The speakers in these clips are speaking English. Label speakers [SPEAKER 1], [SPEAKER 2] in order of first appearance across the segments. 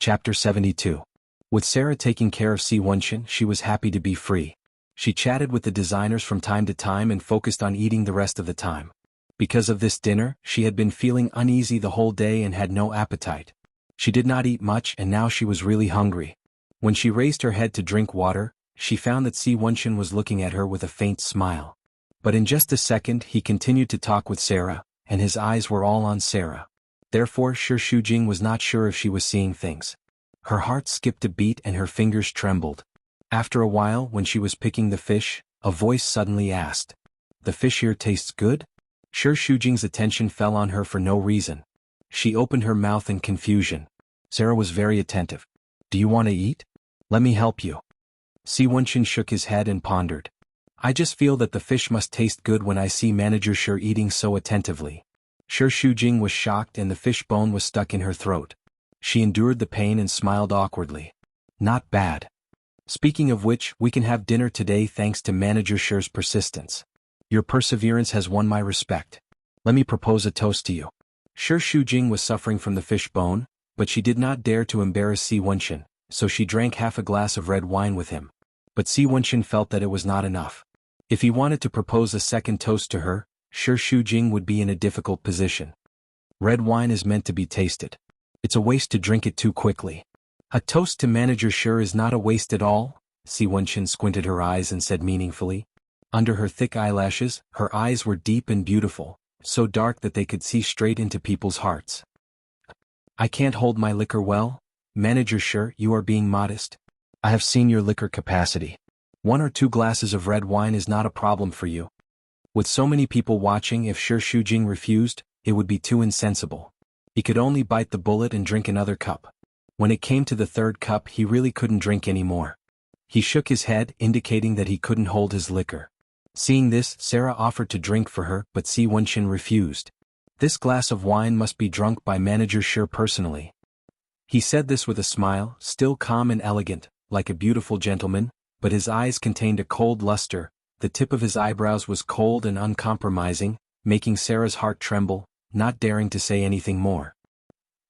[SPEAKER 1] Chapter 72. With Sarah taking care of Si Wenxin, she was happy to be free. She chatted with the designers from time to time and focused on eating the rest of the time. Because of this dinner, she had been feeling uneasy the whole day and had no appetite. She did not eat much and now she was really hungry. When she raised her head to drink water, she found that Si Wenxin was looking at her with a faint smile. But in just a second he continued to talk with Sarah, and his eyes were all on Sarah. Therefore Shi Shujing was not sure if she was seeing things. Her heart skipped a beat and her fingers trembled. After a while, when she was picking the fish, a voice suddenly asked, "The fish here tastes good?" Shi Shujing's attention fell on her for no reason. She opened her mouth in confusion. Sarah was very attentive. "Do you want to eat? Let me help you." Si Wenxin shook his head and pondered. "I just feel that the fish must taste good when I see Manager Shi eating so attentively." Shi Shujing was shocked and the fish bone was stuck in her throat. She endured the pain and smiled awkwardly. "Not bad. Speaking of which, we can have dinner today thanks to Manager Shi's persistence. Your perseverance has won my respect. Let me propose a toast to you." Shi Shujing was suffering from the fish bone, but she did not dare to embarrass Si Wenxin, so she drank half a glass of red wine with him. But Si Wenxin felt that it was not enough. If he wanted to propose a second toast to her, Shi Shujing would be in a difficult position. Red wine is meant to be tasted. It's a waste to drink it too quickly. A toast to Manager Shi is not a waste at all, Si Wenxin squinted her eyes and said meaningfully. Under her thick eyelashes, her eyes were deep and beautiful, so dark that they could see straight into people's hearts. "I can't hold my liquor well? Manager Shi, you are being modest. I have seen your liquor capacity. 1 or 2 glasses of red wine is not a problem for you." With so many people watching, if Shi Shujing refused, it would be too insensible. He could only bite the bullet and drink another cup. When it came to the 3rd cup, he really couldn't drink any more. He shook his head, indicating that he couldn't hold his liquor. Seeing this, Sarah offered to drink for her, but Si Wenxin refused. "This glass of wine must be drunk by Manager Shi personally." He said this with a smile, still calm and elegant, like a beautiful gentleman, but his eyes contained a cold luster. The tip of his eyebrows was cold and uncompromising, making Sarah's heart tremble, not daring to say anything more.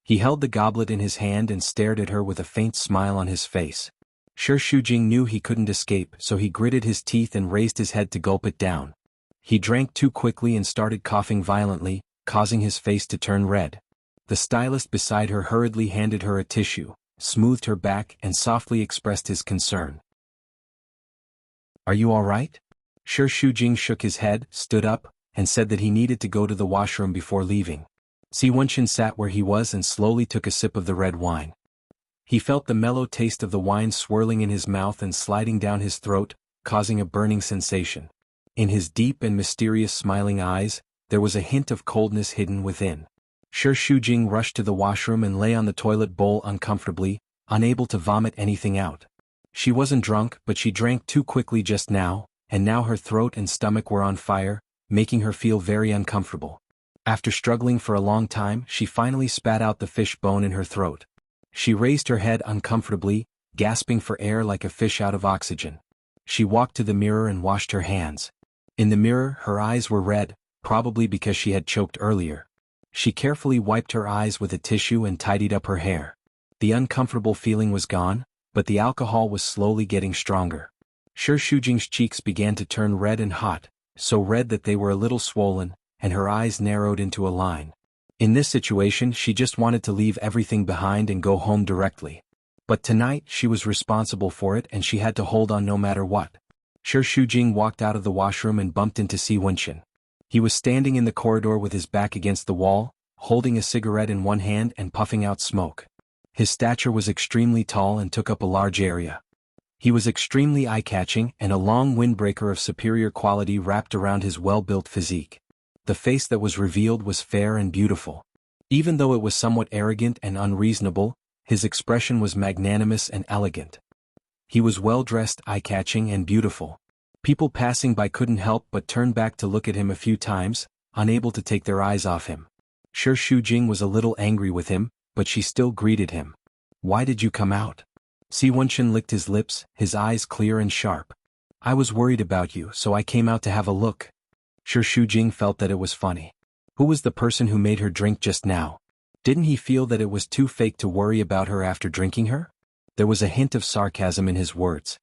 [SPEAKER 1] He held the goblet in his hand and stared at her with a faint smile on his face. Shi Shujing knew he couldn't escape, so he gritted his teeth and raised his head to gulp it down. He drank too quickly and started coughing violently, causing his face to turn red. The stylist beside her hurriedly handed her a tissue, smoothed her back and softly expressed his concern. "Are you all right?" Shi Shujing shook his head, stood up, and said that he needed to go to the washroom before leaving. Si Wenxin sat where he was and slowly took a sip of the red wine. He felt the mellow taste of the wine swirling in his mouth and sliding down his throat, causing a burning sensation. In his deep and mysterious smiling eyes, there was a hint of coldness hidden within. Shi Shujing rushed to the washroom and lay on the toilet bowl uncomfortably, unable to vomit anything out. She wasn't drunk, but she drank too quickly just now, and now her throat and stomach were on fire, making her feel very uncomfortable. After struggling for a long time, she finally spat out the fish bone in her throat. She raised her head uncomfortably, gasping for air like a fish out of oxygen. She walked to the mirror and washed her hands. In the mirror, her eyes were red, probably because she had choked earlier. She carefully wiped her eyes with a tissue and tidied up her hair. The uncomfortable feeling was gone, but the alcohol was slowly getting stronger. Shi Shujing's cheeks began to turn red and hot, so red that they were a little swollen, and her eyes narrowed into a line. In this situation, she just wanted to leave everything behind and go home directly. But tonight, she was responsible for it and she had to hold on no matter what. Shi Shujing walked out of the washroom and bumped into Si Wenxin. He was standing in the corridor with his back against the wall, holding a cigarette in one hand and puffing out smoke. His stature was extremely tall and took up a large area. He was extremely eye-catching, and a long windbreaker of superior quality wrapped around his well-built physique. The face that was revealed was fair and beautiful. Even though it was somewhat arrogant and unreasonable, his expression was magnanimous and elegant. He was well-dressed, eye-catching and beautiful. People passing by couldn't help but turn back to look at him a few times, unable to take their eyes off him. Shi Shujing was a little angry with him, but she still greeted him. "Why did you come out?" Si Wenxin licked his lips, his eyes clear and sharp. "I was worried about you, so I came out to have a look." Shi Shujing felt that it was funny. Who was the person who made her drink just now? Didn't he feel that it was too fake to worry about her after drinking her? There was a hint of sarcasm in his words.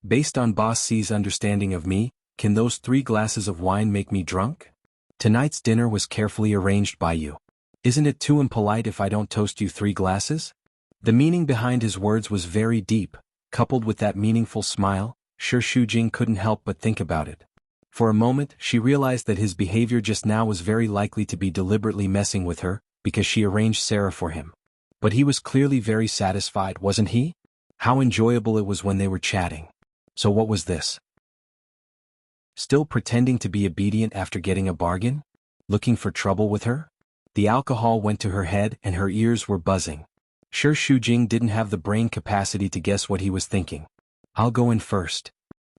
[SPEAKER 1] Based on Boss C's understanding of me, can those 3 glasses of wine make me drunk? Tonight's dinner was carefully arranged by you. Isn't it too impolite if I don't toast you 3 glasses? The meaning behind his words was very deep, coupled with that meaningful smile. Shujing couldn't help but think about it. For a moment, she realized that his behavior just now was very likely to be deliberately messing with her, because she arranged Sarah for him. But he was clearly very satisfied, wasn't he? How enjoyable it was when they were chatting. So what was this? Still pretending to be obedient after getting a bargain? Looking for trouble with her? The alcohol went to her head and her ears were buzzing. Shujing didn't have the brain capacity to guess what he was thinking. I'll go in first.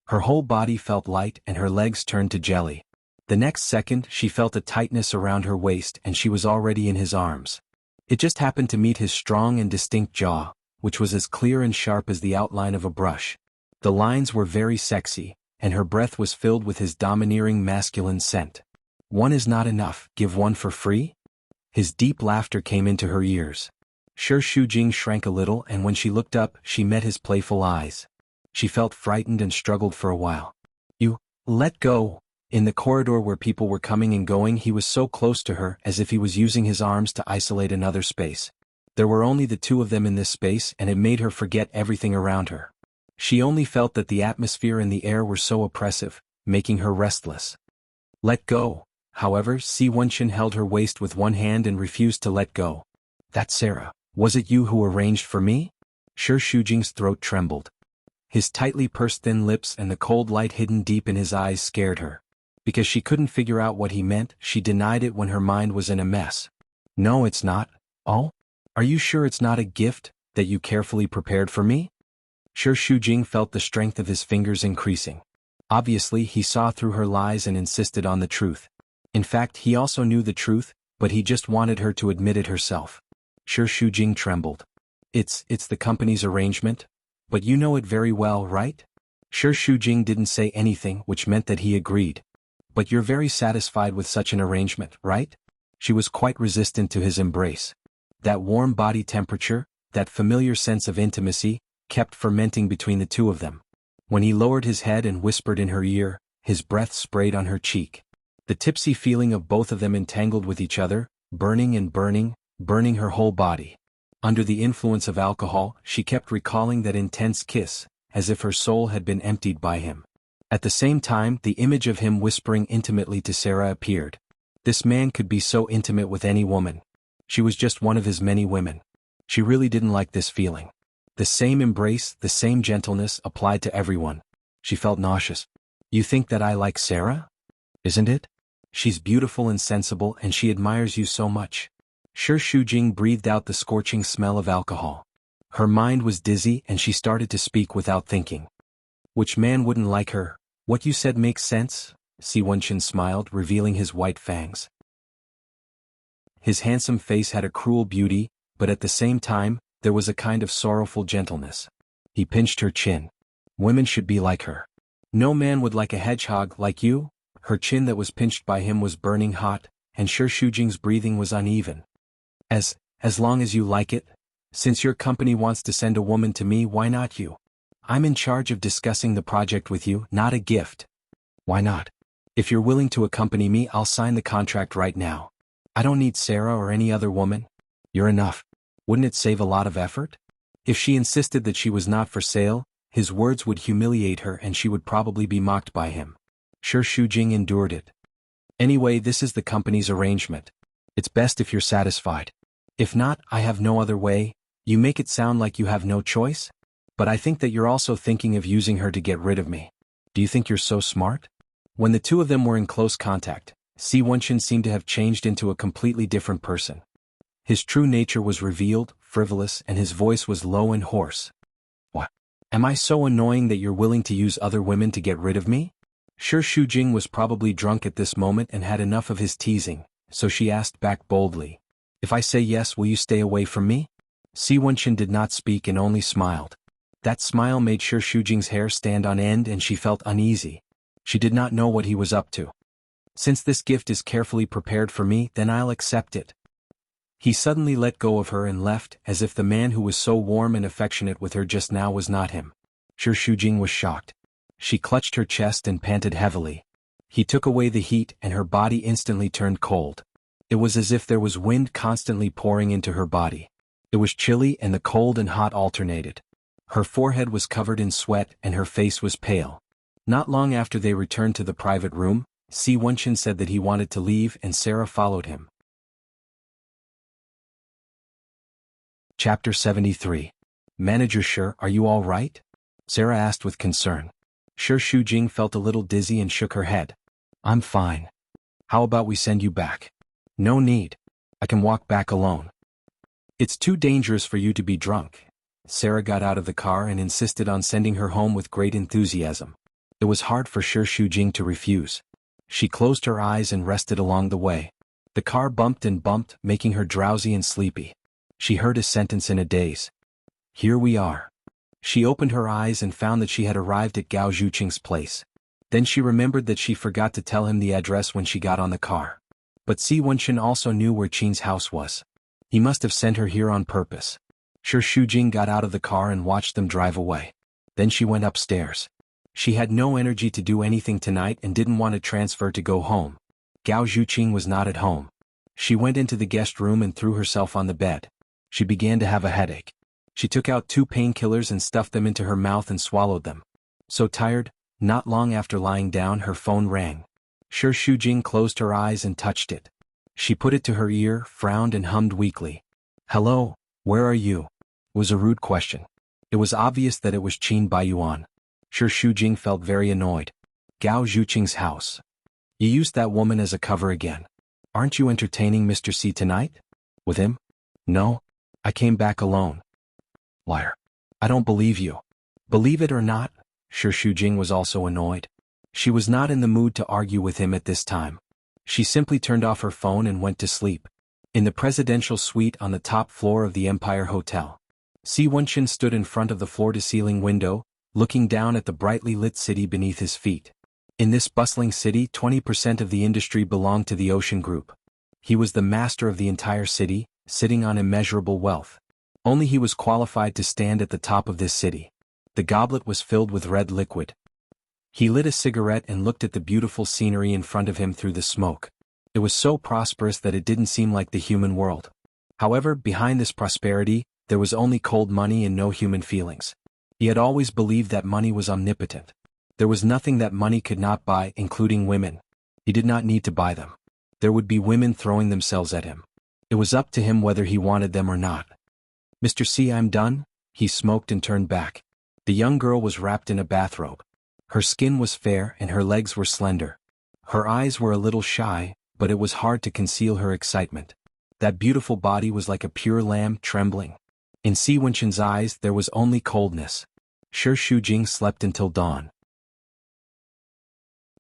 [SPEAKER 1] Her whole body felt light and her legs turned to jelly. The next second she felt a tightness around her waist and she was already in his arms. It just happened to meet his strong and distinct jaw, which was as clear and sharp as the outline of a brush. The lines were very sexy, and her breath was filled with his domineering masculine scent. One is not enough, give one for free? His deep laughter came into her ears. Shujing shrank a little and when she looked up she met his playful eyes. She felt frightened and struggled for a while. You, let go. In the corridor where people were coming and going he was so close to her as if he was using his arms to isolate another space. There were only the 2 of them in this space and it made her forget everything around her. She only felt that the atmosphere and the air were so oppressive, making her restless. Let go. However, Si Wenchen held her waist with one hand and refused to let go. That's Sarah. Was it you who arranged for me? Shujing's throat trembled. His tightly pursed thin lips and the cold light hidden deep in his eyes scared her. Because she couldn't figure out what he meant, she denied it when her mind was in a mess. No, it's not. Oh? Are you sure it's not a gift that you carefully prepared for me? Shujing felt the strength of his fingers increasing. Obviously, he saw through her lies and insisted on the truth. In fact, he also knew the truth, but he just wanted her to admit it herself. Shujing trembled. It's the company's arrangement? But you know it very well, right? Shujing didn't say anything, which meant that he agreed. But you're very satisfied with such an arrangement, right? She was quite resistant to his embrace. That warm body temperature, that familiar sense of intimacy, kept fermenting between the 2 of them. When he lowered his head and whispered in her ear, his breath sprayed on her cheek. The tipsy feeling of both of them entangled with each other, burning and burning her whole body. Under the influence of alcohol, she kept recalling that intense kiss, as if her soul had been emptied by him. At the same time, the image of him whispering intimately to Sarah appeared. This man could be so intimate with any woman. She was just one of his many women. She really didn't like this feeling. The same embrace, the same gentleness applied to everyone. She felt nauseous. You think that I like Sarah? Isn't it? She's beautiful and sensible and she admires you so much. Shujing breathed out the scorching smell of alcohol. Her mind was dizzy and she started to speak without thinking. Which man wouldn't like her? What you said makes sense, Si Wenchen smiled, revealing his white fangs. His handsome face had a cruel beauty, but at the same time, there was a kind of sorrowful gentleness. He pinched her chin. Women should be like her. No man would like a hedgehog like you. Her chin that was pinched by him was burning hot, and Shujing's breathing was uneven. As long as you like it. Since your company wants to send a woman to me, why not you? I'm in charge of discussing the project with you, not a gift. Why not? If you're willing to accompany me, I'll sign the contract right now. I don't need Sarah or any other woman. You're enough. Wouldn't it save a lot of effort? If she insisted that she was not for sale, his words would humiliate her and she would probably be mocked by him. Shujing endured it. Anyway, this is the company's arrangement. It's best if you're satisfied. If not, I have no other way. You make it sound like you have no choice? But I think that you're also thinking of using her to get rid of me. Do you think you're so smart? When the 2 of them were in close contact, Si Wenchen seemed to have changed into a completely different person. His true nature was revealed, frivolous, and his voice was low and hoarse. What? Am I so annoying that you're willing to use other women to get rid of me? Shujing was probably drunk at this moment and had enough of his teasing, so she asked back boldly. If I say yes, will you stay away from me? Si Wenchen did not speak and only smiled. That smile made Shujing's hair stand on end and she felt uneasy. She did not know what he was up to. Since this gift is carefully prepared for me, then I'll accept it. He suddenly let go of her and left, as if the man who was so warm and affectionate with her just now was not him. Shi Shujing was shocked. She clutched her chest and panted heavily. He took away the heat and her body instantly turned cold. It was as if there was wind constantly pouring into her body. It was chilly and the cold and hot alternated. Her forehead was covered in sweat and her face was pale. Not long after they returned to the private room, Si Wenchen said that he wanted to leave and Sarah followed him. Chapter 73. Manager Shi, are you all right? Sarah asked with concern. Shi Shujing felt a little dizzy and shook her head. I'm fine. How about we send you back? No need. I can walk back alone. It's too dangerous for you to be drunk. Sarah got out of the car and insisted on sending her home with great enthusiasm. It was hard for Shi Shujing to refuse. She closed her eyes and rested along the way. The car bumped and bumped, making her drowsy and sleepy. She heard a sentence in a daze. Here we are. She opened her eyes and found that she had arrived at Gao Zhuqing's place. Then she remembered that she forgot to tell him the address when she got on the car. But Si Wenchen also knew where Qing's house was. He must have sent her here on purpose. Shi Shujing got out of the car and watched them drive away. Then she went upstairs. She had no energy to do anything tonight and didn't want to transfer to go home. Gao Zhuqing was not at home. She went into the guest room and threw herself on the bed. She began to have a headache. She took out 2 painkillers and stuffed them into her mouth and swallowed them. So tired, not long after lying down her phone rang. Shi Shujing closed her eyes and touched it. She put it to her ear, frowned and hummed weakly. Hello, where are you? It was a rude question. It was obvious that it was Qin Baiyuan. Shi Shujing felt very annoyed. Gao Zhuqing's house. You used that woman as a cover again. Aren't you entertaining Mr. C tonight? With him? No. I came back alone. Liar. I don't believe you. Believe it or not, Shi Shujing was also annoyed. She was not in the mood to argue with him at this time. She simply turned off her phone and went to sleep. In the presidential suite on the top floor of the Empire Hotel, Si Wenchen stood in front of the floor-to-ceiling window, looking down at the brightly lit city beneath his feet. In this bustling city, 20% of the industry belonged to the Ocean Group. He was the master of the entire city, sitting on immeasurable wealth. Only he was qualified to stand at the top of this city. The goblet was filled with red liquid. He lit a cigarette and looked at the beautiful scenery in front of him through the smoke. It was so prosperous that it didn't seem like the human world. However, behind this prosperity, there was only cold money and no human feelings. He had always believed that money was omnipotent. There was nothing that money could not buy, including women. He did not need to buy them. There would be women throwing themselves at him. It was up to him whether he wanted them or not. Mr. C, I'm done. He smoked and turned back. The young girl was wrapped in a bathrobe. Her skin was fair and her legs were slender. Her eyes were a little shy, but it was hard to conceal her excitement. That beautiful body was like a pure lamb, trembling. In Si Wenchen's eyes there was only coldness. Shi Shujing slept until dawn.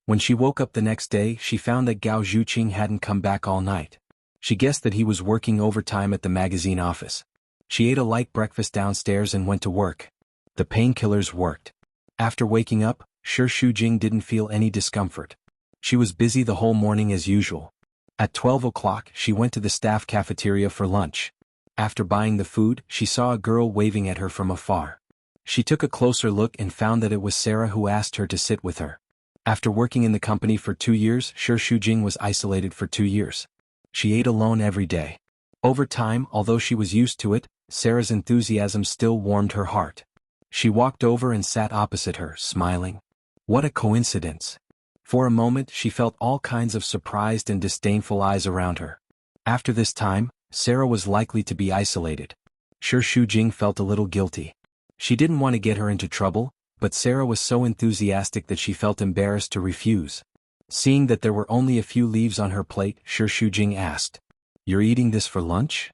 [SPEAKER 1] When she woke up the next day, she found that Gao Zhuqing hadn't come back all night. She guessed that he was working overtime at the magazine office. She ate a light breakfast downstairs and went to work. The painkillers worked. After waking up, Shi Shujing didn't feel any discomfort. She was busy the whole morning as usual. At 12 o'clock, she went to the staff cafeteria for lunch. After buying the food, she saw a girl waving at her from afar. She took a closer look and found that it was Sarah who asked her to sit with her. After working in the company for 2 years, Shi Shujing was isolated for 2 years. She ate alone every day. Over time, although she was used to it, Sarah's enthusiasm still warmed her heart. She walked over and sat opposite her, smiling. What a coincidence. For a moment, she felt all kinds of surprised and disdainful eyes around her. After this time, Sarah was likely to be isolated. Shi Shujing felt a little guilty. She didn't want to get her into trouble, but Sarah was so enthusiastic that she felt embarrassed to refuse. Seeing that there were only a few leaves on her plate, Shi Shujing asked, "You're eating this for lunch?"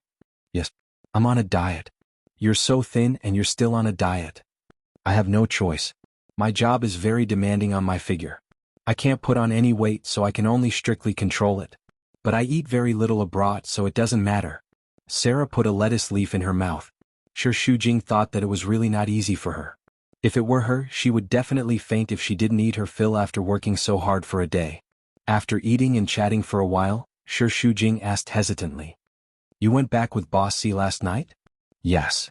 [SPEAKER 1] "Yes. I'm on a diet." "You're so thin and you're still on a diet." "I have no choice. My job is very demanding on my figure. I can't put on any weight, so I can only strictly control it. But I eat very little abroad, so it doesn't matter." Sarah put a lettuce leaf in her mouth. Shi Shujing thought that it was really not easy for her. If it were her, she would definitely faint if she didn't eat her fill after working so hard for a day. After eating and chatting for a while, Shi Shujing asked hesitantly, You went back with Boss C last night? Yes.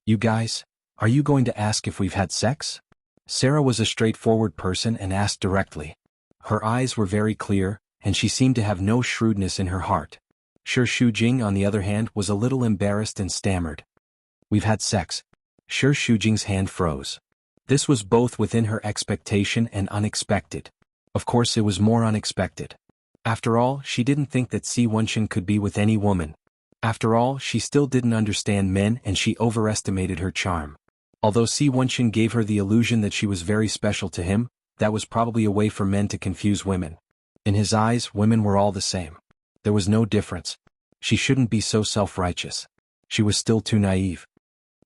[SPEAKER 1] You guys, are you going to ask if we've had sex? Sarah was a straightforward person and asked directly. Her eyes were very clear, and she seemed to have no shrewdness in her heart. Shi Shujing, on the other hand, was a little embarrassed and stammered. We've had sex. Shi Shujing's hand froze. This was both within her expectation and unexpected. Of course, it was more unexpected. After all, she didn't think that Si Wenxin could be with any woman. After all, she still didn't understand men and she overestimated her charm. Although Si Wenxin gave her the illusion that she was very special to him, that was probably a way for men to confuse women. In his eyes, women were all the same. There was no difference. She shouldn't be so self-righteous. She was still too naive.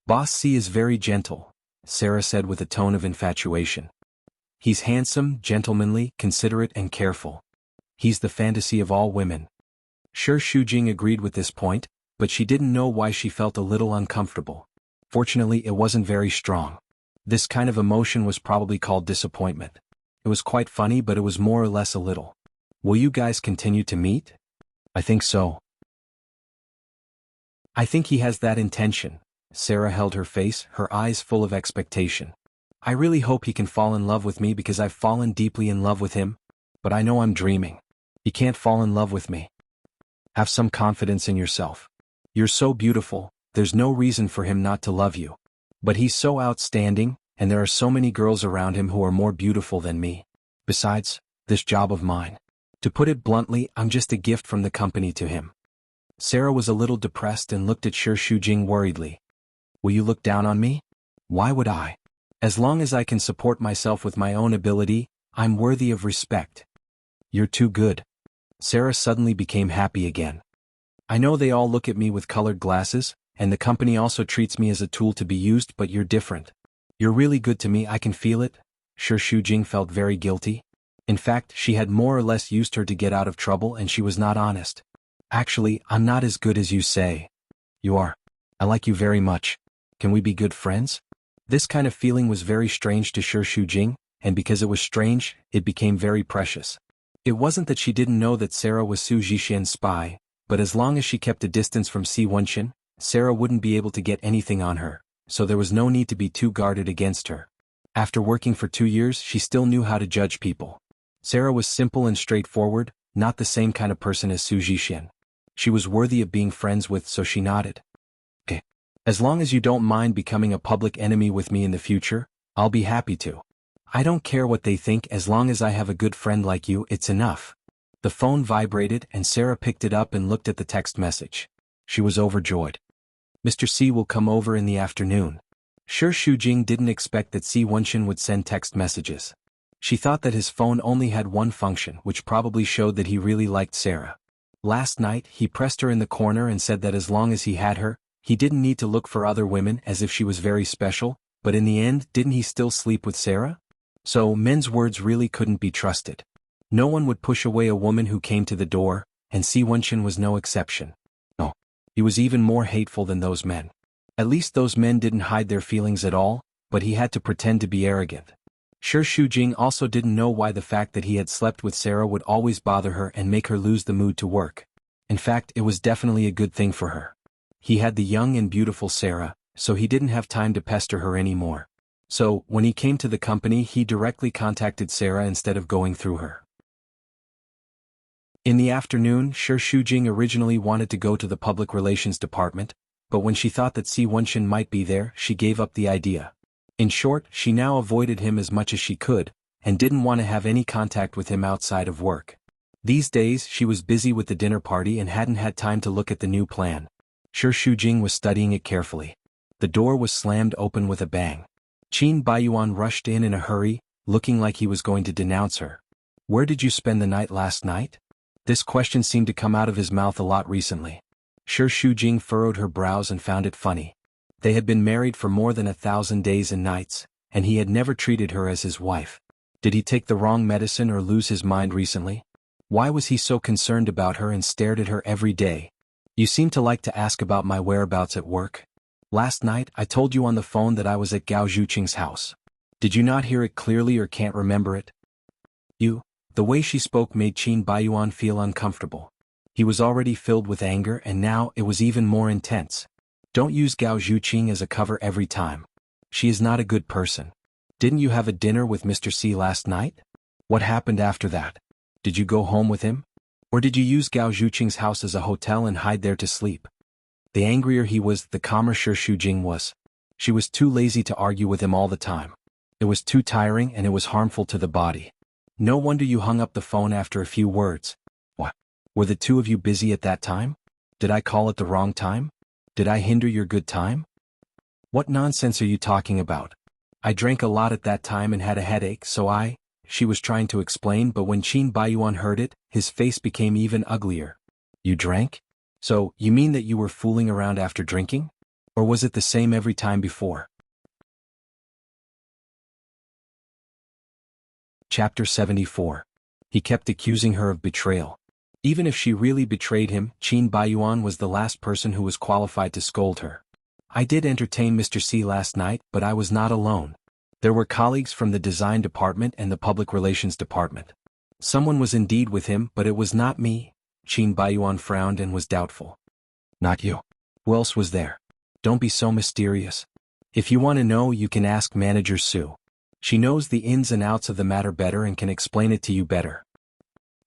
[SPEAKER 1] Boss C is very gentle, Sarah said with a tone of infatuation. He's handsome, gentlemanly, considerate and careful. He's the fantasy of all women. Shi Shujing agreed with this point, but she didn't know why she felt a little uncomfortable. Fortunately, it wasn't very strong. This kind of emotion was probably called disappointment. It was quite funny, but it was more or less a little. Will you guys continue to meet? I think so. I think he has that intention. Sarah held her face, her eyes full of expectation. I really hope he can fall in love with me because I've fallen deeply in love with him. But I know I'm dreaming. He can't fall in love with me. Have some confidence in yourself. You're so beautiful, there's no reason for him not to love you. But he's so outstanding, and there are so many girls around him who are more beautiful than me. Besides, this job of mine. To put it bluntly, I'm just a gift from the company to him. Sarah was a little depressed and looked at Shi Shujing worriedly. Will you look down on me? Why would I? As long as I can support myself with my own ability, I'm worthy of respect. You're too good. Sarah suddenly became happy again. I know they all look at me with colored glasses, and the company also treats me as a tool to be used, but you're different. You're really good to me, I can feel it. Shi Shujing felt very guilty. In fact, she had more or less used her to get out of trouble and she was not honest. Actually, I'm not as good as you say. You are. I like you very much. Can we be good friends? This kind of feeling was very strange to Shi Shujing, and because it was strange, it became very precious. It wasn't that she didn't know that Sarah was Su Zhixian's spy, but as long as she kept a distance from Si Wenxin, Sarah wouldn't be able to get anything on her, so there was no need to be too guarded against her. After working for 2 years, she still knew how to judge people. Sarah was simple and straightforward, not the same kind of person as Su Zhixian. She was worthy of being friends with, so she nodded. Okay. As long as you don't mind becoming a public enemy with me in the future, I'll be happy to. I don't care what they think, as long as I have a good friend like you, it's enough. The phone vibrated and Sarah picked it up and looked at the text message. She was overjoyed. Mr. C will come over in the afternoon. Shi Shujing didn't expect that Si Wenxin would send text messages. She thought that his phone only had one function, which probably showed that he really liked Sarah. Last night, he pressed her in the corner and said that as long as he had her, he didn't need to look for other women as if she was very special, but in the end, didn't he still sleep with Sarah? So, men's words really couldn't be trusted. No one would push away a woman who came to the door, and Si Wenxin was no exception. No. He was even more hateful than those men. At least those men didn't hide their feelings at all, but he had to pretend to be arrogant. Shi Shujing also didn't know why the fact that he had slept with Sarah would always bother her and make her lose the mood to work. In fact, it was definitely a good thing for her. He had the young and beautiful Sarah, so he didn't have time to pester her anymore. So, when he came to the company, he directly contacted Sarah instead of going through her. In the afternoon, Shi Shujing originally wanted to go to the public relations department, but when she thought that Si Wenxin might be there, she gave up the idea. In short, she now avoided him as much as she could, and didn't want to have any contact with him outside of work. These days, she was busy with the dinner party and hadn't had time to look at the new plan. Shi Shujing was studying it carefully. The door was slammed open with a bang. Qin Baiyuan rushed in a hurry, looking like he was going to denounce her. Where did you spend the night last night? This question seemed to come out of his mouth a lot recently. Shi Shujing furrowed her brows and found it funny. They had been married for more than 1,000 days and nights, and he had never treated her as his wife. Did he take the wrong medicine or lose his mind recently? Why was he so concerned about her and stared at her every day? You seem to like to ask about my whereabouts at work. Last night, I told you on the phone that I was at Gao Zhuqing's house. Did you not hear it clearly or can't remember it? The way she spoke made Qin Baiyuan feel uncomfortable. He was already filled with anger and now it was even more intense. Don't use Gao Zhuqing as a cover every time. She is not a good person. Didn't you have a dinner with Mr. C last night? What happened after that? Did you go home with him? Or did you use Gao Zhuqing's house as a hotel and hide there to sleep? The angrier he was, the calmer Shi Shujing was. She was too lazy to argue with him all the time. It was too tiring and it was harmful to the body. No wonder you hung up the phone after a few words. What? Were the two of you busy at that time? Did I call at the wrong time? Did I hinder your good time? What nonsense are you talking about? I drank a lot at that time and had a headache, so she was trying to explain, but when Qin Baiyuan heard it, his face became even uglier. You drank? So, you mean that you were fooling around after drinking? Or was it the same every time before? Chapter 74. He kept accusing her of betrayal. Even if she really betrayed him, Qin Baiyuan was the last person who was qualified to scold her. I did entertain Mr. C last night, but I was not alone. There were colleagues from the design department and the public relations department. Someone was indeed with him, but it was not me. Qin Baiyuan frowned and was doubtful. Not you. Who else was there? Don't be so mysterious. If you want to know, you can ask Manager Su. She knows the ins and outs of the matter better and can explain it to you better.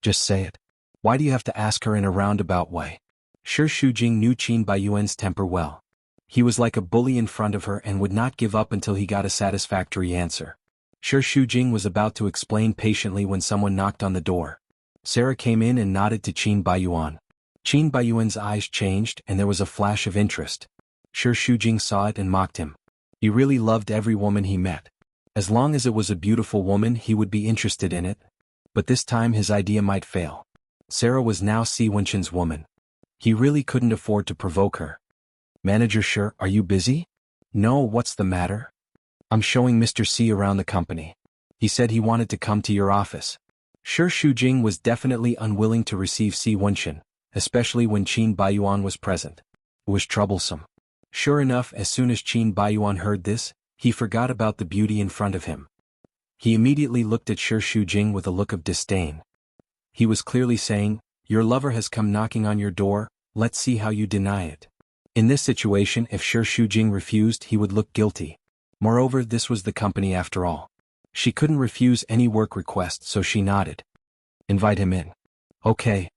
[SPEAKER 1] Just say it. Why do you have to ask her in a roundabout way? Shi Shujing knew Qin Baiyuan's temper well. He was like a bully in front of her and would not give up until he got a satisfactory answer. Shi Shujing was about to explain patiently when someone knocked on the door. Sarah came in and nodded to Qin Baiyuan. Qin Baiyuan's eyes changed and there was a flash of interest. Shi Shujing saw it and mocked him. He really loved every woman he met. As long as it was a beautiful woman, he would be interested in it. But this time his idea might fail. Sarah was now Si Wenqin's woman. He really couldn't afford to provoke her. Manager Shi, are you busy? No, what's the matter? I'm showing Mr. C around the company. He said he wanted to come to your office. Shi Shujing was definitely unwilling to receive Si Wenqin, especially when Qin Baiyuan was present. It was troublesome. Sure enough, as soon as Qin Baiyuan heard this, he forgot about the beauty in front of him. He immediately looked at Shi Shujing with a look of disdain. He was clearly saying, your lover has come knocking on your door, let's see how you deny it. In this situation, if Shi Shujing refused, he would look guilty. Moreover, this was the company after all. She couldn't refuse any work request, so she nodded. Invite him in. Okay.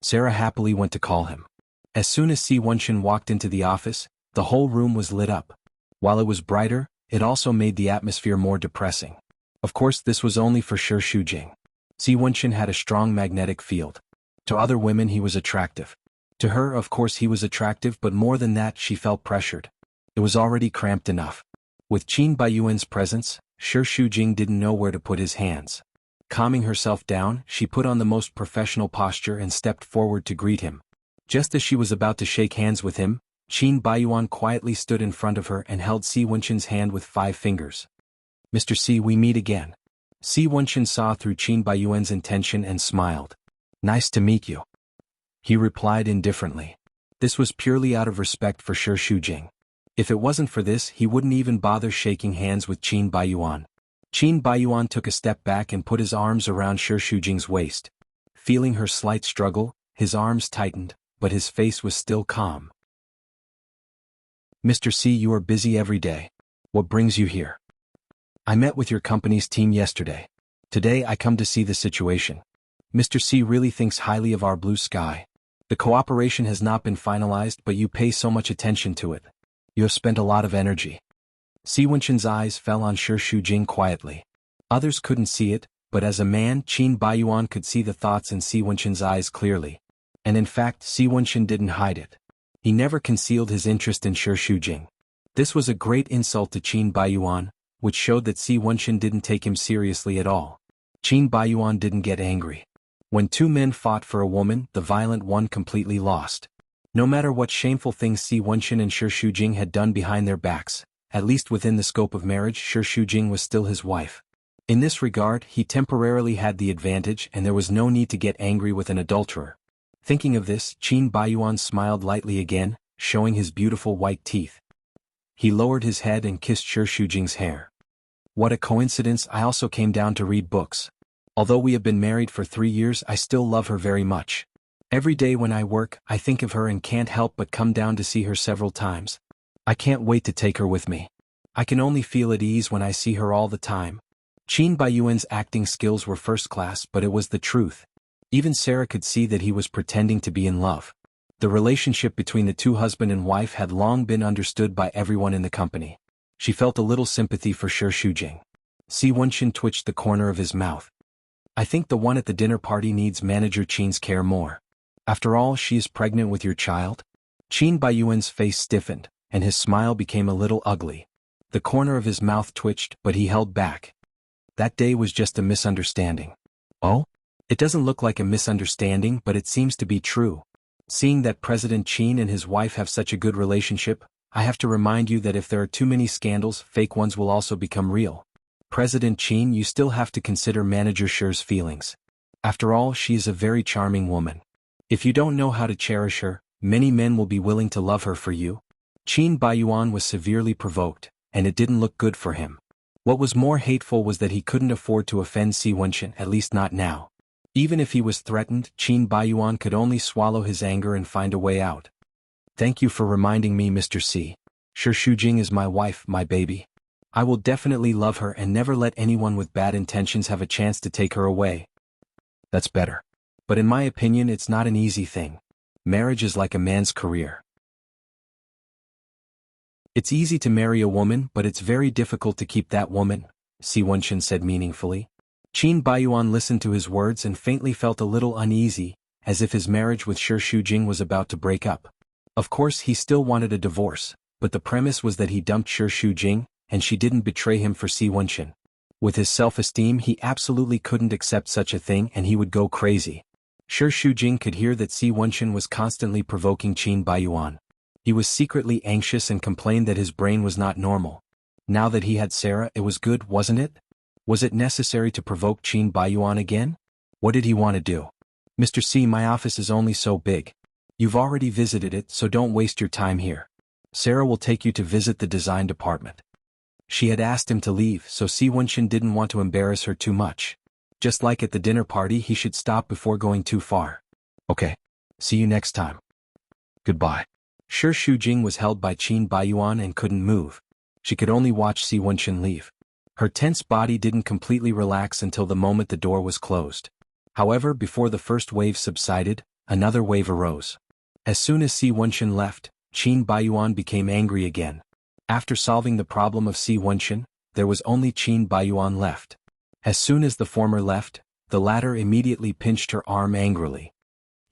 [SPEAKER 1] Sarah happily went to call him. As soon as Si Wenqin walked into the office, the whole room was lit up. While it was brighter, it also made the atmosphere more depressing. Of course, this was only for Shi Shujing. Si Wenqin had a strong magnetic field. To other women he was attractive. To her, of course, he was attractive, but more than that, she felt pressured. It was already cramped enough. With Qin Baiyuan's presence, Shi Shujing didn't know where to put his hands. Calming herself down, she put on the most professional posture and stepped forward to greet him. Just as she was about to shake hands with him, Qin Baiyuan quietly stood in front of her and held Si Wenqin's hand with 5 fingers. Mr. C, we meet again. Si Wenqin saw through Qin Baiyuan's intention and smiled. Nice to meet you. He replied indifferently. This was purely out of respect for Shi Shujing. If it wasn't for this, he wouldn't even bother shaking hands with Qin Baiyuan. Qin Baiyuan took a step back and put his arms around Shi Shujing's waist. Feeling her slight struggle, his arms tightened, but his face was still calm. Mr. C, you are busy every day. What brings you here? I met with your company's team yesterday. Today I come to see the situation. Mr. C really thinks highly of our blue sky. The cooperation has not been finalized, but you pay so much attention to it. You have spent a lot of energy. Si Wenqin's eyes fell on Shi Shujing quietly. Others couldn't see it, but as a man, Qin Baiyuan could see the thoughts in Si Wenqin's eyes clearly. And in fact, Si Wenqin didn't hide it. He never concealed his interest in Shi Shujing. This was a great insult to Qin Baiyuan, which showed that Si Wenqin didn't take him seriously at all. Qin Baiyuan didn't get angry. When 2 men fought for a woman, the violent one completely lost. No matter what shameful things Si Wenqin and Shi Shujing had done behind their backs, at least within the scope of marriage, Shi Shujing was still his wife. In this regard, he temporarily had the advantage and there was no need to get angry with an adulterer. Thinking of this, Qin Baiyuan smiled lightly again, showing his beautiful white teeth. He lowered his head and kissed Shi Shujing's hair. What a coincidence, I also came down to read books. Although we have been married for 3 years, I still love her very much. Every day when I work, I think of her and can't help but come down to see her several times. I can't wait to take her with me. I can only feel at ease when I see her all the time. Qin Baiyuan's acting skills were first class, but it was the truth. Even Sarah could see that he was pretending to be in love. The relationship between the two husband and wife had long been understood by everyone in the company. She felt a little sympathy for Shi Shujing. Si Wenxin twitched the corner of his mouth. I think the one at the dinner party needs Manager Qin's care more. After all, she is pregnant with your child? Qin Baiyuan's face stiffened, and his smile became a little ugly. The corner of his mouth twitched, but he held back. That day was just a misunderstanding. Oh? It doesn't look like a misunderstanding, but it seems to be true. Seeing that President Qin and his wife have such a good relationship, I have to remind you that if there are too many scandals, fake ones will also become real. President Qin, you still have to consider Manager Shi's feelings. After all, she is a very charming woman. If you don't know how to cherish her, many men will be willing to love her for you. Qin Baiyuan was severely provoked, and it didn't look good for him. What was more hateful was that he couldn't afford to offend Si Wenxin, at least not now. Even if he was threatened, Qin Baiyuan could only swallow his anger and find a way out. Thank you for reminding me, Mr. Si. Shi Shujing is my wife, my baby. I will definitely love her and never let anyone with bad intentions have a chance to take her away. That's better. But in my opinion, it's not an easy thing. Marriage is like a man's career. It's easy to marry a woman, but it's very difficult to keep that woman, Si Wenxin said meaningfully. Qin Baiyuan listened to his words and faintly felt a little uneasy, as if his marriage with Shi Shujing was about to break up. Of course, he still wanted a divorce, but the premise was that he dumped Shi Shujing, and she didn't betray him for Si Wenxin. With his self-esteem, he absolutely couldn't accept such a thing, and he would go crazy. Shi Shujing could hear that Si Wenxin was constantly provoking Qin Baiyuan. He was secretly anxious and complained that his brain was not normal. Now that he had Sarah, it was good, wasn't it? Was it necessary to provoke Qin Baiyuan again? What did he want to do? Mr. C, my office is only so big. You've already visited it, so don't waste your time here. Sarah will take you to visit the design department. She had asked him to leave, so Si Wenxin didn't want to embarrass her too much. Just like at the dinner party, he should stop before going too far. Okay. See you next time. Goodbye. Shi Shujing was held by Qin Baiyuan and couldn't move. She could only watch Si Wenxin leave. Her tense body didn't completely relax until the moment the door was closed. However, before the first wave subsided, another wave arose. As soon as Si Wenxin left, Qin Baiyuan became angry again. After solving the problem of Si Wenxin, there was only Qin Baiyuan left. As soon as the former left, the latter immediately pinched her arm angrily.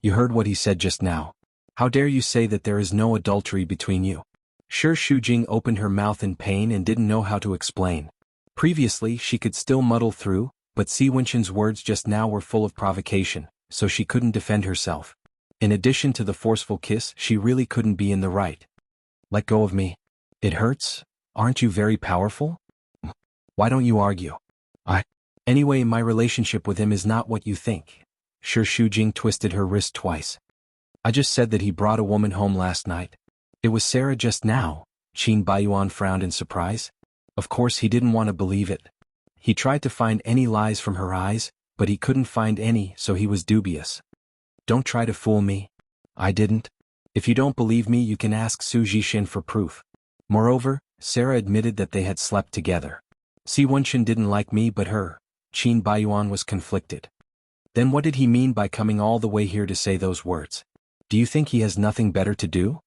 [SPEAKER 1] You heard what he said just now. How dare you say that there is no adultery between you? Shi Shujing opened her mouth in pain and didn't know how to explain. Previously, she could still muddle through, but Si Wenxin's words just now were full of provocation, so she couldn't defend herself. In addition to the forceful kiss, she really couldn't be in the right. Let go of me. It hurts? Aren't you very powerful? Why don't you argue? Anyway, my relationship with him is not what you think. Shi Shujing twisted her wrist twice. I just said that he brought a woman home last night. It was Sarah just now. Qin Baiyuan frowned in surprise. Of course he didn't want to believe it. He tried to find any lies from her eyes, but he couldn't find any, so he was dubious. Don't try to fool me. I didn't. If you don't believe me, you can ask Su Jixin for proof. Moreover, Sarah admitted that they had slept together. Si Wenxin didn't like me but her. Qin Baiyuan was conflicted. Then what did he mean by coming all the way here to say those words? Do you think he has nothing better to do?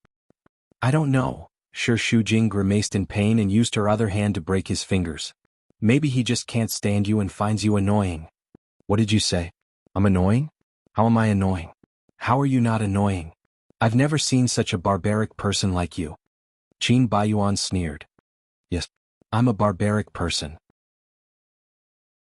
[SPEAKER 1] I don't know. Shi Shujing grimaced in pain and used her other hand to break his fingers. Maybe he just can't stand you and finds you annoying. What did you say? I'm annoying? How am I annoying? How are you not annoying? I've never seen such a barbaric person like you. Qin Baiyuan sneered. Yes, I'm a barbaric person.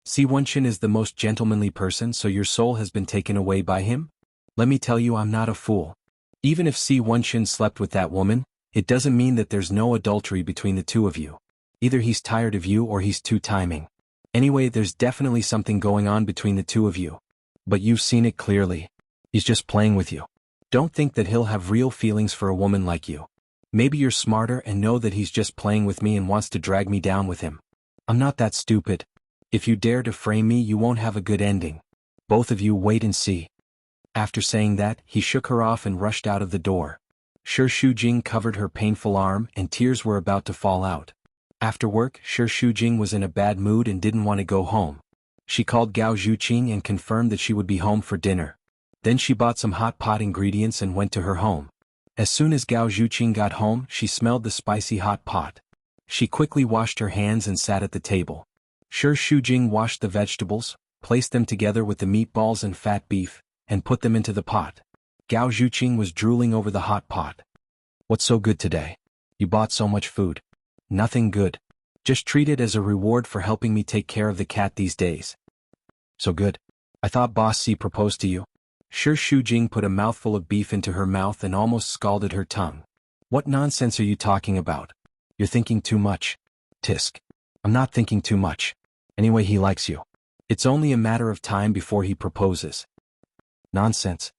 [SPEAKER 1] Si Wenxin is the most gentlemanly person, so your soul has been taken away by him? Let me tell you, I'm not a fool. Even if Si Wenxin slept with that woman, it doesn't mean that there's no adultery between the two of you. Either he's tired of you or he's too timing. Anyway, there's definitely something going on between the two of you. But you've seen it clearly. He's just playing with you. Don't think that he'll have real feelings for a woman like you. Maybe you're smarter and know that he's just playing with me and wants to drag me down with him. I'm not that stupid. If you dare to frame me, you won't have a good ending. Both of you wait and see. After saying that, he shook her off and rushed out of the door. Shi Shujing covered her painful arm and tears were about to fall out. After work, Shi Shujing was in a bad mood and didn't want to go home. She called Gao Zhuqing and confirmed that she would be home for dinner. Then she bought some hot pot ingredients and went to her home. As soon as Gao Zhuqing got home, she smelled the spicy hot pot. She quickly washed her hands and sat at the table. Shi Shujing washed the vegetables, placed them together with the meatballs and fat beef, and put them into the pot. Gao Zhuqing was drooling over the hot pot. "What's so good today? You bought so much food." "Nothing good. Just treat it as a reward for helping me take care of the cat these days." "So good. I thought Boss C proposed to you." Shi Shujing put a mouthful of beef into her mouth and almost scalded her tongue. "What nonsense are you talking about? You're thinking too much." "Tisk. I'm not thinking too much. Anyway, he likes you. It's only a matter of time before he proposes." "Nonsense."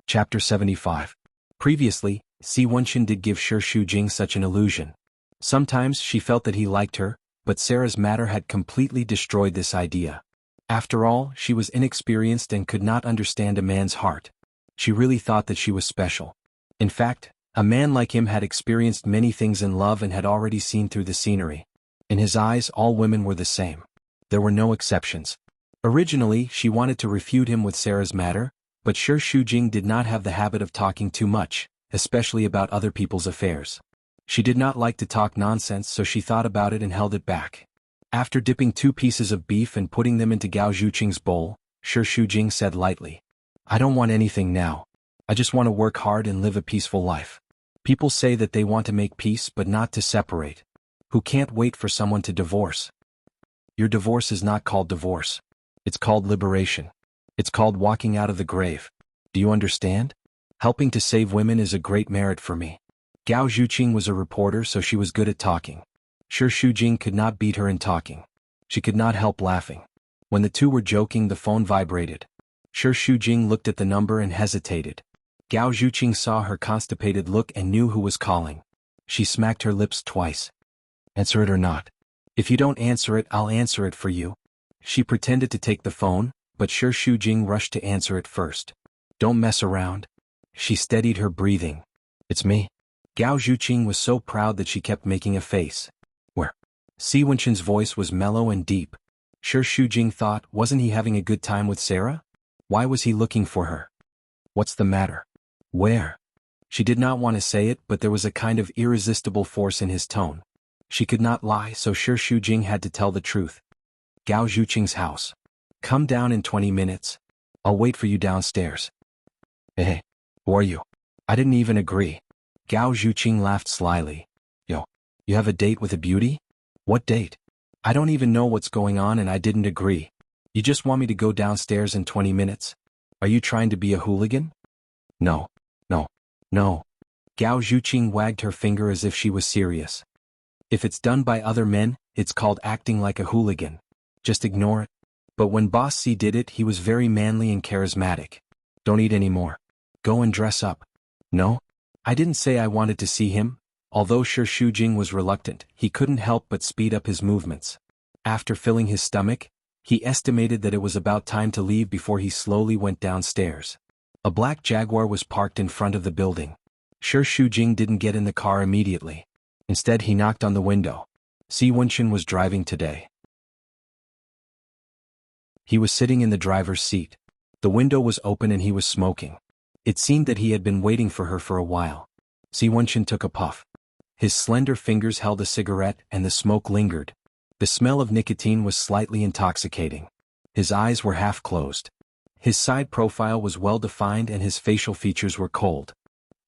[SPEAKER 1] Chapter 75. Previously, Si Wenxin did give Shi Shujing such an illusion. Sometimes she felt that he liked her, but Sarah's matter had completely destroyed this idea. After all, she was inexperienced and could not understand a man's heart. She really thought that she was special. In fact, a man like him had experienced many things in love and had already seen through the scenery. In his eyes, all women were the same. There were no exceptions. Originally, she wanted to refute him with Sarah's matter, but Shi Shujing did not have the habit of talking too much, especially about other people's affairs. She did not like to talk nonsense, so she thought about it and held it back. After dipping 2 pieces of beef and putting them into Gao Zhuqing's bowl, Shi Shujing said lightly, "I don't want anything now. I just want to work hard and live a peaceful life. People say that they want to make peace but not to separate. Who can't wait for someone to divorce? Your divorce is not called divorce. It's called liberation. It's called walking out of the grave. Do you understand? Helping to save women is a great merit for me." Gao Zhuqing was a reporter, so she was good at talking. Shi Shujing could not beat her in talking. She could not help laughing. When the two were joking, the phone vibrated. Shi Shujing looked at the number and hesitated. Gao Zhuqing saw her constipated look and knew who was calling. She smacked her lips twice. "Answer it or not. If you don't answer it, I'll answer it for you." She pretended to take the phone, but Shi Shujing rushed to answer it first. "Don't mess around." She steadied her breathing. "It's me." Gao Zhuqing was so proud that she kept making a face. "Where?" Si Wenxin's voice was mellow and deep. Shi Shujing thought, wasn't he having a good time with Sarah? Why was he looking for her? "What's the matter?" "Where?" She did not want to say it, but there was a kind of irresistible force in his tone. She could not lie, so Shi Shujing had to tell the truth. "Gao Zhuqing's house. Come down in 20 minutes. I'll wait for you downstairs." "Hey, who are you?" "I didn't even agree." Gao Zhuqing laughed slyly. "Yo, you have a date with a beauty?" "What date?" "I don't even know what's going on and I didn't agree. You just want me to go downstairs in 20 minutes? Are you trying to be a hooligan?" "No, no, no." Gao Zhuqing wagged her finger as if she was serious. "If it's done by other men, it's called acting like a hooligan. Just ignore it." But when Boss C did it, he was very manly and charismatic. "Don't eat anymore. Go and dress up." "No. I didn't say I wanted to see him." Although Shi Shujing was reluctant, he couldn't help but speed up his movements. After filling his stomach, he estimated that it was about time to leave before he slowly went downstairs. A black Jaguar was parked in front of the building. Shi Shujing didn't get in the car immediately. Instead, he knocked on the window. Si Wenxin was driving today. He was sitting in the driver's seat. The window was open and he was smoking. It seemed that he had been waiting for her for a while. Si Wenxin took a puff. His slender fingers held a cigarette and the smoke lingered. The smell of nicotine was slightly intoxicating. His eyes were half closed. His side profile was well defined and his facial features were cold.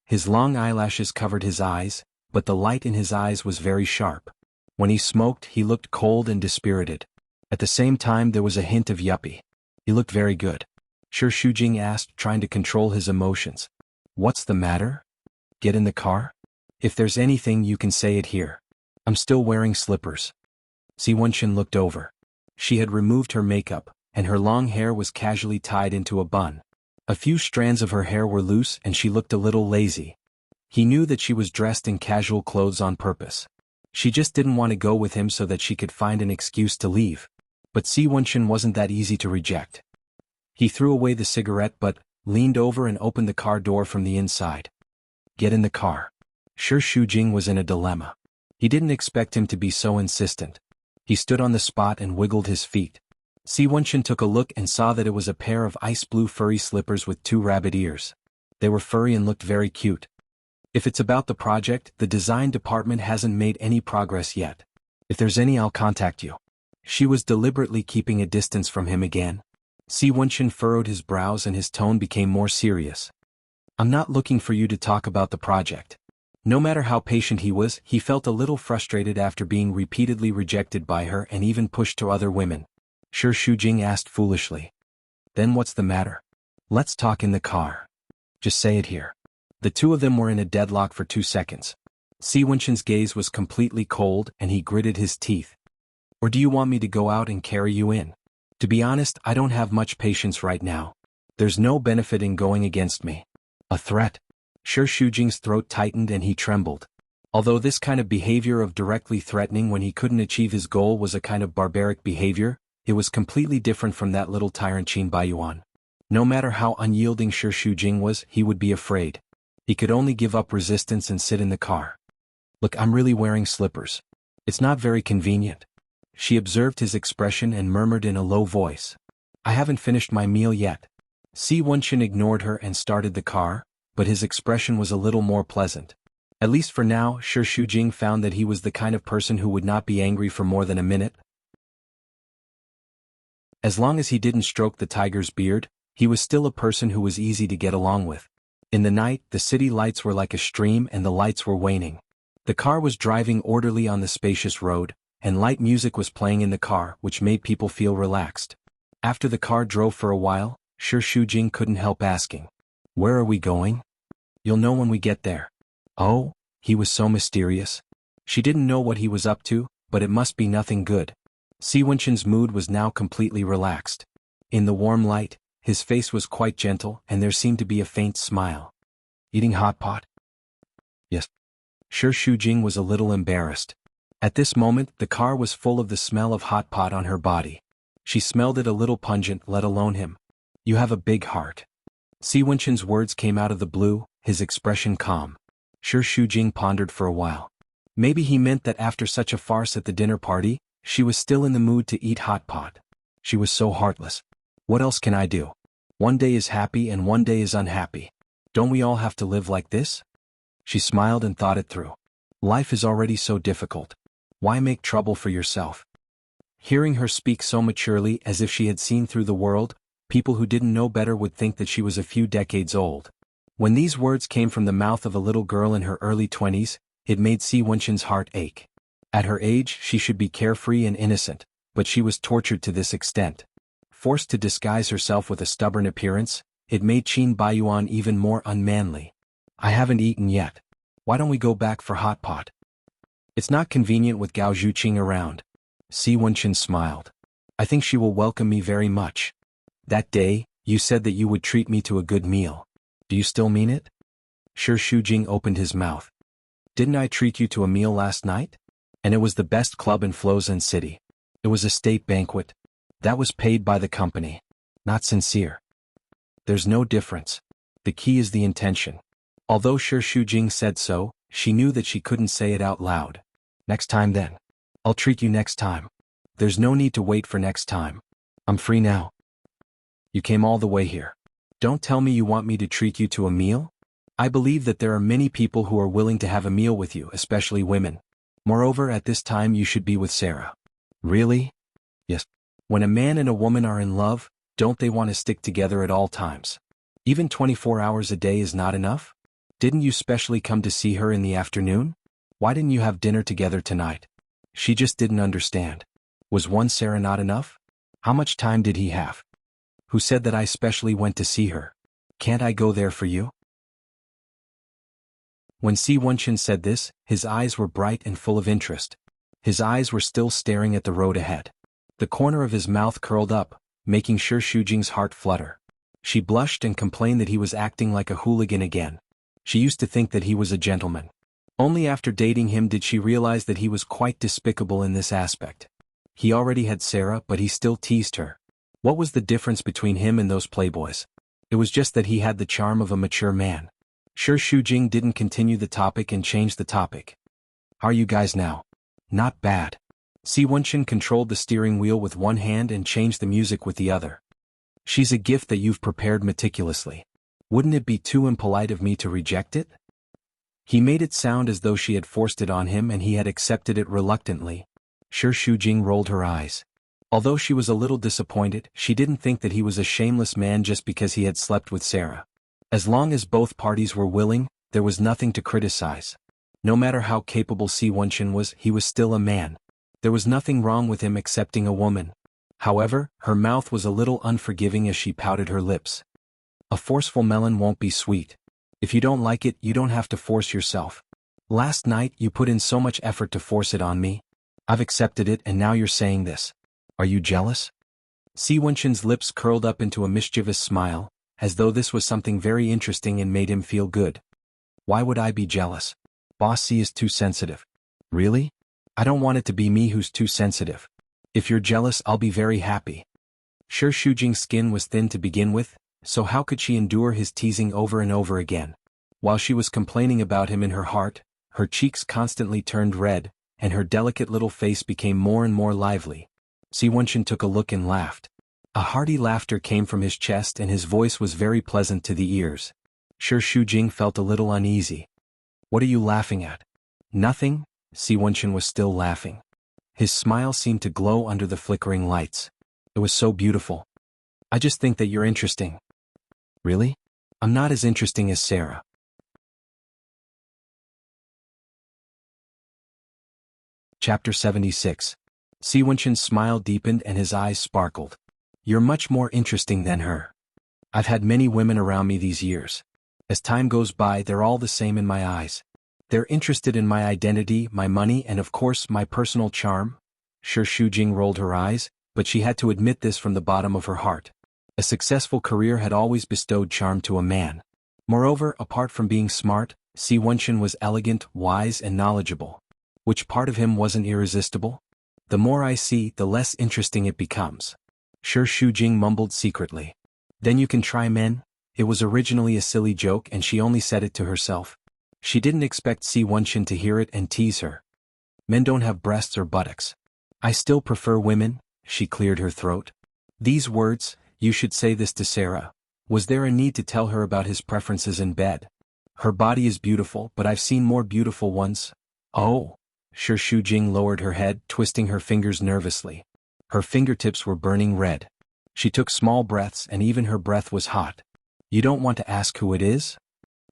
[SPEAKER 1] His long eyelashes covered his eyes, but the light in his eyes was very sharp. When he smoked, he looked cold and dispirited. At the same time, there was a hint of yuppie. He looked very good. Shi Shujing asked, trying to control his emotions. "What's the matter? Get in the car? If there's anything, you can say it here. I'm still wearing slippers." Si Wenxin looked over. She had removed her makeup, and her long hair was casually tied into a bun. A few strands of her hair were loose and she looked a little lazy. He knew that she was dressed in casual clothes on purpose. She just didn't want to go with him so that she could find an excuse to leave. But Si Wenchen wasn't that easy to reject. He threw away the cigarette but leaned over and opened the car door from the inside. Get in the car. Shi Shujing was in a dilemma. He didn't expect him to be so insistent. He stood on the spot and wiggled his feet. Si Wenchen took a look and saw that it was a pair of ice blue furry slippers with 2 rabbit ears. They were furry and looked very cute. If it's about the project, the design department hasn't made any progress yet. If there's any, I'll contact you. She was deliberately keeping a distance from him again. Si Wenchen furrowed his brows and his tone became more serious. I'm not looking for you to talk about the project. No matter how patient he was, he felt a little frustrated after being repeatedly rejected by her and even pushed to other women. Shi Shujing asked foolishly. Then what's the matter? Let's talk in the car. Just say it here. The two of them were in a deadlock for 2 seconds. Si Wenchen's gaze was completely cold and he gritted his teeth. Or do you want me to go out and carry you in? To be honest, I don't have much patience right now. There's no benefit in going against me. A threat? Shi Shujing's throat tightened and he trembled. Although this kind of behavior of directly threatening when he couldn't achieve his goal was a kind of barbaric behavior, it was completely different from that little tyrant Qin Baiyuan. No matter how unyielding Shi Shujing was, he would be afraid. He could only give up resistance and sit in the car. Look, I'm really wearing slippers. It's not very convenient. She observed his expression and murmured in a low voice. I haven't finished my meal yet. Si Wenchen ignored her and started the car, but his expression was a little more pleasant. At least for now, Shi Shujing found that he was the kind of person who would not be angry for more than a minute. As long as he didn't stroke the tiger's beard, he was still a person who was easy to get along with. In the night, the city lights were like a stream and the lights were waning. The car was driving orderly on the spacious road, and light music was playing in the car, which made people feel relaxed. After the car drove for a while, Shi Shujing couldn't help asking. Where are we going? You'll know when we get there. Oh, he was so mysterious. She didn't know what he was up to, but it must be nothing good. Si Wenchen's mood was now completely relaxed. In the warm light, his face was quite gentle and there seemed to be a faint smile. Eating hot pot? Yes. Shi Shujing was a little embarrassed. At this moment, the car was full of the smell of hot pot on her body. She smelled it a little pungent, let alone him. You have a big heart. Si Wenchen's words came out of the blue, his expression calm. Shi Shujing pondered for a while. Maybe he meant that after such a farce at the dinner party, she was still in the mood to eat hot pot. She was so heartless. What else can I do? One day is happy and one day is unhappy. Don't we all have to live like this? She smiled and thought it through. Life is already so difficult. Why make trouble for yourself? Hearing her speak so maturely as if she had seen through the world, people who didn't know better would think that she was a few decades old. When these words came from the mouth of a little girl in her early 20s, it made Si Wenchen's heart ache. At her age, she should be carefree and innocent, but she was tortured to this extent. Forced to disguise herself with a stubborn appearance, it made Qin Baiyuan even more unmanly. I haven't eaten yet. Why don't we go back for hot pot? It's not convenient with Gao Zhuqing around. Si Wenchen smiled. I think she will welcome me very much. That day, you said that you would treat me to a good meal. Do you still mean it? Shi Shujing opened his mouth. Didn't I treat you to a meal last night? And it was the best club in Flozhen City. It was a state banquet. That was paid by the company. Not sincere. There's no difference. The key is the intention. Although Shi Shujing said so, she knew that she couldn't say it out loud. Next time then. I'll treat you next time. There's no need to wait for next time. I'm free now. You came all the way here. Don't tell me you want me to treat you to a meal? I believe that there are many people who are willing to have a meal with you, especially women. Moreover, at this time you should be with Sarah. Really? Yes. When a man and a woman are in love, don't they want to stick together at all times? Even 24 hours a day is not enough? Didn't you specially come to see her in the afternoon? Why didn't you have dinner together tonight? She just didn't understand. Was one Sarah not enough? How much time did he have? Who said that I specially went to see her? Can't I go there for you? When Si Wenchen said this, his eyes were bright and full of interest. His eyes were still staring at the road ahead. The corner of his mouth curled up, making Shi Shujing's heart flutter. She blushed and complained that he was acting like a hooligan again. She used to think that he was a gentleman. Only after dating him did she realize that he was quite despicable in this aspect. He already had Sarah, but he still teased her. What was the difference between him and those playboys? It was just that he had the charm of a mature man. Sure, Shujing didn't continue the topic and changed the topic. How are you guys now? Not bad. Si Wenchen controlled the steering wheel with one hand and changed the music with the other. She's a gift that you've prepared meticulously. Wouldn't it be too impolite of me to reject it? He made it sound as though she had forced it on him and he had accepted it reluctantly. Sure, Shujing rolled her eyes. Although she was a little disappointed, she didn't think that he was a shameless man just because he had slept with Sarah. As long as both parties were willing, there was nothing to criticize. No matter how capable Si Wenchen was, he was still a man. There was nothing wrong with him accepting a woman. However, her mouth was a little unforgiving as she pouted her lips. A forceful melon won't be sweet. If you don't like it, you don't have to force yourself. Last night you put in so much effort to force it on me. I've accepted it and now you're saying this. Are you jealous? Si Wenchen's lips curled up into a mischievous smile, as though this was something very interesting and made him feel good. Why would I be jealous? Boss C is too sensitive. Really? I don't want it to be me who's too sensitive. If you're jealous, I'll be very happy. Sure, Shujing's skin was thin to begin with, so how could she endure his teasing over and over again? While she was complaining about him in her heart, her cheeks constantly turned red, and her delicate little face became more and more lively. Si Wenchen took a look and laughed. A hearty laughter came from his chest and his voice was very pleasant to the ears. Sure, Shujing felt a little uneasy. What are you laughing at? Nothing. Si Wenchen was still laughing. His smile seemed to glow under the flickering lights. It was so beautiful. I just think that you're interesting. Really? I'm not as interesting as Sarah. Chapter 76. Si Wenchen's smile deepened and his eyes sparkled. You're much more interesting than her. I've had many women around me these years. As time goes by, they're all the same in my eyes. They're interested in my identity, my money, and of course, my personal charm. Sure, Shujing rolled her eyes, but she had to admit this from the bottom of her heart. A successful career had always bestowed charm to a man. Moreover, apart from being smart, Si Wenchen was elegant, wise, and knowledgeable. Which part of him wasn't irresistible? The more I see, the less interesting it becomes. Sure, Shujing mumbled secretly. Then you can try men? It was originally a silly joke and she only said it to herself. She didn't expect Si Wenchen to hear it and tease her. Men don't have breasts or buttocks. I still prefer women. She cleared her throat. These words, you should say this to Sarah. Was there a need to tell her about his preferences in bed? Her body is beautiful, but I've seen more beautiful ones. Oh. Sure, Shujing lowered her head, twisting her fingers nervously. Her fingertips were burning red. She took small breaths and even her breath was hot. You don't want to ask who it is?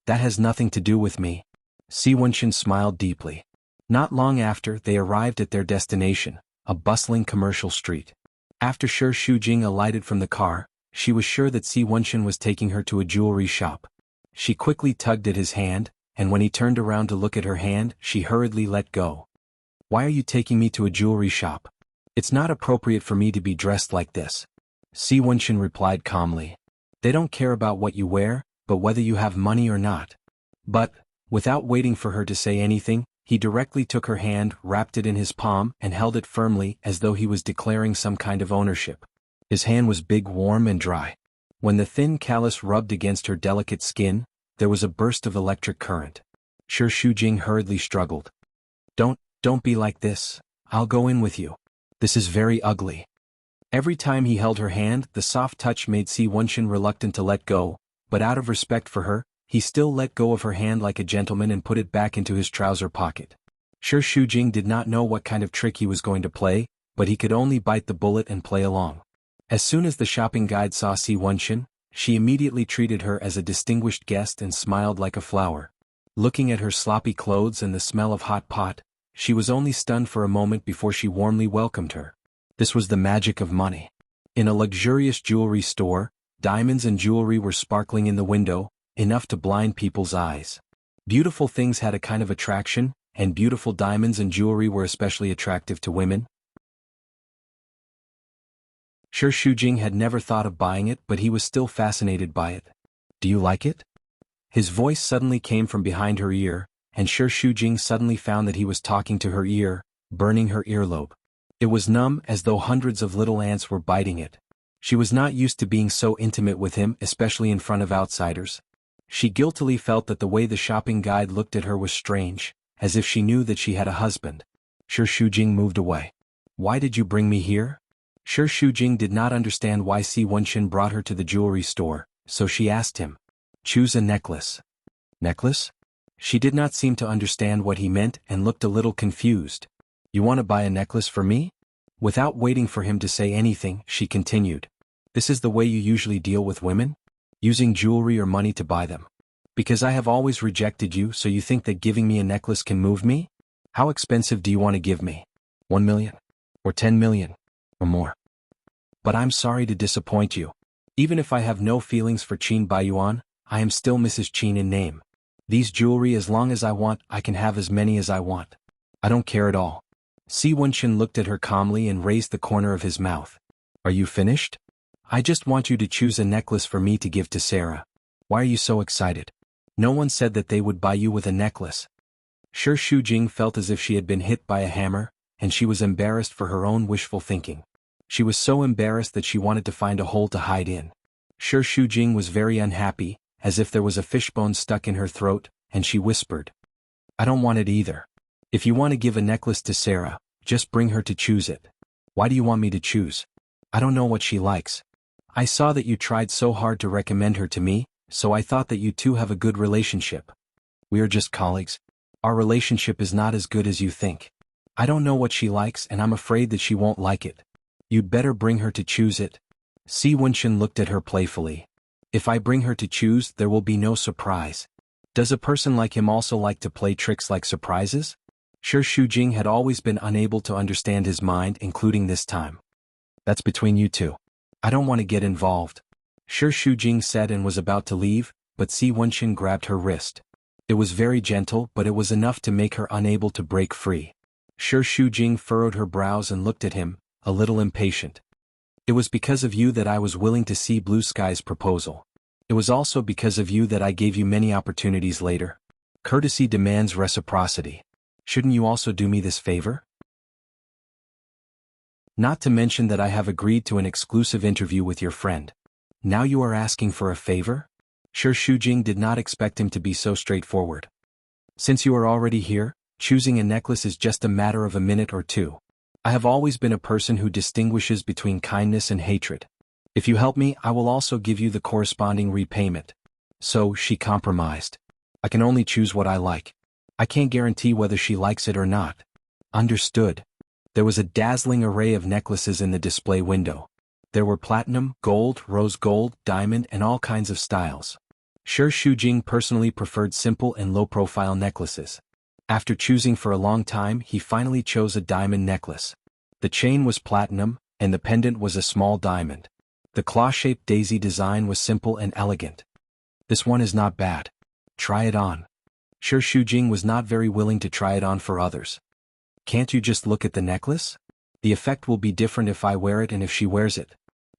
[SPEAKER 1] That has nothing to do with me. Si Wenchen smiled deeply. Not long after, they arrived at their destination, a bustling commercial street. After Sure Shujing alighted from the car, she was sure that Si Wenchen was taking her to a jewelry shop. She quickly tugged at his hand, and when he turned around to look at her hand, she hurriedly let go. Why are you taking me to a jewelry shop? It's not appropriate for me to be dressed like this. Si Wenchen replied calmly. They don't care about what you wear, but whether you have money or not. But, without waiting for her to say anything, he directly took her hand, wrapped it in his palm, and held it firmly as though he was declaring some kind of ownership. His hand was big, warm, and dry. When the thin callus rubbed against her delicate skin, there was a burst of electric current. Sure, Shujing hurriedly struggled. Don't be like this. I'll go in with you. This is very ugly. Every time he held her hand, the soft touch made Si Wenchen reluctant to let go, but out of respect for her, he still let go of her hand like a gentleman and put it back into his trouser pocket. Sure, Shujing did not know what kind of trick he was going to play, but he could only bite the bullet and play along. As soon as the shopping guide saw Si Wenchen, she immediately treated her as a distinguished guest and smiled like a flower. Looking at her sloppy clothes and the smell of hot pot, she was only stunned for a moment before she warmly welcomed her. This was the magic of money. In a luxurious jewelry store, diamonds and jewelry were sparkling in the window, enough to blind people's eyes. Beautiful things had a kind of attraction, and beautiful diamonds and jewelry were especially attractive to women. Sure, Shujing had never thought of buying it, but he was still fascinated by it. Do you like it? His voice suddenly came from behind her ear, and Sure Shujing suddenly found that he was talking to her ear, burning her earlobe. It was numb, as though hundreds of little ants were biting it. She was not used to being so intimate with him, especially in front of outsiders. She guiltily felt that the way the shopping guide looked at her was strange, as if she knew that she had a husband. Shi Shujing moved away. "Why did you bring me here?" Shi Shujing did not understand why Si Wenxin brought her to the jewelry store, so she asked him. "Choose a necklace." "Necklace?" She did not seem to understand what he meant and looked a little confused. "You want to buy a necklace for me?" Without waiting for him to say anything, she continued. "This is the way you usually deal with women? Using jewelry or money to buy them? Because I have always rejected you, so you think that giving me a necklace can move me? How expensive do you want to give me? 1 million? Or 10 million? Or more? But I'm sorry to disappoint you. Even if I have no feelings for Qin Baiyuan, I am still Mrs. Qin in name. These jewelry, as long as I want, I can have as many as I want. I don't care at all." Si Wenxin looked at her calmly and raised the corner of his mouth. "Are you finished? I just want you to choose a necklace for me to give to Sarah. Why are you so excited? No one said that they would buy you with a necklace." Shi Shujing felt as if she had been hit by a hammer, and she was embarrassed for her own wishful thinking. She was so embarrassed that she wanted to find a hole to hide in. Shi Shujing was very unhappy, as if there was a fishbone stuck in her throat, and she whispered. "I don't want it either. If you want to give a necklace to Sarah, just bring her to choose it." "Why do you want me to choose? I don't know what she likes. I saw that you tried so hard to recommend her to me, so I thought that you two have a good relationship." "We are just colleagues. Our relationship is not as good as you think. I don't know what she likes, and I'm afraid that she won't like it. You'd better bring her to choose it." Si Wenxin looked at her playfully. "If I bring her to choose, there will be no surprise. Does a person like him also like to play tricks like surprises?" Shi Shujing had always been unable to understand his mind, including this time. "That's between you two. I don't want to get involved." Shi Shujing said and was about to leave, but Si Wenxin grabbed her wrist. It was very gentle, but it was enough to make her unable to break free. Shi Shujing furrowed her brows and looked at him, a little impatient. "It was because of you that I was willing to see Blue Sky's proposal. It was also because of you that I gave you many opportunities later. Courtesy demands reciprocity. Shouldn't you also do me this favor? Not to mention that I have agreed to an exclusive interview with your friend. Now you are asking for a favor?" Shi Shujing did not expect him to be so straightforward. "Since you are already here, choosing a necklace is just a matter of a minute or two. I have always been a person who distinguishes between kindness and hatred. If you help me, I will also give you the corresponding repayment." So, she compromised. "I can only choose what I like. I can't guarantee whether she likes it or not." "Understood." There was a dazzling array of necklaces in the display window. There were platinum, gold, rose gold, diamond, and all kinds of styles. Shi Shujing personally preferred simple and low-profile necklaces. After choosing for a long time, he finally chose a diamond necklace. The chain was platinum, and the pendant was a small diamond. The claw-shaped daisy design was simple and elegant. "This one is not bad. Try it on." Shi Shujing was not very willing to try it on for others. "Can't you just look at the necklace? The effect will be different if I wear it and if she wears it.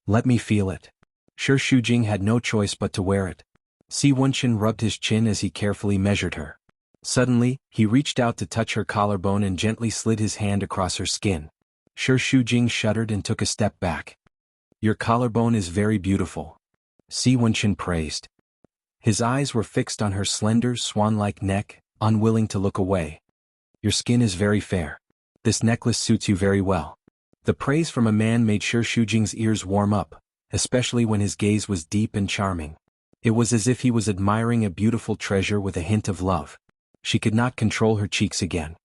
[SPEAKER 1] Let me feel it." Shi Shujing had no choice but to wear it. Si Wenxin rubbed his chin as he carefully measured her. Suddenly, he reached out to touch her collarbone and gently slid his hand across her skin. Shi Shujing shuddered and took a step back. "Your collarbone is very beautiful," Si Wenxin praised. His eyes were fixed on her slender, swan-like neck, unwilling to look away. "Your skin is very fair. This necklace suits you very well." The praise from a man made Shi Shujing's ears warm up, especially when his gaze was deep and charming. It was as if he was admiring a beautiful treasure with a hint of love. She could not control her cheeks again.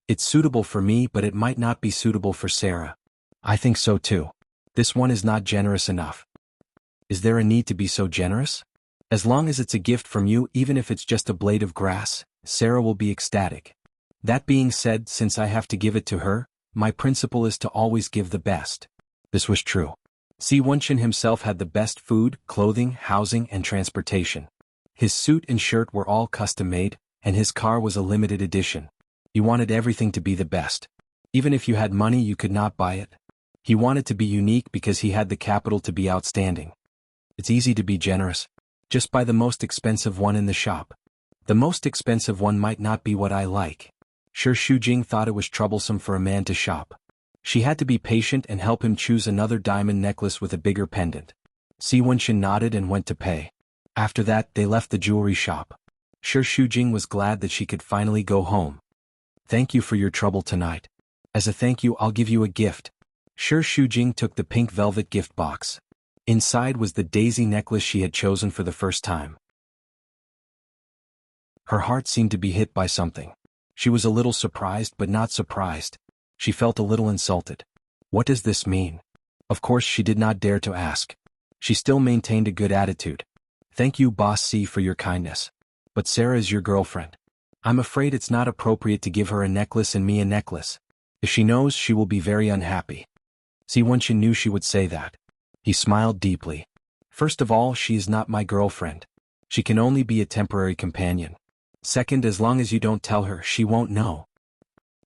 [SPEAKER 1] "It's suitable for me, but it might not be suitable for Sarah." "I think so too. This one is not generous enough." "Is there a need to be so generous? As long as it's a gift from you, even if it's just a blade of grass, Sarah will be ecstatic. That being said, since I have to give it to her, my principle is to always give the best." This was true. Si Wenxin himself had the best food, clothing, housing, and transportation. His suit and shirt were all custom-made, and his car was a limited edition. He wanted everything to be the best. Even if you had money, you could not buy it. He wanted to be unique because he had the capital to be outstanding. "It's easy to be generous. Just buy the most expensive one in the shop." "The most expensive one might not be what I like." Shi Shujing thought it was troublesome for a man to shop. She had to be patient and help him choose another diamond necklace with a bigger pendant. Si Wenxin nodded and went to pay. After that, they left the jewelry shop. Shi Shujing was glad that she could finally go home. Thank you for your trouble tonight. As a thank you, I'll give you a gift. Shi Shujing took the pink velvet gift box. Inside was the daisy necklace she had chosen for the first time. Her heart seemed to be hit by something. She was a little surprised but not surprised. She felt a little insulted. What does this mean? Of course she did not dare to ask. She still maintained a good attitude. Thank you, Boss C, for your kindness. But Sarah is your girlfriend. I'm afraid it's not appropriate to give her a necklace and me a necklace. If she knows, she will be very unhappy. Si Wenxin knew she would say that. He smiled deeply. First of all, she is not my girlfriend. She can only be a temporary companion. Second, as long as you don't tell her, she won't know.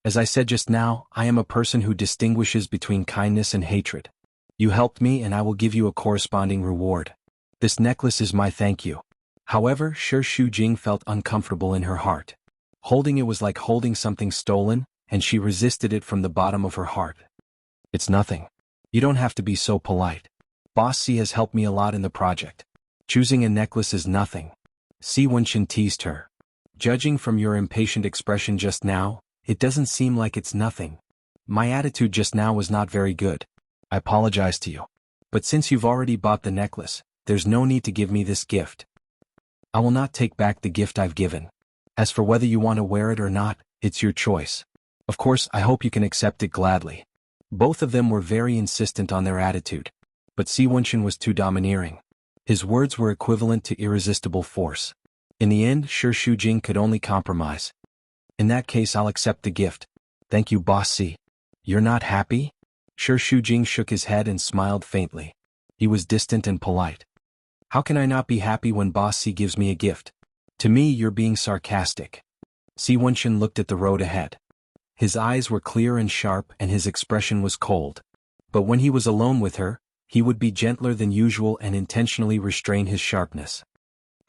[SPEAKER 1] As I said just now, I am a person who distinguishes between kindness and hatred. You helped me and I will give you a corresponding reward. This necklace is my thank you. However, Shi Shujing felt uncomfortable in her heart. Holding it was like holding something stolen, and she resisted it from the bottom of her heart. It's nothing. You don't have to be so polite. Boss C has helped me a lot in the project. Choosing a necklace is nothing. Si Wenxin teased her. Judging from your impatient expression just now, it doesn't seem like it's nothing. My attitude just now was not very good. I apologize to you. But since you've already bought the necklace, there's no need to give me this gift. I will not take back the gift I've given. As for whether you want to wear it or not, it's your choice. Of course, I hope you can accept it gladly. Both of them were very insistent on their attitude. But Si Wenxin was too domineering. His words were equivalent to irresistible force. In the end, Shi Shujing could only compromise. In that case, I'll accept the gift. Thank you, Boss C. You're not happy? Shi Shujing shook his head and smiled faintly. He was distant and polite. How can I not be happy when Boss C gives me a gift? To me, you're being sarcastic. Si Wenxin looked at the road ahead. His eyes were clear and sharp and his expression was cold. But when he was alone with her, he would be gentler than usual and intentionally restrain his sharpness.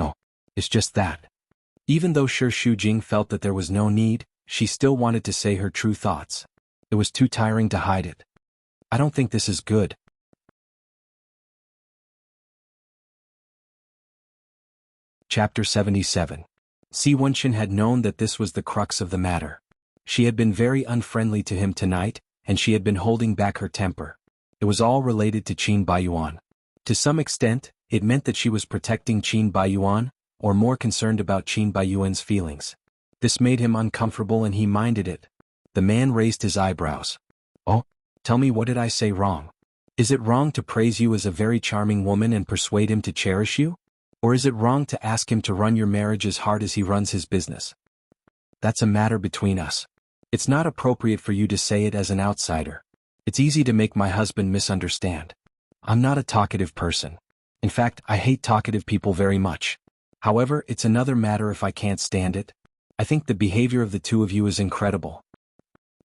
[SPEAKER 1] No, it's just that. Even though Shi Shujing felt that there was no need, she still wanted to say her true thoughts. It was too tiring to hide it. I don't think this is good. Chapter 77. Si Wenxin had known that this was the crux of the matter. She had been very unfriendly to him tonight, and she had been holding back her temper. It was all related to Qin Baiyuan. To some extent, it meant that she was protecting Qin Baiyuan, or more concerned about Qin Baiyuan's feelings. This made him uncomfortable and he minded it. The man raised his eyebrows. Oh, tell me, what did I say wrong? Is it wrong to praise you as a very charming woman and persuade him to cherish you? Or is it wrong to ask him to run your marriage as hard as he runs his business? That's a matter between us. It's not appropriate for you to say it as an outsider. It's easy to make my husband misunderstand. I'm not a talkative person. In fact, I hate talkative people very much. However, it's another matter if I can't stand it. I think the behavior of the two of you is incredible.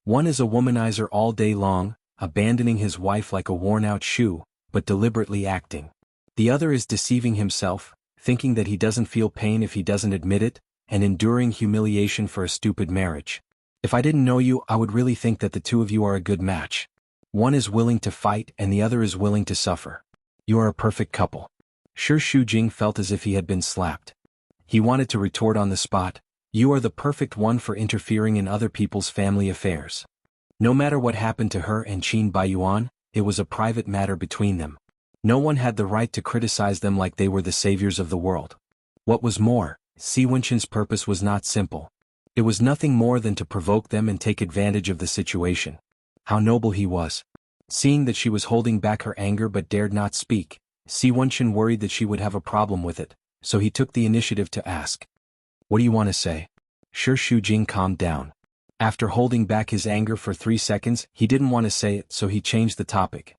[SPEAKER 1] One is a womanizer all day long, abandoning his wife like a worn-out shoe, but deliberately acting. The other is deceiving himself, thinking that he doesn't feel pain if he doesn't admit it, and enduring humiliation for a stupid marriage. If I didn't know you, I would really think that the two of you are a good match. One is willing to fight and the other is willing to suffer. You are a perfect couple. Shi Shujing felt as if he had been slapped. He wanted to retort on the spot, you are the perfect one for interfering in other people's family affairs. No matter what happened to her and Qin Baiyuan, it was a private matter between them. No one had the right to criticize them like they were the saviors of the world. What was more, Si Wenxin's purpose was not simple. It was nothing more than to provoke them and take advantage of the situation. How noble he was. Seeing that she was holding back her anger but dared not speak, Si Wenxin worried that she would have a problem with it, so he took the initiative to ask. What do you want to say? Shi Shujing calmed down. After holding back his anger for 3 seconds, he didn't want to say it, so he changed the topic.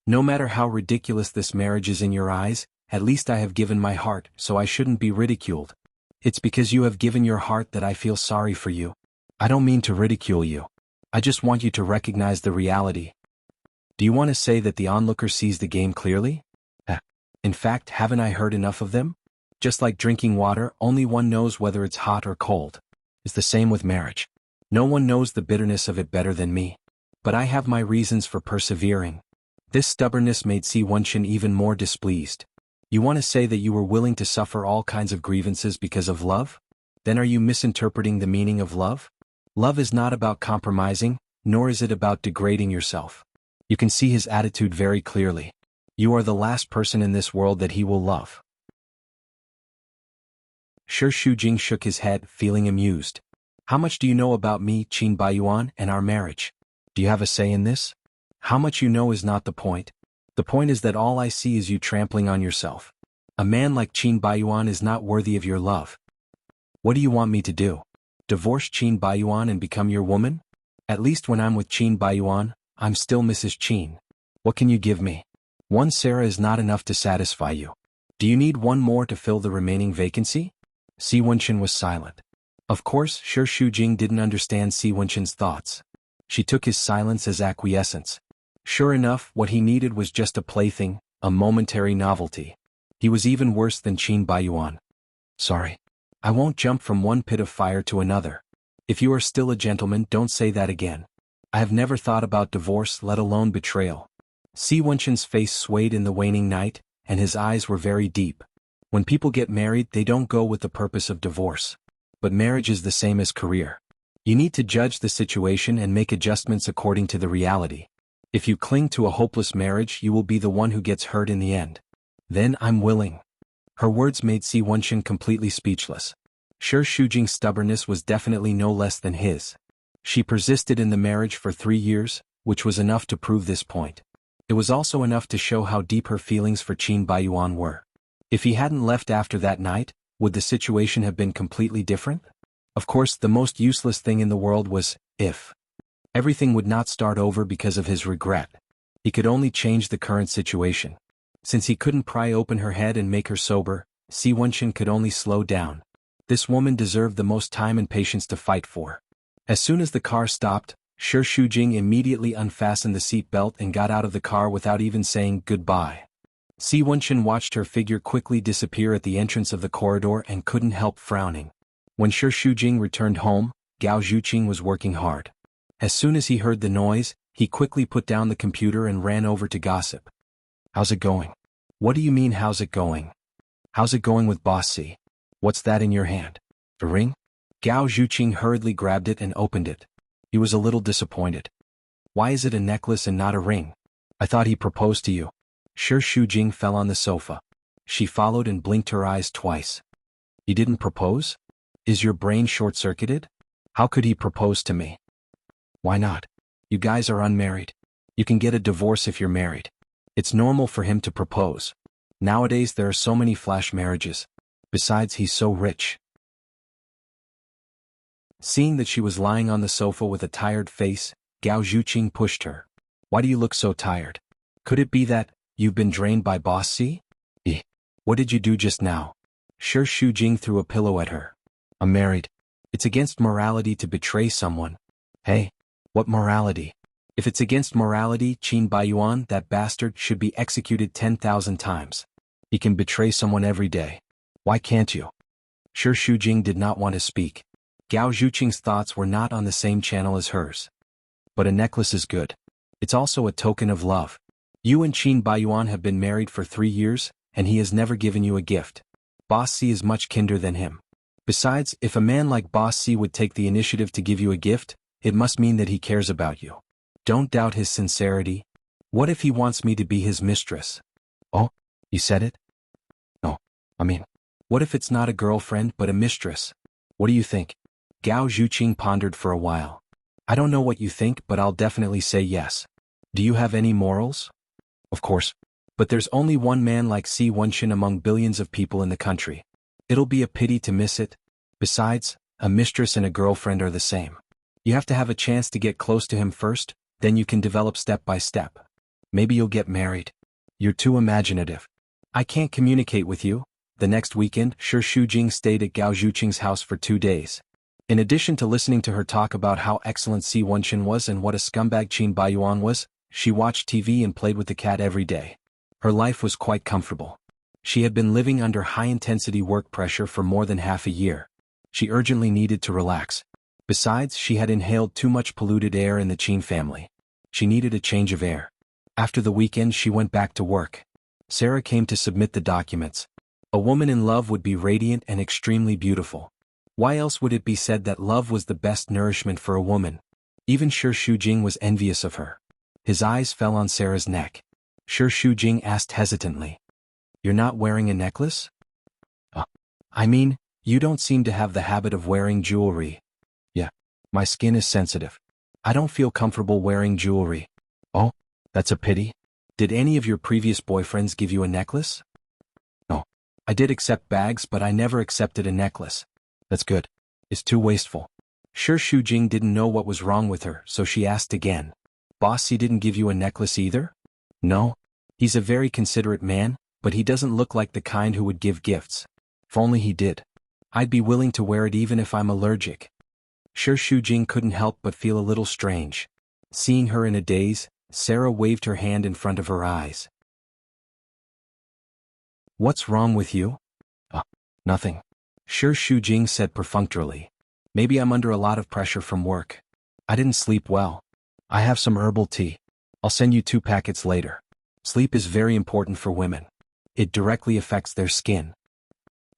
[SPEAKER 1] No matter how ridiculous this marriage is in your eyes, at least I have given my heart, so I shouldn't be ridiculed. It's because you have given your heart that I feel sorry for you. I don't mean to ridicule you. I just want you to recognize the reality. Do you want to say that the onlooker sees the game clearly? In fact, haven't I heard enough of them? Just like drinking water, only one knows whether it's hot or cold. It's the same with marriage. No one knows the bitterness of it better than me. But I have my reasons for persevering. This stubbornness made Si Wenshin even more displeased. You want to say that you were willing to suffer all kinds of grievances because of love? Then are you misinterpreting the meaning of love? Love is not about compromising, nor is it about degrading yourself. You can see his attitude very clearly. You are the last person in this world that he will love. Shi Shujing shook his head, feeling amused. How much do you know about me, Qin Baiyuan, and our marriage? Do you have a say in this? How much you know is not the point. The point is that all I see is you trampling on yourself. A man like Qin Baiyuan is not worthy of your love. What do you want me to do? Divorce Qin Baiyuan and become your woman? At least when I'm with Qin Baiyuan, I'm still Mrs. Qin. What can you give me? One Sarah is not enough to satisfy you. Do you need one more to fill the remaining vacancy? Si Wenshin was silent. Of course, Shi Shujing didn't understand Si Wenshin's thoughts. She took his silence as acquiescence. Sure enough, what he needed was just a plaything, a momentary novelty. He was even worse than Qin Baiyuan. Sorry. I won't jump from one pit of fire to another. If you are still a gentleman, don't say that again. I have never thought about divorce, let alone betrayal. Si Wenshin's face swayed in the waning night, and his eyes were very deep. When people get married, they don't go with the purpose of divorce. But marriage is the same as career. You need to judge the situation and make adjustments according to the reality. If you cling to a hopeless marriage, you will be the one who gets hurt in the end. Then I'm willing. Her words made Si Wenshin completely speechless. Shi Shujing's stubbornness was definitely no less than his. She persisted in the marriage for 3 years, which was enough to prove this point. It was also enough to show how deep her feelings for Qin Baiyuan were. If he hadn't left after that night, would the situation have been completely different? Of course, the most useless thing in the world was, if. Everything would not start over because of his regret. He could only change the current situation. Since he couldn't pry open her head and make her sober, Si Wenshin could only slow down. This woman deserved the most time and patience to fight for. As soon as the car stopped, Shi Shujing immediately unfastened the seat belt and got out of the car without even saying goodbye. Si Wenshin watched her figure quickly disappear at the entrance of the corridor and couldn't help frowning. When Shi Shujing returned home, Gao Zhuqing was working hard. As soon as he heard the noise, he quickly put down the computer and ran over to gossip. How's it going? What do you mean how's it going? How's it going with Boss C? What's that in your hand? A ring? Gao Zhuqing hurriedly grabbed it and opened it. He was a little disappointed. Why is it a necklace and not a ring? I thought he proposed to you. Shi Shujing fell on the sofa. She followed and blinked her eyes twice. He didn't propose? Is your brain short-circuited? How could he propose to me? Why not? You guys are unmarried. You can get a divorce if you're married. It's normal for him to propose. Nowadays there are so many flash marriages. Besides, he's so rich. Seeing that she was lying on the sofa with a tired face, Gao Zhuqing pushed her. Why do you look so tired? Could it be that you've been drained by Boss C? What did you do just now? Shi Shujing threw a pillow at her. I'm married. It's against morality to betray someone. Hey, what morality? If it's against morality, Qin Baiyuan, that bastard, should be executed 10,000 times. He can betray someone every day. Why can't you? Shi Shujing did not want to speak. Gao Zhuqing's thoughts were not on the same channel as hers. But a necklace is good. It's also a token of love. You and Qin Baiyuan have been married for 3 years, and he has never given you a gift. Boss C is much kinder than him. Besides, if a man like Boss C would take the initiative to give you a gift, it must mean that he cares about you. Don't doubt his sincerity. What if he wants me to be his mistress? Oh, you said it? No, what if it's not a girlfriend but a mistress? What do you think? Gao Zhuqing pondered for a while. I don't know what you think, but I'll definitely say yes. Do you have any morals? Of course. But there's only one man like Si Wenshin among billions of people in the country. It'll be a pity to miss it. Besides, a mistress and a girlfriend are the same. You have to have a chance to get close to him first, then you can develop step by step. Maybe you'll get married. You're too imaginative. I can't communicate with you. The next weekend, Shi Shujing stayed at Gao Zhuqing's house for 2 days. In addition to listening to her talk about how excellent Si Wenshin was and what a scumbag Qin Baiyuan was, she watched TV and played with the cat every day. Her life was quite comfortable. She had been living under high-intensity work pressure for more than half a year. She urgently needed to relax. Besides, she had inhaled too much polluted air in the Qin family. She needed a change of air. After the weekend she went back to work. Sarah came to submit the documents. A woman in love would be radiant and extremely beautiful. Why else would it be said that love was the best nourishment for a woman? Even Shi Shujing was envious of her. His eyes fell on Sarah's neck. Shi Shujing asked hesitantly. "You're not wearing a necklace?" I mean, you don't seem to have the habit of wearing jewelry." "Yeah. My skin is sensitive. I don't feel comfortable wearing jewelry." "Oh, that's a pity. Did any of your previous boyfriends give you a necklace?" "No. I did accept bags but I never accepted a necklace." "That's good. It's too wasteful." Shi Shujing didn't know what was wrong with her, so she asked again. "Boss, he didn't give you a necklace either?" "No. He's a very considerate man, but he doesn't look like the kind who would give gifts. If only he did. I'd be willing to wear it even if I'm allergic." Shi Shujing couldn't help but feel a little strange. Seeing her in a daze, Sarah waved her hand in front of her eyes. "What's wrong with you?" Nothing." Shi Shujing said perfunctorily. "Maybe I'm under a lot of pressure from work. I didn't sleep well. I have some herbal tea. I'll send you 2 packets later. Sleep is very important for women. It directly affects their skin."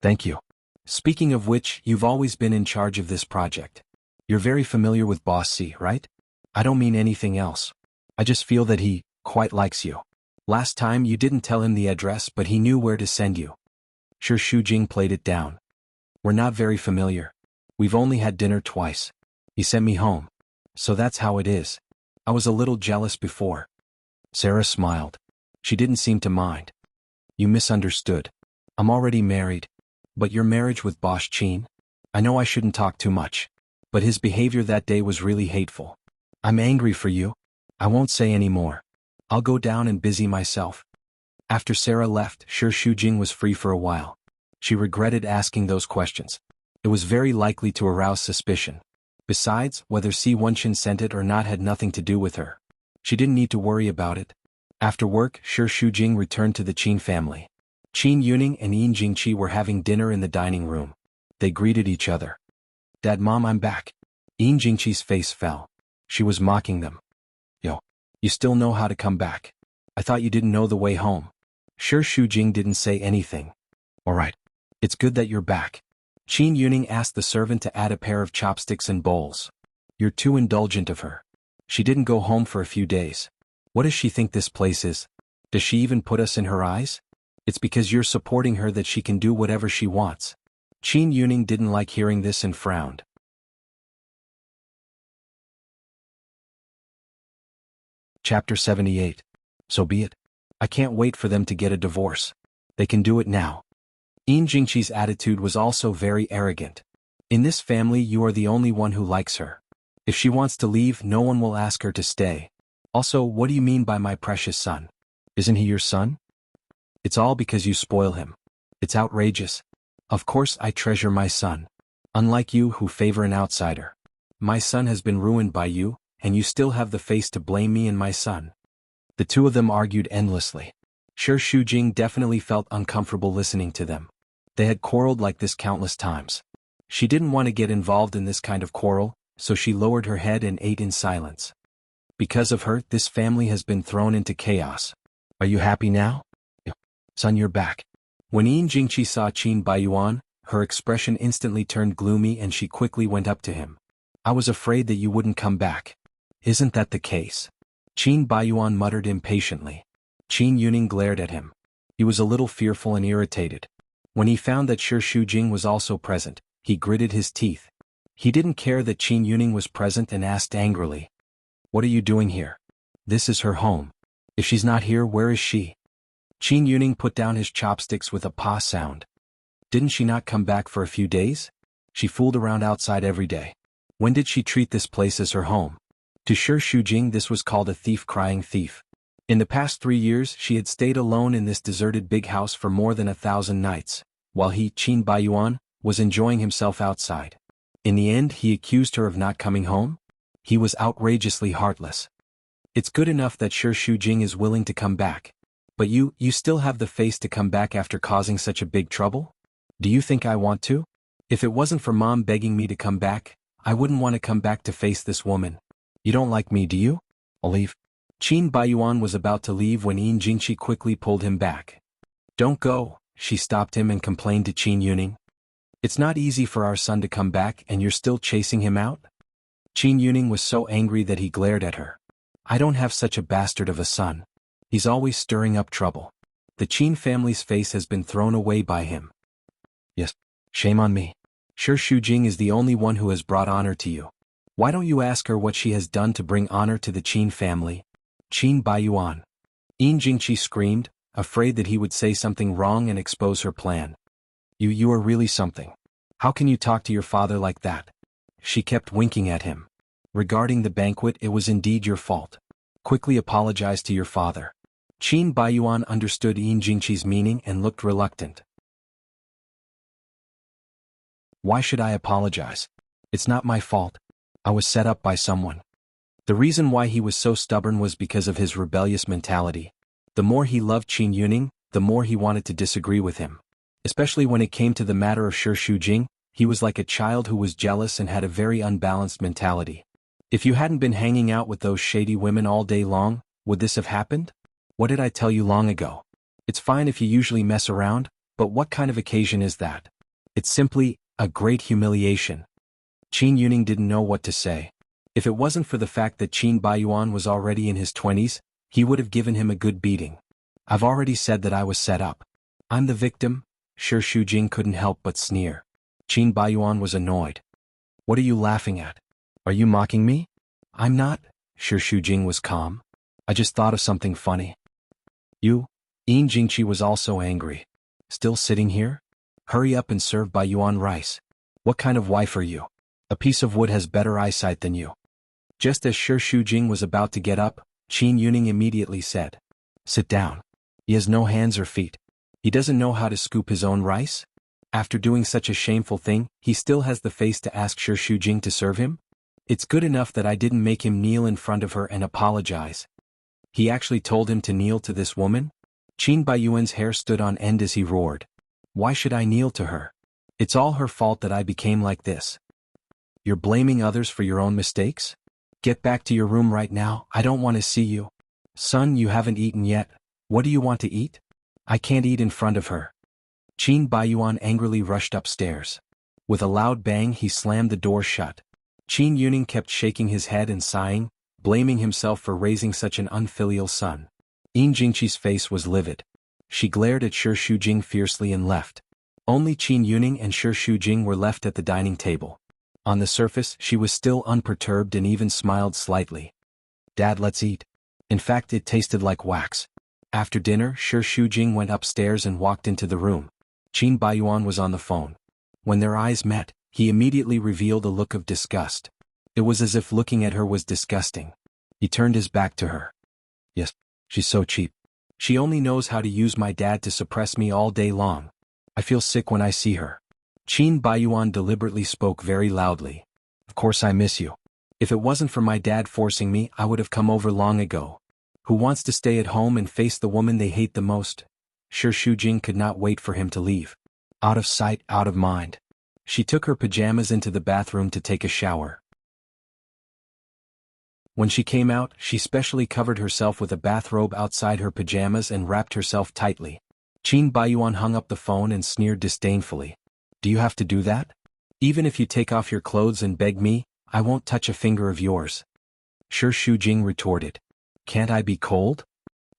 [SPEAKER 1] "Thank you. Speaking of which, you've always been in charge of this project. You're very familiar with Boss C, right? I don't mean anything else. I just feel that he quite likes you. Last time you didn't tell him the address but he knew where to send you." Shi Shujing played it down. "We're not very familiar. We've only had dinner twice. He sent me home. So that's how it is. I was a little jealous before." Sarah smiled. She didn't seem to mind. "You misunderstood. I'm already married. But your marriage with Boss Chin? I know I shouldn't talk too much. But his behavior that day was really hateful. I'm angry for you. I won't say any more. I'll go down and busy myself." After Sarah left, Shi Shujing was free for a while. She regretted asking those questions. It was very likely to arouse suspicion. Besides, whether Si Wenqin sent it or not had nothing to do with her. She didn't need to worry about it. After work, Shi Shujing returned to the Qin family. Qin Yuning and Yin Jingqi were having dinner in the dining room. They greeted each other. "Dad, Mom, I'm back." Yin Jingqi's face fell. She was mocking them. "Yo, you still know how to come back. I thought you didn't know the way home." Shi Shujing didn't say anything. "All right. It's good that you're back." Qin Yuning asked the servant to add a pair of chopsticks and bowls. "You're too indulgent of her. She didn't go home for a few days. What does she think this place is? Does she even put us in her eyes? It's because you're supporting her that she can do whatever she wants." Qin Yuning didn't like hearing this and frowned. Chapter 78. So be it. I can't wait for them to get a divorce. They can do it now. Yin Jingqi's attitude was also very arrogant. "In this family you are the only one who likes her. If she wants to leave, no one will ask her to stay. Also, what do you mean by my precious son? Isn't he your son? It's all because you spoil him. It's outrageous. Of course I treasure my son. Unlike you who favor an outsider. My son has been ruined by you, and you still have the face to blame me and my son." The two of them argued endlessly. Shi Shujing definitely felt uncomfortable listening to them. They had quarreled like this countless times. She didn't want to get involved in this kind of quarrel, so she lowered her head and ate in silence. Because of her, this family has been thrown into chaos. Are you happy now? Son, you're back. When Yin Jingqi saw Qin Baiyuan, her expression instantly turned gloomy and she quickly went up to him. "I was afraid that you wouldn't come back." "Isn't that the case?" Qin Baiyuan muttered impatiently. Qin Yuning glared at him. He was a little fearful and irritated. When he found that Shi Shujing was also present, he gritted his teeth. He didn't care that Qin Yuning was present and asked angrily, "What are you doing here? This is her home. If she's not here, where is she?" Qin Yuning put down his chopsticks with a pa sound. "Didn't she not come back for a few days? She fooled around outside every day. When did she treat this place as her home?" To Shi Shujing this was called a thief crying thief. In the past 3 years she had stayed alone in this deserted big house for more than 1,000 nights, while he, Qin Baiyuan, was enjoying himself outside. In the end he accused her of not coming home? He was outrageously heartless. It's good enough that Shi Shujing is willing to come back. But you still have the face to come back after causing such a big trouble? Do you think I want to? If it wasn't for Mom begging me to come back, I wouldn't want to come back to face this woman. You don't like me, do you? I'll leave. Qin Baiyuan was about to leave when Yin Jingqi quickly pulled him back. Don't go, she stopped him and complained to Qin Yuning. It's not easy for our son to come back and you're still chasing him out? Qin Yuning was so angry that he glared at her. I don't have such a bastard of a son. He's always stirring up trouble. The Qin family's face has been thrown away by him. Yes, shame on me. Shi Shujing is the only one who has brought honor to you. Why don't you ask her what she has done to bring honor to the Qin family? Qin Baiyuan. Yin Jingqi screamed, afraid that he would say something wrong and expose her plan. You are really something. How can you talk to your father like that? She kept winking at him. Regarding the banquet, it was indeed your fault. Quickly apologize to your father. Qin Baiyuan understood Yin Jingqi's meaning and looked reluctant. Why should I apologize? It's not my fault. I was set up by someone. The reason why he was so stubborn was because of his rebellious mentality. The more he loved Qin Yuning, the more he wanted to disagree with him. Especially when it came to the matter of Shi Shujing, he was like a child who was jealous and had a very unbalanced mentality. If you hadn't been hanging out with those shady women all day long, would this have happened? What did I tell you long ago? It's fine if you usually mess around, but what kind of occasion is that? It's simply a great humiliation. Qin Yuning didn't know what to say. If it wasn't for the fact that Qin Baiyuan was already in his 20s, he would have given him a good beating. I've already said that I was set up. I'm the victim. Shi Shujing couldn't help but sneer. Qin Baiyuan was annoyed. What are you laughing at? Are you mocking me? I'm not. Shi Shujing was calm. I just thought of something funny. You? Yin Jingqi was also angry. Still sitting here? Hurry up and serve Baiyuan rice. What kind of wife are you? A piece of wood has better eyesight than you. Just as Shi Shujing was about to get up, Qin Yuning immediately said, sit down. He has no hands or feet. He doesn't know how to scoop his own rice? After doing such a shameful thing, he still has the face to ask Shi Shujing to serve him? It's good enough that I didn't make him kneel in front of her and apologize. He actually told him to kneel to this woman? Qin Baiyuan's hair stood on end as he roared. Why should I kneel to her? It's all her fault that I became like this. You're blaming others for your own mistakes? Get back to your room right now, I don't want to see you. Son, you haven't eaten yet. What do you want to eat? I can't eat in front of her. Qin Baiyuan angrily rushed upstairs. With a loud bang he slammed the door shut. Qin Yuning kept shaking his head and sighing, blaming himself for raising such an unfilial son. Yin Jingqi's face was livid. She glared at Shi Shujing fiercely and left. Only Qin Yuning and Shi Shujing were left at the dining table. On the surface, she was still unperturbed and even smiled slightly. Dad, let's eat. In fact, it tasted like wax. After dinner, Shi Shujing went upstairs and walked into the room. Qin Baiyuan was on the phone. When their eyes met, he immediately revealed a look of disgust. It was as if looking at her was disgusting. He turned his back to her. Yes, she's so cheap. She only knows how to use my dad to suppress me all day long. I feel sick when I see her. Qin Baiyuan deliberately spoke very loudly. Of course I miss you. If it wasn't for my dad forcing me, I would have come over long ago. Who wants to stay at home and face the woman they hate the most? Shi Shujing could not wait for him to leave. Out of sight, out of mind. She took her pajamas into the bathroom to take a shower. When she came out, she specially covered herself with a bathrobe outside her pajamas and wrapped herself tightly. Qin Baiyuan hung up the phone and sneered disdainfully. Do you have to do that? Even if you take off your clothes and beg me, I won't touch a finger of yours. Shi Shujing retorted. Can't I be cold?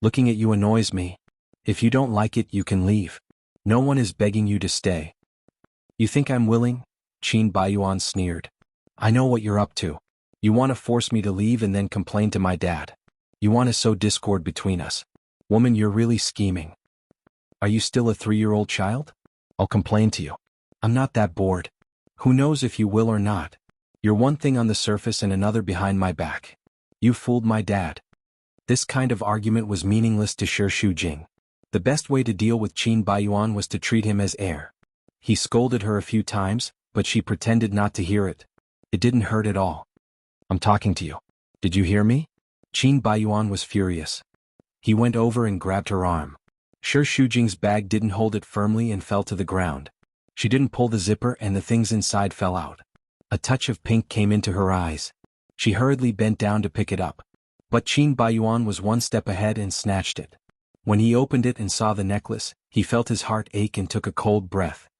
[SPEAKER 1] Looking at you annoys me. If you don't like it, you can leave. No one is begging you to stay. You think I'm willing? Qin Baiyuan sneered. I know what you're up to. You want to force me to leave and then complain to my dad. You want to sow discord between us. Woman, you're really scheming. Are you still a 3-year-old child? I'll complain to you. I'm not that bored. Who knows if you will or not? You're one thing on the surface and another behind my back. You fooled my dad. This kind of argument was meaningless to Shi Shujing. The best way to deal with Qin Baiyuan was to treat him as heir. He scolded her a few times, but she pretended not to hear it. It didn't hurt at all. I'm talking to you. Did you hear me? Qin Baiyuan was furious. He went over and grabbed her arm. Shi Shujing's bag didn't hold it firmly and fell to the ground. She didn't pull the zipper and the things inside fell out. A touch of pink came into her eyes. She hurriedly bent down to pick it up. But Qin Baiyuan was one step ahead and snatched it. When he opened it and saw the necklace, he felt his heart ache and took a cold breath.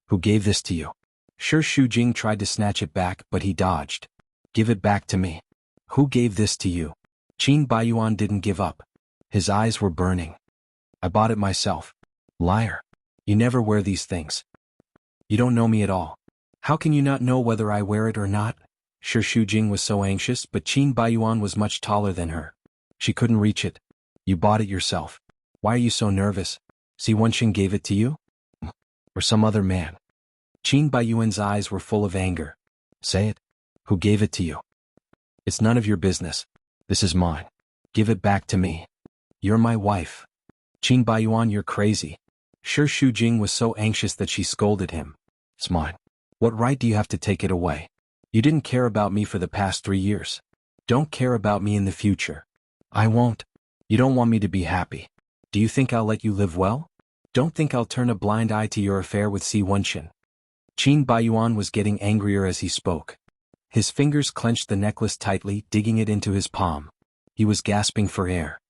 [SPEAKER 1] Who gave this to you? Shi Shujing tried to snatch it back, but he dodged. Give it back to me. Who gave this to you? Qin Baiyuan didn't give up. His eyes were burning. I bought it myself. Liar. You never wear these things. You don't know me at all. How can you not know whether I wear it or not? Shi Shujing was so anxious, but Qin Baiyuan was much taller than her. She couldn't reach it. You bought it yourself. Why are you so nervous? Si Wenxin gave it to you? Or some other man? Qin Baiyuan's eyes were full of anger. Say it. Who gave it to you? It's none of your business. This is mine. Give it back to me. You're my wife. Qin Baiyuan, you're crazy. Shi Shujing was so anxious that she scolded him. It's mine. What right do you have to take it away? You didn't care about me for the past 3 years. Don't care about me in the future. I won't. You don't want me to be happy. Do you think I'll let you live well? Don't think I'll turn a blind eye to your affair with Si Wenxin. Qin Baiyuan was getting angrier as he spoke. His fingers clenched the necklace tightly, digging it into his palm. He was gasping for air.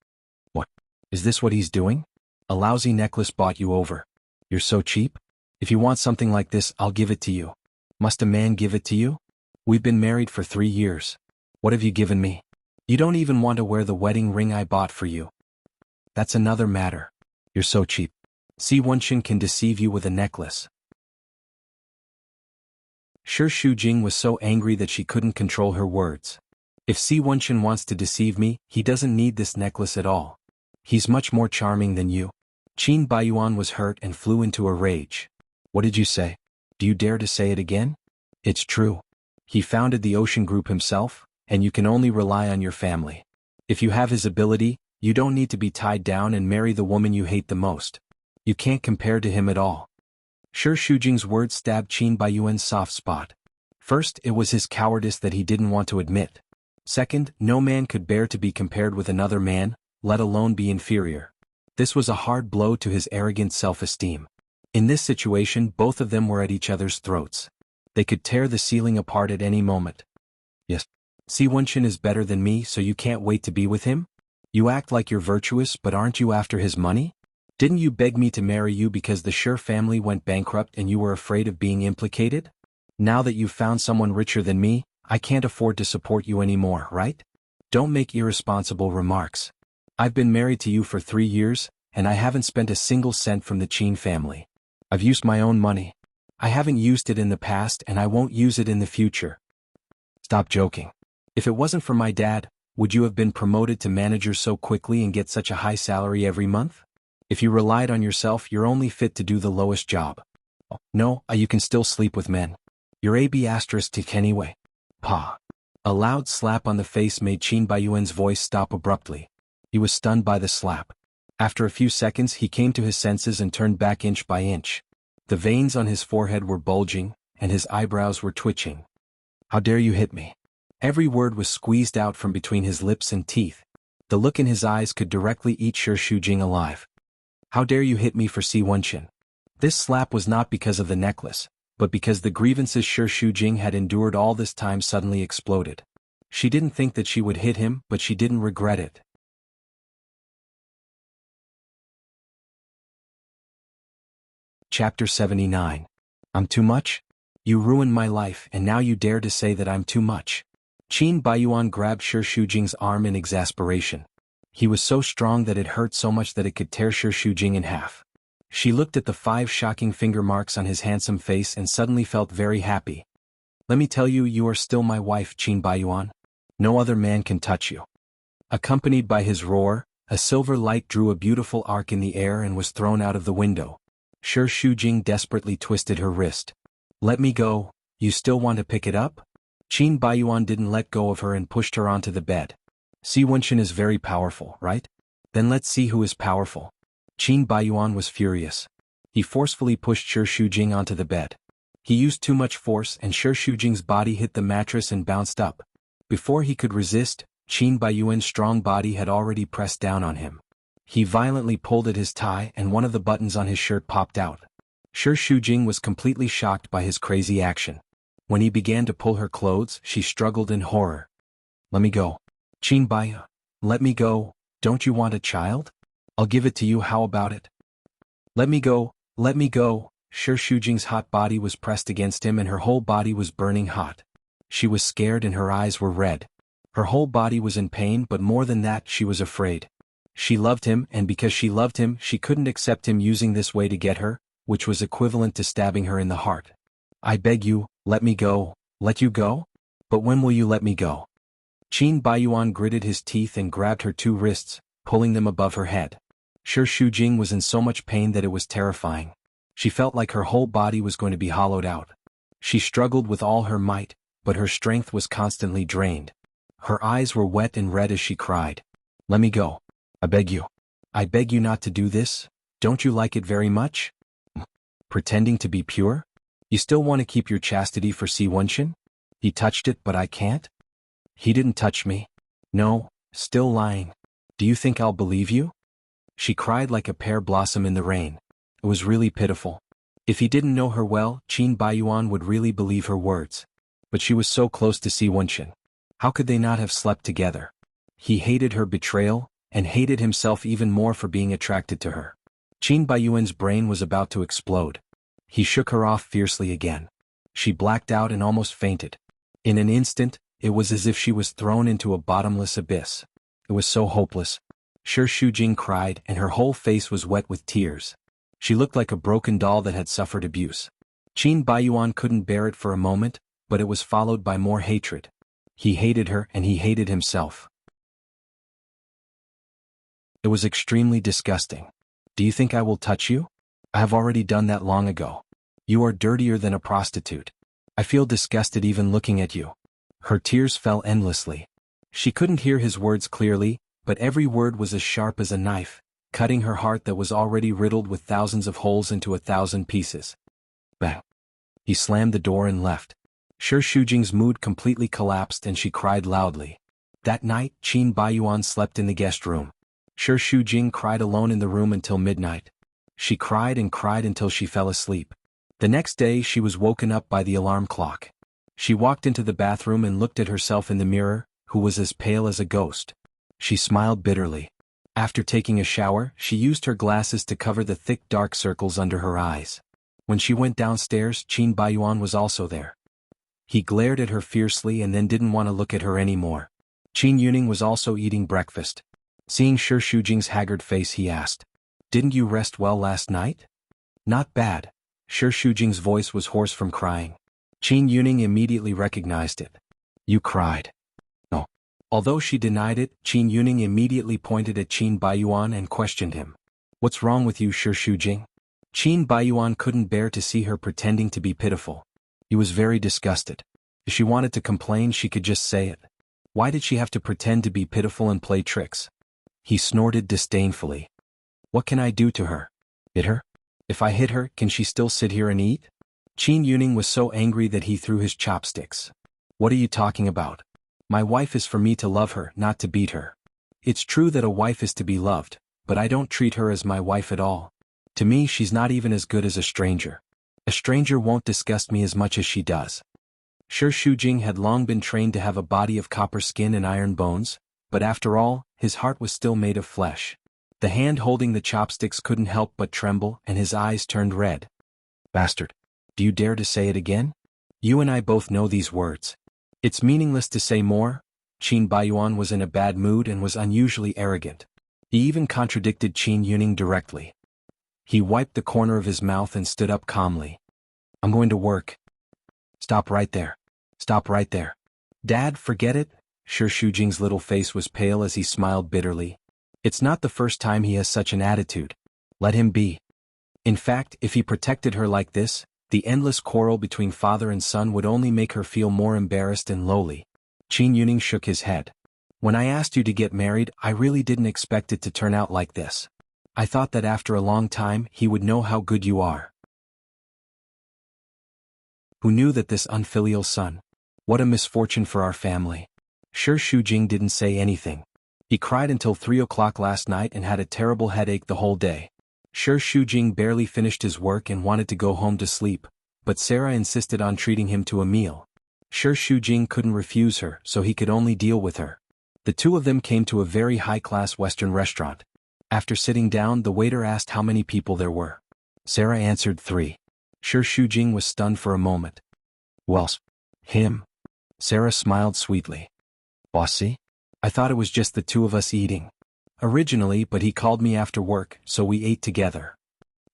[SPEAKER 1] What? Is this what he's doing? A lousy necklace bought you over. You're so cheap? If you want something like this, I'll give it to you. Must a man give it to you? We've been married for 3 years. What have you given me? You don't even want to wear the wedding ring I bought for you. That's another matter. You're so cheap. Si Wenxin can deceive you with a necklace. Shi Shujing was so angry that she couldn't control her words. If Si Wenxin wants to deceive me, he doesn't need this necklace at all. He's much more charming than you. Qin Baiyuan was hurt and flew into a rage. What did you say? Do you dare to say it again? It's true. He founded the Ocean Group himself, and you can only rely on your family. If you have his ability, you don't need to be tied down and marry the woman you hate the most. You can't compare to him at all. Shi Shujing's words stabbed Qin Baiyuan's soft spot. First, it was his cowardice that he didn't want to admit. Second, no man could bear to be compared with another man, let alone be inferior. This was a hard blow to his arrogant self-esteem. In this situation, both of them were at each other's throats. They could tear the ceiling apart at any moment. Yes. Si Wenxin is better than me, so you can't wait to be with him? You act like you're virtuous, but aren't you after his money? Didn't you beg me to marry you because the Shi family went bankrupt and you were afraid of being implicated? Now that you've found someone richer than me, I can't afford to support you anymore, right? Don't make irresponsible remarks. I've been married to you for 3 years, and I haven't spent a single cent from the Qin family. I've used my own money. I haven't used it in the past and I won't use it in the future. Stop joking. If it wasn't for my dad, would you have been promoted to manager so quickly and get such a high salary every month? If you relied on yourself, you're only fit to do the lowest job. Oh, no, you can still sleep with men. You're AB*** anyway. Pa. A loud slap on the face made Qin Baiyuan's voice stop abruptly. He was stunned by the slap. After a few seconds he came to his senses and turned back inch by inch. The veins on his forehead were bulging, and his eyebrows were twitching. How dare you hit me? Every word was squeezed out from between his lips and teeth. The look in his eyes could directly eat Shi Shujing alive. How dare you hit me for Si Wenxin? This slap was not because of the necklace, but because the grievances Shi Shujing had endured all this time suddenly exploded. She didn't think that she would hit him, but she didn't regret it. Chapter 79. I'm too much? You ruined my life and now you dare to say that I'm too much. Qin Baiyuan grabbed Shi Shujing's arm in exasperation. He was so strong that it hurt so much that it could tear Shi Shujing in half. She looked at the 5 shocking finger marks on his handsome face and suddenly felt very happy. Let me tell you, you are still my wife, Qin Baiyuan. No other man can touch you. Accompanied by his roar, a silver light drew a beautiful arc in the air and was thrown out of the window. Shi Shujing desperately twisted her wrist. Let me go, you still want to pick it up? Qin Baiyuan didn't let go of her and pushed her onto the bed. Si Wenxin is very powerful, right? Then let's see who is powerful. Qin Baiyuan was furious. He forcefully pushed Shi Shujing onto the bed. He used too much force and Shi Shujing's body hit the mattress and bounced up. Before he could resist, Qin Baiyuan's strong body had already pressed down on him. He violently pulled at his tie and one of the buttons on his shirt popped out. Shi Shujing was completely shocked by his crazy action. When he began to pull her clothes, she struggled in horror. Let me go. Qin Baiyuan. Let me go, don't you want a child? I'll give it to you, how about it? Let me go, let me go. Shi Shujing's hot body was pressed against him and her whole body was burning hot. She was scared and her eyes were red. Her whole body was in pain, but more than that, she was afraid. She loved him, and because she loved him, she couldn't accept him using this way to get her, which was equivalent to stabbing her in the heart. I beg you, let me go. Let you go? But when will you let me go? Qin Baiyuan gritted his teeth and grabbed her two wrists, pulling them above her head. Shi Shujing was in so much pain that it was terrifying. She felt like her whole body was going to be hollowed out. She struggled with all her might, but her strength was constantly drained. Her eyes were wet and red as she cried. Let me go. I beg you. I beg you not to do this. Don't you like it very much? Pretending to be pure? You still want to keep your chastity for Si Wenxin? He touched it, but I can't? He didn't touch me. No, still lying. Do you think I'll believe you? She cried like a pear blossom in the rain. It was really pitiful. If he didn't know her well, Qin Baiyuan would really believe her words. But she was so close to Si Wenxin. How could they not have slept together? He hated her betrayal, and hated himself even more for being attracted to her. Qin Baiyuan's brain was about to explode. He shook her off fiercely again. She blacked out and almost fainted. In an instant, it was as if she was thrown into a bottomless abyss. It was so hopeless. Shi Shujing cried, and her whole face was wet with tears. She looked like a broken doll that had suffered abuse. Qin Baiyuan couldn't bear it for a moment, but it was followed by more hatred. He hated her and he hated himself. It was extremely disgusting. Do you think I will touch you? I have already done that long ago. You are dirtier than a prostitute. I feel disgusted even looking at you. Her tears fell endlessly. She couldn't hear his words clearly, but every word was as sharp as a knife, cutting her heart that was already riddled with thousands of holes into 1,000 pieces. Bang! He slammed the door and left. Shi Shujing's mood completely collapsed and she cried loudly. That night, Qin Baiyuan slept in the guest room. Shi Shujing cried alone in the room until midnight. She cried and cried until she fell asleep. The next day she was woken up by the alarm clock. She walked into the bathroom and looked at herself in the mirror, who was as pale as a ghost. She smiled bitterly. After taking a shower, she used her glasses to cover the thick dark circles under her eyes. When she went downstairs, Qin Baiyuan was also there. He glared at her fiercely and then didn't want to look at her anymore. Qin Yuning was also eating breakfast. Seeing Shi Shujing's haggard face, he asked, "Didn't you rest well last night?" "Not bad." Shi Shujing's voice was hoarse from crying. Qin Yuning immediately recognized it. "You cried." "No." Although she denied it, Qin Yuning immediately pointed at Qin Baiyuan and questioned him. "What's wrong with you, Shi Shujing?" Qin Baiyuan couldn't bear to see her pretending to be pitiful. He was very disgusted. If she wanted to complain, she could just say it. Why did she have to pretend to be pitiful and play tricks? He snorted disdainfully. "What can I do to her? Hit her? If I hit her, can she still sit here and eat?" Qin Yuning was so angry that he threw his chopsticks. "What are you talking about? My wife is for me to love her, not to beat her. It's true that a wife is to be loved, but I don't treat her as my wife at all. To me, she's not even as good as a stranger. A stranger won't disgust me as much as she does." Shi Shujing had long been trained to have a body of copper skin and iron bones, but after all, his heart was still made of flesh. The hand holding the chopsticks couldn't help but tremble and his eyes turned red. "Bastard. Do you dare to say it again? You and I both know these words. It's meaningless to say more." Qin Baiyuan was in a bad mood and was unusually arrogant. He even contradicted Qin Yuning directly. He wiped the corner of his mouth and stood up calmly. "I'm going to work." "Stop right there. Stop right there." "Dad, forget it." Shi Shujing's little face was pale as he smiled bitterly. It's not the first time he has such an attitude. Let him be. In fact, if he protected her like this, the endless quarrel between father and son would only make her feel more embarrassed and lowly. Qin Yuning shook his head. "When I asked you to get married, I really didn't expect it to turn out like this. I thought that after a long time he would know how good you are." Who knew that this unfilial son? What a misfortune for our family. Shi Shujing didn't say anything. He cried until 3 o'clock last night and had a terrible headache the whole day. Shi Shujing barely finished his work and wanted to go home to sleep, but Sarah insisted on treating him to a meal. Shi Shujing couldn't refuse her, so he could only deal with her. The two of them came to a very high-class Western restaurant. After sitting down, the waiter asked how many people there were. Sarah answered 3. Shi Shujing was stunned for a moment. Well, him? Sarah smiled sweetly. Bossy? I thought it was just the two of us eating. Originally, but he called me after work, so we ate together.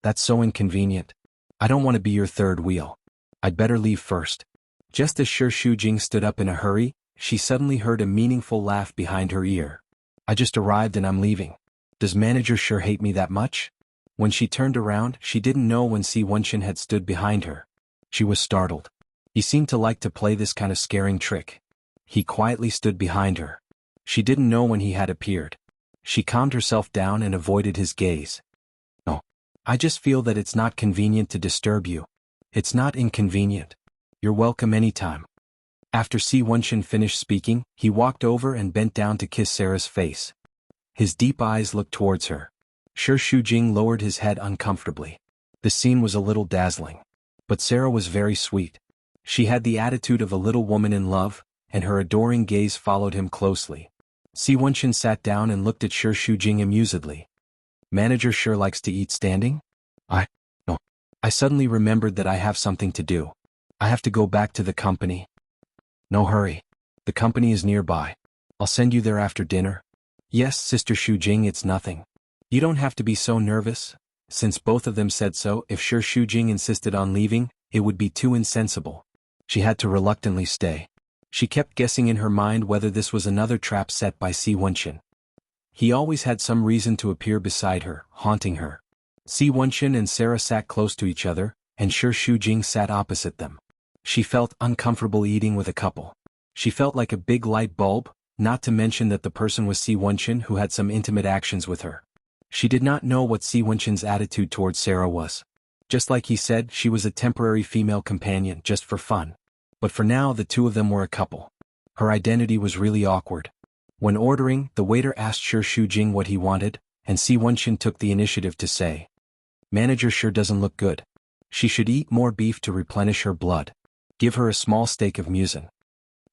[SPEAKER 1] That's so inconvenient. I don't want to be your third wheel. I'd better leave first. Just as Shi Shujing stood up in a hurry, she suddenly heard a meaningful laugh behind her ear. I just arrived and I'm leaving. Does manager sure hate me that much? When she turned around, she didn't know when Si Wenxin had stood behind her. She was startled. He seemed to like to play this kind of scaring trick. He quietly stood behind her. She didn't know when he had appeared. She calmed herself down and avoided his gaze. No. I just feel that it's not convenient to disturb you. It's not inconvenient. You're welcome anytime. After Si Wenxin finished speaking, he walked over and bent down to kiss Sarah's face. His deep eyes looked towards her. Shi Shujing lowered his head uncomfortably. The scene was a little dazzling. But Sarah was very sweet. She had the attitude of a little woman in love, and her adoring gaze followed him closely. Si Wenxin sat down and looked at Shi Shujing amusedly. Manager sure likes to eat standing? No. I suddenly remembered that I have something to do. I have to go back to the company. No hurry. The company is nearby. I'll send you there after dinner. Yes, Sister Shujing, it's nothing. You don't have to be so nervous. Since both of them said so, if Shi Shujing insisted on leaving, it would be too insensible. She had to reluctantly stay. She kept guessing in her mind whether this was another trap set by Si Wenxin. He always had some reason to appear beside her, haunting her. Si Wenxin and Sarah sat close to each other, and Shi Shujing sat opposite them. She felt uncomfortable eating with a couple. She felt like a big light bulb, not to mention that the person was Si Wenxin who had some intimate actions with her. She did not know what Si Wenxin's attitude towards Sarah was. Just like he said, she was a temporary female companion just for fun. But for now the two of them were a couple. Her identity was really awkward. When ordering, the waiter asked Shi Shujing what he wanted, and Si Wenxin took the initiative to say, "Manager sure doesn't look good. She should eat more beef to replenish her blood. Give her a small steak of musin."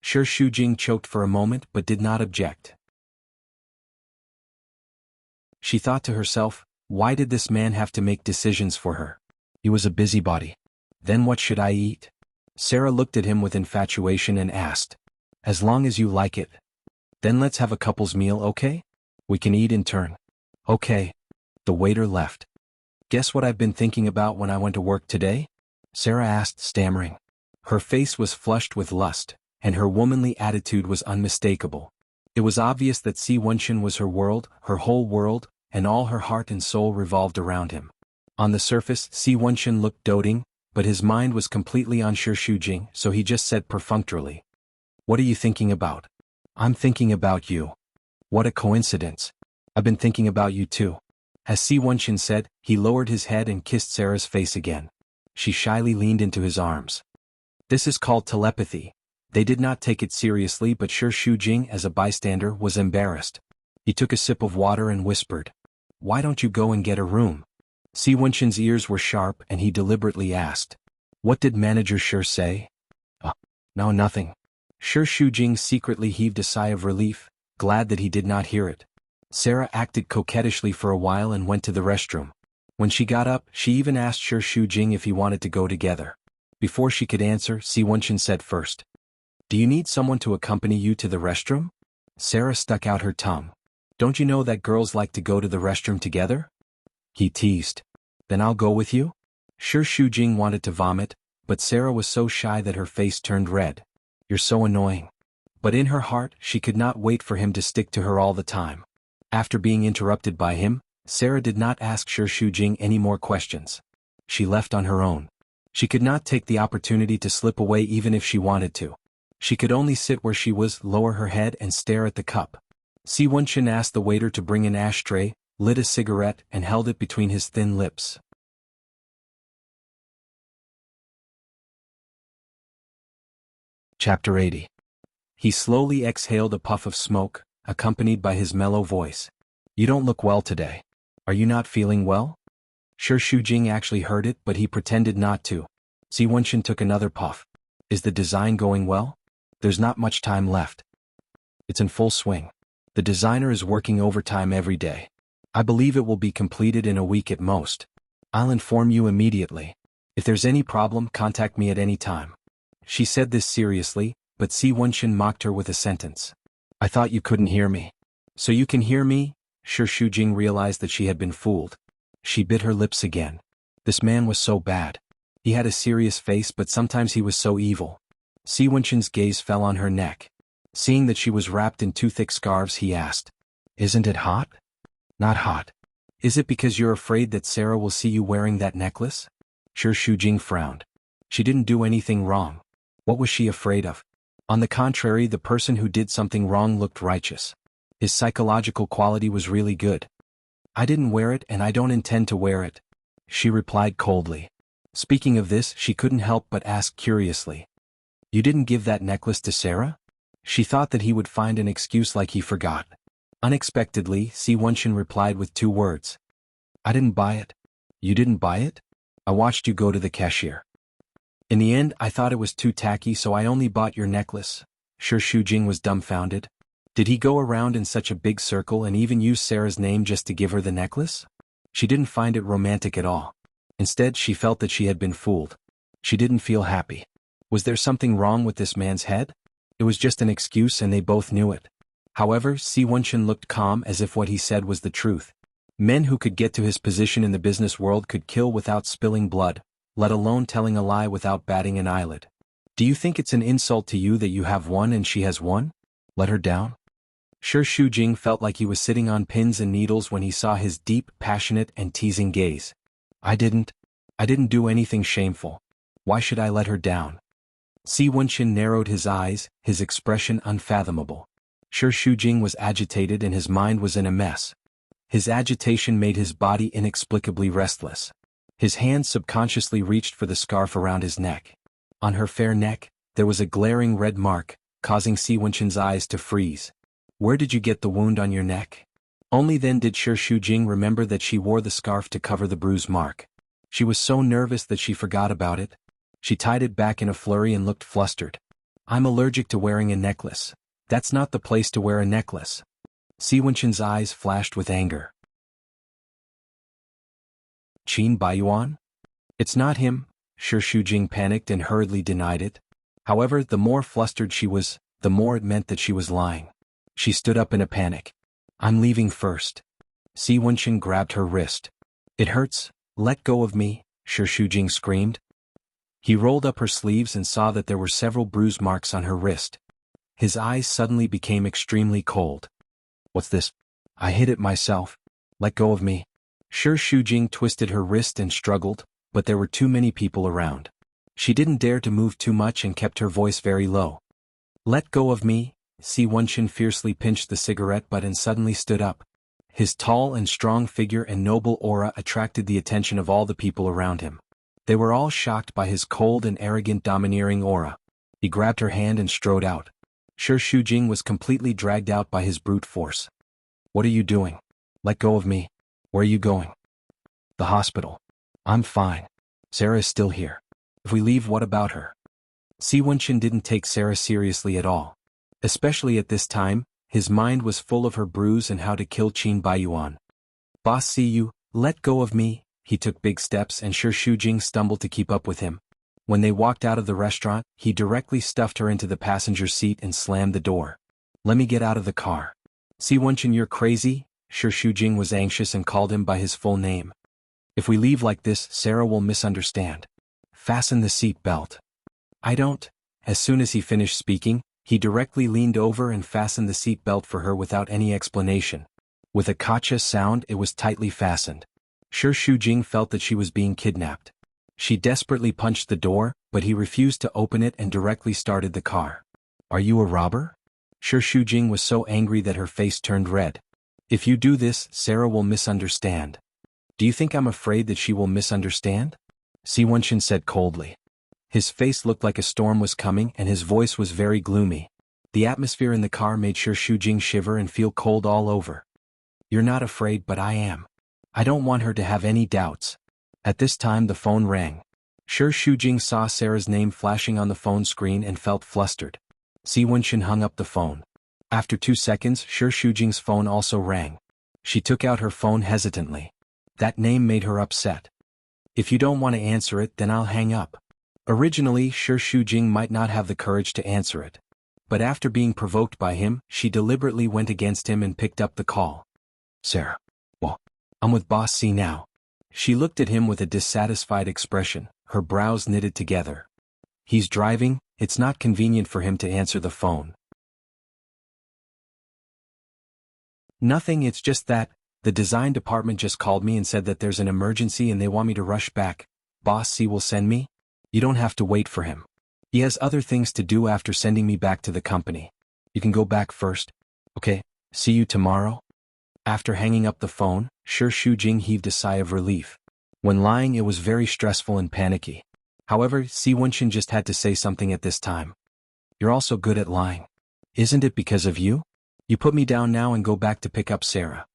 [SPEAKER 1] Shi Shujing choked for a moment but did not object. She thought to herself, why did this man have to make decisions for her? He was a busybody. Then what should I eat? Sarah looked at him with infatuation and asked, "As long as you like it. Then let's have a couple's meal, okay? We can eat in turn." "Okay." The waiter left. "Guess what I've been thinking about when I went to work today?" Sarah asked, stammering. Her face was flushed with lust, and her womanly attitude was unmistakable. It was obvious that Si Wenxin was her world, her whole world, and all her heart and soul revolved around him. On the surface, Si Wenxin looked doting, but his mind was completely on Shi Shujing, so he just said perfunctorily, "What are you thinking about?" "I'm thinking about you." "What a coincidence. I've been thinking about you too." As Si Wenxin said, he lowered his head and kissed Sarah's face again. She shyly leaned into his arms. This is called telepathy. They did not take it seriously, but Shi Shujing, as a bystander, was embarrassed. He took a sip of water and whispered, "Why don't you go and get a room?" Si Wenxin's ears were sharp and he deliberately asked, "What did Manager Shi say?" No, nothing." Shi Shujing secretly heaved a sigh of relief, glad that he did not hear it. Sarah acted coquettishly for a while and went to the restroom. When she got up, she even asked Shi Shujing if he wanted to go together. Before she could answer, Si Wenxin said first, "Do you need someone to accompany you to the restroom?" Sarah stuck out her tongue. "Don't you know that girls like to go to the restroom together?" He teased. "Then I'll go with you?" Shi Shujing wanted to vomit, but Sarah was so shy that her face turned red. "You're so annoying." But in her heart, she could not wait for him to stick to her all the time. After being interrupted by him, Sarah did not ask Shi Shujing any more questions. She left on her own. She could not take the opportunity to slip away even if she wanted to. She could only sit where she was, lower her head and stare at the cup. Si Wenxin asked the waiter to bring an ashtray, lit a cigarette and held it between his thin lips. Chapter 80. He slowly exhaled a puff of smoke, accompanied by his mellow voice. "You don't look well today. Are you not feeling well?" Shi Shujing actually heard it, but he pretended not to. Si Wenxin took another puff. "Is the design going well? There's not much time left." "It's in full swing. The designer is working overtime every day. I believe it will be completed in a week at most. I'll inform you immediately. If there's any problem, contact me at any time. She said this seriously, but Si Wenxin mocked her with a sentence. I thought you couldn't hear me. So you can hear me? Shi Shujing realized that she had been fooled. She bit her lips again. This man was so bad. He had a serious face, but sometimes he was so evil. Si Wenxin's gaze fell on her neck. Seeing that she was wrapped in two thick scarves, he asked, Isn't it hot? Not hot. Is it because you're afraid that Sarah will see you wearing that necklace? Shi Shujing frowned. She didn't do anything wrong. What was she afraid of? On the contrary, the person who did something wrong looked righteous. His psychological quality was really good. I didn't wear it and I don't intend to wear it, she replied coldly. Speaking of this, she couldn't help but ask curiously. You didn't give that necklace to Sarah? She thought that he would find an excuse like he forgot. Unexpectedly, Si Wenxin replied with two words. I didn't buy it. You didn't buy it? I watched you go to the cashier. In the end, I thought it was too tacky, so I only bought your necklace. Shi Shujing was dumbfounded. Did he go around in such a big circle and even use Sarah's name just to give her the necklace? She didn't find it romantic at all. Instead, she felt that she had been fooled. She didn't feel happy. Was there something wrong with this man's head? It was just an excuse and they both knew it. However, Si Wenxin looked calm, as if what he said was the truth. Men who could get to his position in the business world could kill without spilling blood, let alone telling a lie without batting an eyelid. Do you think it's an insult to you that you have one and she has one? Let her down? Shi Shujing felt like he was sitting on pins and needles when he saw his deep, passionate, and teasing gaze. I didn't do anything shameful. Why should I let her down? Si Wenxin narrowed his eyes, his expression unfathomable. Shi Shujing was agitated and his mind was in a mess. His agitation made his body inexplicably restless. His hand subconsciously reached for the scarf around his neck. On her fair neck, there was a glaring red mark, causing Si Wenxin's eyes to freeze. Where did you get the wound on your neck? Only then did Shi Shujing remember that she wore the scarf to cover the bruise mark. She was so nervous that she forgot about it. She tied it back in a flurry and looked flustered. I'm allergic to wearing a necklace. That's not the place to wear a necklace. Si Wenxin's eyes flashed with anger. Qin Baiyuan? It's not him. Shi Shujing panicked and hurriedly denied it. However, the more flustered she was, the more it meant that she was lying. She stood up in a panic. I'm leaving first. Si Wenxin grabbed her wrist. It hurts. Let go of me, Shi Shujing screamed. He rolled up her sleeves and saw that there were several bruise marks on her wrist. His eyes suddenly became extremely cold. What's this? I hit it myself. Let go of me. Shi Shujing twisted her wrist and struggled, but there were too many people around. She didn't dare to move too much and kept her voice very low. Let go of me. Si Wenxin fiercely pinched the cigarette butt and suddenly stood up. His tall and strong figure and noble aura attracted the attention of all the people around him. They were all shocked by his cold and arrogant domineering aura. He grabbed her hand and strode out. Shi Shujing was completely dragged out by his brute force. What are you doing? Let go of me. Where are you going? The hospital. I'm fine. Sarah is still here. If we leave, what about her? Si Wenxin didn't take Sarah seriously at all. Especially at this time, his mind was full of her bruise and how to kill Qin Baiyuan. Boss, see you, let go of me. He took big steps and Shi Shujing stumbled to keep up with him. When they walked out of the restaurant, he directly stuffed her into the passenger seat and slammed the door. Let me get out of the car. Si Wenxin, you're crazy? Shi Shujing was anxious and called him by his full name. If we leave like this, Sarah will misunderstand. Fasten the seat belt. I don't. As soon as he finished speaking, he directly leaned over and fastened the seat belt for her without any explanation. With a kacha sound, it was tightly fastened. Shi Shujing felt that she was being kidnapped. She desperately punched the door, but he refused to open it and directly started the car. Are you a robber? Shi Shujing was so angry that her face turned red. If you do this, Sarah will misunderstand. Do you think I'm afraid that she will misunderstand? Si Wenxin said coldly. His face looked like a storm was coming and his voice was very gloomy. The atmosphere in the car made Shi Shujing shiver and feel cold all over. You're not afraid, but I am. I don't want her to have any doubts. At this time the phone rang. Shi Shujing saw Sarah's name flashing on the phone screen and felt flustered. Si Wenxin hung up the phone. After 2 seconds, Shi Shujing's phone also rang. She took out her phone hesitantly. That name made her upset. If you don't want to answer it, then I'll hang up. Originally, Shi Shujing might not have the courage to answer it. But after being provoked by him, she deliberately went against him and picked up the call. Sarah. Well, I'm with Boss C now. She looked at him with a dissatisfied expression, her brows knitted together. He's driving, it's not convenient for him to answer the phone. Nothing, it's just that, the design department just called me and said that there's an emergency and they want me to rush back. Boss C will send me? You don't have to wait for him. He has other things to do after sending me back to the company. You can go back first. Okay, see you tomorrow? After hanging up the phone, Shi Shujing heaved a sigh of relief. When lying, it was very stressful and panicky. However, Si Wenshin just had to say something at this time. You're also good at lying. Isn't it because of you? You put me down now and go back to pick up Sarah.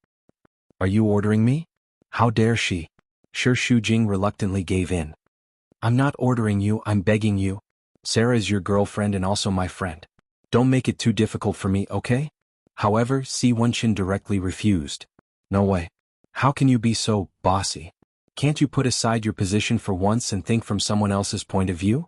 [SPEAKER 1] Are you ordering me? How dare she? Shi Shujing reluctantly gave in. I'm not ordering you, I'm begging you. Sarah is your girlfriend and also my friend. Don't make it too difficult for me, okay? However, Si Wenshin directly refused. No way. How can you be so bossy? Can't you put aside your position for once and think from someone else's point of view?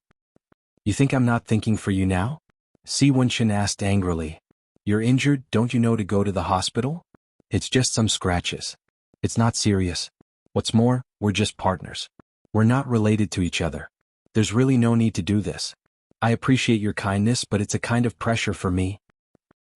[SPEAKER 1] You think I'm not thinking for you now? Si Wenshin asked angrily. You're injured, don't you know to go to the hospital? It's just some scratches. It's not serious. What's more, we're just partners. We're not related to each other. There's really no need to do this. I appreciate your kindness, but it's a kind of pressure for me.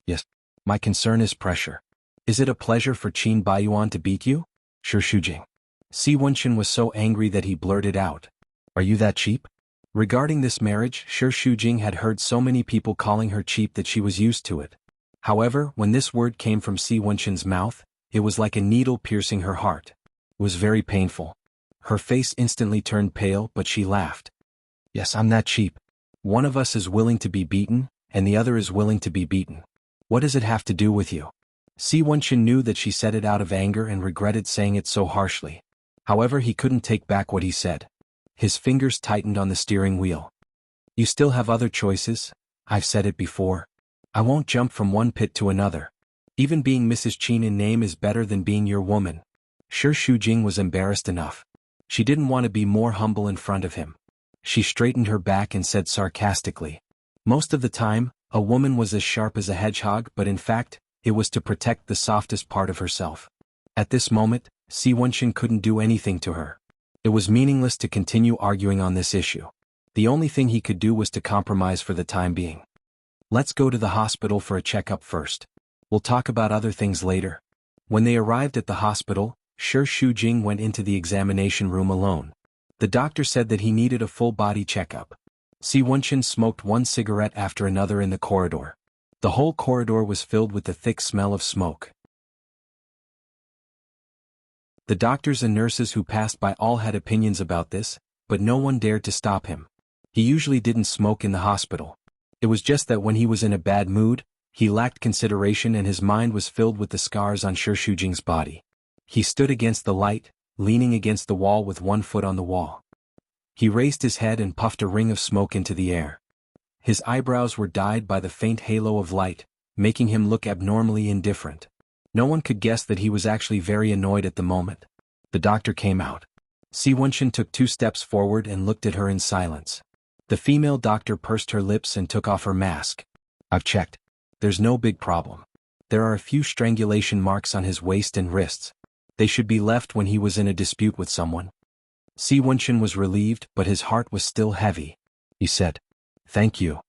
[SPEAKER 1] Yes, my concern is pressure. Is it a pleasure for Qin Baiyuan to beat you? Shi Shujing. Si Wenshin was so angry that he blurted out. Are you that cheap? Regarding this marriage, Shi Shujing had heard so many people calling her cheap that she was used to it. However, when this word came from Si Wenshin's mouth, it was like a needle piercing her heart. It was very painful. Her face instantly turned pale, but she laughed. Yes, I'm that cheap. One of us is willing to be beaten, and the other is willing to be beaten. What does it have to do with you? Si Wenshin knew that she said it out of anger and regretted saying it so harshly. However, he couldn't take back what he said. His fingers tightened on the steering wheel. You still have other choices, I've said it before. I won't jump from one pit to another. Even being Mrs. Qin in name is better than being your woman. Shi Shujing was embarrassed enough. She didn't want to be more humble in front of him. She straightened her back and said sarcastically. Most of the time, a woman was as sharp as a hedgehog, but in fact, it was to protect the softest part of herself. At this moment, Si Wenshin couldn't do anything to her. It was meaningless to continue arguing on this issue. The only thing he could do was to compromise for the time being. Let's go to the hospital for a checkup first. We'll talk about other things later. When they arrived at the hospital, Shi Shujing went into the examination room alone. The doctor said that he needed a full-body checkup. Si Wenshin smoked one cigarette after another in the corridor. The whole corridor was filled with the thick smell of smoke. The doctors and nurses who passed by all had opinions about this, but no one dared to stop him. He usually didn't smoke in the hospital. It was just that when he was in a bad mood, he lacked consideration and his mind was filled with the scars on Shi Shujing's body. He stood against the light, leaning against the wall with one foot on the wall. He raised his head and puffed a ring of smoke into the air. His eyebrows were dyed by the faint halo of light, making him look abnormally indifferent. No one could guess that he was actually very annoyed at the moment. The doctor came out. Si Wenshin took 2 steps forward and looked at her in silence. The female doctor pursed her lips and took off her mask. I've checked. There's no big problem. There are a few strangulation marks on his waist and wrists. They should be left when he was in a dispute with someone. Si Wenshin was relieved, but his heart was still heavy. He said, "Thank you."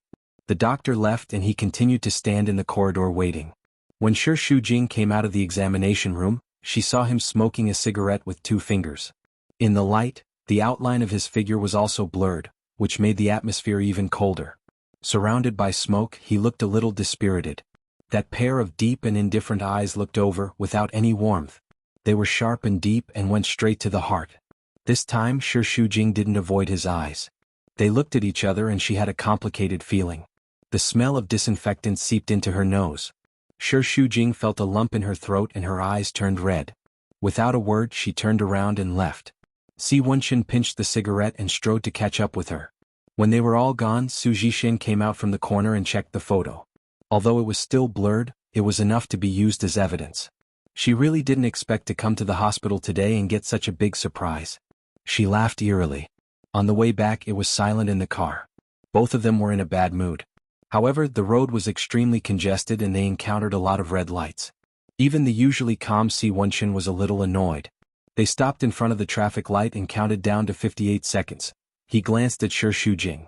[SPEAKER 1] The doctor left and he continued to stand in the corridor waiting. When Shi Shujing came out of the examination room, she saw him smoking a cigarette with 2 fingers. In the light, the outline of his figure was also blurred, which made the atmosphere even colder. Surrounded by smoke, he looked a little dispirited. That pair of deep and indifferent eyes looked over without any warmth. They were sharp and deep and went straight to the heart. This time Shi Shujing didn't avoid his eyes. They looked at each other and she had a complicated feeling. The smell of disinfectant seeped into her nose. Shi Shujing felt a lump in her throat and her eyes turned red. Without a word she turned around and left. Si Wenshin pinched the cigarette and strode to catch up with her. When they were all gone, Su Jishin came out from the corner and checked the photo. Although it was still blurred, it was enough to be used as evidence. She really didn't expect to come to the hospital today and get such a big surprise. She laughed eerily. On the way back it was silent in the car. Both of them were in a bad mood. However, the road was extremely congested and they encountered a lot of red lights. Even the usually calm Si Wenchen was a little annoyed. They stopped in front of the traffic light and counted down to 58 seconds. He glanced at Shi Shujing.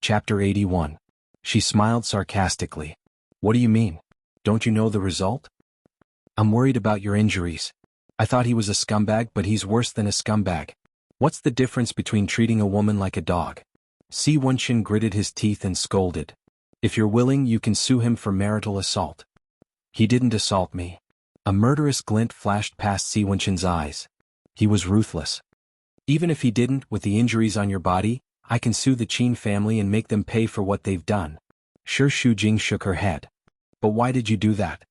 [SPEAKER 1] Chapter 81. She smiled sarcastically. What do you mean? Don't you know the result? I'm worried about your injuries. I thought he was a scumbag, but he's worse than a scumbag. What's the difference between treating a woman like a dog? Si Wenchen gritted his teeth and scolded. If you're willing, you can sue him for marital assault. He didn't assault me. A murderous glint flashed past Si Wenchen's eyes. He was ruthless. Even if he didn't, with the injuries on your body, I can sue the Qin family and make them pay for what they've done. Shi Shujing shook her head. But why did you do that?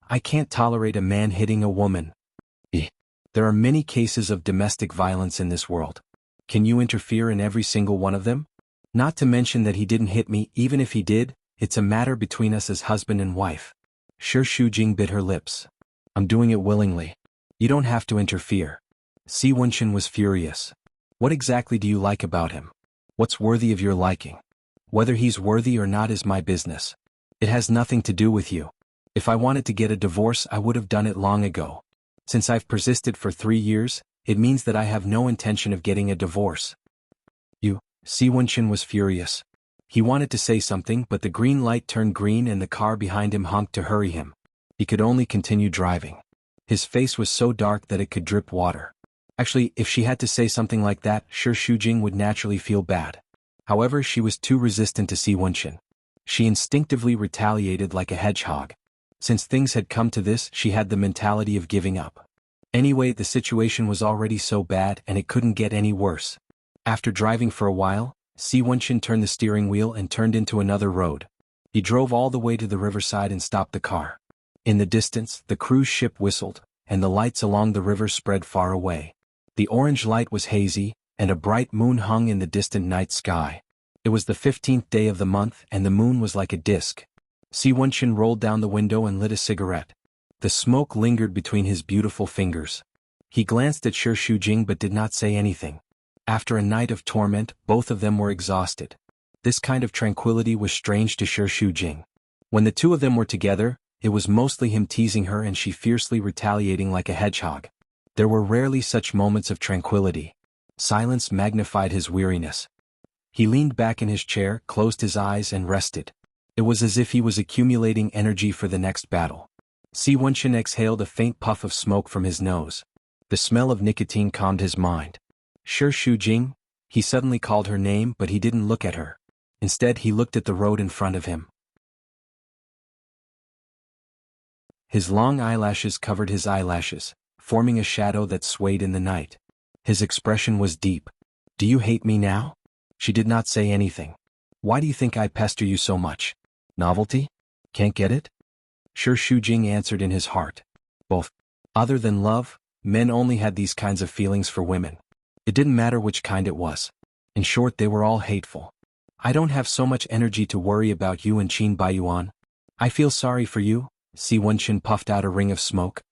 [SPEAKER 1] I can't tolerate a man hitting a woman. There are many cases of domestic violence in this world. Can you interfere in every single one of them? Not to mention that he didn't hit me. Even if he did, it's a matter between us as husband and wife. Shi Shujing bit her lips. I'm doing it willingly. You don't have to interfere. Si Wenchen was furious. What exactly do you like about him? What's worthy of your liking? Whether he's worthy or not is my business. It has nothing to do with you. If I wanted to get a divorce, I would have done it long ago. Since I've persisted for 3 years, it means that I have no intention of getting a divorce. Si Wenchen was furious. He wanted to say something, but the green light turned green and the car behind him honked to hurry him. He could only continue driving. His face was so dark that it could drip water. Actually, if she had to say something like that, Shi Shujing would naturally feel bad. However, she was too resistant to Si Wenchen. She instinctively retaliated like a hedgehog. Since things had come to this, she had the mentality of giving up. Anyway, the situation was already so bad and it couldn't get any worse. After driving for a while, Si Wenchen turned the steering wheel and turned into another road. He drove all the way to the riverside and stopped the car. In the distance, the cruise ship whistled, and the lights along the river spread far away. The orange light was hazy, and a bright moon hung in the distant night sky. It was the 15th day of the month and the moon was like a disc. Si Wenchen rolled down the window and lit a cigarette. The smoke lingered between his beautiful fingers. He glanced at Shi Shujing but did not say anything. After a night of torment, both of them were exhausted. This kind of tranquility was strange to Shi Shujing. When the two of them were together, it was mostly him teasing her and she fiercely retaliating like a hedgehog. There were rarely such moments of tranquility. Silence magnified his weariness. He leaned back in his chair, closed his eyes and rested. It was as if he was accumulating energy for the next battle. Si Wenchen exhaled a faint puff of smoke from his nose. The smell of nicotine calmed his mind. Shi Shujing, he suddenly called her name but he didn't look at her. Instead he looked at the road in front of him. His long eyelashes covered his eyelashes, forming a shadow that swayed in the night. His expression was deep. Do you hate me now? She did not say anything. Why do you think I pester you so much? Novelty? Can't get it? Shi Shujing answered in his heart. Both. Other than love, men only had these kinds of feelings for women. It didn't matter which kind it was. In short, they were all hateful. I don't have so much energy to worry about you and Qin Baiyuan. I feel sorry for you. Si Wenchen puffed out a ring of smoke.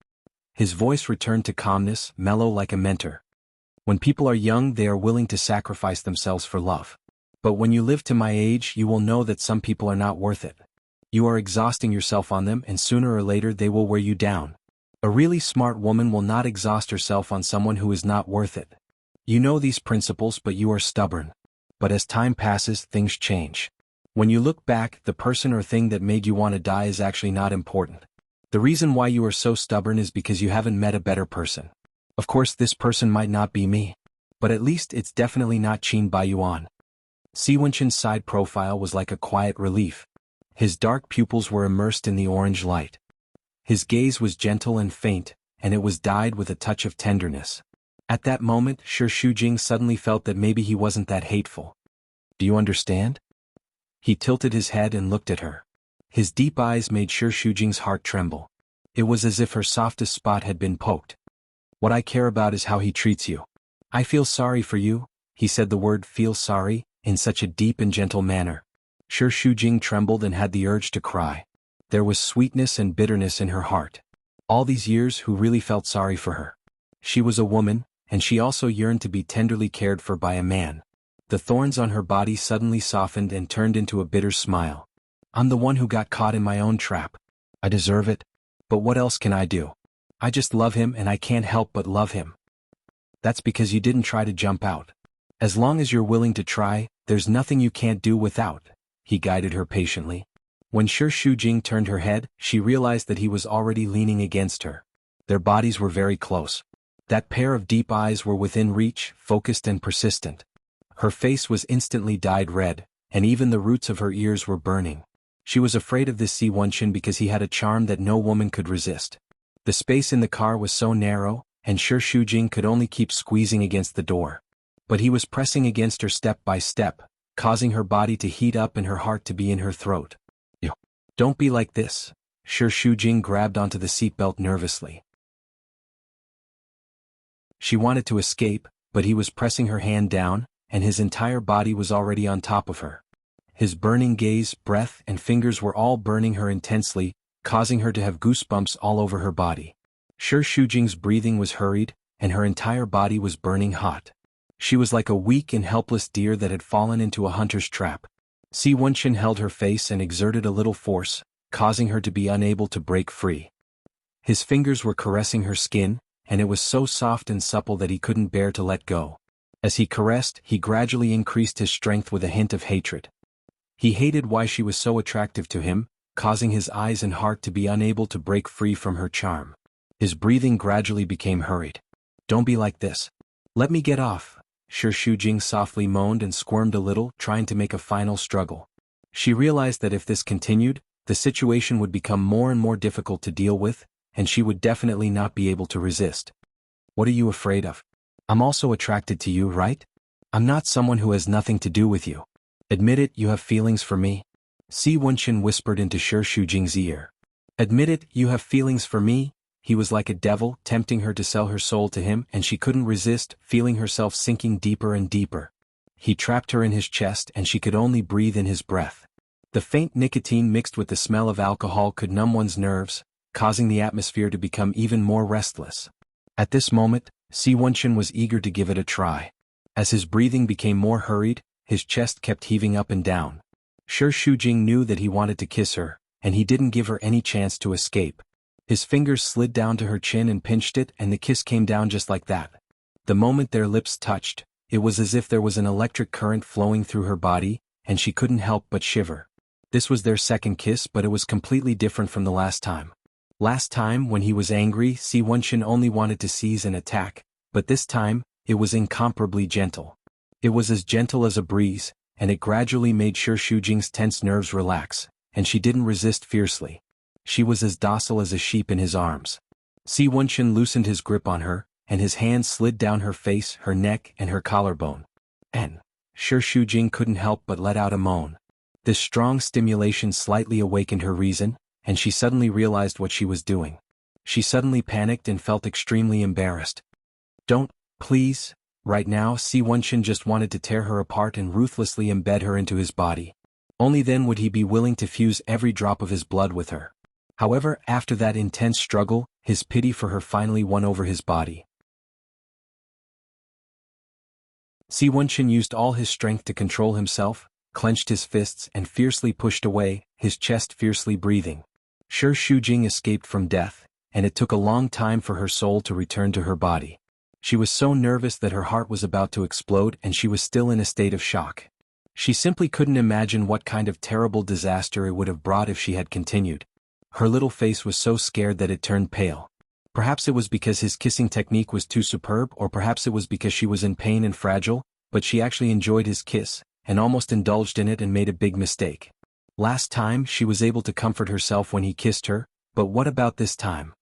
[SPEAKER 1] His voice returned to calmness, mellow like a mentor. When people are young, they are willing to sacrifice themselves for love. But when you live to my age, you will know that some people are not worth it. You are exhausting yourself on them and sooner or later they will wear you down. A really smart woman will not exhaust herself on someone who is not worth it. You know these principles but you are stubborn. But as time passes, things change. When you look back, the person or thing that made you want to die is actually not important. The reason why you are so stubborn is because you haven't met a better person. Of course this person might not be me. But at least it's definitely not Qin Baiyuan. Si Wenchen's side profile was like a quiet relief. His dark pupils were immersed in the orange light. His gaze was gentle and faint, and it was dyed with a touch of tenderness. At that moment, Shi Shujing suddenly felt that maybe he wasn't that hateful. Do you understand? He tilted his head and looked at her. His deep eyes made Shi Shujing's heart tremble. It was as if her softest spot had been poked. What I care about is how he treats you. I feel sorry for you, he said the word "feel sorry" in such a deep and gentle manner. Shi Shujing trembled and had the urge to cry. There was sweetness and bitterness in her heart. All these years who really felt sorry for her. She was a woman, and she also yearned to be tenderly cared for by a man. The thorns on her body suddenly softened and turned into a bitter smile. I'm the one who got caught in my own trap. I deserve it. But what else can I do? I just love him and I can't help but love him. That's because you didn't try to jump out. As long as you're willing to try, there's nothing you can't do without. He guided her patiently. When Shi Shujing turned her head, she realized that he was already leaning against her. Their bodies were very close. That pair of deep eyes were within reach, focused and persistent. Her face was instantly dyed red, and even the roots of her ears were burning. She was afraid of this Si Wenchen because he had a charm that no woman could resist. The space in the car was so narrow, and Shi Shujing could only keep squeezing against the door. But he was pressing against her step by step, causing her body to heat up and her heart to be in her throat. Don't be like this. Shi Shujing grabbed onto the seatbelt nervously. She wanted to escape, but he was pressing her hand down, and his entire body was already on top of her. His burning gaze, breath, and fingers were all burning her intensely, causing her to have goosebumps all over her body. Shi Shujing's breathing was hurried, and her entire body was burning hot. She was like a weak and helpless deer that had fallen into a hunter's trap. Si Wenchen held her face and exerted a little force, causing her to be unable to break free. His fingers were caressing her skin, and it was so soft and supple that he couldn't bear to let go. As he caressed, he gradually increased his strength with a hint of hatred. He hated why she was so attractive to him, causing his eyes and heart to be unable to break free from her charm. His breathing gradually became hurried. Don't be like this. Let me get off. Shi Shujing softly moaned and squirmed a little, trying to make a final struggle. She realized that if this continued, the situation would become more and more difficult to deal with, and she would definitely not be able to resist. What are you afraid of? I'm also attracted to you, right? I'm not someone who has nothing to do with you. Admit it, you have feelings for me. Si Wenchen whispered into Shi Shujing's ear. Admit it, you have feelings for me. He was like a devil, tempting her to sell her soul to him, and she couldn't resist, feeling herself sinking deeper and deeper. He trapped her in his chest and she could only breathe in his breath. The faint nicotine mixed with the smell of alcohol could numb one's nerves, causing the atmosphere to become even more restless. At this moment, Si Wenchen was eager to give it a try. As his breathing became more hurried, his chest kept heaving up and down. Shi Shujing knew that he wanted to kiss her, and he didn't give her any chance to escape. His fingers slid down to her chin and pinched it, and the kiss came down just like that. The moment their lips touched, it was as if there was an electric current flowing through her body, and she couldn't help but shiver. This was their second kiss, but it was completely different from the last time. Last time, when he was angry, Si Wenchen only wanted to seize and attack, but this time, it was incomparably gentle. It was as gentle as a breeze, and it gradually made Shi Shujing's tense nerves relax, and she didn't resist fiercely. She was as docile as a sheep in his arms. Si Wenchen loosened his grip on her, and his hand slid down her face, her neck, and her collarbone. And Shi Shujing couldn't help but let out a moan. This strong stimulation slightly awakened her reason, and she suddenly realized what she was doing. She suddenly panicked and felt extremely embarrassed. Don't, please. Right now, Si Wenchen just wanted to tear her apart and ruthlessly embed her into his body. Only then would he be willing to fuse every drop of his blood with her. However, after that intense struggle, his pity for her finally won over his body. Si Wenchen used all his strength to control himself, clenched his fists and fiercely pushed away, his chest fiercely breathing. Shi Shujing escaped from death, and it took a long time for her soul to return to her body. She was so nervous that her heart was about to explode and she was still in a state of shock. She simply couldn't imagine what kind of terrible disaster it would have brought if she had continued. Her little face was so scared that it turned pale. Perhaps it was because his kissing technique was too superb, or perhaps it was because she was in pain and fragile, but she actually enjoyed his kiss, and almost indulged in it and made a big mistake. Last time, she was able to comfort herself when he kissed her, but what about this time?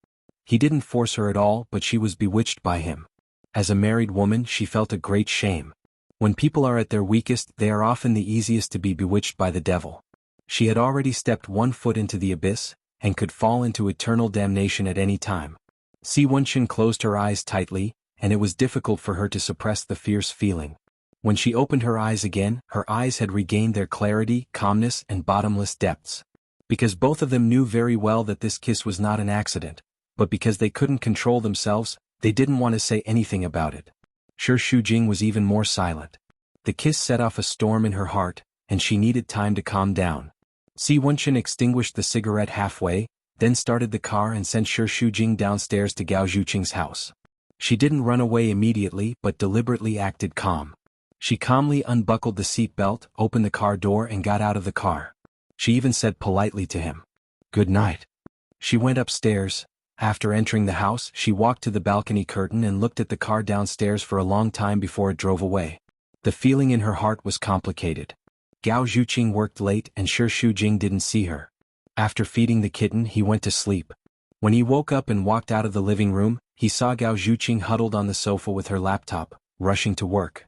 [SPEAKER 1] He didn't force her at all, but she was bewitched by him. As a married woman, she felt a great shame. When people are at their weakest, they are often the easiest to be bewitched by the devil. She had already stepped one foot into the abyss, and could fall into eternal damnation at any time. Si Wenchen closed her eyes tightly, and it was difficult for her to suppress the fierce feeling. When she opened her eyes again, her eyes had regained their clarity, calmness, and bottomless depths. Because both of them knew very well that this kiss was not an accident, but because they couldn't control themselves, they didn't want to say anything about it. Shi Shujing was even more silent. The kiss set off a storm in her heart, and she needed time to calm down. Si Wenchen extinguished the cigarette halfway, then started the car and sent Shi Shujing downstairs to Gao Zhuqing's house. She didn't run away immediately but deliberately acted calm. She calmly unbuckled the seat belt, opened the car door and got out of the car. She even said politely to him, "Good night." She went upstairs. After entering the house, she walked to the balcony curtain and looked at the car downstairs for a long time before it drove away. The feeling in her heart was complicated. Gao Zhuqing worked late and Shi Shujing didn't see her. After feeding the kitten, he went to sleep. When he woke up and walked out of the living room, he saw Gao Zhuqing huddled on the sofa with her laptop, rushing to work.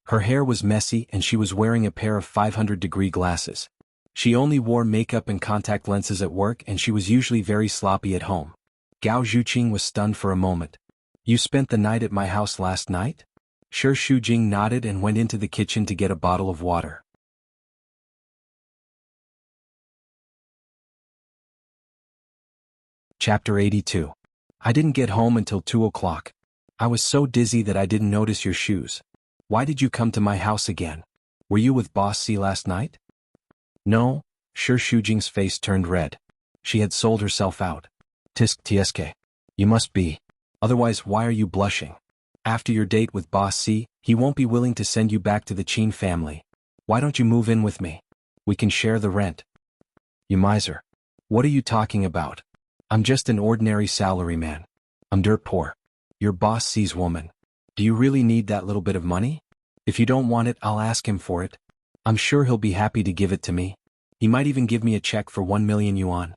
[SPEAKER 1] Her hair was messy and she was wearing a pair of 500-degree glasses. She only wore makeup and contact lenses at work and she was usually very sloppy at home. Gao Zhuqing was stunned for a moment. "You spent the night at my house last night?" Shi Shujing nodded and went into the kitchen to get a bottle of water. Chapter 82. I didn't get home until 2 o'clock. I was so dizzy that I didn't notice your shoes. Why did you come to my house again? Were you with Boss C last night? No. Shi Shujing's face turned red. She had sold herself out. Tisk tsk. You must be. Otherwise why are you blushing? After your date with Boss C, he won't be willing to send you back to the Qin family. Why don't you move in with me? We can share the rent. You miser. What are you talking about? I'm just an ordinary salaryman. I'm dirt poor. You're Boss C's woman. Do you really need that little bit of money? If you don't want it, I'll ask him for it. I'm sure he'll be happy to give it to me. He might even give me a check for 1 million yuan.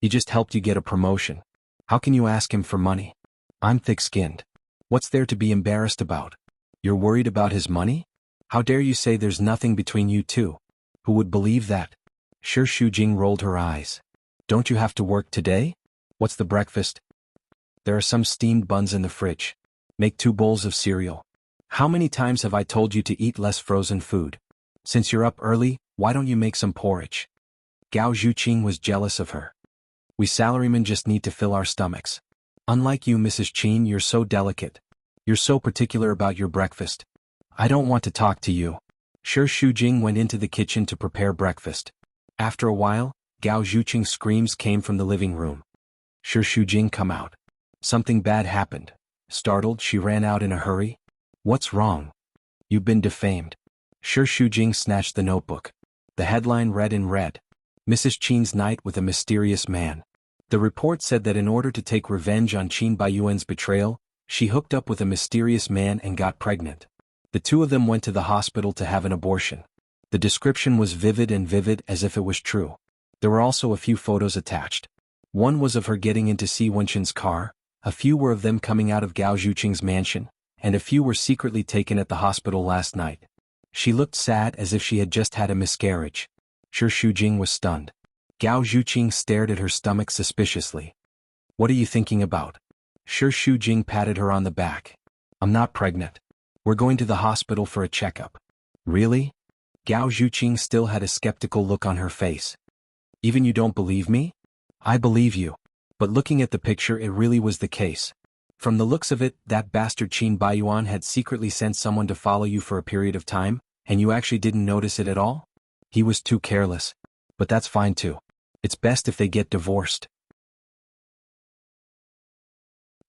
[SPEAKER 1] He just helped you get a promotion. How can you ask him for money? I'm thick-skinned. What's there to be embarrassed about? You're worried about his money? How dare you say there's nothing between you two? Who would believe that? Shi Shujing rolled her eyes. Don't you have to work today? What's the breakfast? There are some steamed buns in the fridge. Make 2 bowls of cereal. How many times have I told you to eat less frozen food? Since you're up early, why don't you make some porridge? Gao Zhuqing was jealous of her. We salarymen just need to fill our stomachs. Unlike you, Mrs. Qin, you're so delicate. You're so particular about your breakfast. I don't want to talk to you. Shi Shujing went into the kitchen to prepare breakfast. After a while, Gao Zhuqing's screams came from the living room. Shi Shujing, come out. Something bad happened. Startled, she ran out in a hurry. What's wrong? You've been defamed. Shi Shujing snatched the notebook. The headline read in red. Mrs. Qin's night with a mysterious man. The report said that in order to take revenge on Qin Baiyuan's betrayal, she hooked up with a mysterious man and got pregnant. The two of them went to the hospital to have an abortion. The description was vivid as if it was true. There were also a few photos attached. One was of her getting into Si Wenchen's car, a few were of them coming out of Gao Zhuqing's mansion, and a few were secretly taken at the hospital last night. She looked sad as if she had just had a miscarriage. Shi Shujing was stunned. Gao Zhuqing stared at her stomach suspiciously. What are you thinking about? Shi Shujing patted her on the back. I'm not pregnant. We're going to the hospital for a checkup. Really? Gao Zhuqing still had a skeptical look on her face. Even you don't believe me? I believe you. But looking at the picture, it really was the case. From the looks of it, that bastard Qin Baiyuan had secretly sent someone to follow you for a period of time, and you actually didn't notice it at all? He was too careless. But that's fine too. It's best if they get divorced.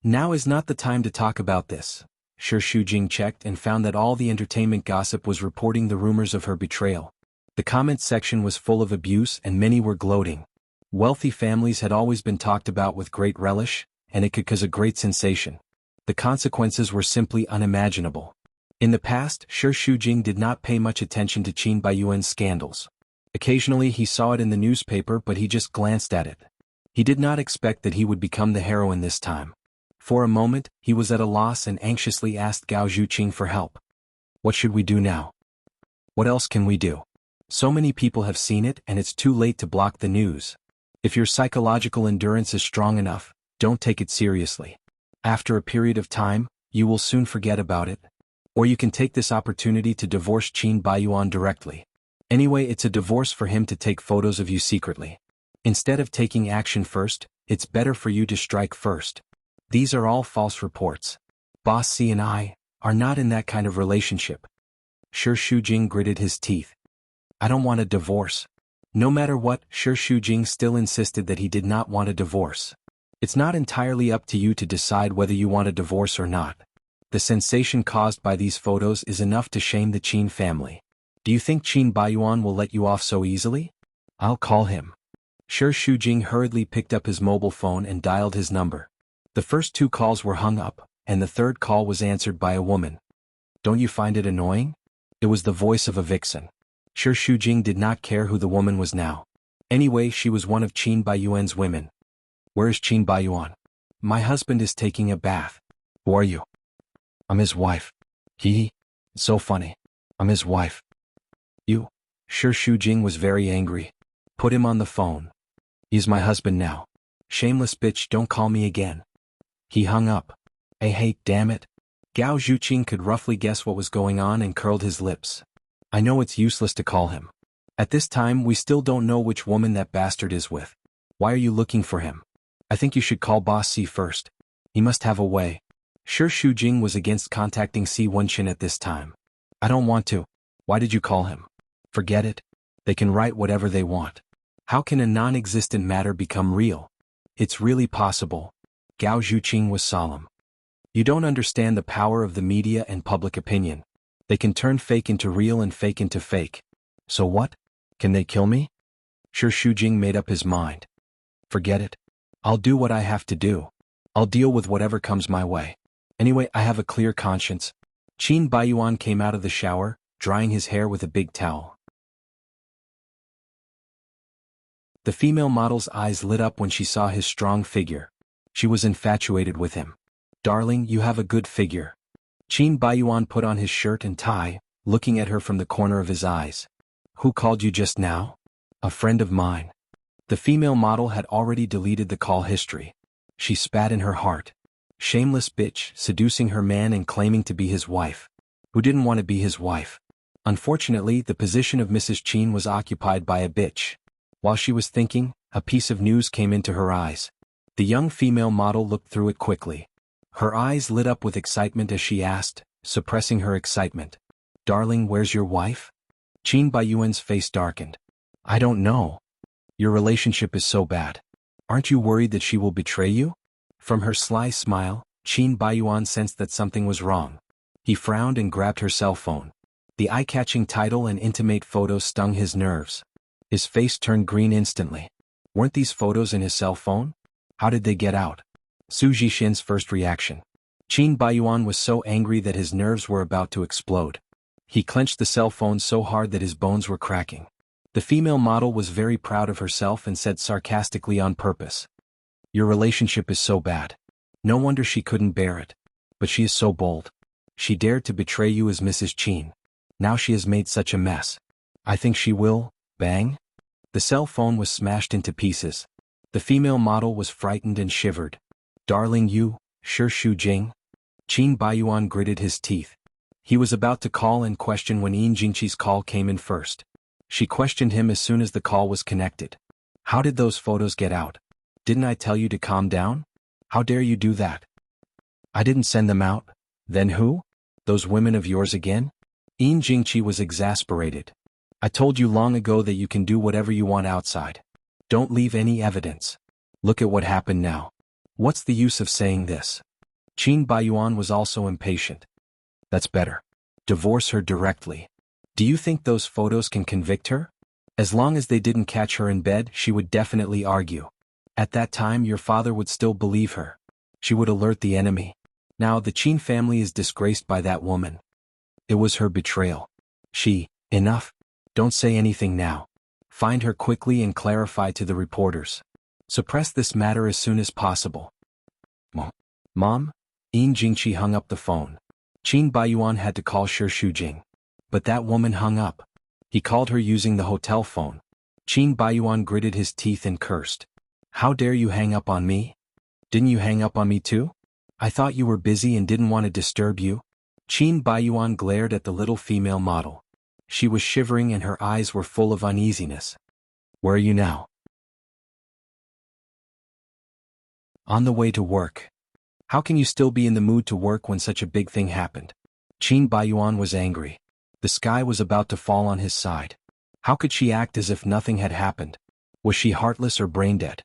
[SPEAKER 1] Now is not the time to talk about this. Shi Shujing checked and found that all the entertainment gossip was reporting the rumors of her betrayal. The comments section was full of abuse and many were gloating. Wealthy families had always been talked about with great relish, and it could cause a great sensation. The consequences were simply unimaginable. In the past, Shi Shujing did not pay much attention to Qin Baiyuan's scandals. Occasionally he saw it in the newspaper, but he just glanced at it. He did not expect that he would become the heroine this time. For a moment, he was at a loss and anxiously asked Gao Zhuqing for help. What should we do now? What else can we do? So many people have seen it and it's too late to block the news. If your psychological endurance is strong enough, don't take it seriously. After a period of time, you will soon forget about it. Or you can take this opportunity to divorce Qin Baiyuan directly. Anyway, it's a divorce for him to take photos of you secretly. Instead of taking action first, it's better for you to strike first. These are all false reports. Boss C and I are not in that kind of relationship. Shi Shujing gritted his teeth. I don't want a divorce. No matter what, Shi Shujing still insisted that he did not want a divorce. It's not entirely up to you to decide whether you want a divorce or not. The sensation caused by these photos is enough to shame the Qin family. Do you think Qin Baiyuan will let you off so easily? I'll call him. Shi Shujing hurriedly picked up his mobile phone and dialed his number. The first 2 calls were hung up, and the third call was answered by a woman. Don't you find it annoying? It was the voice of a vixen. Shi Shujing did not care who the woman was now. Anyway, she was one of Qin Baiyuan's women. Where is Qin Baiyuan? My husband is taking a bath. Who are you? I'm his wife. It's so funny. I'm his wife. You? Shi Shujing was very angry. Put him on the phone. He's my husband now. Shameless bitch, don't call me again. He hung up. Hey, damn it. Gao Zhuqing could roughly guess what was going on and curled his lips. I know it's useless to call him. At this time, we still don't know which woman that bastard is with. Why are you looking for him? I think you should call Boss C first. He must have a way. Shi Shujing was against contacting Si Wenqin at this time. I don't want to. Why did you call him? Forget it. They can write whatever they want. How can a non-existent matter become real? It's really possible. Gao Zhuqing was solemn. You don't understand the power of the media and public opinion. They can turn fake into real and fake into fake. So what? Can they kill me? Shi Shujing made up his mind. Forget it. I'll do what I have to do. I'll deal with whatever comes my way. Anyway, I have a clear conscience. Qin Baiyuan came out of the shower, drying his hair with a big towel. The female model's eyes lit up when she saw his strong figure. She was infatuated with him. Darling, you have a good figure. Qin Baiyuan put on his shirt and tie, looking at her from the corner of his eyes. Who called you just now? A friend of mine. The female model had already deleted the call history. She spat in her heart. Shameless bitch, seducing her man and claiming to be his wife. Who didn't want to be his wife? Unfortunately, the position of Mrs. Qin was occupied by a bitch. While she was thinking, a piece of news came into her eyes. The young female model looked through it quickly. Her eyes lit up with excitement as she asked, suppressing her excitement. Darling, where's your wife? Qin Baiyuan's face darkened. I don't know. Your relationship is so bad. Aren't you worried that she will betray you? From her sly smile, Qin Baiyuan sensed that something was wrong. He frowned and grabbed her cell phone. The eye-catching title and intimate photos stung his nerves. His face turned green instantly. Weren't these photos in his cell phone? How did they get out? Su Zhixin's first reaction. Qin Baiyuan was so angry that his nerves were about to explode. He clenched the cell phone so hard that his bones were cracking. The female model was very proud of herself and said sarcastically on purpose. Your relationship is so bad. No wonder she couldn't bear it. But she is so bold. She dared to betray you as Mrs. Qin. Now she has made such a mess. I think she will, bang. The cell phone was smashed into pieces. The female model was frightened and shivered. Darling, you, Shi Shujing? Qin Baiyuan gritted his teeth. He was about to call and question when Yin Jingqi's call came in first. She questioned him as soon as the call was connected. How did those photos get out? Didn't I tell you to calm down? How dare you do that? I didn't send them out. Then who? Those women of yours again? Yin Jingqi was exasperated. I told you long ago that you can do whatever you want outside. Don't leave any evidence. Look at what happened now. What's the use of saying this? Qin Baiyuan was also impatient. That's better. Divorce her directly. Do you think those photos can convict her? As long as they didn't catch her in bed, she would definitely argue. At that time, your father would still believe her. She would alert the enemy. Now the Qin family is disgraced by that woman. It was her betrayal. Enough. Don't say anything now. Find her quickly and clarify to the reporters. Suppress this matter as soon as possible. Mom? Yin Jingqi hung up the phone. Qin Baiyuan had to call Shi Shujing. But that woman hung up. He called her using the hotel phone. Qin Baiyuan gritted his teeth and cursed. How dare you hang up on me? Didn't you hang up on me too? I thought you were busy and didn't want to disturb you. Qin Baiyuan glared at the little female model. She was shivering and her eyes were full of uneasiness. Where are you now? On the way to work. How can you still be in the mood to work when such a big thing happened? Qin Baiyuan was angry. The sky was about to fall on his side. How could she act as if nothing had happened? Was she heartless or brain dead?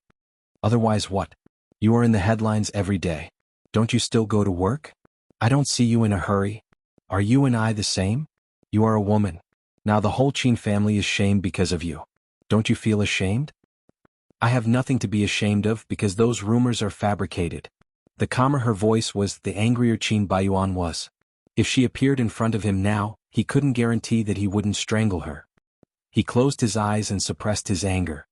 [SPEAKER 1] Otherwise what? You are in the headlines every day. Don't you still go to work? I don't see you in a hurry. Are you and I the same? You are a woman. Now the whole Qin family is shamed because of you. Don't you feel ashamed? I have nothing to be ashamed of because those rumors are fabricated. The calmer her voice was, the angrier Qin Baiyuan was. If she appeared in front of him now, he couldn't guarantee that he wouldn't strangle her. He closed his eyes and suppressed his anger.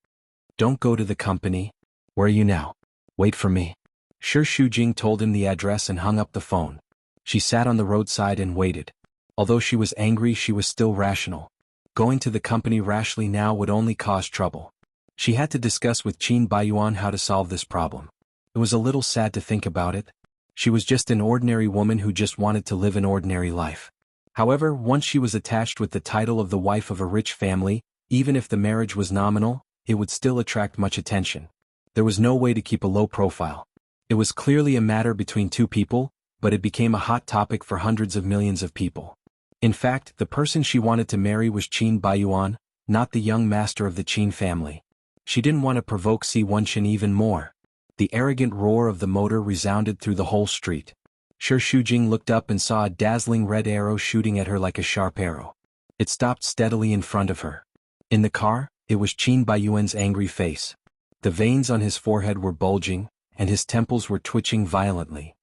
[SPEAKER 1] Don't go to the company. Where are you now? Wait for me. Shi Shujing told him the address and hung up the phone. She sat on the roadside and waited. Although she was angry, she was still rational. Going to the company rashly now would only cause trouble. She had to discuss with Qin Baiyuan how to solve this problem. It was a little sad to think about it. She was just an ordinary woman who just wanted to live an ordinary life. However, once she was attached with the title of the wife of a rich family, even if the marriage was nominal, it would still attract much attention. There was no way to keep a low profile. It was clearly a matter between two people, but it became a hot topic for hundreds of millions of people. In fact, the person she wanted to marry was Qin Baiyuan, not the young master of the Qin family. She didn't want to provoke Si Wenqin even more. The arrogant roar of the motor resounded through the whole street. Shi Shujing looked up and saw a dazzling red arrow shooting at her like a sharp arrow. It stopped steadily in front of her. In the car, it was Qin Baiyuan's angry face. The veins on his forehead were bulging, and his temples were twitching violently.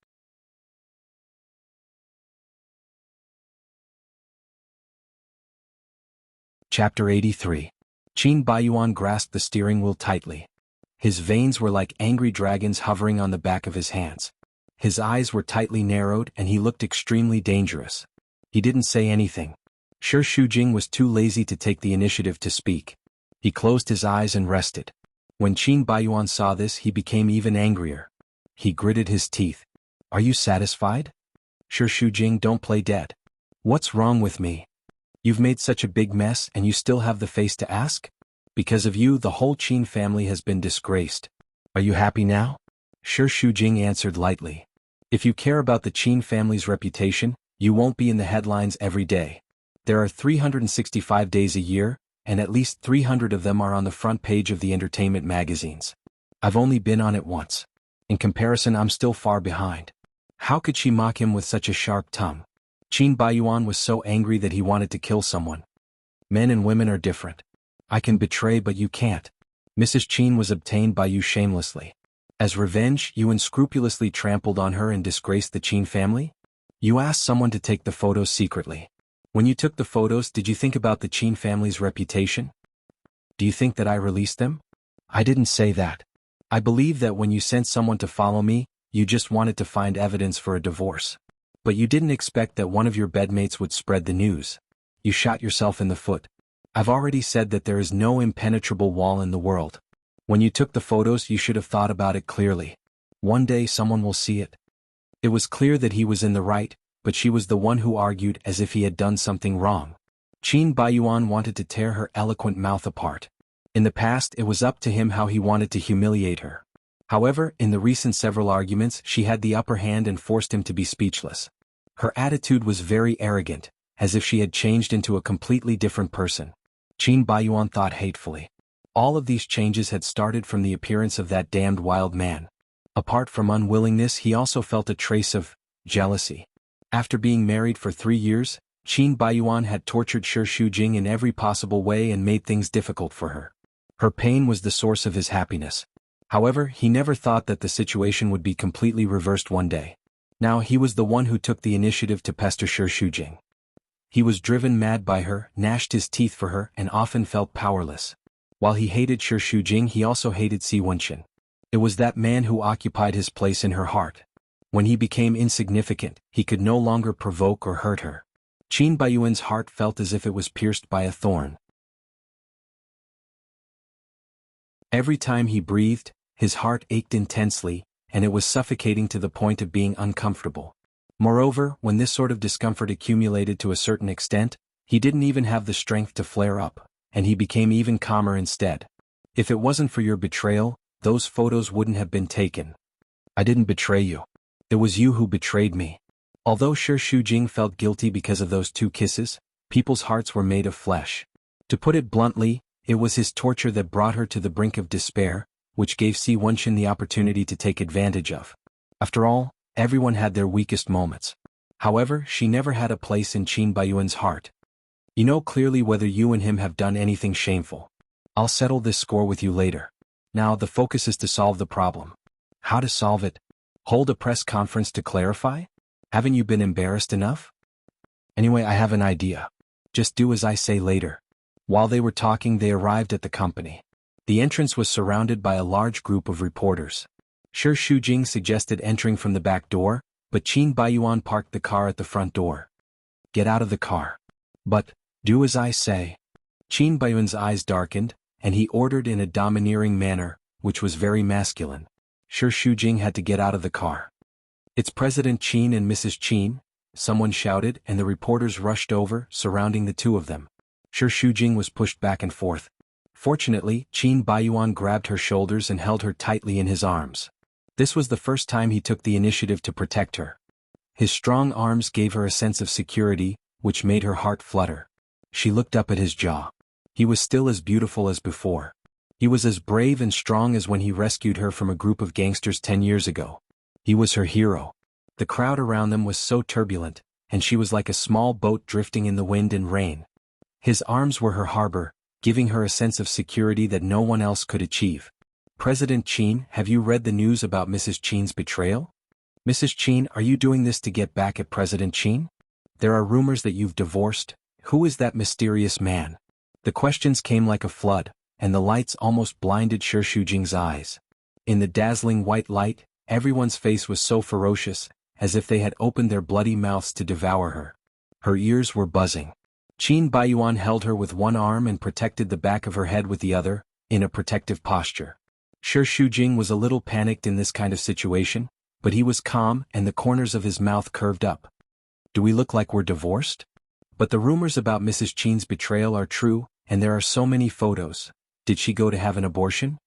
[SPEAKER 1] Chapter 83. Qin Baiyuan grasped the steering wheel tightly. His veins were like angry dragons hovering on the back of his hands. His eyes were tightly narrowed and he looked extremely dangerous. He didn't say anything. Shi Shujing was too lazy to take the initiative to speak. He closed his eyes and rested. When Qin Baiyuan saw this, he became even angrier. He gritted his teeth. Are you satisfied? Shi Shujing, don't play dead. What's wrong with me? You've made such a big mess and you still have the face to ask? Because of you, the whole Qin family has been disgraced. Are you happy now? Shi Shujing answered lightly. If you care about the Qin family's reputation, you won't be in the headlines every day. There are 365 days a year, and at least 300 of them are on the front page of the entertainment magazines. I've only been on it once. In comparison, I'm still far behind. How could she mock him with such a sharp tongue? Qin Baiyuan was so angry that he wanted to kill someone. Men and women are different. I can betray but you can't. Mrs. Qin was obtained by you shamelessly. As revenge, you unscrupulously trampled on her and disgraced the Qin family? You asked someone to take the photos secretly. When you took the photos, did you think about the Qin family's reputation? Do you think that I released them? I didn't say that. I believe that when you sent someone to follow me, you just wanted to find evidence for a divorce. But you didn't expect that one of your bedmates would spread the news. You shot yourself in the foot. I've already said that there is no impenetrable wall in the world. When you took the photos, you should have thought about it clearly. One day someone will see it. It was clear that he was in the right, but she was the one who argued as if he had done something wrong. Qin Baiyuan wanted to tear her eloquent mouth apart. In the past, it was up to him how he wanted to humiliate her. However, in the recent several arguments, she had the upper hand and forced him to be speechless. Her attitude was very arrogant, as if she had changed into a completely different person. Qin Baiyuan thought hatefully. All of these changes had started from the appearance of that damned wild man. Apart from unwillingness, he also felt a trace of jealousy. After being married for 3 years, Qin Baiyuan had tortured Shi Shujing in every possible way and made things difficult for her. Her pain was the source of his happiness. However, he never thought that the situation would be completely reversed one day. Now he was the one who took the initiative to pester Shi Shujing. He was driven mad by her, gnashed his teeth for her, and often felt powerless. While he hated Shi Shujing, he also hated Si Wenqin. It was that man who occupied his place in her heart. When he became insignificant, he could no longer provoke or hurt her. Qin Baiyuan's heart felt as if it was pierced by a thorn. Every time he breathed, his heart ached intensely, and it was suffocating to the point of being uncomfortable. Moreover, when this sort of discomfort accumulated to a certain extent, he didn't even have the strength to flare up, and he became even calmer instead. If it wasn't for your betrayal, those photos wouldn't have been taken. I didn't betray you. It was you who betrayed me. Although Shi Shujing felt guilty because of those 2 kisses, people's hearts were made of flesh. To put it bluntly, it was his torture that brought her to the brink of despair, which gave Si Wenxin the opportunity to take advantage of. After all, everyone had their weakest moments. However, she never had a place in Qin Baiyuan's heart. You know clearly whether you and him have done anything shameful. I'll settle this score with you later. Now the focus is to solve the problem. How to solve it? Hold a press conference to clarify? Haven't you been embarrassed enough? Anyway, I have an idea. Just do as I say later. While they were talking, they arrived at the company. The entrance was surrounded by a large group of reporters. Shi Shujing suggested entering from the back door, but Qin Baiyuan parked the car at the front door. Get out of the car. But, do as I say. Qin Baiyuan's eyes darkened, and he ordered in a domineering manner, which was very masculine. Shi Shujing had to get out of the car. It's President Qin and Mrs. Qin, someone shouted, and the reporters rushed over, surrounding the 2 of them. Shi Shujing was pushed back and forth. Fortunately, Qin Baiyuan grabbed her shoulders and held her tightly in his arms. This was the first time he took the initiative to protect her. His strong arms gave her a sense of security, which made her heart flutter. She looked up at his jaw. He was still as beautiful as before. He was as brave and strong as when he rescued her from a group of gangsters 10 years ago. He was her hero. The crowd around them was so turbulent, and she was like a small boat drifting in the wind and rain. His arms were her harbor, giving her a sense of security that no one else could achieve. President Qin, have you read the news about Mrs. Qin's betrayal? Mrs. Qin, are you doing this to get back at President Qin? There are rumors that you've divorced. Who is that mysterious man? The questions came like a flood, and the lights almost blinded Shi Shujing's eyes. In the dazzling white light, everyone's face was so ferocious, as if they had opened their bloody mouths to devour her. Her ears were buzzing. Qin Baiyuan held her with one arm and protected the back of her head with the other, in a protective posture. Shi Shujing was a little panicked in this kind of situation, but he was calm and the corners of his mouth curved up. Do we look like we're divorced? But the rumors about Mrs. Qin's betrayal are true, and there are so many photos. Did she go to have an abortion?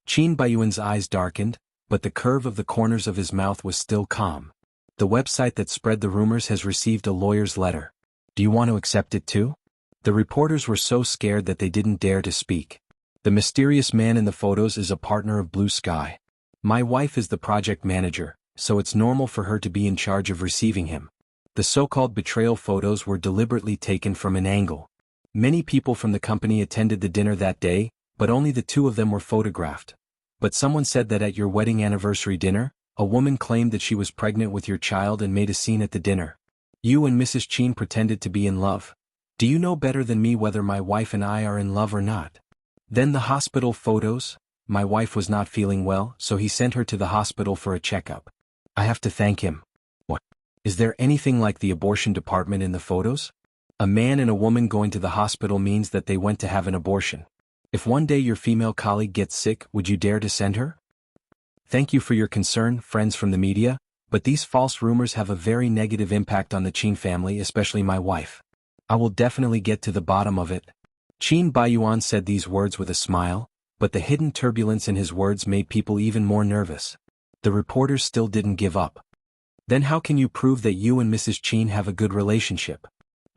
[SPEAKER 1] Qin Baiyuan's eyes darkened, but the curve of the corners of his mouth was still calm. The website that spread the rumors has received a lawyer's letter. Do you want to accept it too? The reporters were so scared that they didn't dare to speak. The mysterious man in the photos is a partner of Blue Sky. My wife is the project manager, so it's normal for her to be in charge of receiving him. The so-called betrayal photos were deliberately taken from an angle. Many people from the company attended the dinner that day, but only the 2 of them were photographed. But someone said that at your wedding anniversary dinner, a woman claimed that she was pregnant with your child and made a scene at the dinner. You and Mrs. Qin pretended to be in love. Do you know better than me whether my wife and I are in love or not? Then the hospital photos. My wife was not feeling well, so he sent her to the hospital for a checkup. I have to thank him. What? Is there anything like the abortion department in the photos? A man and a woman going to the hospital means that they went to have an abortion. If one day your female colleague gets sick, would you dare to send her? Thank you for your concern, friends from the media, but these false rumors have a very negative impact on the Qin family, especially my wife. I will definitely get to the bottom of it. Qin Baiyuan said these words with a smile, but the hidden turbulence in his words made people even more nervous. The reporters still didn't give up. Then how can you prove that you and Mrs. Qin have a good relationship?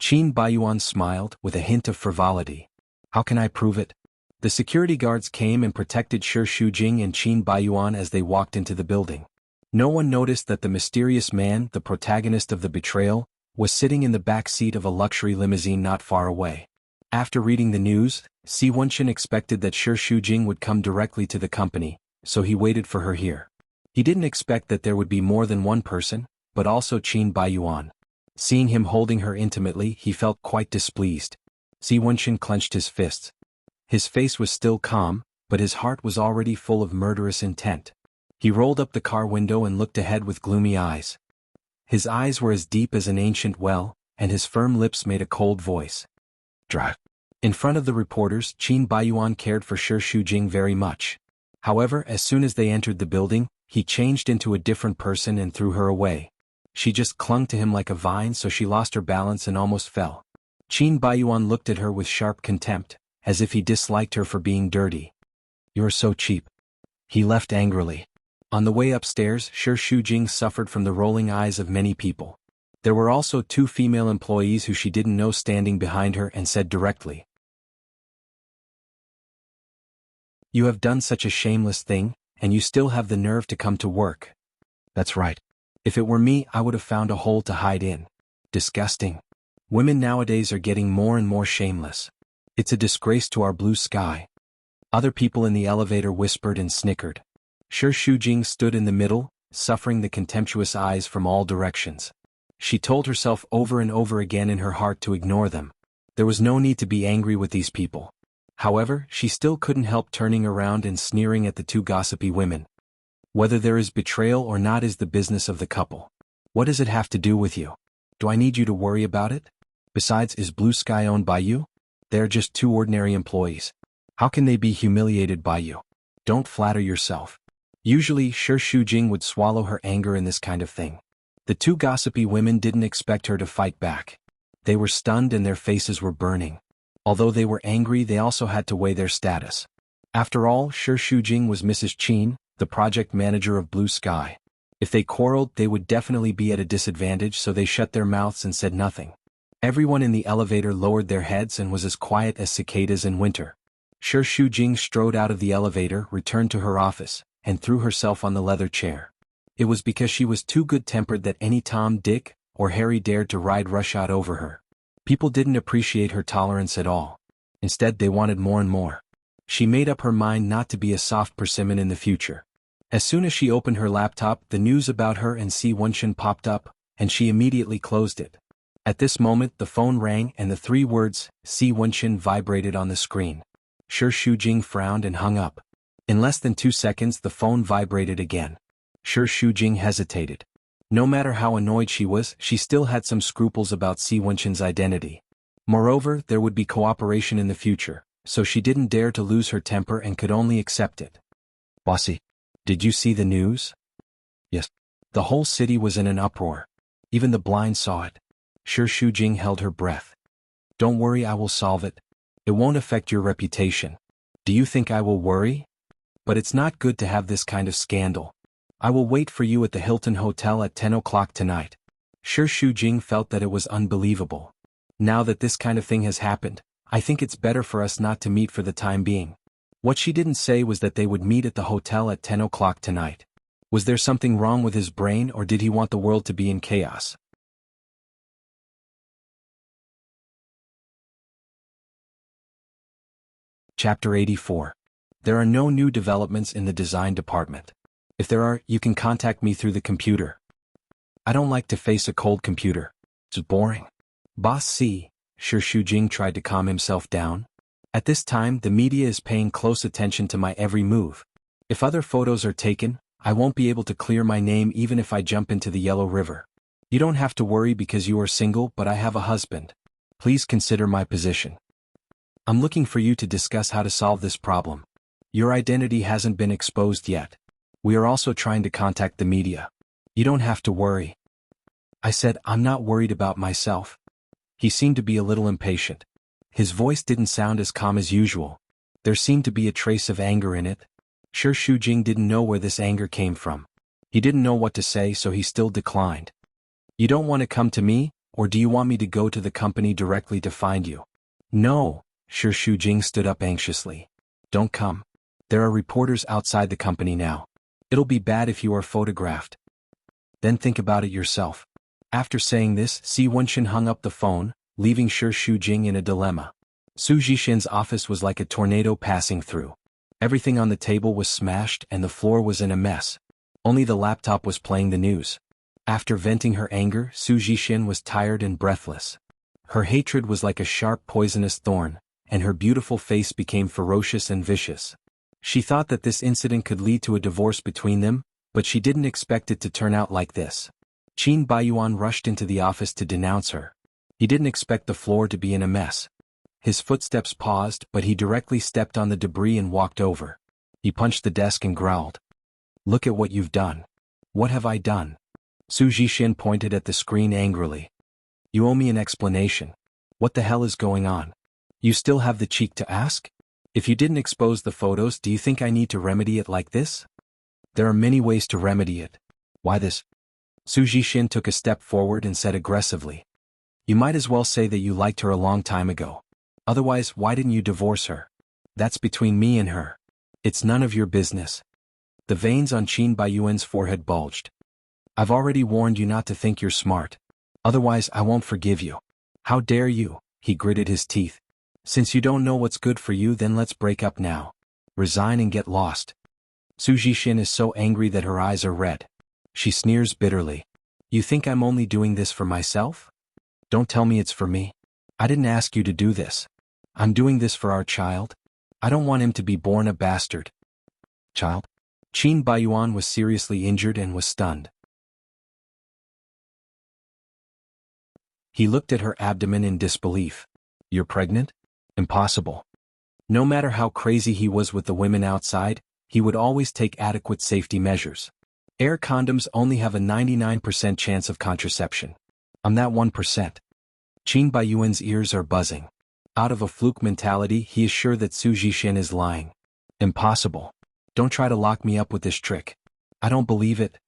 [SPEAKER 1] Qin Baiyuan smiled, with a hint of frivolity. How can I prove it? The security guards came and protected Shi Shujing and Qin Baiyuan as they walked into the building. No one noticed that the mysterious man, the protagonist of the betrayal, was sitting in the back seat of a luxury limousine not far away. After reading the news, Si Wenxin expected that Shi Shujing would come directly to the company, so he waited for her here. He didn't expect that there would be more than one person, but also Qin Baiyuan. Seeing him holding her intimately, he felt quite displeased. Si Wenxin clenched his fists. His face was still calm, but his heart was already full of murderous intent. He rolled up the car window and looked ahead with gloomy eyes. His eyes were as deep as an ancient well, and his firm lips made a cold voice. Drive. In front of the reporters, Qin Baiyuan cared for Shi Shujing very much. However, as soon as they entered the building, He changed into a different person and threw her away. She just clung to him like a vine, so she lost her balance and almost fell. Qin Baiyuan looked at her with sharp contempt, as if he disliked her for being dirty. "You're so cheap." He left angrily. On the way upstairs, Shi Shujing suffered from the rolling eyes of many people. There were also 2 female employees who she didn't know standing behind her and said directly, "You have done such a shameless thing, and you still have the nerve to come to work." "That's right. If it were me, I would have found a hole to hide in." "Disgusting. Women nowadays are getting more and more shameless. It's a disgrace to our blue sky." Other people in the elevator whispered and snickered. Shi Shujing stood in the middle, suffering the contemptuous eyes from all directions. She told herself over and over again in her heart to ignore them. There was no need to be angry with these people. However, she still couldn't help turning around and sneering at the 2 gossipy women. "Whether there is betrayal or not is the business of the couple. What does it have to do with you? Do I need you to worry about it? Besides, is Blue Sky owned by you? They're just 2 ordinary employees. How can they be humiliated by you? Don't flatter yourself." Usually, Shi Shujing would swallow her anger in this kind of thing. The 2 gossipy women didn't expect her to fight back. They were stunned and their faces were burning. Although they were angry, they also had to weigh their status. After all, Shi Shujing was Mrs. Qin, the project manager of Blue Sky. If they quarreled, they would definitely be at a disadvantage, so they shut their mouths and said nothing. Everyone in the elevator lowered their heads and was as quiet as cicadas in winter. Shi Shujing strode out of the elevator, returned to her office, and threw herself on the leather chair. It was because she was too good-tempered that any Tom, Dick, or Harry dared to ride roughshod over her. People didn't appreciate her tolerance at all. Instead, they wanted more and more. She made up her mind not to be a soft persimmon in the future. As soon as she opened her laptop, the news about her and Si Wenshin popped up, and she immediately closed it. At this moment, the phone rang and the 3 words, Si Wenshin, vibrated on the screen. Shi Shujing frowned and hung up. In less than 2 seconds, the phone vibrated again. Shi Shujing hesitated. No matter how annoyed she was, she still had some scruples about Si Wenshin's identity. Moreover, there would be cooperation in the future, so she didn't dare to lose her temper and could only accept it. "Bossy, did you see the news?" "Yes." The whole city was in an uproar. Even the blind saw it. Shi Shujing held her breath. "Don't worry, I will solve it. It won't affect your reputation." "Do you think I will worry? But it's not good to have this kind of scandal. I will wait for you at the Hilton Hotel at 10 o'clock tonight." Shi Shujing felt that it was unbelievable. Now that this kind of thing has happened, I think it's better for us not to meet for the time being. What she didn't say was that they would meet at the hotel at 10 o'clock tonight. Was there something wrong with his brain, or did he want the world to be in chaos? Chapter 84. There are no new developments in the design department. If there are, you can contact me through the computer. I don't like to face a cold computer. It's boring. Boss C. Shi Shujing tried to calm himself down. At this time, the media is paying close attention to my every move. If other photos are taken, I won't be able to clear my name even if I jump into the Yellow River. You don't have to worry because you are single, but I have a husband. Please consider my position. I'm looking for you to discuss how to solve this problem. Your identity hasn't been exposed yet. We are also trying to contact the media. You don't have to worry. I said, I'm not worried about myself. He seemed to be a little impatient. His voice didn't sound as calm as usual. There seemed to be a trace of anger in it. Shi Shujing didn't know where this anger came from. He didn't know what to say, so he still declined. You don't want to come to me, or do you want me to go to the company directly to find you? No. Shi Shujing stood up anxiously. Don't come. There are reporters outside the company now. It'll be bad if you are photographed. Then think about it yourself. After saying this, Si Wenshin hung up the phone, leaving Shi Shujing in a dilemma. Su Jishin's office was like a tornado passing through. Everything on the table was smashed and the floor was in a mess. Only the laptop was playing the news. After venting her anger, Su Jishin was tired and breathless. Her hatred was like a sharp poisonous thorn, and her beautiful face became ferocious and vicious. She thought that this incident could lead to a divorce between them, but she didn't expect it to turn out like this. Qin Baiyuan rushed into the office to denounce her. He didn't expect the floor to be in a mess. His footsteps paused, but he directly stepped on the debris and walked over. He punched the desk and growled. Look at what you've done. What have I done? Su Jixin pointed at the screen angrily. You owe me an explanation. What the hell is going on? You still have the cheek to ask? If you didn't expose the photos, do you think I need to remedy it like this? There are many ways to remedy it. Why this? Su Jixin took a step forward and said aggressively. You might as well say that you liked her a long time ago. Otherwise, why didn't you divorce her? That's between me and her. It's none of your business. The veins on Qin Baiyuan's forehead bulged. I've already warned you not to think you're smart. Otherwise, I won't forgive you. How dare you? He gritted his teeth. Since you don't know what's good for you, then let's break up now. Resign and get lost. Su Jixin is so angry that her eyes are red. She sneers bitterly. You think I'm only doing this for myself? Don't tell me it's for me. I didn't ask you to do this. I'm doing this for our child. I don't want him to be born a bastard. Child? Qin Baiyuan was seriously injured and was stunned. He looked at her abdomen in disbelief. You're pregnant? Impossible. No matter how crazy he was with the women outside, he would always take adequate safety measures. Air condoms only have a 99% chance of contraception. I'm that 1%. Qin Baiyuan's ears are buzzing. Out of a fluke mentality, he is sure that Su Jixin is lying. Impossible. Don't try to lock me up with this trick. I don't believe it.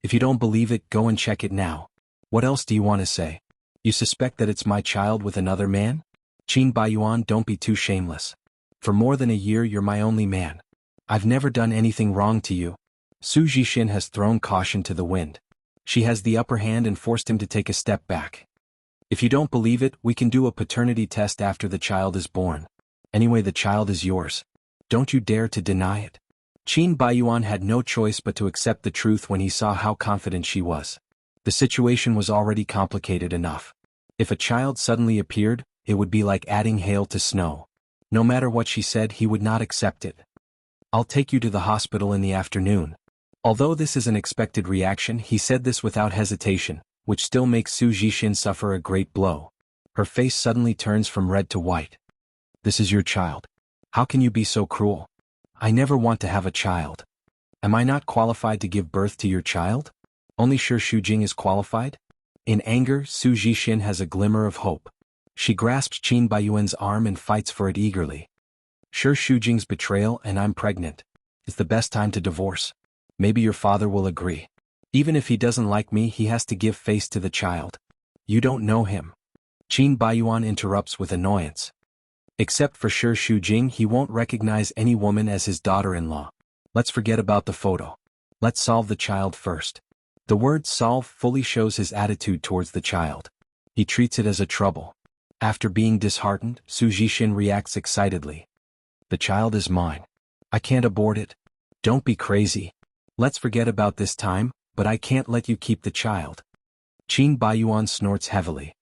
[SPEAKER 1] If you don't believe it, go and check it now. What else do you want to say? You suspect that it's my child with another man? Qin Baiyuan, don't be too shameless. For more than a year you're my only man. I've never done anything wrong to you. Su Jixin has thrown caution to the wind. She has the upper hand and forced him to take a step back. If you don't believe it, we can do a paternity test after the child is born. Anyway, the child is yours. Don't you dare to deny it. Qin Baiyuan had no choice but to accept the truth when he saw how confident she was. The situation was already complicated enough. If a child suddenly appeared, it would be like adding hail to snow. No matter what she said, he would not accept it. I'll take you to the hospital in the afternoon. Although this is an expected reaction, he said this without hesitation, which still makes Su Jixin suffer a great blow. Her face suddenly turns from red to white. This is your child. How can you be so cruel? I never want to have a child. Am I not qualified to give birth to your child? Only Shi Shujing is qualified? In anger, Su Jixin has a glimmer of hope. She grasps Qin Baiyuan's arm and fights for it eagerly. Shi Shujing's betrayal and I'm pregnant. It's the best time to divorce. Maybe your father will agree. Even if he doesn't like me, he has to give face to the child. You don't know him. Qin Baiyuan interrupts with annoyance. Except for Shi Shujing, he won't recognize any woman as his daughter-in-law. Let's forget about the photo. Let's solve the child first. The word solve fully shows his attitude towards the child. He treats it as a trouble. After being disheartened, Su Jixin reacts excitedly. The child is mine. I can't abort it. Don't be crazy. Let's forget about this time, but I can't let you keep the child. Qin Baiyuan snorts heavily.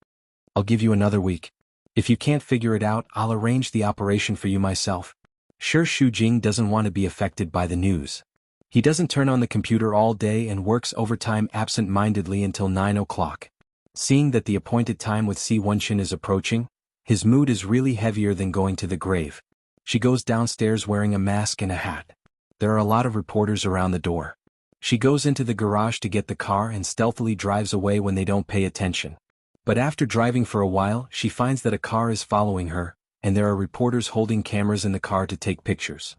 [SPEAKER 1] I'll give you another week. If you can't figure it out, I'll arrange the operation for you myself. Shi Shujing doesn't want to be affected by the news. He doesn't turn on the computer all day and works overtime absent-mindedly until 9 o'clock. Seeing that the appointed time with Si Wenxin is approaching, his mood is really heavier than going to the grave. She goes downstairs wearing a mask and a hat. There are a lot of reporters around the door. She goes into the garage to get the car and stealthily drives away when they don't pay attention. But after driving for a while, she finds that a car is following her, and there are reporters holding cameras in the car to take pictures.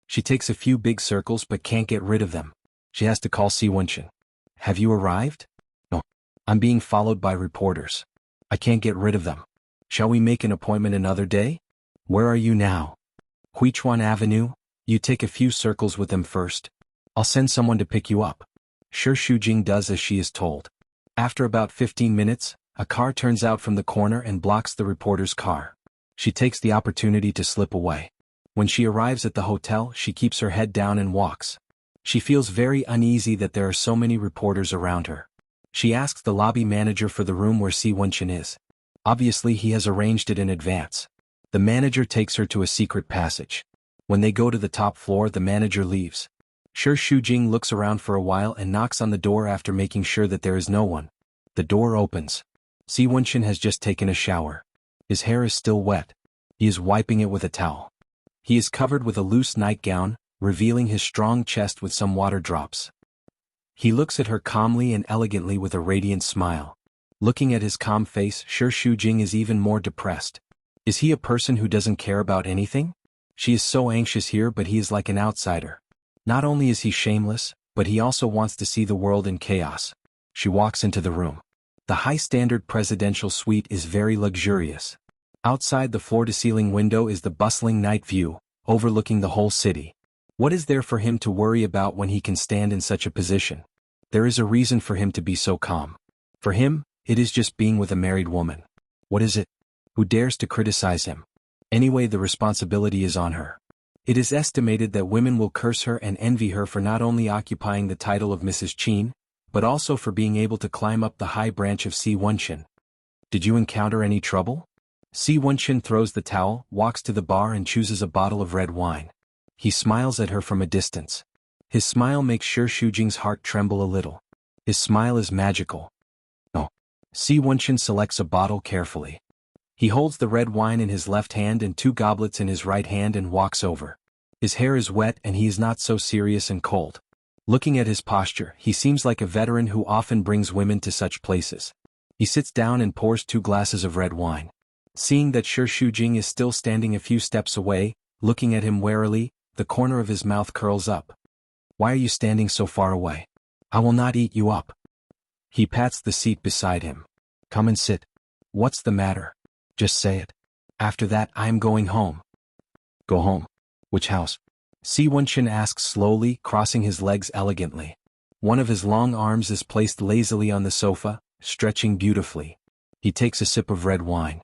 [SPEAKER 1] She takes a few big circles but can't get rid of them. She has to call Si Wenxin. Have you arrived? No. I'm being followed by reporters. I can't get rid of them. Shall we make an appointment another day? Where are you now? Huichuan Avenue? You take a few circles with them first. I'll send someone to pick you up. Shi Shujing does as she is told. After about 15 minutes, a car turns out from the corner and blocks the reporter's car. She takes the opportunity to slip away. When she arrives at the hotel, she keeps her head down and walks. She feels very uneasy that there are so many reporters around her. She asks the lobby manager for the room where Si Wenxin is. Obviously he has arranged it in advance. The manager takes her to a secret passage. When they go to the top floor, the manager leaves. Shi Shujing looks around for a while and knocks on the door after making sure that there is no one. The door opens. Si Wenxin has just taken a shower. His hair is still wet. He is wiping it with a towel. He is covered with a loose nightgown, revealing his strong chest with some water drops. He looks at her calmly and elegantly with a radiant smile. Looking at his calm face, Shi Shujing is even more depressed. Is he a person who doesn't care about anything? She is so anxious here, but he is like an outsider. Not only is he shameless, but he also wants to see the world in chaos. She walks into the room. The high-standard presidential suite is very luxurious. Outside the floor-to-ceiling window is the bustling night view, overlooking the whole city. What is there for him to worry about when he can stand in such a position? There is a reason for him to be so calm. For him, it is just being with a married woman. What is it? Who dares to criticize him? Anyway, the responsibility is on her. It is estimated that women will curse her and envy her for not only occupying the title of Mrs. Qin, but also for being able to climb up the high branch of Si Wenqin. Did you encounter any trouble? Si Wenqin throws the towel, walks to the bar and chooses a bottle of red wine. He smiles at her from a distance. His smile makes Shi Shujing's heart tremble a little. His smile is magical. Oh. Si Wenqin selects a bottle carefully. He holds the red wine in his left hand and 2 goblets in his right hand and walks over. His hair is wet and he is not so serious and cold. Looking at his posture, he seems like a veteran who often brings women to such places. He sits down and pours 2 glasses of red wine. Seeing that Shi Shujing is still standing a few steps away, looking at him warily, the corner of his mouth curls up. Why are you standing so far away? I will not eat you up. He pats the seat beside him. Come and sit. What's the matter? Just say it. After that, I am going home. Go home. Which house? Si Wenqin asks slowly, crossing his legs elegantly. One of his long arms is placed lazily on the sofa, stretching beautifully. He takes a sip of red wine.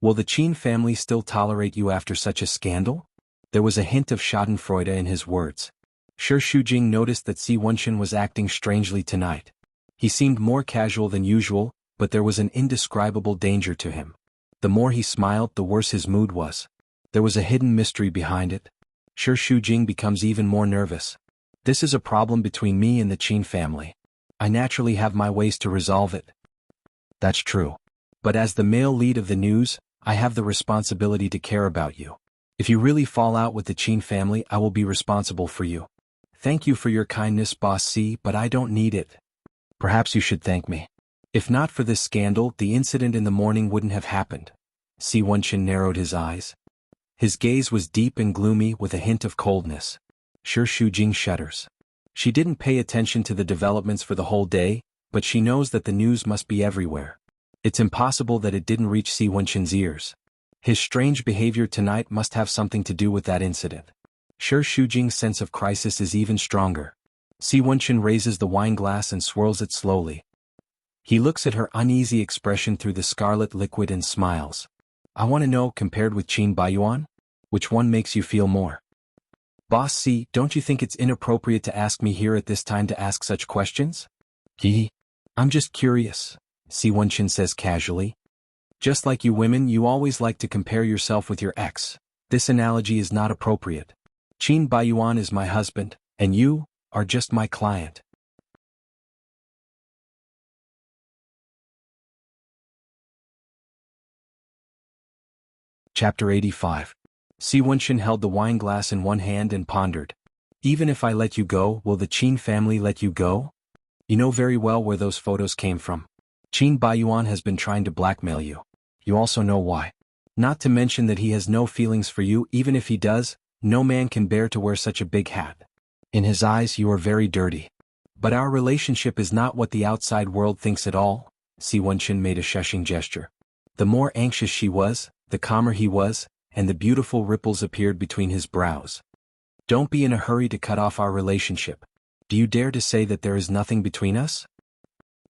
[SPEAKER 1] Will the Qin family still tolerate you after such a scandal? There was a hint of schadenfreude in his words. Shi Shujing noticed that Si Wenqin was acting strangely tonight. He seemed more casual than usual, but there was an indescribable danger to him. The more he smiled, the worse his mood was. There was a hidden mystery behind it. Shi Shujing becomes even more nervous. This is a problem between me and the Qin family. I naturally have my ways to resolve it. That's true. But as the male lead of the news, I have the responsibility to care about you. If you really fall out with the Qin family, I will be responsible for you. Thank you for your kindness, Boss C, but I don't need it. Perhaps you should thank me. If not for this scandal, the incident in the morning wouldn't have happened. Si Wenqin narrowed his eyes. His gaze was deep and gloomy with a hint of coldness. Shi Shujing shudders. She didn't pay attention to the developments for the whole day, but she knows that the news must be everywhere. It's impossible that it didn't reach Si Wenqin's ears. His strange behavior tonight must have something to do with that incident. Shi Shujing's sense of crisis is even stronger. Si Wenqin raises the wine glass and swirls it slowly. He looks at her uneasy expression through the scarlet liquid and smiles. I want to know, compared with Qin Baiyuan, which one makes you feel more? Boss C, don't you think it's inappropriate to ask me here at this time to ask such questions? I'm just curious, Si Wenqin says casually. Just like you women, you always like to compare yourself with your ex. This analogy is not appropriate. Qin Baiyuan is my husband, and you are just my client. Chapter 85. Si Wenqin held the wine glass in one hand and pondered. Even if I let you go, will the Qin family let you go? You know very well where those photos came from. Qin Baiyuan has been trying to blackmail you. You also know why. Not to mention that he has no feelings for you. Even if he does, no man can bear to wear such a big hat. In his eyes, you are very dirty. But our relationship is not what the outside world thinks at all. Si Wenqin made a shushing gesture. The more anxious she was, the calmer he was, and the beautiful ripples appeared between his brows. Don't be in a hurry to cut off our relationship. Do you dare to say that there is nothing between us?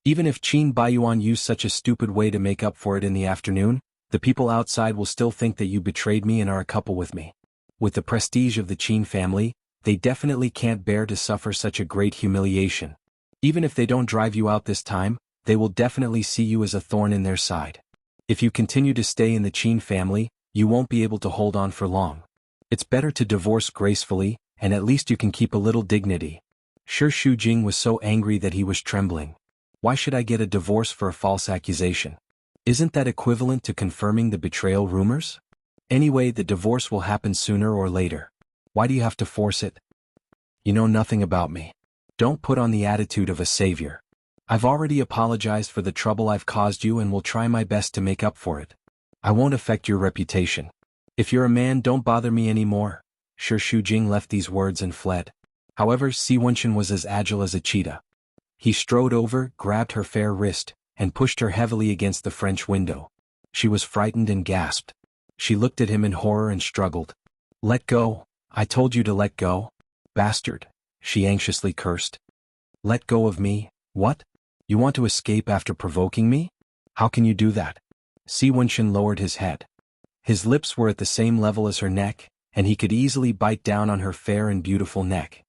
[SPEAKER 1] Even if Qin Baiyuan used such a stupid way to make up for it in the afternoon, the people outside will still think that you betrayed me and are a couple with me. With the prestige of the Qin family, they definitely can't bear to suffer such a great humiliation. Even if they don't drive you out this time, they will definitely see you as a thorn in their side. If you continue to stay in the Qin family, you won't be able to hold on for long. It's better to divorce gracefully, and at least you can keep a little dignity. Shi Shujing was so angry that he was trembling. Why should I get a divorce for a false accusation? Isn't that equivalent to confirming the betrayal rumors? Anyway, the divorce will happen sooner or later. Why do you have to force it? You know nothing about me. Don't put on the attitude of a savior. I've already apologized for the trouble I've caused you and will try my best to make up for it. I won't affect your reputation. If you're a man, don't bother me anymore. Shi Shujing left these words and fled. However, Si Wenchen was as agile as a cheetah. He strode over, grabbed her fair wrist, and pushed her heavily against the French window. She was frightened and gasped. She looked at him in horror and struggled. Let go. I told you to let go. Bastard, she anxiously cursed. Let go of me, what? You want to escape after provoking me? How can you do that? Si Wenchen lowered his head. His lips were at the same level as her neck, and he could easily bite down on her fair and beautiful neck.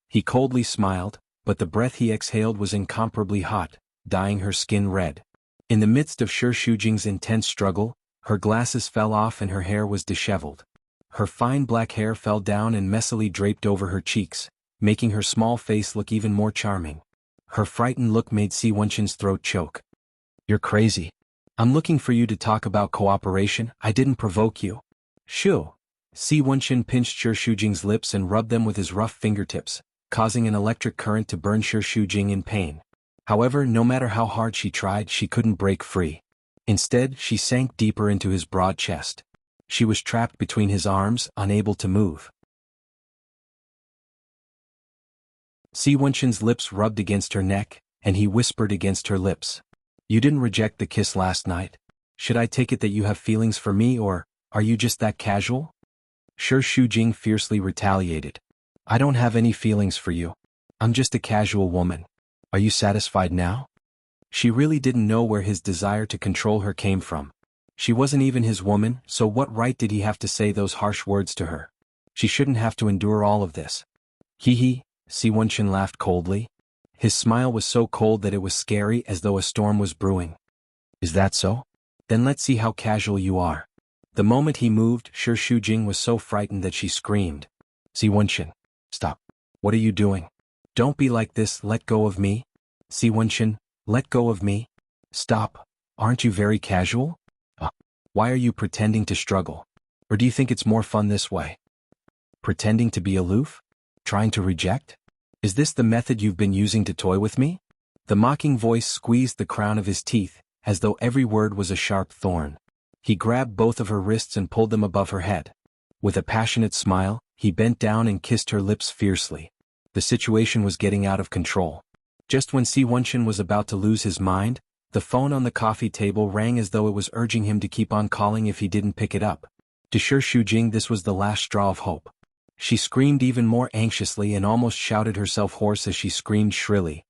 [SPEAKER 1] He coldly smiled, but the breath he exhaled was incomparably hot, dyeing her skin red. In the midst of Shi Shujing's intense struggle, her glasses fell off and her hair was disheveled. Her fine black hair fell down and messily draped over her cheeks, making her small face look even more charming. Her frightened look made Si Wenchen's throat choke. You're crazy. I'm looking for you to talk about cooperation. I didn't provoke you. Shoo. Si Wenchen pinched Shi Shujing's lips and rubbed them with his rough fingertips, causing an electric current to burn Shi Shujing in pain. However, no matter how hard she tried, she couldn't break free. Instead, she sank deeper into his broad chest. She was trapped between his arms, unable to move. Si Wenchen's lips rubbed against her neck, and he whispered against her lips. You didn't reject the kiss last night. Should I take it that you have feelings for me, or are you just that casual? Shi Shujing fiercely retaliated. I don't have any feelings for you. I'm just a casual woman. Are you satisfied now? She really didn't know where his desire to control her came from. She wasn't even his woman, so what right did he have to say those harsh words to her? She shouldn't have to endure all of this. Hee, Si Wenchen laughed coldly. His smile was so cold that it was scary, as though a storm was brewing. Is that so? Then let's see how casual you are. The moment he moved, Shi Shujing was so frightened that she screamed. Si Wenchen, stop. What are you doing? Don't be like this, let go of me. Si Wenchen, let go of me. Stop. Aren't you very casual? Why are you pretending to struggle? Or do you think it's more fun this way? Pretending to be aloof? Trying to reject? Is this the method you've been using to toy with me? The mocking voice squeezed the crown of his teeth, as though every word was a sharp thorn. He grabbed both of her wrists and pulled them above her head. With a passionate smile, he bent down and kissed her lips fiercely. The situation was getting out of control. Just when Si Wenchen was about to lose his mind, the phone on the coffee table rang as though it was urging him to keep on calling if he didn't pick it up. To Shi Shujing, this was the last straw of hope. She screamed even more anxiously and almost shouted herself hoarse as she screamed shrilly.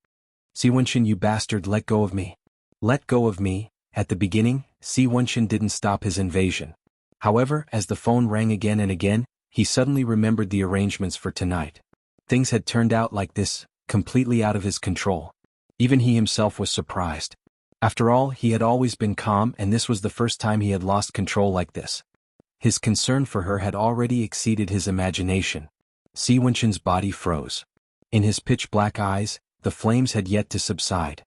[SPEAKER 1] Si Wenchen, you bastard, let go of me. Let go of me. At the beginning, Si Wenchen didn't stop his invasion. However, as the phone rang again and again, he suddenly remembered the arrangements for tonight. Things had turned out like this, completely out of his control. Even he himself was surprised. After all, he had always been calm, and this was the first time he had lost control like this. His concern for her had already exceeded his imagination. Si Wenchen's body froze. In his pitch-black eyes, the flames had yet to subside.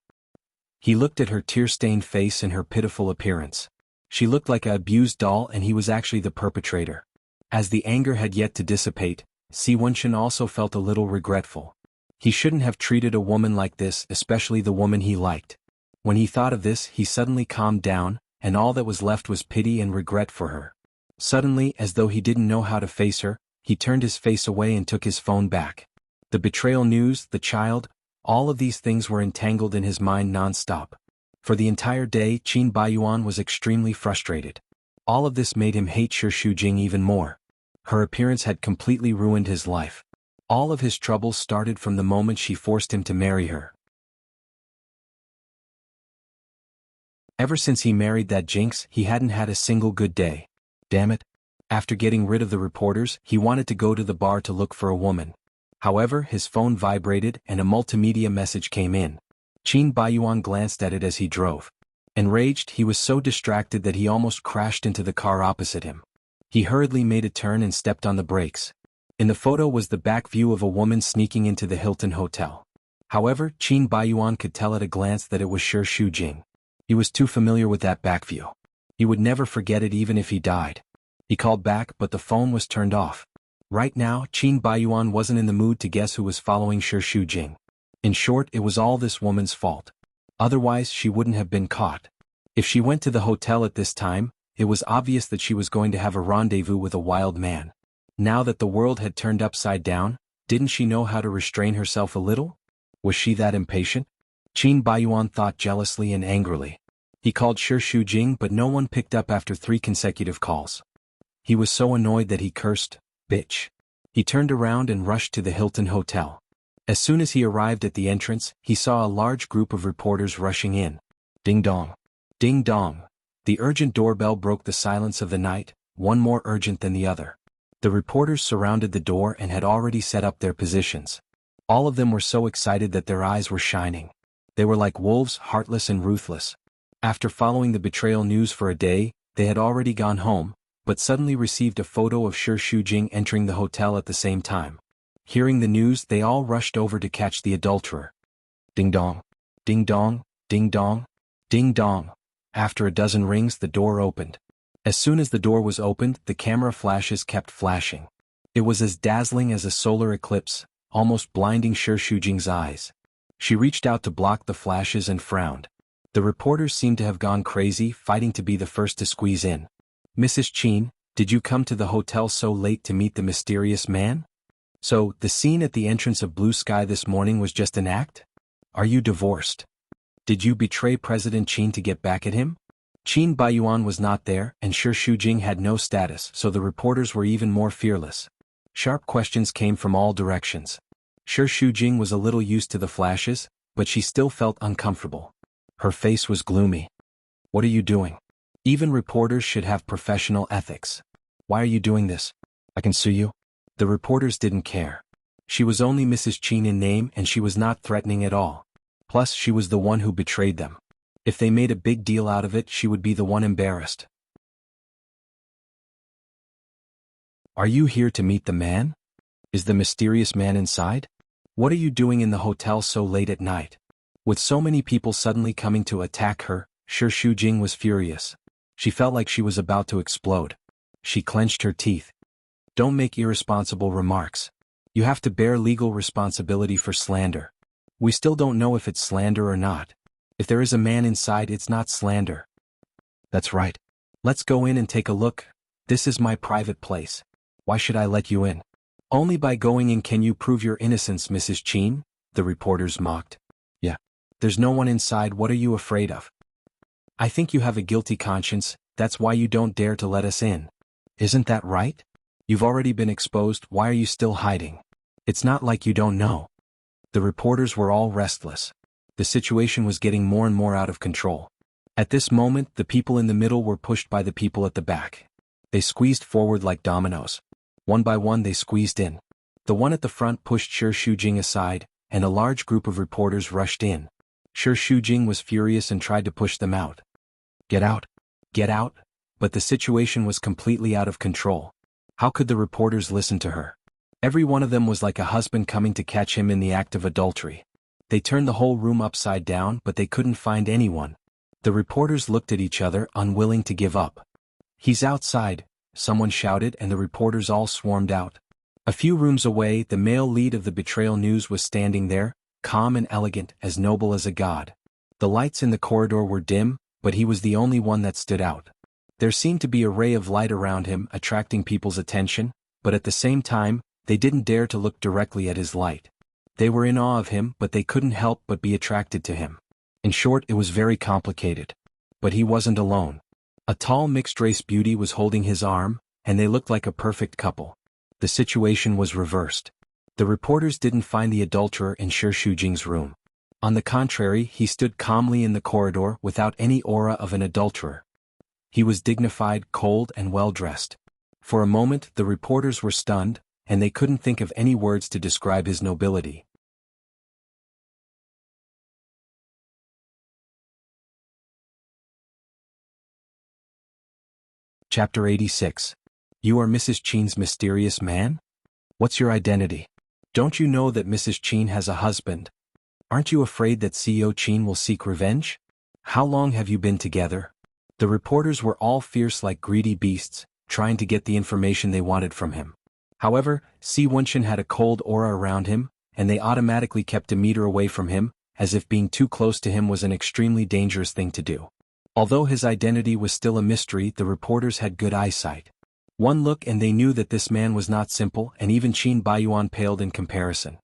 [SPEAKER 1] He looked at her tear-stained face and her pitiful appearance. She looked like an abused doll, and he was actually the perpetrator. As the anger had yet to dissipate, Si Wenchen also felt a little regretful. He shouldn't have treated a woman like this, especially the woman he liked. When he thought of this, he suddenly calmed down, and all that was left was pity and regret for her. Suddenly, as though he didn't know how to face her, he turned his face away and took his phone back. The betrayal news, the child, all of these things were entangled in his mind non-stop. For the entire day, Qin Baiyuan was extremely frustrated. All of this made him hate Shi Shujing even more. Her appearance had completely ruined his life. All of his troubles started from the moment she forced him to marry her. Ever since he married that jinx, he hadn't had a single good day. Damn it. After getting rid of the reporters, he wanted to go to the bar to look for a woman. However, his phone vibrated and a multimedia message came in. Qin Baiyuan glanced at it as he drove. Enraged, he was so distracted that he almost crashed into the car opposite him. He hurriedly made a turn and stepped on the brakes. In the photo was the back view of a woman sneaking into the Hilton Hotel. However, Qin Baiyuan could tell at a glance that it was Shi Shujing. He was too familiar with that back view. He would never forget it even if he died. He called back, but the phone was turned off. Right now, Qin Baiyuan wasn't in the mood to guess who was following Shi Shujing. In short, it was all this woman's fault. Otherwise, she wouldn't have been caught. If she went to the hotel at this time, it was obvious that she was going to have a rendezvous with a wild man. Now that the world had turned upside down, didn't she know how to restrain herself a little? Was she that impatient? Qin Baiyuan thought jealously and angrily. He called Shi Shujing, but no one picked up after 3 consecutive calls. He was so annoyed that he cursed, "Bitch." He turned around and rushed to the Hilton Hotel. As soon as he arrived at the entrance, he saw a large group of reporters rushing in. Ding dong. Ding dong. The urgent doorbell broke the silence of the night, one more urgent than the other. The reporters surrounded the door and had already set up their positions. All of them were so excited that their eyes were shining. They were like wolves, heartless and ruthless. After following the betrayal news for a day, they had already gone home, but suddenly received a photo of Shi Shujing entering the hotel at the same time. Hearing the news, they all rushed over to catch the adulterer. Ding dong. Ding dong. Ding dong. Ding dong. After a dozen rings, the door opened. As soon as the door was opened, the camera flashes kept flashing. It was as dazzling as a solar eclipse, almost blinding Shi Shujing's eyes. She reached out to block the flashes and frowned. The reporters seemed to have gone crazy, fighting to be the first to squeeze in. "Mrs. Qin, did you come to the hotel so late to meet the mysterious man? So, the scene at the entrance of Blue Sky this morning was just an act? Are you divorced? Did you betray President Qin to get back at him?" Qin Baiyuan was not there, and Shi Shujing had no status, so the reporters were even more fearless. Sharp questions came from all directions. Shi Shujing was a little used to the flashes, but she still felt uncomfortable. Her face was gloomy. "What are you doing? Even reporters should have professional ethics. Why are you doing this? I can sue you." The reporters didn't care. She was only Mrs. Qin in name and she was not threatening at all. Plus, she was the one who betrayed them. If they made a big deal out of it, she would be the one embarrassed. "Are you here to meet the man? Is the mysterious man inside? What are you doing in the hotel so late at night?" With so many people suddenly coming to attack her, Shi Shujing was furious. She felt like she was about to explode. She clenched her teeth. "Don't make irresponsible remarks. You have to bear legal responsibility for slander. We still don't know if it's slander or not. If there is a man inside, it's not slander." "That's right. Let's go in and take a look. This is my private place. Why should I let you in?" "Only by going in can you prove your innocence, Mrs. Qin," the reporters mocked. "Yeah. There's no one inside. What are you afraid of? I think you have a guilty conscience, that's why you don't dare to let us in. Isn't that right? You've already been exposed, why are you still hiding? It's not like you don't know." The reporters were all restless. The situation was getting more and more out of control. At this moment, the people in the middle were pushed by the people at the back. They squeezed forward like dominoes. One by one they squeezed in. The one at the front pushed Shi Shujing aside, and a large group of reporters rushed in. Shi Shujing was furious and tried to push them out. Get out! Get out! But the situation was completely out of control. How could the reporters listen to her? Every one of them was like a husband coming to catch him in the act of adultery. They turned the whole room upside down, but they couldn't find anyone. The reporters looked at each other, unwilling to give up. "He's outside," someone shouted, and the reporters all swarmed out. A few rooms away, the male lead of the betrayal news was standing there, calm and elegant, as noble as a god. The lights in the corridor were dim, but he was the only one that stood out. There seemed to be a ray of light around him, attracting people's attention, but at the same time, they didn't dare to look directly at his light. They were in awe of him, but they couldn't help but be attracted to him. In short, it was very complicated. But he wasn't alone. A tall mixed-race beauty was holding his arm, and they looked like a perfect couple. The situation was reversed. The reporters didn't find the adulterer in Shi Shujing's room. On the contrary, he stood calmly in the corridor without any aura of an adulterer. He was dignified, cold, and well-dressed. For a moment, the reporters were stunned, and they couldn't think of any words to describe his nobility. Chapter 86. You are Mrs. Qin's mysterious man? What's your identity? Don't you know that Mrs. Qin has a husband? Aren't you afraid that CEO Qin will seek revenge? How long have you been together? The reporters were all fierce like greedy beasts, trying to get the information they wanted from him. However, Si Wenchen had a cold aura around him, and they automatically kept a meter away from him, as if being too close to him was an extremely dangerous thing to do. Although his identity was still a mystery, the reporters had good eyesight. One look and they knew that this man was not simple, and even Qin Baiyuan paled in comparison.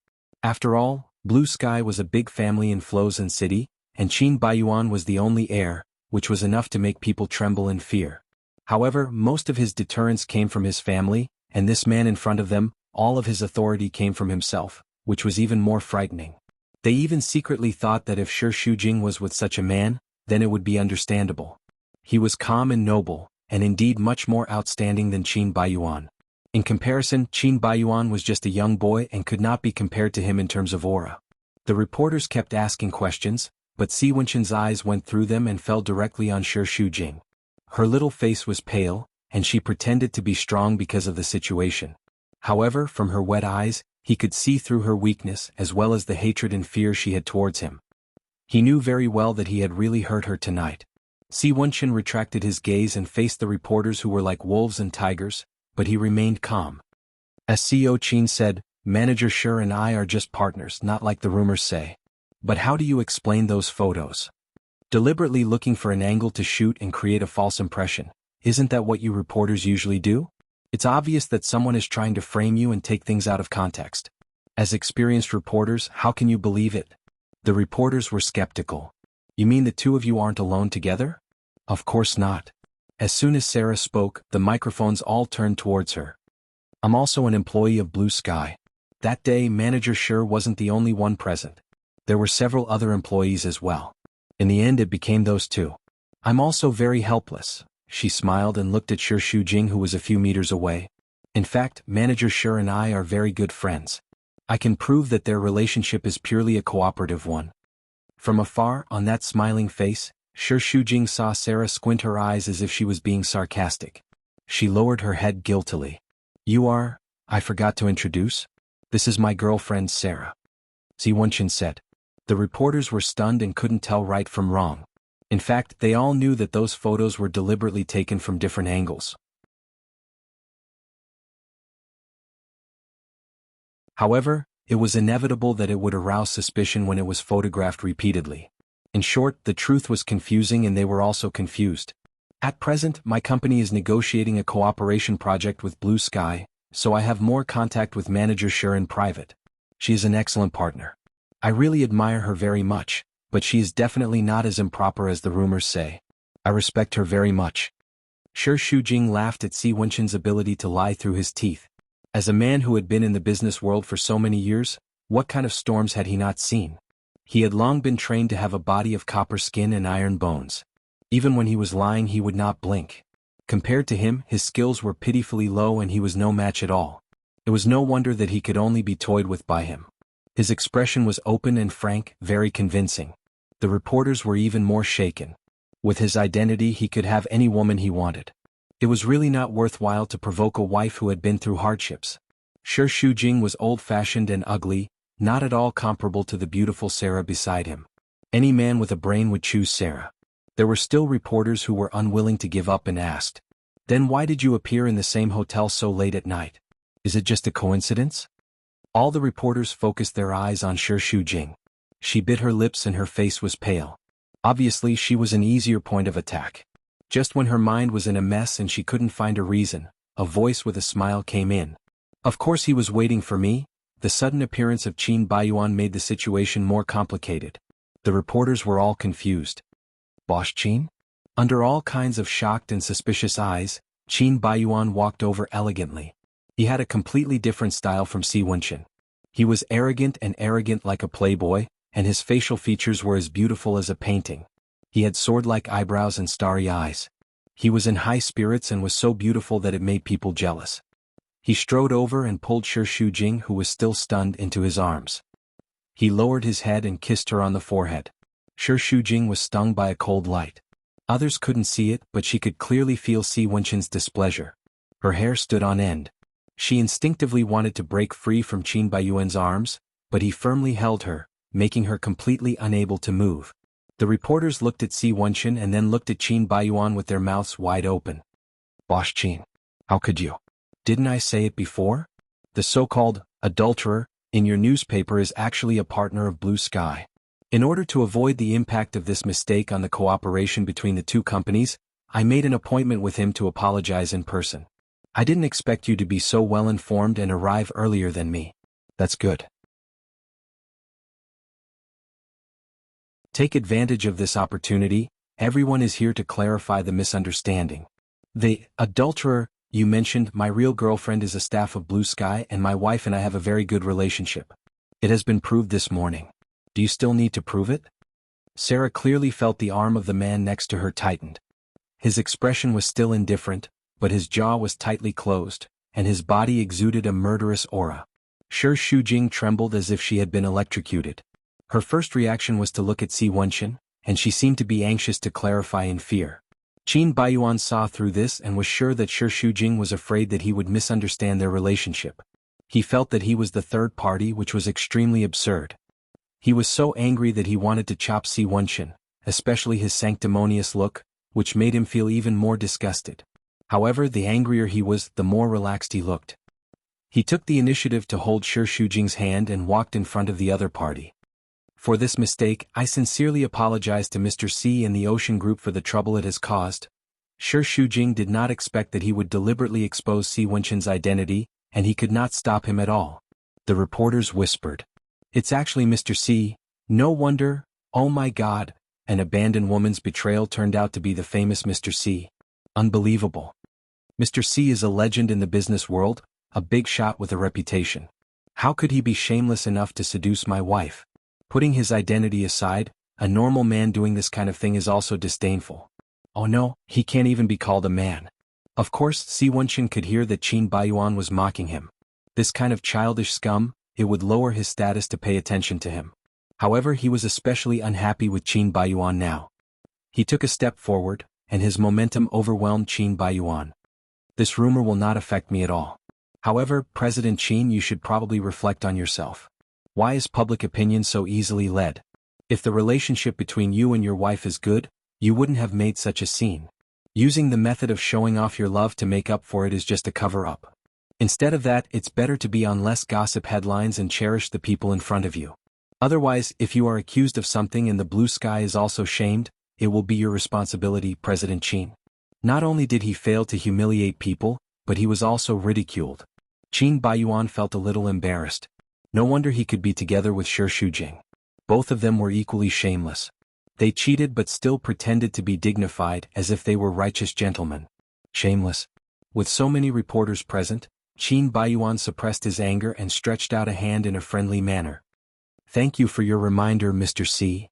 [SPEAKER 1] After all, Blue Sky was a big family in Flozhen City, and Qin Baiyuan was the only heir, which was enough to make people tremble in fear. However, most of his deterrence came from his family, and this man in front of them, all of his authority came from himself, which was even more frightening. They even secretly thought that if Shi Shujing was with such a man, then it would be understandable. He was calm and noble, and indeed much more outstanding than Qin Baiyuan. In comparison, Qin Baiyuan was just a young boy and could not be compared to him in terms of aura. The reporters kept asking questions, but Si Wenchen's eyes went through them and fell directly on Shi Shujing. Her little face was pale, and she pretended to be strong because of the situation. However, from her wet eyes, he could see through her weakness as well as the hatred and fear she had towards him. He knew very well that he had really hurt her tonight. Si Wenchen retracted his gaze and faced the reporters who were like wolves and tigers, but he remained calm. As CEO Qin said, Manager Shi and I are just partners, not like the rumors say. But how do you explain those photos? Deliberately looking for an angle to shoot and create a false impression, isn't that what you reporters usually do? It's obvious that someone is trying to frame you and take things out of context. As experienced reporters, how can you believe it? The reporters were skeptical. You mean the two of you aren't alone together? Of course not. As soon as Sarah spoke, the microphones all turned towards her. I'm also an employee of Blue Sky. That day, Manager Shi wasn't the only one present. There were several other employees as well. In the end, it became those two. I'm also very helpless. She smiled and looked at Shi Shujing, who was a few meters away. In fact, Manager Shi and I are very good friends. I can prove that their relationship is purely a cooperative one. From afar, on that smiling face, Shi Shujing saw Sarah squint her eyes as if she was being sarcastic. She lowered her head guiltily. You are, I forgot to introduce. This is my girlfriend Sarah. Si Wenchen said. The reporters were stunned and couldn't tell right from wrong. In fact, they all knew that those photos were deliberately taken from different angles. However, it was inevitable that it would arouse suspicion when it was photographed repeatedly. In short, the truth was confusing and they were also confused. At present, my company is negotiating a cooperation project with Blue Sky, so I have more contact with Manager Shi in private. She is an excellent partner. I really admire her very much, but she is definitely not as improper as the rumors say. I respect her very much. Shi Shujing laughed at Si Wenchen's ability to lie through his teeth. As a man who had been in the business world for so many years, what kind of storms had he not seen? He had long been trained to have a body of copper skin and iron bones. Even when he was lying, he would not blink. Compared to him, his skills were pitifully low and he was no match at all. It was no wonder that he could only be toyed with by him. His expression was open and frank, very convincing. The reporters were even more shaken. With his identity, he could have any woman he wanted. It was really not worthwhile to provoke a wife who had been through hardships. Shi Shujing was old-fashioned and ugly, not at all comparable to the beautiful Sarah beside him. Any man with a brain would choose Sarah. There were still reporters who were unwilling to give up and asked, "Then why did you appear in the same hotel so late at night? Is it just a coincidence?" All the reporters focused their eyes on Shi Shujing. She bit her lips and her face was pale. Obviously, she was an easier point of attack. Just when her mind was in a mess and she couldn't find a reason, a voice with a smile came in. Of course he was waiting for me. The sudden appearance of Qin Baiyuan made the situation more complicated. The reporters were all confused. Boss Qin? Under all kinds of shocked and suspicious eyes, Qin Baiyuan walked over elegantly. He had a completely different style from Si Wenchen. He was arrogant like a playboy, and his facial features were as beautiful as a painting. He had sword-like eyebrows and starry eyes. He was in high spirits and was so beautiful that it made people jealous. He strode over and pulled Shi Shujing, who was still stunned, into his arms. He lowered his head and kissed her on the forehead. Shi Shujing was stung by a cold light. Others couldn't see it, but she could clearly feel Si Wenchen's displeasure. Her hair stood on end. She instinctively wanted to break free from Qin Baiyuan's arms, but he firmly held her, making her completely unable to move. The reporters looked at Si Wenchen and then looked at Qin Baiyuan with their mouths wide open. Boss Qin, how could you? Didn't I say it before? The so-called adulterer in your newspaper is actually a partner of Blue Sky. In order to avoid the impact of this mistake on the cooperation between the two companies, I made an appointment with him to apologize in person. I didn't expect you to be so well informed and arrive earlier than me. That's good. Take advantage of this opportunity. Everyone is here to clarify the misunderstanding. The adulterer you mentioned, my real girlfriend, is a staff of Blue Sky, and my wife and I have a very good relationship. It has been proved this morning. Do you still need to prove it? Sarah clearly felt the arm of the man next to her tightened. His expression was still indifferent, but his jaw was tightly closed, and his body exuded a murderous aura. Shi Shujing trembled as if she had been electrocuted. Her first reaction was to look at Si Wenchen, and she seemed to be anxious to clarify in fear. Qin Baiyuan saw through this and was sure that Shi Shujing was afraid that he would misunderstand their relationship. He felt that he was the third party, which was extremely absurd. He was so angry that he wanted to chop Si Wenchen, especially his sanctimonious look, which made him feel even more disgusted. However, the angrier he was, the more relaxed he looked. He took the initiative to hold Shi Shujing's hand and walked in front of the other party. For this mistake, I sincerely apologize to Mr. C and the Ocean Group for the trouble it has caused. Shi Shujing did not expect that he would deliberately expose Si Wenchen's identity, and he could not stop him at all. The reporters whispered. It's actually Mr. C. No wonder, oh my God, an abandoned woman's betrayal turned out to be the famous Mr. C. Unbelievable. Mr. C is a legend in the business world, a big shot with a reputation. How could he be shameless enough to seduce my wife? Putting his identity aside, a normal man doing this kind of thing is also disdainful. Oh no, he can't even be called a man. Of course, Si Wenchen could hear that Qin Baiyuan was mocking him. This kind of childish scum, it would lower his status to pay attention to him. However, he was especially unhappy with Qin Baiyuan now. He took a step forward, and his momentum overwhelmed Qin Baiyuan. This rumor will not affect me at all. However, President Qin, you should probably reflect on yourself. Why is public opinion so easily led? If the relationship between you and your wife is good, you wouldn't have made such a scene. Using the method of showing off your love to make up for it is just a cover-up. Instead of that, it's better to be on less gossip headlines and cherish the people in front of you. Otherwise, if you are accused of something and the Blue Sky is also shamed, it will be your responsibility, President Qin. Not only did he fail to humiliate people, but he was also ridiculed. Qin Baiyuan felt a little embarrassed. No wonder he could be together with Shi Shujing. Both of them were equally shameless. They cheated but still pretended to be dignified as if they were righteous gentlemen. Shameless. With so many reporters present, Qin Baiyuan suppressed his anger and stretched out a hand in a friendly manner. Thank you for your reminder, Mr. C.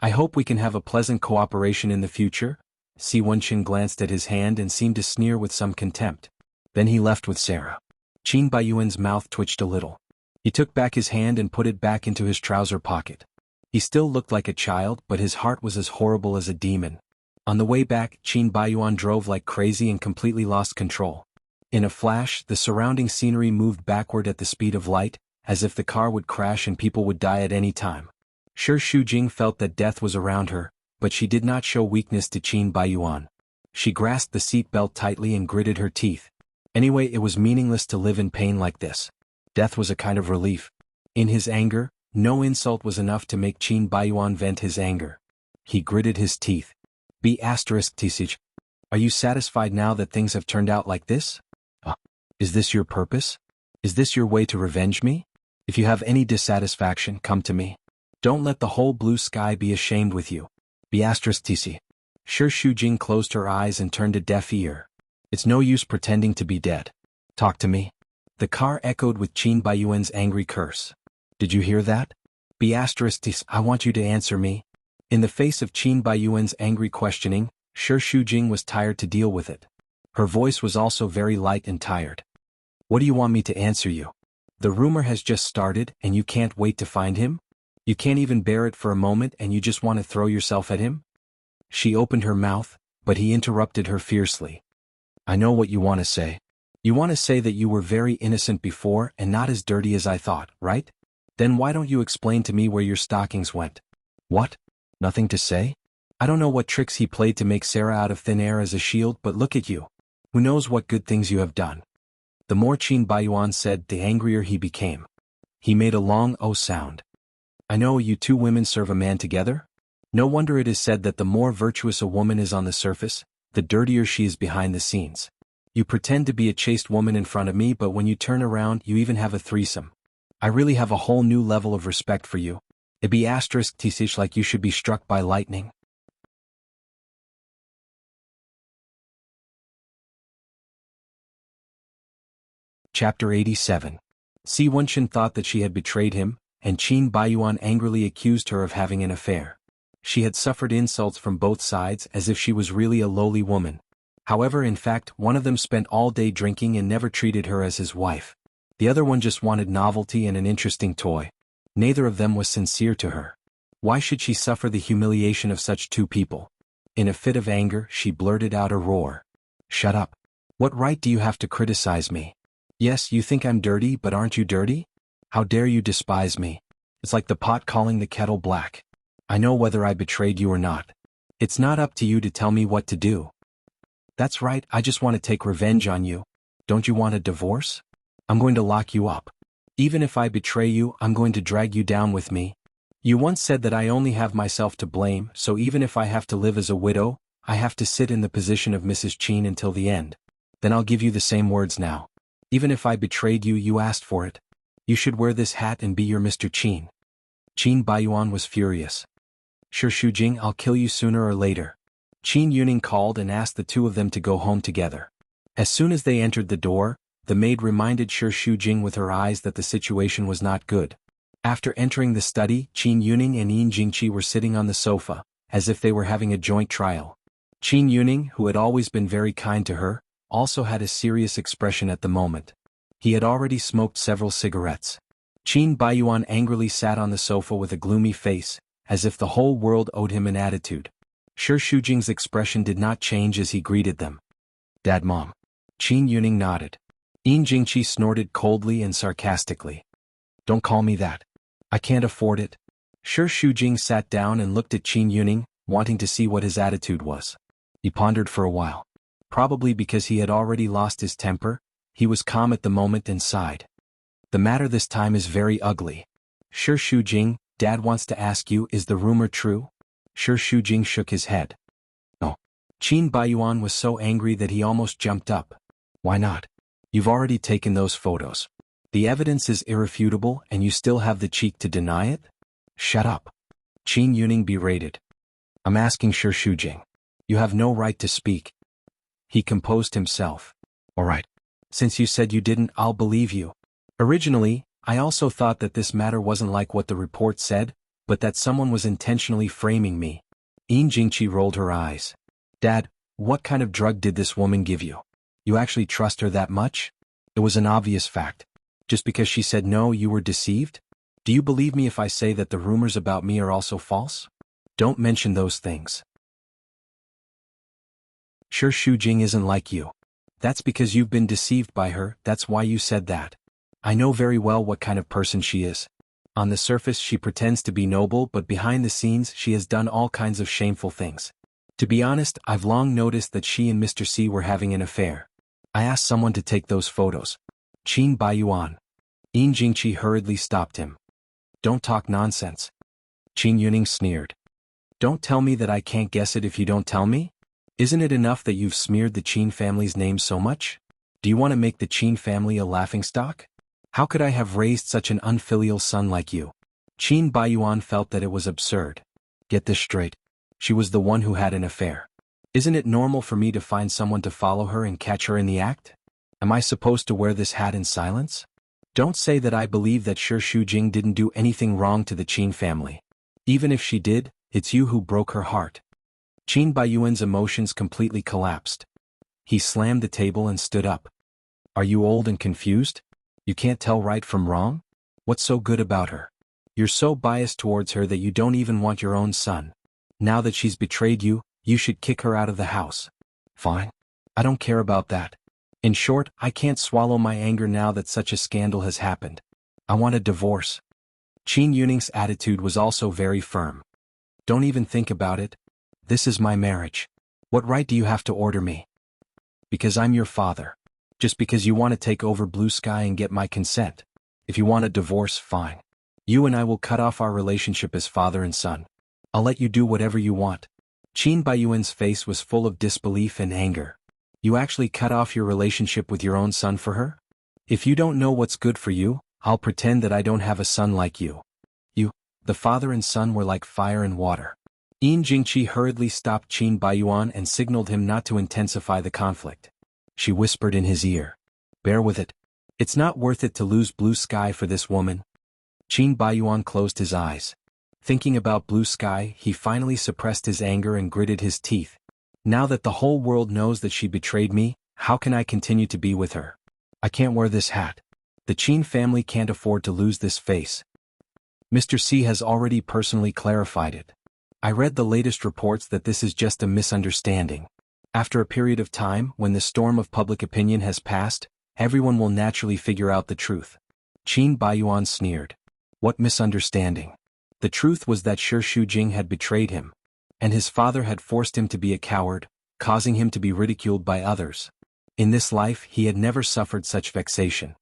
[SPEAKER 1] I hope we can have a pleasant cooperation in the future. Si Wenchen glanced at his hand and seemed to sneer with some contempt. Then he left with Sarah. Qin Baiyuan's mouth twitched a little. He took back his hand and put it back into his trouser pocket. He still looked like a child, but his heart was as horrible as a demon. On the way back, Qin Baiyuan drove like crazy and completely lost control. In a flash, the surrounding scenery moved backward at the speed of light, as if the car would crash and people would die at any time. Shi Shujing felt that death was around her, but she did not show weakness to Qin Baiyuan. She grasped the seat belt tightly and gritted her teeth. Anyway, it was meaningless to live in pain like this. Death was a kind of relief. In his anger, no insult was enough to make Qin Baiyuan vent his anger. He gritted his teeth. T6. Are you satisfied now that things have turned out like this? Is this your purpose? Is this your way to revenge me? If you have any dissatisfaction, come to me. Don't let the whole Blue Sky be ashamed with you. T6. Shi Shujing closed her eyes and turned a deaf ear. It's no use pretending to be dead. Talk to me. The car echoed with Qin Baiyuan's angry curse. Did you hear that? T6. I want you to answer me. In the face of Qin Baiyuan's angry questioning, Shi Shujing was tired to deal with it. Her voice was also very light and tired. What do you want me to answer you? The rumor has just started and you can't wait to find him? You can't even bear it for a moment and you just want to throw yourself at him? She opened her mouth, but he interrupted her fiercely. I know what you want to say. You want to say that you were very innocent before and not as dirty as I thought, right? Then why don't you explain to me where your stockings went? What? Nothing to say? I don't know what tricks he played to make Sarah out of thin air as a shield, but look at you. Who knows what good things you have done? The more Qin Baiyuan said, the angrier he became. He made a long "oh" sound. I know you two women serve a man together? No wonder it is said that the more virtuous a woman is on the surface, the dirtier she is behind the scenes. You pretend to be a chaste woman in front of me, but when you turn around you even have a threesome. I really have a whole new level of respect for you. It be asterisk tsh like you should be struck by lightning. Chapter 87. Si Wenchen thought that she had betrayed him, and Qin Baiyuan angrily accused her of having an affair. She had suffered insults from both sides as if she was really a lowly woman. However, in fact, one of them spent all day drinking and never treated her as his wife. The other one just wanted novelty and an interesting toy. Neither of them was sincere to her. Why should she suffer the humiliation of such two people? In a fit of anger, she blurted out a roar. Shut up. What right do you have to criticize me? Yes, you think I'm dirty, but aren't you dirty? How dare you despise me? It's like the pot calling the kettle black. I know whether I betrayed you or not. It's not up to you to tell me what to do. That's right, I just want to take revenge on you. Don't you want a divorce? I'm going to lock you up. Even if I betray you, I'm going to drag you down with me. You once said that I only have myself to blame, so even if I have to live as a widow, I have to sit in the position of Mrs. Qin until the end. Then I'll give you the same words now. Even if I betrayed you, you asked for it. You should wear this hat and be your Mr. Qin. Qin Baiyuan was furious. Sure, Shujing, I'll kill you sooner or later. Qin Yuning called and asked the two of them to go home together. As soon as they entered the door, the maid reminded Shi Shujing with her eyes that the situation was not good. After entering the study, Qin Yuning and Yin Jingqi were sitting on the sofa, as if they were having a joint trial. Qin Yuning, who had always been very kind to her, also had a serious expression at the moment. He had already smoked several cigarettes. Qin Baiyuan angrily sat on the sofa with a gloomy face, as if the whole world owed him an attitude. Shi Shujing's expression did not change as he greeted them. Dad, Mom. Qin Yuning nodded. Yin Jingqi snorted coldly and sarcastically. Don't call me that. I can't afford it. Shi Shujing sat down and looked at Qin Yuning, wanting to see what his attitude was. He pondered for a while. Probably because he had already lost his temper, he was calm at the moment and sighed. The matter this time is very ugly. Shi Shujing, Dad wants to ask you, is the rumor true? Shi Shujing shook his head. No. Qin Baiyuan was so angry that he almost jumped up. Why not? You've already taken those photos. The evidence is irrefutable and you still have the cheek to deny it? Shut up. Qin Yuning berated. I'm asking Shi Shujing. You have no right to speak. He composed himself. All right. Since you said you didn't, I'll believe you. Originally, I also thought that this matter wasn't like what the report said, but that someone was intentionally framing me. Yin Jingqi rolled her eyes. Dad, what kind of drug did this woman give you? You actually trust her that much? It was an obvious fact. Just because she said no, you were deceived? Do you believe me if I say that the rumors about me are also false? Don't mention those things. Shi Shujing isn't like you. That's because you've been deceived by her, that's why you said that. I know very well what kind of person she is. On the surface she pretends to be noble, but behind the scenes she has done all kinds of shameful things. To be honest, I've long noticed that she and Mr. C were having an affair. I asked someone to take those photos. Qin Baiyuan. Yin Jingqi hurriedly stopped him. Don't talk nonsense. Qin Yuning sneered. Don't tell me that I can't guess it if you don't tell me? Isn't it enough that you've smeared the Qin family's name so much? Do you want to make the Qin family a laughingstock? How could I have raised such an unfilial son like you? Qin Baiyuan felt that it was absurd. Get this straight. She was the one who had an affair. Isn't it normal for me to find someone to follow her and catch her in the act? Am I supposed to wear this hat in silence? Don't say that I believe that Shi Shujing didn't do anything wrong to the Qin family. Even if she did, it's you who broke her heart. Qin Baiyuan's emotions completely collapsed. He slammed the table and stood up. Are you old and confused? You can't tell right from wrong? What's so good about her? You're so biased towards her that you don't even want your own son. Now that she's betrayed you, you should kick her out of the house. Fine. I don't care about that. In short, I can't swallow my anger now that such a scandal has happened. I want a divorce. Qin Yuning's attitude was also very firm. Don't even think about it. This is my marriage. What right do you have to order me? Because I'm your father. Just because you want to take over Blue Sky and get my consent. If you want a divorce, fine. You and I will cut off our relationship as father and son. I'll let you do whatever you want. Qin Baiyuan's face was full of disbelief and anger. You actually cut off your relationship with your own son for her? If you don't know what's good for you, I'll pretend that I don't have a son like you. The father and son were like fire and water. Yin Jingqi hurriedly stopped Qin Baiyuan and signaled him not to intensify the conflict. She whispered in his ear. Bear with it. It's not worth it to lose Blue Sky for this woman. Qin Baiyuan closed his eyes. Thinking about Blue Sky, he finally suppressed his anger and gritted his teeth. Now that the whole world knows that she betrayed me, how can I continue to be with her? I can't wear this hat. The Qin family can't afford to lose this face. Mr. C has already personally clarified it. I read the latest reports that this is just a misunderstanding. After a period of time, when the storm of public opinion has passed, everyone will naturally figure out the truth. Qin Baiyuan sneered. What misunderstanding? The truth was that Shi Shujing had betrayed him, and his father had forced him to be a coward, causing him to be ridiculed by others. In this life he had never suffered such vexation.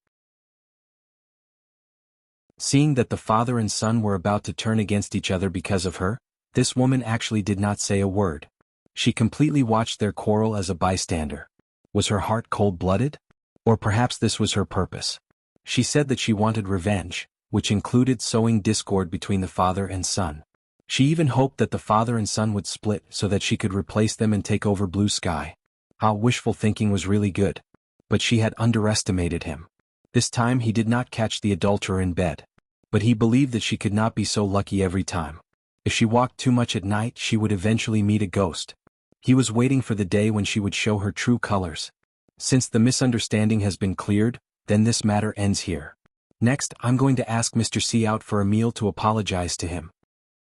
[SPEAKER 1] Seeing that the father and son were about to turn against each other because of her, this woman actually did not say a word. She completely watched their quarrel as a bystander. Was her heart cold-blooded? Or perhaps this was her purpose. She said that she wanted revenge, which included sowing discord between the father and son. She even hoped that the father and son would split so that she could replace them and take over Blue Sky. How wishful thinking was really good. But she had underestimated him. This time he did not catch the adulterer in bed. But he believed that she could not be so lucky every time. If she walked too much at night, she would eventually meet a ghost. He was waiting for the day when she would show her true colors. Since the misunderstanding has been cleared, then this matter ends here. Next, I'm going to ask Mr. C out for a meal to apologize to him.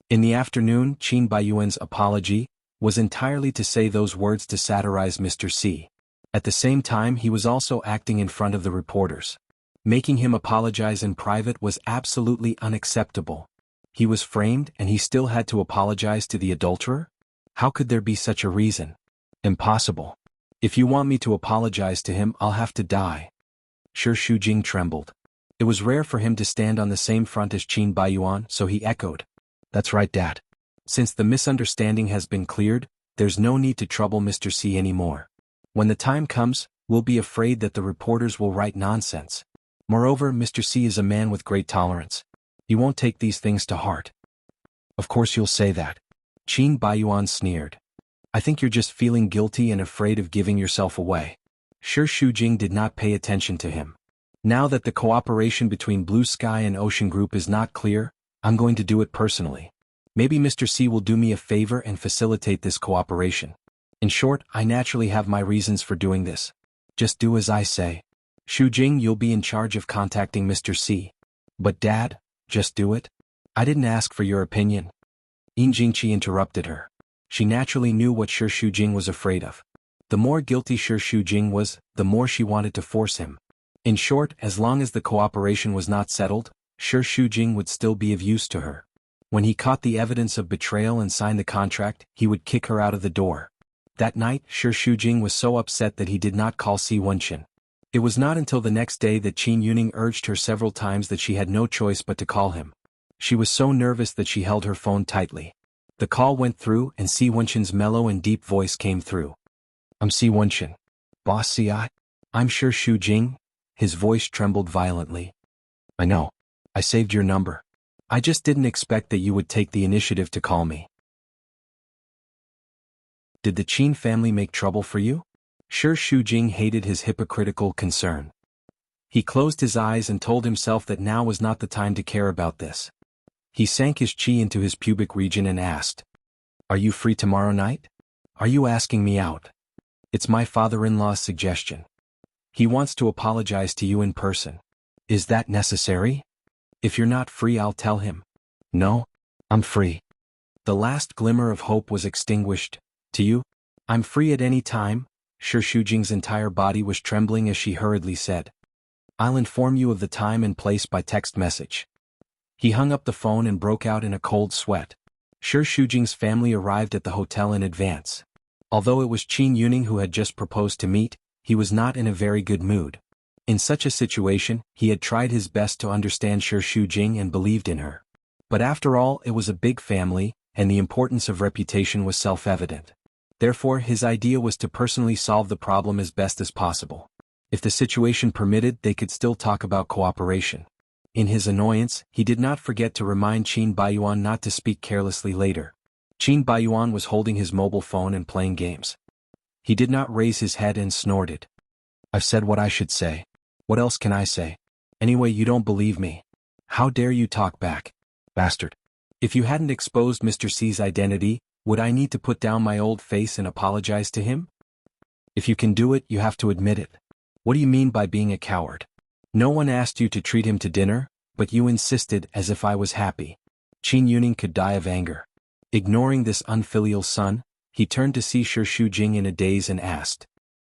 [SPEAKER 1] In the afternoon, Qin Baiyuan's apology was entirely to say those words to satirize Mr. C. At the same time, he was also acting in front of the reporters. Making him apologize in private was absolutely unacceptable. He was framed and he still had to apologize to the adulterer? How could there be such a reason? Impossible. If you want me to apologize to him, I'll have to die. Shi Shujing trembled. It was rare for him to stand on the same front as Qin Baiyuan, so he echoed. That's right, Dad. Since the misunderstanding has been cleared, there's no need to trouble Mr. C anymore. When the time comes, we'll be afraid that the reporters will write nonsense. Moreover, Mr. C is a man with great tolerance. He won't take these things to heart. Of course you'll say that. Qin Baiyuan sneered. I think you're just feeling guilty and afraid of giving yourself away. Shi Shujing did not pay attention to him. Now that the cooperation between Blue Sky and Ocean Group is not clear, I'm going to do it personally. Maybe Mr. C will do me a favor and facilitate this cooperation. In short, I naturally have my reasons for doing this. Just do as I say. Shujing, you'll be in charge of contacting Mr. C. But Dad, just do it? I didn't ask for your opinion. Yin Jingqi interrupted her. She naturally knew what Shi Shujing was afraid of. The more guilty Shi Shujing was, the more she wanted to force him. In short, as long as the cooperation was not settled, Shi Shujing would still be of use to her. When he caught the evidence of betrayal and signed the contract, he would kick her out of the door. That night, Shi Shujing was so upset that he did not call Si Wenqin. It was not until the next day that Qin Yuning urged her several times that she had no choice but to call him. She was so nervous that she held her phone tightly. The call went through and Si Wenqin's mellow and deep voice came through. I'm Si Wenqin. Boss CI? I'm Shi Shujing. His voice trembled violently. I know. I saved your number. I just didn't expect that you would take the initiative to call me. Did the Qin family make trouble for you? Shi Shujing hated his hypocritical concern. He closed his eyes and told himself that now was not the time to care about this. He sank his chi into his pubic region and asked, Are you free tomorrow night? Are you asking me out? It's my father-in-law's suggestion. He wants to apologize to you in person. Is that necessary? If you're not free, I'll tell him. No, I'm free. The last glimmer of hope was extinguished. To you? I'm free at any time. Shi Shujing's entire body was trembling as she hurriedly said. I'll inform you of the time and place by text message. He hung up the phone and broke out in a cold sweat. Shi Shujing's family arrived at the hotel in advance. Although it was Qin Yuning who had just proposed to meet, he was not in a very good mood. In such a situation, he had tried his best to understand Shi Shujing and believed in her. But after all, it was a big family, and the importance of reputation was self-evident. Therefore, his idea was to personally solve the problem as best as possible. If the situation permitted, they could still talk about cooperation. In his annoyance, he did not forget to remind Qin Baiyuan not to speak carelessly later. Qin Baiyuan was holding his mobile phone and playing games. He did not raise his head and snorted. "I've said what I should say. What else can I say? Anyway, you don't believe me. How dare you talk back? Bastard. If you hadn't exposed Mr. C's identity, would I need to put down my old face and apologize to him? If you can do it, you have to admit it. What do you mean by being a coward? No one asked you to treat him to dinner, but you insisted as if I was happy." Qin Yuning could die of anger. Ignoring this unfilial son, he turned to see Shi Shujing in a daze and asked,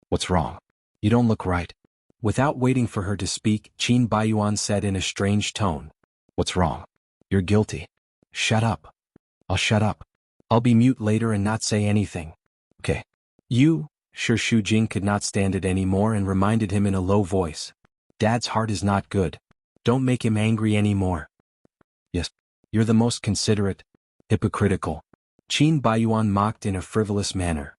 [SPEAKER 1] "What's wrong? You don't look right." Without waiting for her to speak, Qin Baiyuan said in a strange tone, "What's wrong? You're guilty. Shut up." "I'll shut up. I'll be mute later and not say anything." "Okay." "You..." Shi Shujing could not stand it anymore and reminded him in a low voice, "Dad's heart is not good. Don't make him angry anymore." "Yes. You're the most considerate." "Hypocritical." Qin Baiyuan mocked in a frivolous manner.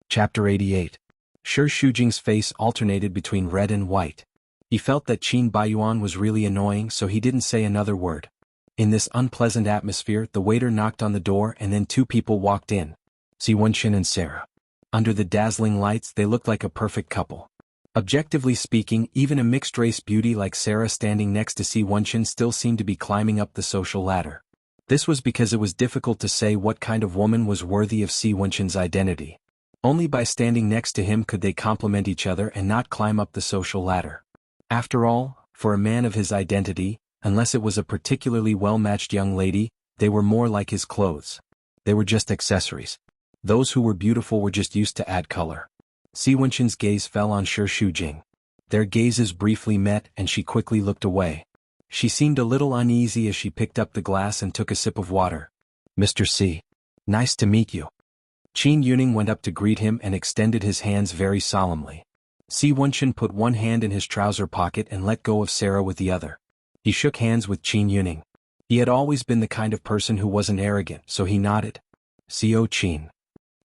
[SPEAKER 1] Chapter 88. Shi Shujing's face alternated between red and white. He felt that Qin Baiyuan was really annoying, so he didn't say another word. In this unpleasant atmosphere, the waiter knocked on the door and then two people walked in. Si Wenxin and Sarah. Under the dazzling lights, they looked like a perfect couple. Objectively speaking, even a mixed-race beauty like Sarah standing next to Si Wenxin still seemed to be climbing up the social ladder. This was because it was difficult to say what kind of woman was worthy of Si Wenxin's identity. Only by standing next to him could they complement each other and not climb up the social ladder. After all, for a man of his identity, unless it was a particularly well-matched young lady, they were more like his clothes. They were just accessories. Those who were beautiful were just used to add color. Si Wenxin's gaze fell on Shi Shujing. Their gazes briefly met and she quickly looked away. She seemed a little uneasy as she picked up the glass and took a sip of water. "Mr. C. Nice to meet you." Qin Yuning went up to greet him and extended his hands very solemnly. Si Wenxin put one hand in his trouser pocket and let go of Sarah with the other. He shook hands with Qin Yuning. He had always been the kind of person who wasn't arrogant, so he nodded. "Co Qin.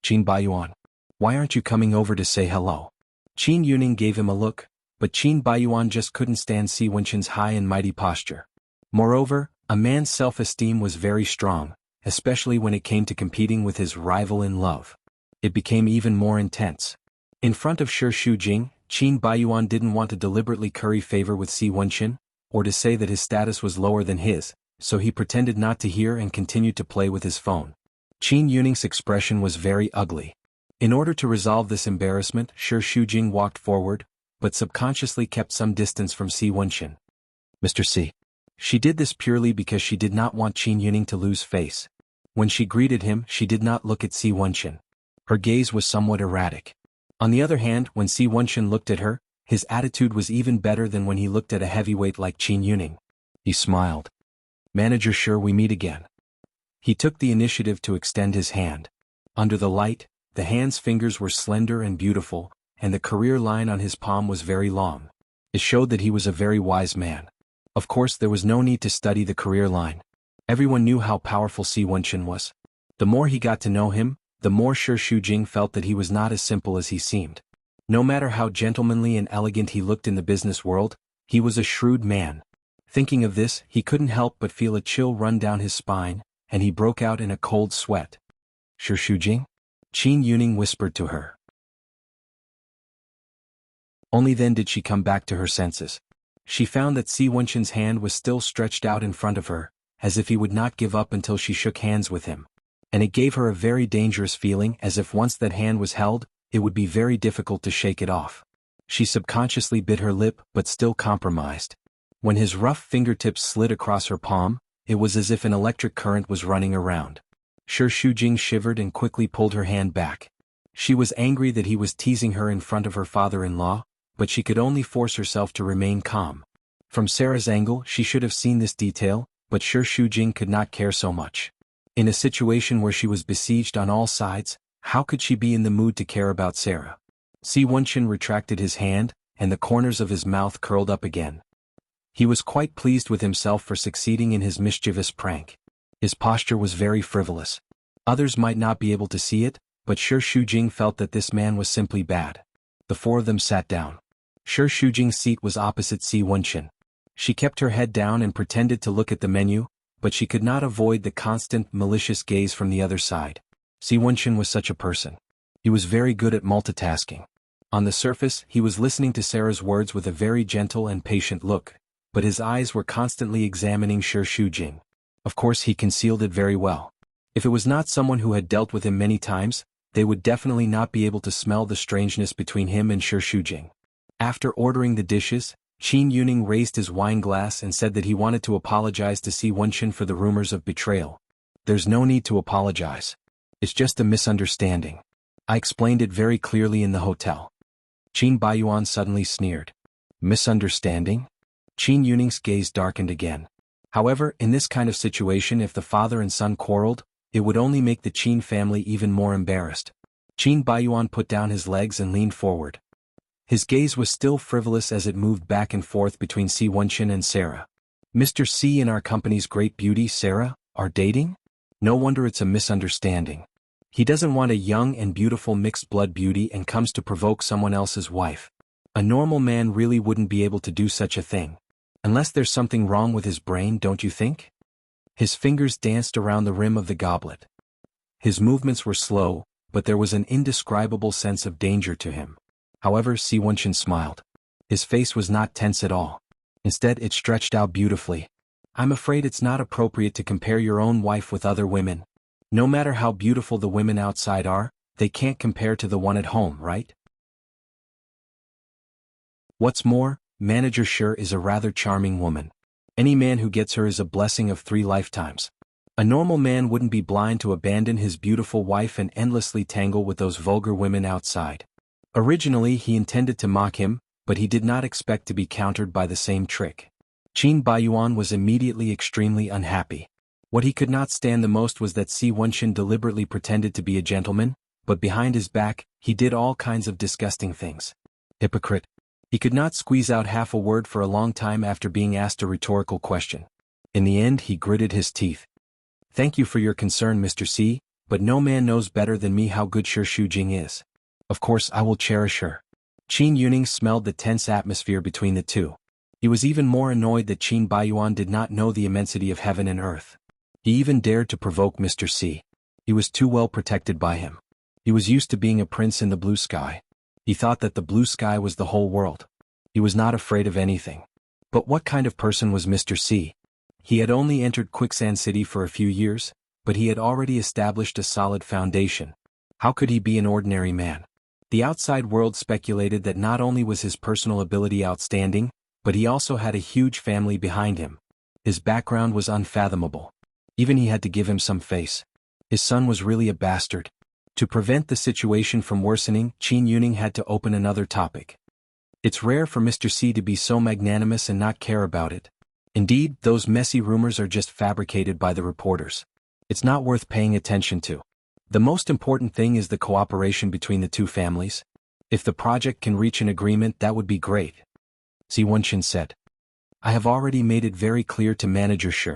[SPEAKER 1] Qin Baiyuan. Why aren't you coming over to say hello?" Qin Yuning gave him a look, but Qin Baiyuan just couldn't stand Si Wenxin's high and mighty posture. Moreover, a man's self-esteem was very strong, especially when it came to competing with his rival in love. It became even more intense. In front of Shi Shujing, Qin Baiyuan didn't want to deliberately curry favor with Si Wenxin, or to say that his status was lower than his, so he pretended not to hear and continued to play with his phone. Qin Yuning's expression was very ugly. In order to resolve this embarrassment, Shi Shujing walked forward, but subconsciously kept some distance from Si Wenxin. "Mr. C." She did this purely because she did not want Qin Yuning to lose face. When she greeted him, she did not look at Si Wenxin. Her gaze was somewhat erratic. On the other hand, when Si Wenxin looked at her, his attitude was even better than when he looked at a heavyweight like Qin Yuning. He smiled. "Manager, sure we meet again." He took the initiative to extend his hand. Under the light, the hand's fingers were slender and beautiful, and the career line on his palm was very long. It showed that he was a very wise man. Of course, there was no need to study the career line. Everyone knew how powerful Si Wenxin was. The more he got to know him, the more Shi Shujing felt that he was not as simple as he seemed. No matter how gentlemanly and elegant he looked in the business world, he was a shrewd man. Thinking of this, he couldn't help but feel a chill run down his spine, and he broke out in a cold sweat. "Shi Shujing?" Qin Yuning whispered to her. Only then did she come back to her senses. She found that Si Wenxin's hand was still stretched out in front of her, as if he would not give up until she shook hands with him. And it gave her a very dangerous feeling, as if once that hand was held, it would be very difficult to shake it off. She subconsciously bit her lip but still compromised. When his rough fingertips slid across her palm, it was as if an electric current was running around. Shi Shujing shivered and quickly pulled her hand back. She was angry that he was teasing her in front of her father-in-law, but she could only force herself to remain calm. From Sarah's angle, she should have seen this detail, but Shi Shujing could not care so much. In a situation where she was besieged on all sides, how could she be in the mood to care about Sarah? Si Wenqin retracted his hand, and the corners of his mouth curled up again. He was quite pleased with himself for succeeding in his mischievous prank. His posture was very frivolous. Others might not be able to see it, but Shi Shujing felt that this man was simply bad. The four of them sat down. Shi Shujing's seat was opposite Si Wenqin. She kept her head down and pretended to look at the menu, but she could not avoid the constant, malicious gaze from the other side. Si Wenqin was such a person. He was very good at multitasking. On the surface, he was listening to Sarah's words with a very gentle and patient look, but his eyes were constantly examining Shi Shujing. Of course, he concealed it very well. If it was not someone who had dealt with him many times, they would definitely not be able to smell the strangeness between him and Shi Shujing. After ordering the dishes, Qin Yuning raised his wine glass and said that he wanted to apologize to Si Wenqin for the rumors of betrayal. There's no need to apologize. It's just a misunderstanding. I explained it very clearly in the hotel. Qin Baiyuan suddenly sneered. Misunderstanding? Qin Yuning's gaze darkened again. However, in this kind of situation, if the father and son quarreled, it would only make the Qin family even more embarrassed. Qin Baiyuan put down his legs and leaned forward. His gaze was still frivolous as it moved back and forth between Si Wenqin and Sarah. Mr. C and our company's great beauty, Sarah, are dating? No wonder it's a misunderstanding. He doesn't want a young and beautiful mixed-blood beauty and comes to provoke someone else's wife. A normal man really wouldn't be able to do such a thing. Unless there's something wrong with his brain, don't you think? His fingers danced around the rim of the goblet. His movements were slow, but there was an indescribable sense of danger to him. However, Si Wenqin smiled. His face was not tense at all. Instead, it stretched out beautifully. I'm afraid it's not appropriate to compare your own wife with other women. No matter how beautiful the women outside are, they can't compare to the one at home, right? What's more, Manager Shi is a rather charming woman. Any man who gets her is a blessing of 3 lifetimes. A normal man wouldn't be blind to abandon his beautiful wife and endlessly tangle with those vulgar women outside. Originally he intended to mock him, but he did not expect to be countered by the same trick. Qin Baiyuan was immediately extremely unhappy. What he could not stand the most was that Si Wenqin deliberately pretended to be a gentleman, but behind his back, he did all kinds of disgusting things. Hypocrite. He could not squeeze out half a word for a long time after being asked a rhetorical question. In the end, he gritted his teeth. Thank you for your concern, Mr. C, but no man knows better than me how good Shi Shujing is. Of course I will cherish her. Qin Yuning smelled the tense atmosphere between the two. He was even more annoyed that Qin Baiyuan did not know the immensity of heaven and earth. He even dared to provoke Mr. C. He was too well protected by him. He was used to being a prince in the blue sky. He thought that the blue sky was the whole world. He was not afraid of anything. But what kind of person was Mr. C? He had only entered Quicksand City for a few years, but he had already established a solid foundation. How could he be an ordinary man? The outside world speculated that not only was his personal ability outstanding, but he also had a huge family behind him. His background was unfathomable. Even he had to give him some face. His son was really a bastard. To prevent the situation from worsening, Qin Yuning had to open another topic. It's rare for Mr. C to be so magnanimous and not care about it. Indeed, those messy rumors are just fabricated by the reporters. It's not worth paying attention to. The most important thing is the cooperation between the two families. If the project can reach an agreement, that would be great. Si Wenqin said. I have already made it very clear to Manager Shi.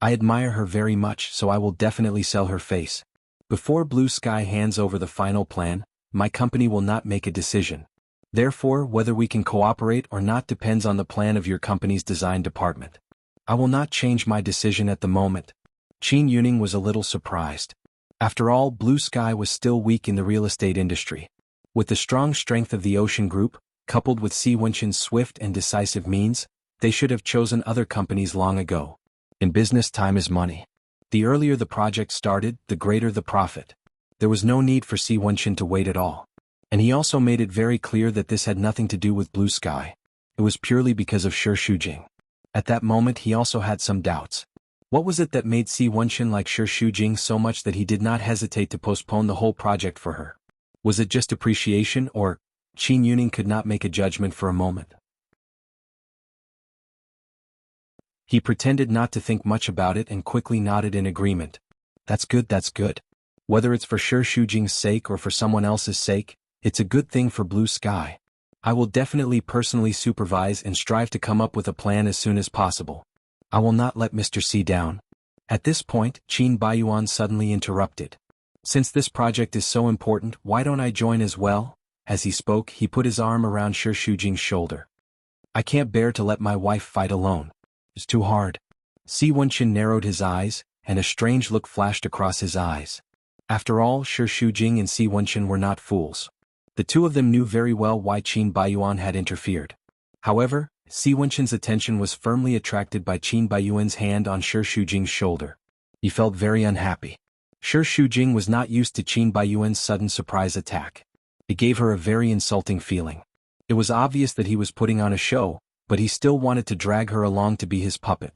[SPEAKER 1] I admire her very much, so I will definitely sell her face. Before Blue Sky hands over the final plan, my company will not make a decision. Therefore, whether we can cooperate or not depends on the plan of your company's design department. I will not change my decision at the moment. Qin Yuning was a little surprised. After all, Blue Sky was still weak in the real estate industry. With the strong strength of the Ocean Group, coupled with Si Wenqin's swift and decisive means, they should have chosen other companies long ago. In business, time is money. The earlier the project started, the greater the profit. There was no need for Si Wenqin to wait at all. And he also made it very clear that this had nothing to do with Blue Sky. It was purely because of Shi Shujing. At that moment he also had some doubts. What was it that made Si Wenqin like Shi Shujing so much that he did not hesitate to postpone the whole project for her? Was it just appreciation or Qin Yuning could not make a judgment for a moment. He pretended not to think much about it and quickly nodded in agreement. That's good, that's good. Whether it's for Shi Shujing's sake or for someone else's sake, it's a good thing for Blue Sky. I will definitely personally supervise and strive to come up with a plan as soon as possible. I will not let Mr. C down. At this point, Qin Baiyuan suddenly interrupted. Since this project is so important, why don't I join as well? As he spoke, he put his arm around Shi Shujing's shoulder. I can't bear to let my wife fight alone. It's too hard. Si Wenqin narrowed his eyes, and a strange look flashed across his eyes. After all, Shi Shujing and Si Wenqin were not fools. The two of them knew very well why Qin Baiyuan had interfered. However, Si Wenqin's attention was firmly attracted by Qin Baiyuan's hand on Shi Shujing's shoulder. He felt very unhappy. Shi Shujing was not used to Qin Baiyuan's sudden surprise attack. It gave her a very insulting feeling. It was obvious that he was putting on a show, but he still wanted to drag her along to be his puppet.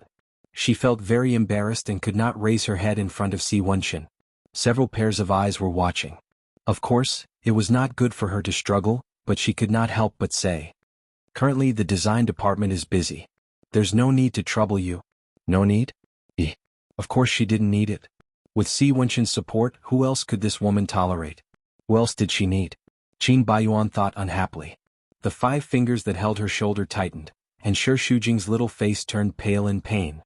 [SPEAKER 1] She felt very embarrassed and could not raise her head in front of Si Wenqin. Several pairs of eyes were watching. Of course, it was not good for her to struggle, but she could not help but say. Currently the design department is busy. There's no need to trouble you. No need? Of course she didn't need it. With Si Wenqin's support, who else could this woman tolerate? Who else did she need? Qin Baiyuan thought unhappily. The 5 fingers that held her shoulder tightened, and Shi Shujing's little face turned pale in pain.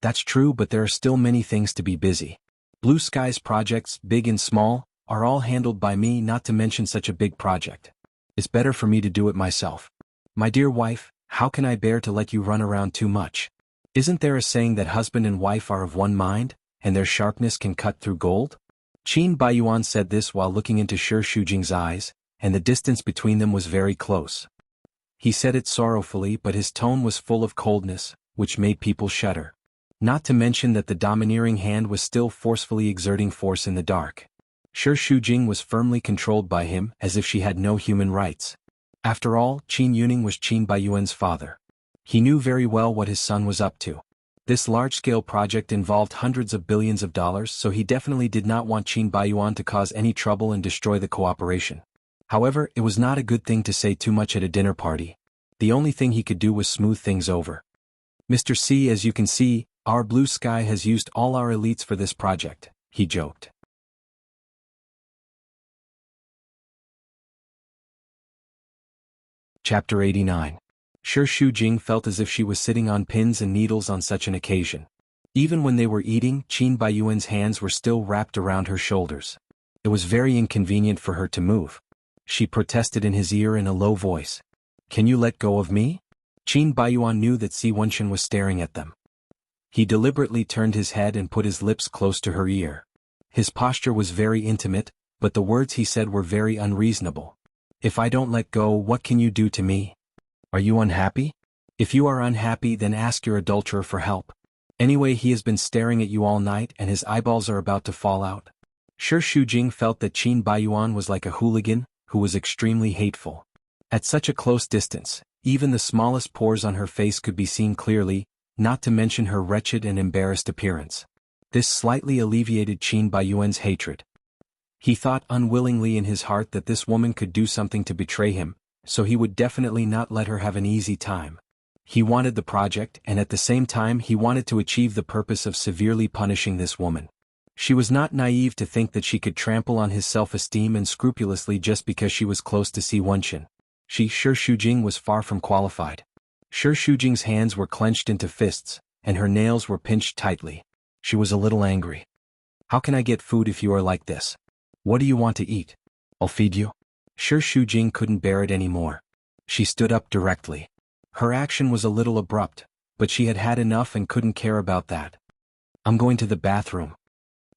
[SPEAKER 1] That's true, but there are still many things to be busy. Blue Sky's projects, big and small, are all handled by me, not to mention such a big project. It's better for me to do it myself. My dear wife, how can I bear to let you run around too much? Isn't there a saying that husband and wife are of one mind, and their sharpness can cut through gold? Qin Baiyuan said this while looking into Shi Shujing's eyes, and the distance between them was very close. He said it sorrowfully, but his tone was full of coldness, which made people shudder. Not to mention that the domineering hand was still forcefully exerting force in the dark. Shi Shujing was firmly controlled by him, as if she had no human rights. After all, Qin Yuning was Qin Baiyuan's father. He knew very well what his son was up to. This large-scale project involved hundreds of billions of dollars, so he definitely did not want Qin Baiyuan to cause any trouble and destroy the cooperation. However, it was not a good thing to say too much at a dinner party. The only thing he could do was smooth things over. Mr. C, as you can see, our Blue Sky has used all our elites for this project, he joked. Chapter 89. Shi Shujing felt as if she was sitting on pins and needles on such an occasion. Even when they were eating, Qin Baiyuan's hands were still wrapped around her shoulders. It was very inconvenient for her to move. She protested in his ear in a low voice. Can you let go of me? Qin Baiyuan knew that Si Wenqin was staring at them. He deliberately turned his head and put his lips close to her ear. His posture was very intimate, but the words he said were very unreasonable. If I don't let go, what can you do to me? Are you unhappy? If you are unhappy, then ask your adulterer for help. Anyway, he has been staring at you all night and his eyeballs are about to fall out. Shi Shujing felt that Qin Baiyuan was like a hooligan, who was extremely hateful. At such a close distance, even the smallest pores on her face could be seen clearly, not to mention her wretched and embarrassed appearance. This slightly alleviated Qin Baiyuan's hatred. He thought unwillingly in his heart that this woman could do something to betray him, so he would definitely not let her have an easy time. He wanted the project, and at the same time he wanted to achieve the purpose of severely punishing this woman. She was not naive to think that she could trample on his self-esteem and scrupulously just because she was close to Si Wenqin. Shi Shujing was far from qualified. Shi Shujing's hands were clenched into fists, and her nails were pinched tightly. She was a little angry. How can I get food if you are like this? What do you want to eat? I'll feed you. Shi Shujing couldn't bear it anymore. She stood up directly. Her action was a little abrupt, but she had had enough and couldn't care about that. I'm going to the bathroom.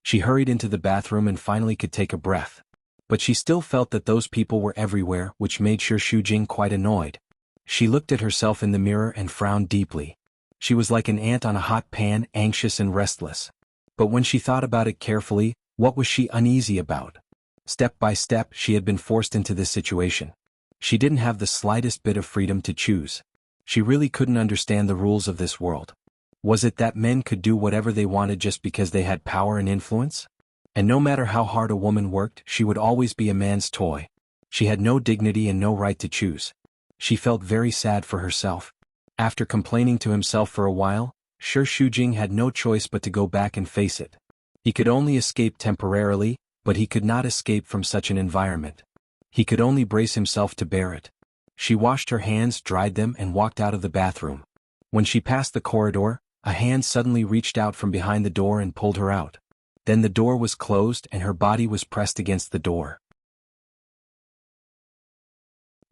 [SPEAKER 1] She hurried into the bathroom and finally could take a breath. But she still felt that those people were everywhere, which made Shi Shujing quite annoyed. She looked at herself in the mirror and frowned deeply. She was like an ant on a hot pan, anxious and restless. But when she thought about it carefully, what was she uneasy about? Step by step, she had been forced into this situation. She didn't have the slightest bit of freedom to choose. She really couldn't understand the rules of this world. Was it that men could do whatever they wanted just because they had power and influence? And no matter how hard a woman worked, she would always be a man's toy. She had no dignity and no right to choose. She felt very sad for herself. After complaining to himself for a while, Shi Shujing had no choice but to go back and face it. He could only escape temporarily, but he could not escape from such an environment. He could only brace himself to bear it. She washed her hands, dried them, and walked out of the bathroom. When she passed the corridor, a hand suddenly reached out from behind the door and pulled her out. Then the door was closed and her body was pressed against the door.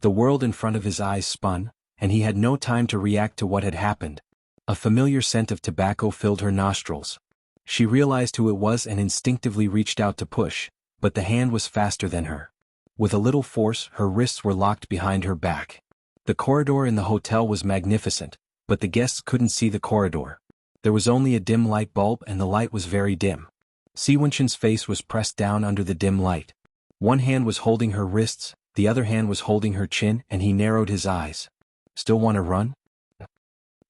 [SPEAKER 1] The world in front of his eyes spun, and he had no time to react to what had happened. A familiar scent of tobacco filled her nostrils. She realized who it was and instinctively reached out to push, but the hand was faster than her. With a little force, her wrists were locked behind her back. The corridor in the hotel was magnificent, but the guests couldn't see the corridor. There was only a dim light bulb and the light was very dim. Si Wenshin's face was pressed down under the dim light. One hand was holding her wrists, the other hand was holding her chin, and he narrowed his eyes. "Still want to run?"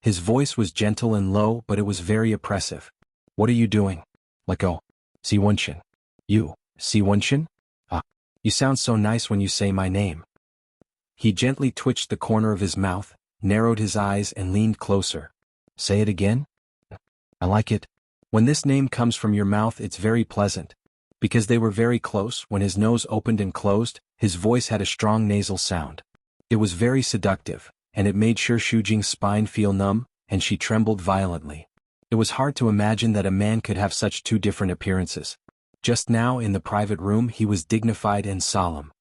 [SPEAKER 1] His voice was gentle and low, but it was very oppressive. "What are you doing? Let go. Si Wenshin." "You, Si Wenshin? Ah, you sound so nice when you say my name." He gently twitched the corner of his mouth, narrowed his eyes and leaned closer. "Say it again?" "I like it. When this name comes from your mouth it's very pleasant." Because they were very close, when his nose opened and closed, his voice had a strong nasal sound. It was very seductive, and it made Shi Shujing's spine feel numb, and she trembled violently. It was hard to imagine that a man could have such two different appearances. Just now in the private room he was dignified and solemn.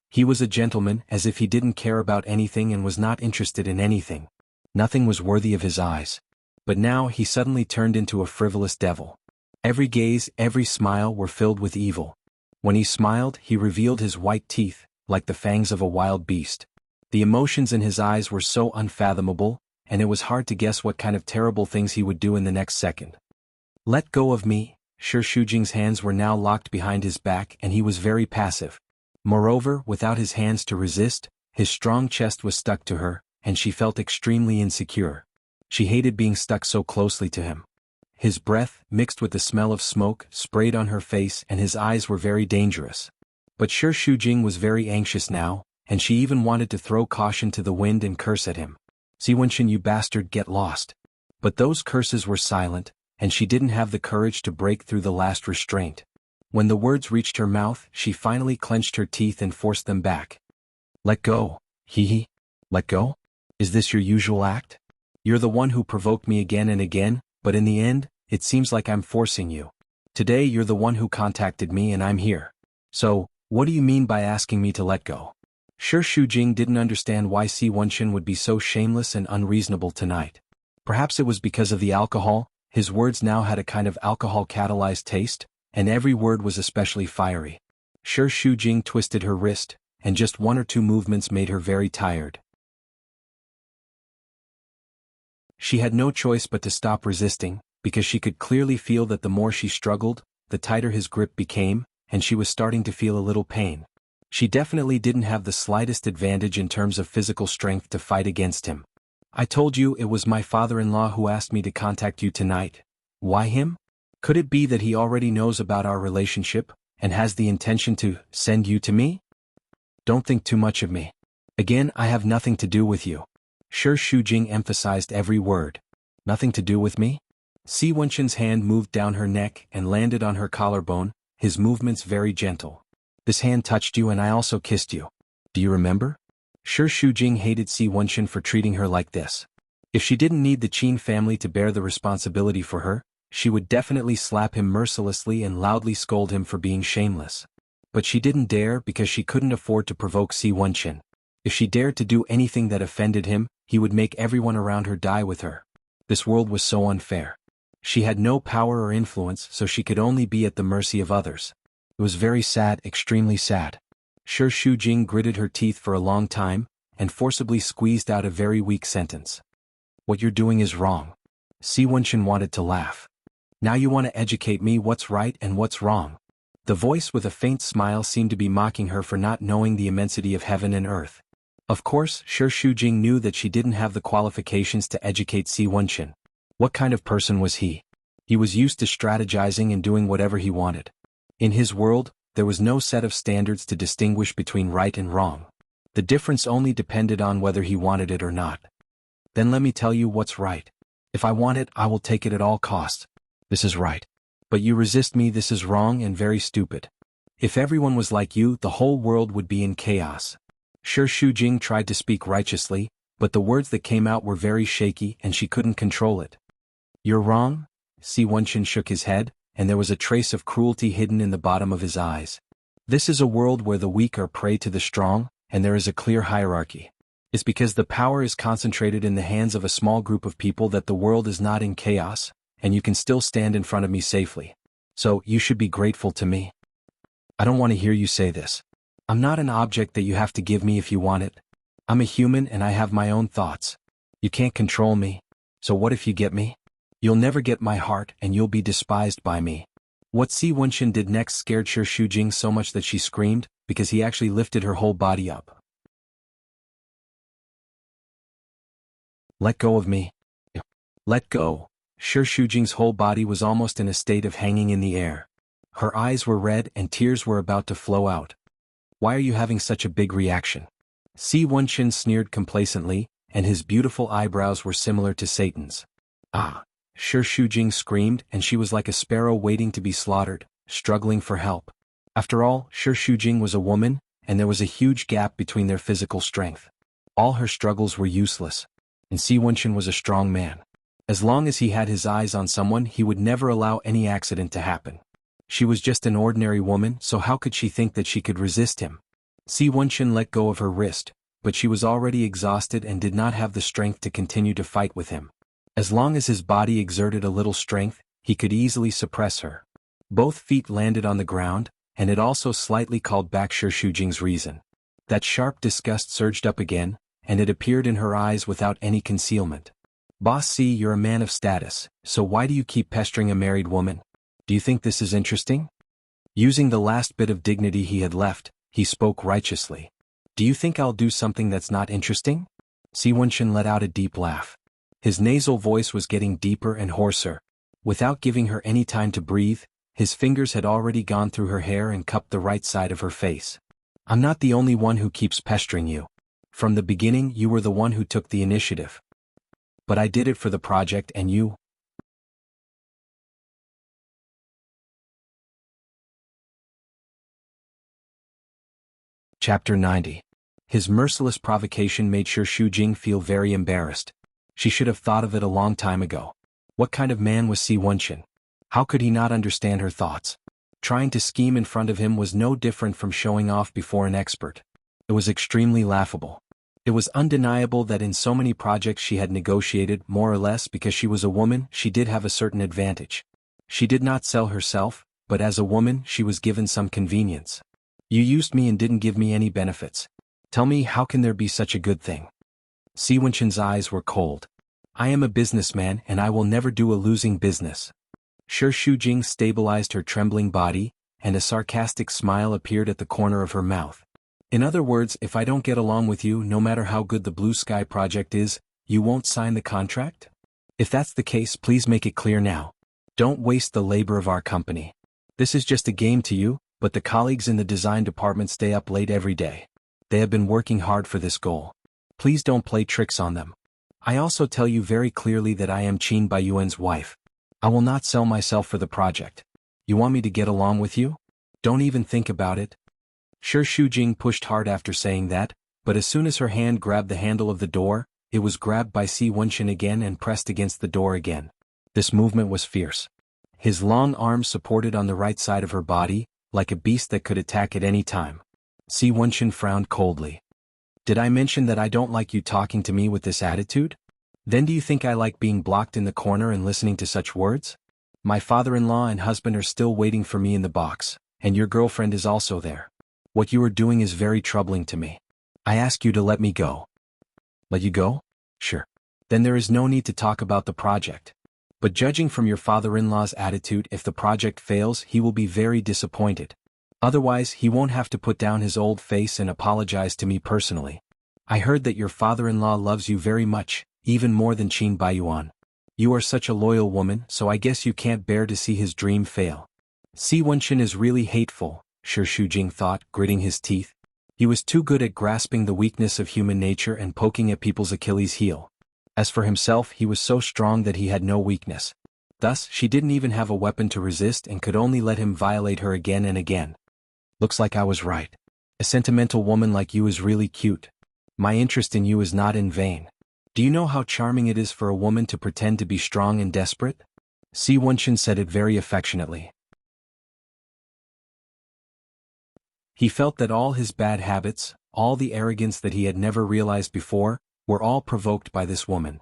[SPEAKER 1] He was a gentleman, as if he didn't care about anything and was not interested in anything. Nothing was worthy of his eyes. But now he suddenly turned into a frivolous devil. Every gaze, every smile were filled with evil. When he smiled, he revealed his white teeth, like the fangs of a wild beast. The emotions in his eyes were so unfathomable, and it was hard to guess what kind of terrible things he would do in the next second. "Let go of me." Shi Shujing's hands were now locked behind his back and he was very passive. Moreover, without his hands to resist, his strong chest was stuck to her, and she felt extremely insecure. She hated being stuck so closely to him. His breath, mixed with the smell of smoke, sprayed on her face and his eyes were very dangerous. But Shi Shujing was very anxious now, and she even wanted to throw caution to the wind and curse at him. "Si Wenshin, you bastard, get lost." But those curses were silent, and she didn't have the courage to break through the last restraint. When the words reached her mouth, she finally clenched her teeth and forced them back. "Let go, hee. Let go? Is this your usual act? You're the one who provoked me again and again, but in the end, it seems like I'm forcing you. Today you're the one who contacted me and I'm here. So, what do you mean by asking me to let go?" Shi Shujing didn't understand why Si Wenshin would be so shameless and unreasonable tonight. Perhaps it was because of the alcohol. His words now had a kind of alcohol-catalyzed taste, and every word was especially fiery. Shi Shujing twisted her wrist, and just one or two movements made her very tired. She had no choice but to stop resisting, because she could clearly feel that the more she struggled, the tighter his grip became, and she was starting to feel a little pain. She definitely didn't have the slightest advantage in terms of physical strength to fight against him. "I told you it was my father-in-law who asked me to contact you tonight." Why him? Could it be that he already knows about our relationship, and has the intention to send you to me? Don't think too much of me. Again, I have nothing to do with you. Shi Shujing emphasized every word. Nothing to do with me? Si Wenshin's hand moved down her neck and landed on her collarbone, his movements very gentle. This hand touched you and I also kissed you. Do you remember? Shi Shujing hated Si Wenshin for treating her like this. If she didn't need the Qin family to bear the responsibility for her, she would definitely slap him mercilessly and loudly scold him for being shameless. But she didn't dare because she couldn't afford to provoke Si Wenshin. If she dared to do anything that offended him, he would make everyone around her die with her. This world was so unfair. She had no power or influence, so she could only be at the mercy of others. It was very sad, extremely sad. Shi Shujing gritted her teeth for a long time, and forcibly squeezed out a very weak sentence. What you're doing is wrong. Si Wenshin wanted to laugh. Now you want to educate me what's right and what's wrong. The voice with a faint smile seemed to be mocking her for not knowing the immensity of heaven and earth. Of course, Shi Shujing knew that she didn't have the qualifications to educate Si Wenshin. What kind of person was he? He was used to strategizing and doing whatever he wanted. In his world, there was no set of standards to distinguish between right and wrong. The difference only depended on whether he wanted it or not. Then let me tell you what's right. If I want it, I will take it at all costs. This is right. But you resist me, this is wrong and very stupid. If everyone was like you, the whole world would be in chaos. Shi Shujing tried to speak righteously, but the words that came out were very shaky and she couldn't control it. You're wrong? Si Wenqin shook his head, and there was a trace of cruelty hidden in the bottom of his eyes. This is a world where the weak are prey to the strong, and there is a clear hierarchy. It's because the power is concentrated in the hands of a small group of people that the world is not in chaos, and you can still stand in front of me safely. So, you should be grateful to me. I don't want to hear you say this. I'm not an object that you have to give me if you want it. I'm a human and I have my own thoughts. You can't control me. So what if you get me? You'll never get my heart and you'll be despised by me. What Si Wenqin did next scared Shi Shujing so much that she screamed, because he actually lifted her whole body up. Let go of me. Let go. Shi Shujing's whole body was almost in a state of hanging in the air. Her eyes were red and tears were about to flow out. Why are you having such a big reaction? Si Wenqin sneered complacently, and his beautiful eyebrows were similar to Satan's. Ah! Shi Shujing screamed, and she was like a sparrow waiting to be slaughtered, struggling for help. After all, Shi Shujing was a woman, and there was a huge gap between their physical strength. All her struggles were useless. And Si Wenqin was a strong man. As long as he had his eyes on someone, he would never allow any accident to happen. She was just an ordinary woman, so how could she think that she could resist him? Si Wenqin let go of her wrist, but she was already exhausted and did not have the strength to continue to fight with him. As long as his body exerted a little strength, he could easily suppress her. Both feet landed on the ground, and it also slightly called back Shi Shujing's reason. That sharp disgust surged up again, and it appeared in her eyes without any concealment. Boss Si, you're a man of status, so why do you keep pestering a married woman? Do you think this is interesting? Using the last bit of dignity he had left, he spoke righteously. Do you think I'll do something that's not interesting? Si Wenqin let out a deep laugh. His nasal voice was getting deeper and hoarser. Without giving her any time to breathe, his fingers had already gone through her hair and cupped the right side of her face. I'm not the only one who keeps pestering you. From the beginning, you were the one who took the initiative. But I did it for the project and you. Chapter 90. His merciless provocation made Shi Shujing feel very embarrassed. She should have thought of it a long time ago. What kind of man was Si Wenqin? How could he not understand her thoughts? Trying to scheme in front of him was no different from showing off before an expert. It was extremely laughable. It was undeniable that in so many projects she had negotiated, more or less because she was a woman, she did have a certain advantage. She did not sell herself, but as a woman she was given some convenience. You used me and didn't give me any benefits. Tell me, how can there be such a good thing? Si Wenqin's eyes were cold. I am a businessman and I will never do a losing business. Shi Shujing stabilized her trembling body, and a sarcastic smile appeared at the corner of her mouth. In other words, if I don't get along with you, no matter how good the Blue Sky project is, you won't sign the contract? If that's the case, please make it clear now. Don't waste the labor of our company. This is just a game to you, but the colleagues in the design department stay up late every day. They have been working hard for this goal. Please don't play tricks on them. I also tell you very clearly that I am Qin Baiyuan's wife. I will not sell myself for the project. You want me to get along with you? Don't even think about it. Shi Shujing pushed hard after saying that, but as soon as her hand grabbed the handle of the door, it was grabbed by Si Wenqin again and pressed against the door again. This movement was fierce. His long arms supported on the right side of her body, like a beast that could attack at any time. Si Wenqin frowned coldly. Did I mention that I don't like you talking to me with this attitude? Then do you think I like being blocked in the corner and listening to such words? My father-in-law and husband are still waiting for me in the box, and your girlfriend is also there. What you are doing is very troubling to me. I ask you to let me go. Let you go? Sure. Then there is no need to talk about the project. But judging from your father-in-law's attitude, if the project fails, he will be very disappointed. Otherwise, he won't have to put down his old face and apologize to me personally. I heard that your father-in-law loves you very much, even more than Qin Baiyuan. You are such a loyal woman, so I guess you can't bear to see his dream fail. Si Wenqin is really hateful, Shi Shujing thought, gritting his teeth. He was too good at grasping the weakness of human nature and poking at people's Achilles heel. As for himself, he was so strong that he had no weakness. Thus, she didn't even have a weapon to resist and could only let him violate her again and again. Looks like I was right. A sentimental woman like you is really cute. My interest in you is not in vain. Do you know how charming it is for a woman to pretend to be strong and desperate? Si Wenchen said it very affectionately. He felt that all his bad habits, all the arrogance that he had never realized before, were all provoked by this woman.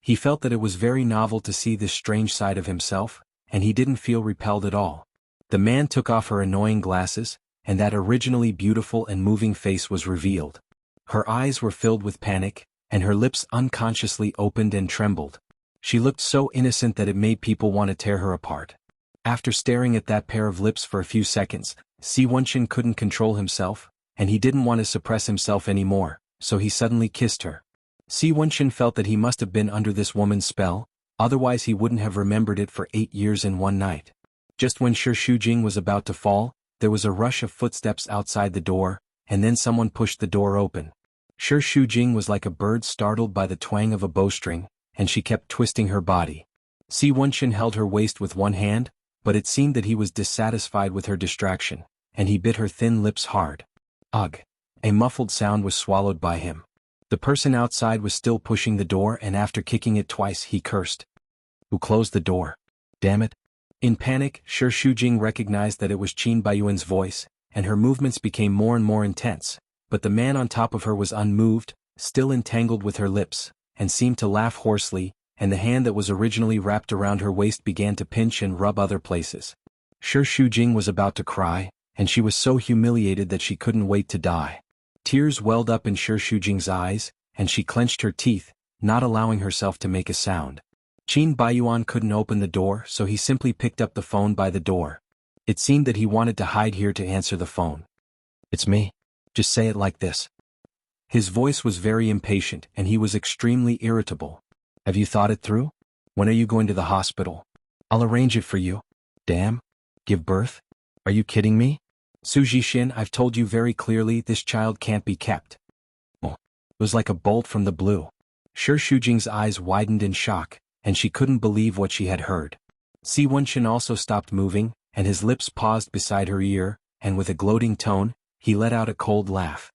[SPEAKER 1] He felt that it was very novel to see this strange side of himself, and he didn't feel repelled at all. The man took off her annoying glasses, and that originally beautiful and moving face was revealed. Her eyes were filled with panic, and her lips unconsciously opened and trembled. She looked so innocent that it made people want to tear her apart. After staring at that pair of lips for a few seconds, Si Wenchen couldn't control himself, and he didn't want to suppress himself anymore, so he suddenly kissed her. Si Wenchen felt that he must have been under this woman's spell, otherwise he wouldn't have remembered it for 8 years and 1 night. Just when Shi Shujing was about to fall, there was a rush of footsteps outside the door, and then someone pushed the door open. Shi Shujing was like a bird startled by the twang of a bowstring, and she kept twisting her body. Si Wenchen held her waist with one hand, but it seemed that he was dissatisfied with her distraction, and he bit her thin lips hard. Ugh! A muffled sound was swallowed by him. The person outside was still pushing the door, and after kicking it twice he cursed. Who closed the door? Damn it! In panic, Shi Shujing recognized that it was Qin Baiyuan's voice, and her movements became more and more intense, but the man on top of her was unmoved, still entangled with her lips, and seemed to laugh hoarsely, and the hand that was originally wrapped around her waist began to pinch and rub other places. Shi Shujing was about to cry, and she was so humiliated that she couldn't wait to die. Tears welled up in Shi Shujing's eyes, and she clenched her teeth, not allowing herself to make a sound. Qin Baiyuan couldn't open the door, so he simply picked up the phone by the door. It seemed that he wanted to hide here to answer the phone. It's me. Just say it like this. His voice was very impatient, and he was extremely irritable. Have you thought it through? When are you going to the hospital? I'll arrange it for you. Damn. Give birth? Are you kidding me? Su Jixin, I've told you very clearly this child can't be kept. Oh. It was like a bolt from the blue. Shi Shujing's eyes widened in shock, and she couldn't believe what she had heard. Si Wenchen also stopped moving, and his lips paused beside her ear, and with a gloating tone, he let out a cold laugh.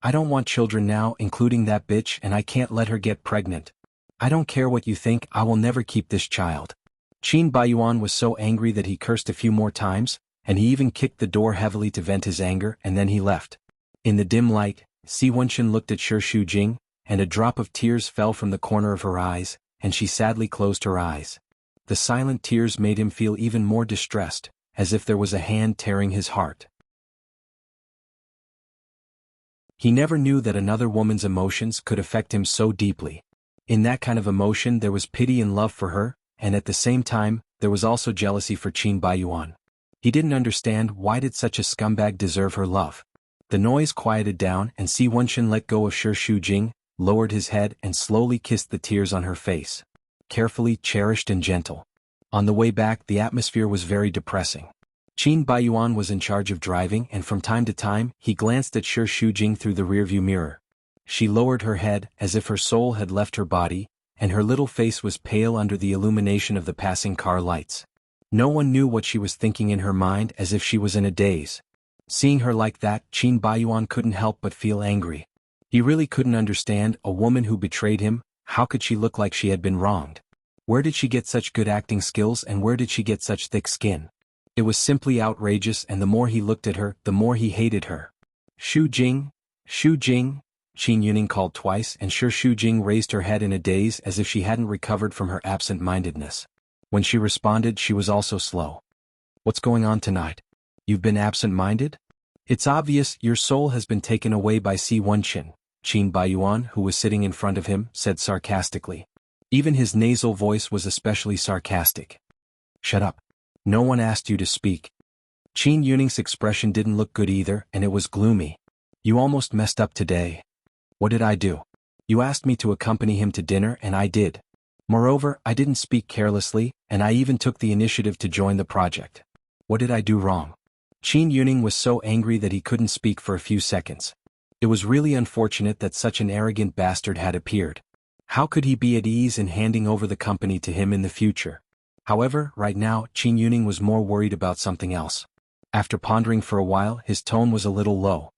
[SPEAKER 1] I don't want children now, including that bitch, and I can't let her get pregnant. I don't care what you think, I will never keep this child. Qin Baiyuan was so angry that he cursed a few more times, and he even kicked the door heavily to vent his anger, and then he left. In the dim light, Si Wenchen looked at Shi Shujing, and a drop of tears fell from the corner of her eyes, and she sadly closed her eyes. The silent tears made him feel even more distressed, as if there was a hand tearing his heart. He never knew that another woman's emotions could affect him so deeply. In that kind of emotion there was pity and love for her, and at the same time, there was also jealousy for Qin Baiyuan. He didn't understand why did such a scumbag deserve her love. The noise quieted down, and Si Wenchen let go of Shi Shujing, lowered his head and slowly kissed the tears on her face. Carefully, cherished and gentle. On the way back the atmosphere was very depressing. Qin Baiyuan was in charge of driving, and from time to time, he glanced at Shi Shujing through the rearview mirror. She lowered her head, as if her soul had left her body, and her little face was pale under the illumination of the passing car lights. No one knew what she was thinking in her mind, as if she was in a daze. Seeing her like that, Qin Baiyuan couldn't help but feel angry. He really couldn't understand a woman who betrayed him. How could she look like she had been wronged? Where did she get such good acting skills, and where did she get such thick skin? It was simply outrageous, and the more he looked at her, the more he hated her. Shujing, Shujing, Qin Yuning called twice, and Shi Shujing raised her head in a daze as if she hadn't recovered from her absent-mindedness. When she responded, she was also slow. What's going on tonight? You've been absent-minded? It's obvious your soul has been taken away by Si Wenchen, Qin Baiyuan, who was sitting in front of him, said sarcastically. Even his nasal voice was especially sarcastic. Shut up. No one asked you to speak. Qin Yuning's expression didn't look good either, and it was gloomy. You almost messed up today. What did I do? You asked me to accompany him to dinner, and I did. Moreover, I didn't speak carelessly, and I even took the initiative to join the project. What did I do wrong? Qin Yuning was so angry that he couldn't speak for a few seconds. It was really unfortunate that such an arrogant bastard had appeared. How could he be at ease in handing over the company to him in the future? However, right now, Qin Yuning was more worried about something else. After pondering for a while, his tone was a little low.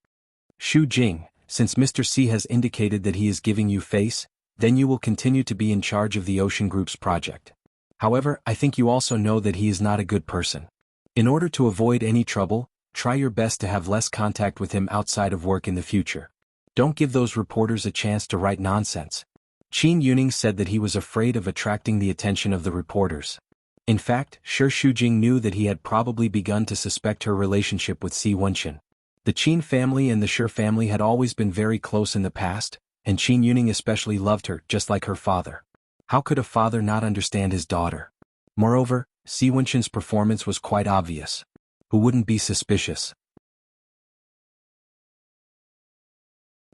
[SPEAKER 1] Xu Jing, since Mr. C has indicated that he is giving you face, then you will continue to be in charge of the Ocean Group's project. However, I think you also know that he is not a good person. In order to avoid any trouble, try your best to have less contact with him outside of work in the future. Don't give those reporters a chance to write nonsense. Qin Yuning said that he was afraid of attracting the attention of the reporters. In fact, Shi Shujing knew that he had probably begun to suspect her relationship with Si Wenqin. The Qin family and the Shi family had always been very close in the past, and Qin Yuning especially loved her just like her father. How could a father not understand his daughter? Moreover, Si Wenqin's performance was quite obvious. Who wouldn't be suspicious?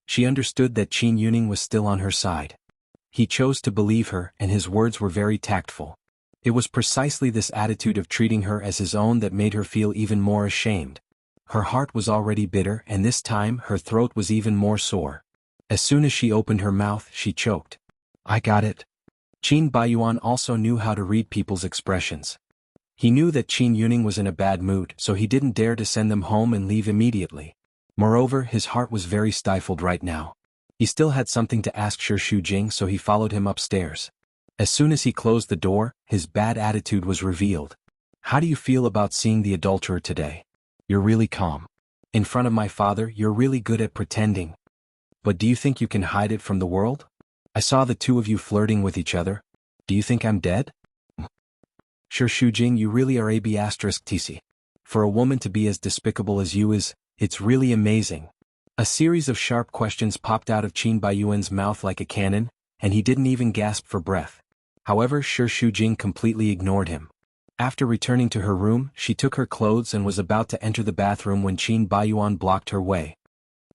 [SPEAKER 1] She understood that Qin Yuning was still on her side. He chose to believe her, and his words were very tactful. It was precisely this attitude of treating her as his own that made her feel even more ashamed. Her heart was already bitter, and this time her throat was even more sore. As soon as she opened her mouth, she choked. I got it. Qin Baiyuan also knew how to read people's expressions. He knew that Qin Yuning was in a bad mood, so he didn't dare to send them home and leave immediately. Moreover, his heart was very stifled right now. He still had something to ask Shi Shujing, so he followed him upstairs. As soon as he closed the door, his bad attitude was revealed. How do you feel about seeing the adulterer today? You're really calm. In front of my father, you're really good at pretending. But do you think you can hide it from the world? I saw the two of you flirting with each other. Do you think I'm dead? Shi Shujing, you really are a**tc. For a woman to be as despicable as you is, it's really amazing. A series of sharp questions popped out of Qin Baiyuan's mouth like a cannon, and he didn't even gasp for breath. However, Shi Shujing completely ignored him. After returning to her room, she took her clothes and was about to enter the bathroom when Qin Baiyuan blocked her way.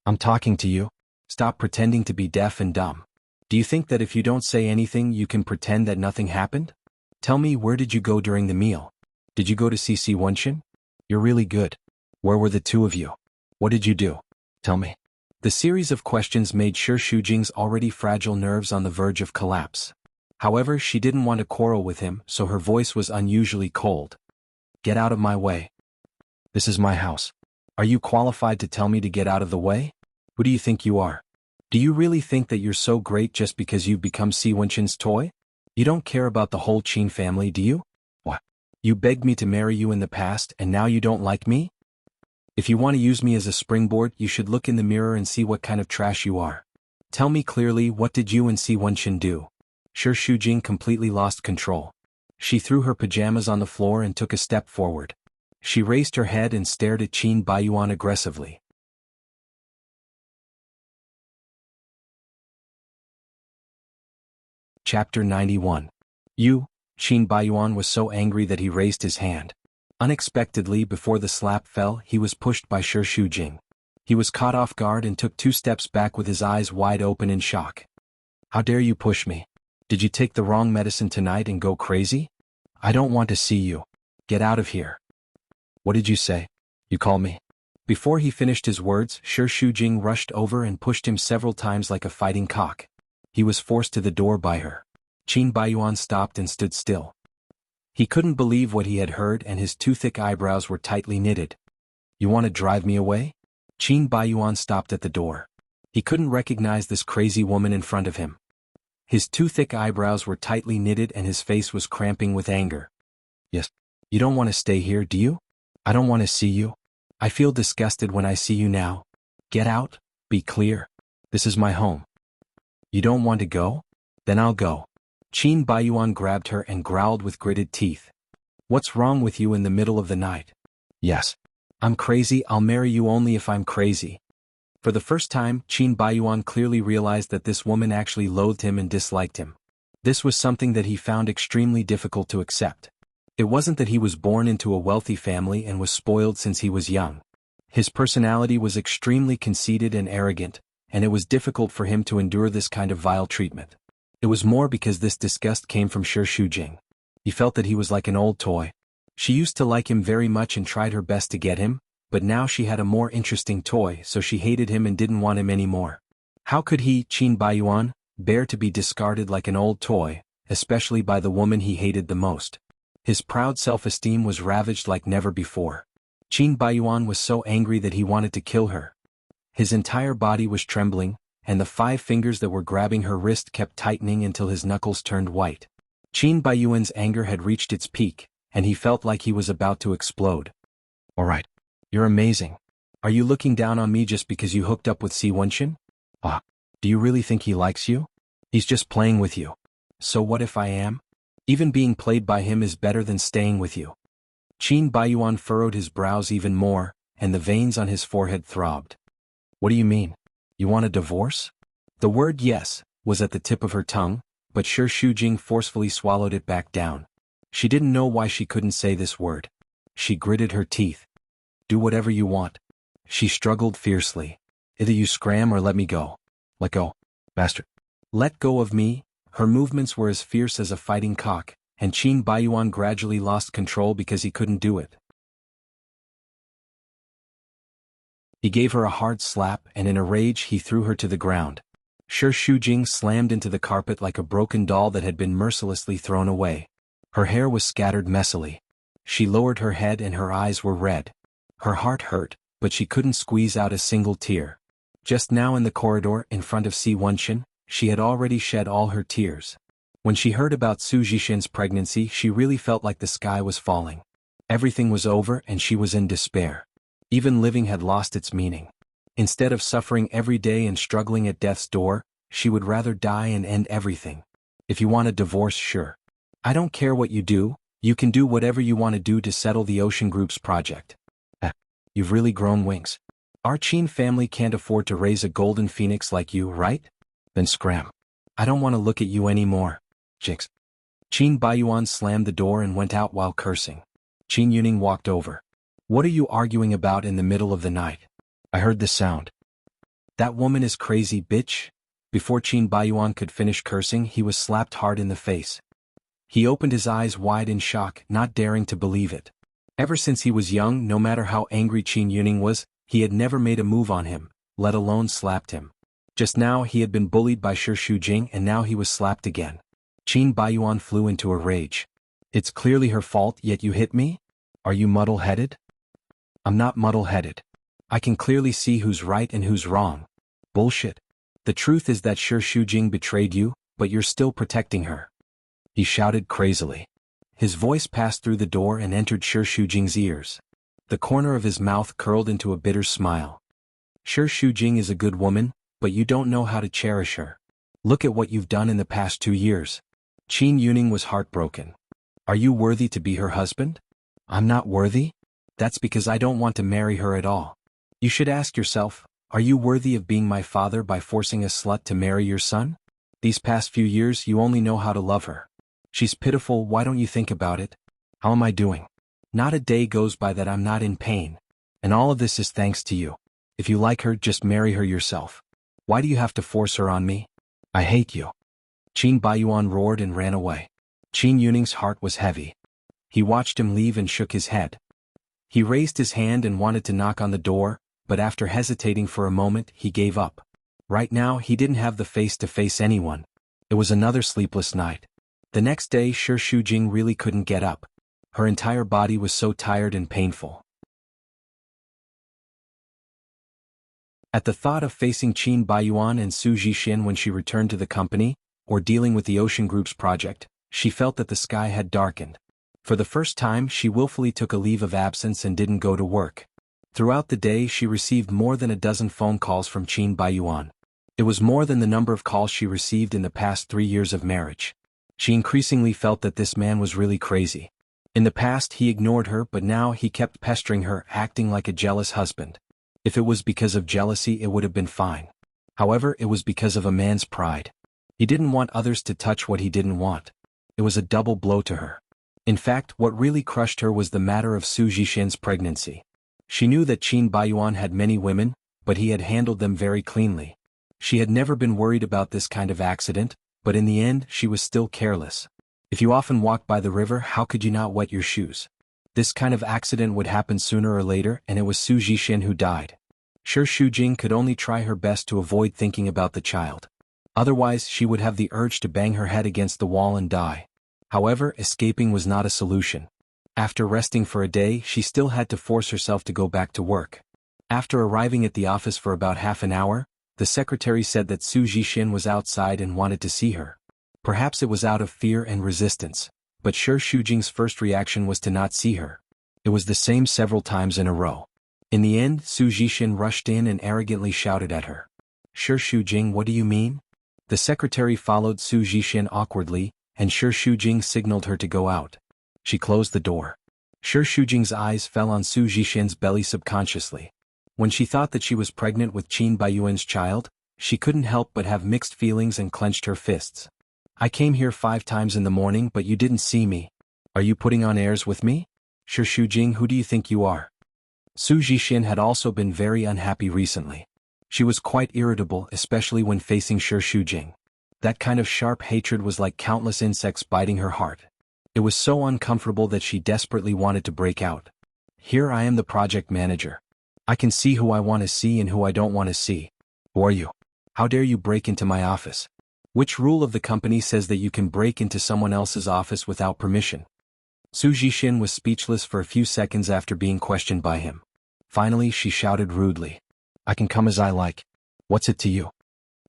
[SPEAKER 1] I'm talking to you. Stop pretending to be deaf and dumb. Do you think that if you don't say anything you can pretend that nothing happened? Tell me, where did you go during the meal? Did you go to see Si Wenqin? You're really good. Where were the two of you? What did you do? Tell me. The series of questions made Shi Shujing's already fragile nerves on the verge of collapse. However, she didn't want to quarrel with him, so her voice was unusually cold. Get out of my way. This is my house. Are you qualified to tell me to get out of the way? Who do you think you are? Do you really think that you're so great just because you've become Si Wenqin's toy? You don't care about the whole Qin family, do you? What? You begged me to marry you in the past and now you don't like me? If you want to use me as a springboard, you should look in the mirror and see what kind of trash you are. Tell me clearly, what did you and Si Wenqin do? Shi Shujing completely lost control. She threw her pajamas on the floor and took a step forward. She raised her head and stared at Qin Baiyuan aggressively. Chapter 91. Qin Baiyuan was so angry that he raised his hand. Unexpectedly, before the slap fell, he was pushed by Shi Shujing. He was caught off guard and took 2 steps back with his eyes wide open in shock. How dare you push me? Did you take the wrong medicine tonight and go crazy? I don't want to see you. Get out of here. What did you say? You call me? Before he finished his words, Shi Shujing rushed over and pushed him several times like a fighting cock. He was forced to the door by her. Qin Baiyuan stopped and stood still. He couldn't believe what he had heard, and his 2 thick eyebrows were tightly knitted. You want to drive me away? Qin Baiyuan stopped at the door. He couldn't recognize this crazy woman in front of him. His 2 thick eyebrows were tightly knitted and his face was cramping with anger. Yes. You don't want to stay here, do you? I don't want to see you. I feel disgusted when I see you now. Get out. Be clear. This is my home. You don't want to go? Then I'll go. Qin Baiyuan grabbed her and growled with gritted teeth. What's wrong with you in the middle of the night? Yes. I'm crazy. I'll marry you only if I'm crazy. For the first time, Qin Baiyuan clearly realized that this woman actually loathed him and disliked him. This was something that he found extremely difficult to accept. It wasn't that he was born into a wealthy family and was spoiled since he was young. His personality was extremely conceited and arrogant, and it was difficult for him to endure this kind of vile treatment. It was more because this disgust came from Shi Shujing. He felt that he was like an old toy. She used to like him very much and tried her best to get him, but now she had a more interesting toy, so she hated him and didn't want him anymore. How could he, Qin Baiyuan, bear to be discarded like an old toy, especially by the woman he hated the most? His proud self-esteem was ravaged like never before. Qin Baiyuan was so angry that he wanted to kill her. His entire body was trembling, and the 5 fingers that were grabbing her wrist kept tightening until his knuckles turned white. Qin Baiyuan's anger had reached its peak, and he felt like he was about to explode. "Alright. You're amazing. Are you looking down on me just because you hooked up with Si Wenxin? Ah, do you really think he likes you? He's just playing with you. So what if I am? Even being played by him is better than staying with you." Qin Baiyuan furrowed his brows even more, and the veins on his forehead throbbed. "What do you mean? You want a divorce?" The word yes was at the tip of her tongue, but Shi Shujing forcefully swallowed it back down. She didn't know why she couldn't say this word. She gritted her teeth. "Do whatever you want." She struggled fiercely. "Either you scram or let me go." "Let go, bastard." "Let go of me." Her movements were as fierce as a fighting cock, and Qin Baiyuan gradually lost control because he couldn't do it. He gave her a hard slap, and in a rage he threw her to the ground. Shi Shujing slammed into the carpet like a broken doll that had been mercilessly thrown away. Her hair was scattered messily. She lowered her head and her eyes were red. Her heart hurt, but she couldn't squeeze out a single tear. Just now in the corridor in front of Si Wenxin, she had already shed all her tears. When she heard about Su Jixin's pregnancy, she really felt like the sky was falling. Everything was over and she was in despair. Even living had lost its meaning. Instead of suffering every day and struggling at death's door, she would rather die and end everything. "If you want a divorce, sure. I don't care what you do, you can do whatever you want to do to settle the Ocean Group's project." You've really grown wings. Our Qin family can't afford to raise a golden phoenix like you, right? Then scram. I don't want to look at you anymore. Jinx. Qin Baiyuan slammed the door and went out while cursing. Qin Yuning walked over. "What are you arguing about in the middle of the night? I heard the sound." "That woman is crazy, bitch." Before Qin Baiyuan could finish cursing, he was slapped hard in the face. He opened his eyes wide in shock, not daring to believe it. Ever since he was young, no matter how angry Qin Yuning was, he had never made a move on him, let alone slapped him. Just now he had been bullied by Shi Shujing and now he was slapped again. Qin Baiyuan flew into a rage. "It's clearly her fault, yet you hit me? Are you muddle-headed?" "I'm not muddle-headed. I can clearly see who's right and who's wrong." "Bullshit. The truth is that Shi Shujing betrayed you, but you're still protecting her." He shouted crazily. His voice passed through the door and entered Shi Shujing's ears. The corner of his mouth curled into a bitter smile. "Shi Shujing is a good woman, but you don't know how to cherish her. Look at what you've done in the past 2 years." Qin Yuning was heartbroken. "Are you worthy to be her husband?" "I'm not worthy? That's because I don't want to marry her at all. You should ask yourself, are you worthy of being my father by forcing a slut to marry your son? These past few years you only know how to love her. She's pitiful, why don't you think about it? How am I doing? Not a day goes by that I'm not in pain. And all of this is thanks to you. If you like her, just marry her yourself. Why do you have to force her on me? I hate you." Qin Baiyuan roared and ran away. Qin Yuning's heart was heavy. He watched him leave and shook his head. He raised his hand and wanted to knock on the door, but after hesitating for a moment, he gave up. Right now, he didn't have the face to face anyone. It was another sleepless night. The next day, Shi Shujing really couldn't get up. Her entire body was so tired and painful. At the thought of facing Qin Baiyuan and Su Jixin when she returned to the company, or dealing with the Ocean Group's project, she felt that the sky had darkened. For the first time, she willfully took a leave of absence and didn't go to work. Throughout the day, she received more than a dozen phone calls from Qin Baiyuan. It was more than the number of calls she received in the past 3 years of marriage. She increasingly felt that this man was really crazy. In the past, he ignored her, but now he kept pestering her, acting like a jealous husband. If it was because of jealousy, it would have been fine. However, it was because of a man's pride. He didn't want others to touch what he didn't want. It was a double blow to her. In fact, what really crushed her was the matter of Su Jixin's pregnancy. She knew that Qin Baiyuan had many women, but he had handled them very cleanly. She had never been worried about this kind of accident, but in the end, she was still careless. If you often walk by the river, how could you not wet your shoes? This kind of accident would happen sooner or later, and it was Su Zhixin who died. Shi Shujing could only try her best to avoid thinking about the child. Otherwise, she would have the urge to bang her head against the wall and die. However, escaping was not a solution. After resting for a day, she still had to force herself to go back to work. After arriving at the office for about half an hour, the secretary said that Su Zhixin was outside and wanted to see her. Perhaps it was out of fear and resistance, but Shi Shujing's first reaction was to not see her. It was the same several times in a row. In the end, Su Zhixin rushed in and arrogantly shouted at her. "Shi Shujing, what do you mean?" The secretary followed Su Zhixin awkwardly, and Shi Shujing signaled her to go out. She closed the door. Shi Shujing's eyes fell on Su Zhixin's belly subconsciously. When she thought that she was pregnant with Qin Baiyuan's child, she couldn't help but have mixed feelings and clenched her fists. "I came here 5 times in the morning but you didn't see me. Are you putting on airs with me? Shi Shujing, who do you think you are?" Su Zhixin had also been very unhappy recently. She was quite irritable, especially when facing Shi Shujing. That kind of sharp hatred was like countless insects biting her heart. It was so uncomfortable that she desperately wanted to break out. "Here I am, the project manager. I can see who I want to see and who I don't want to see. Who are you? How dare you break into my office? Which rule of the company says that you can break into someone else's office without permission?" Su Zhixin was speechless for a few seconds after being questioned by him. Finally, she shouted rudely, "I can come as I like. What's it to you?"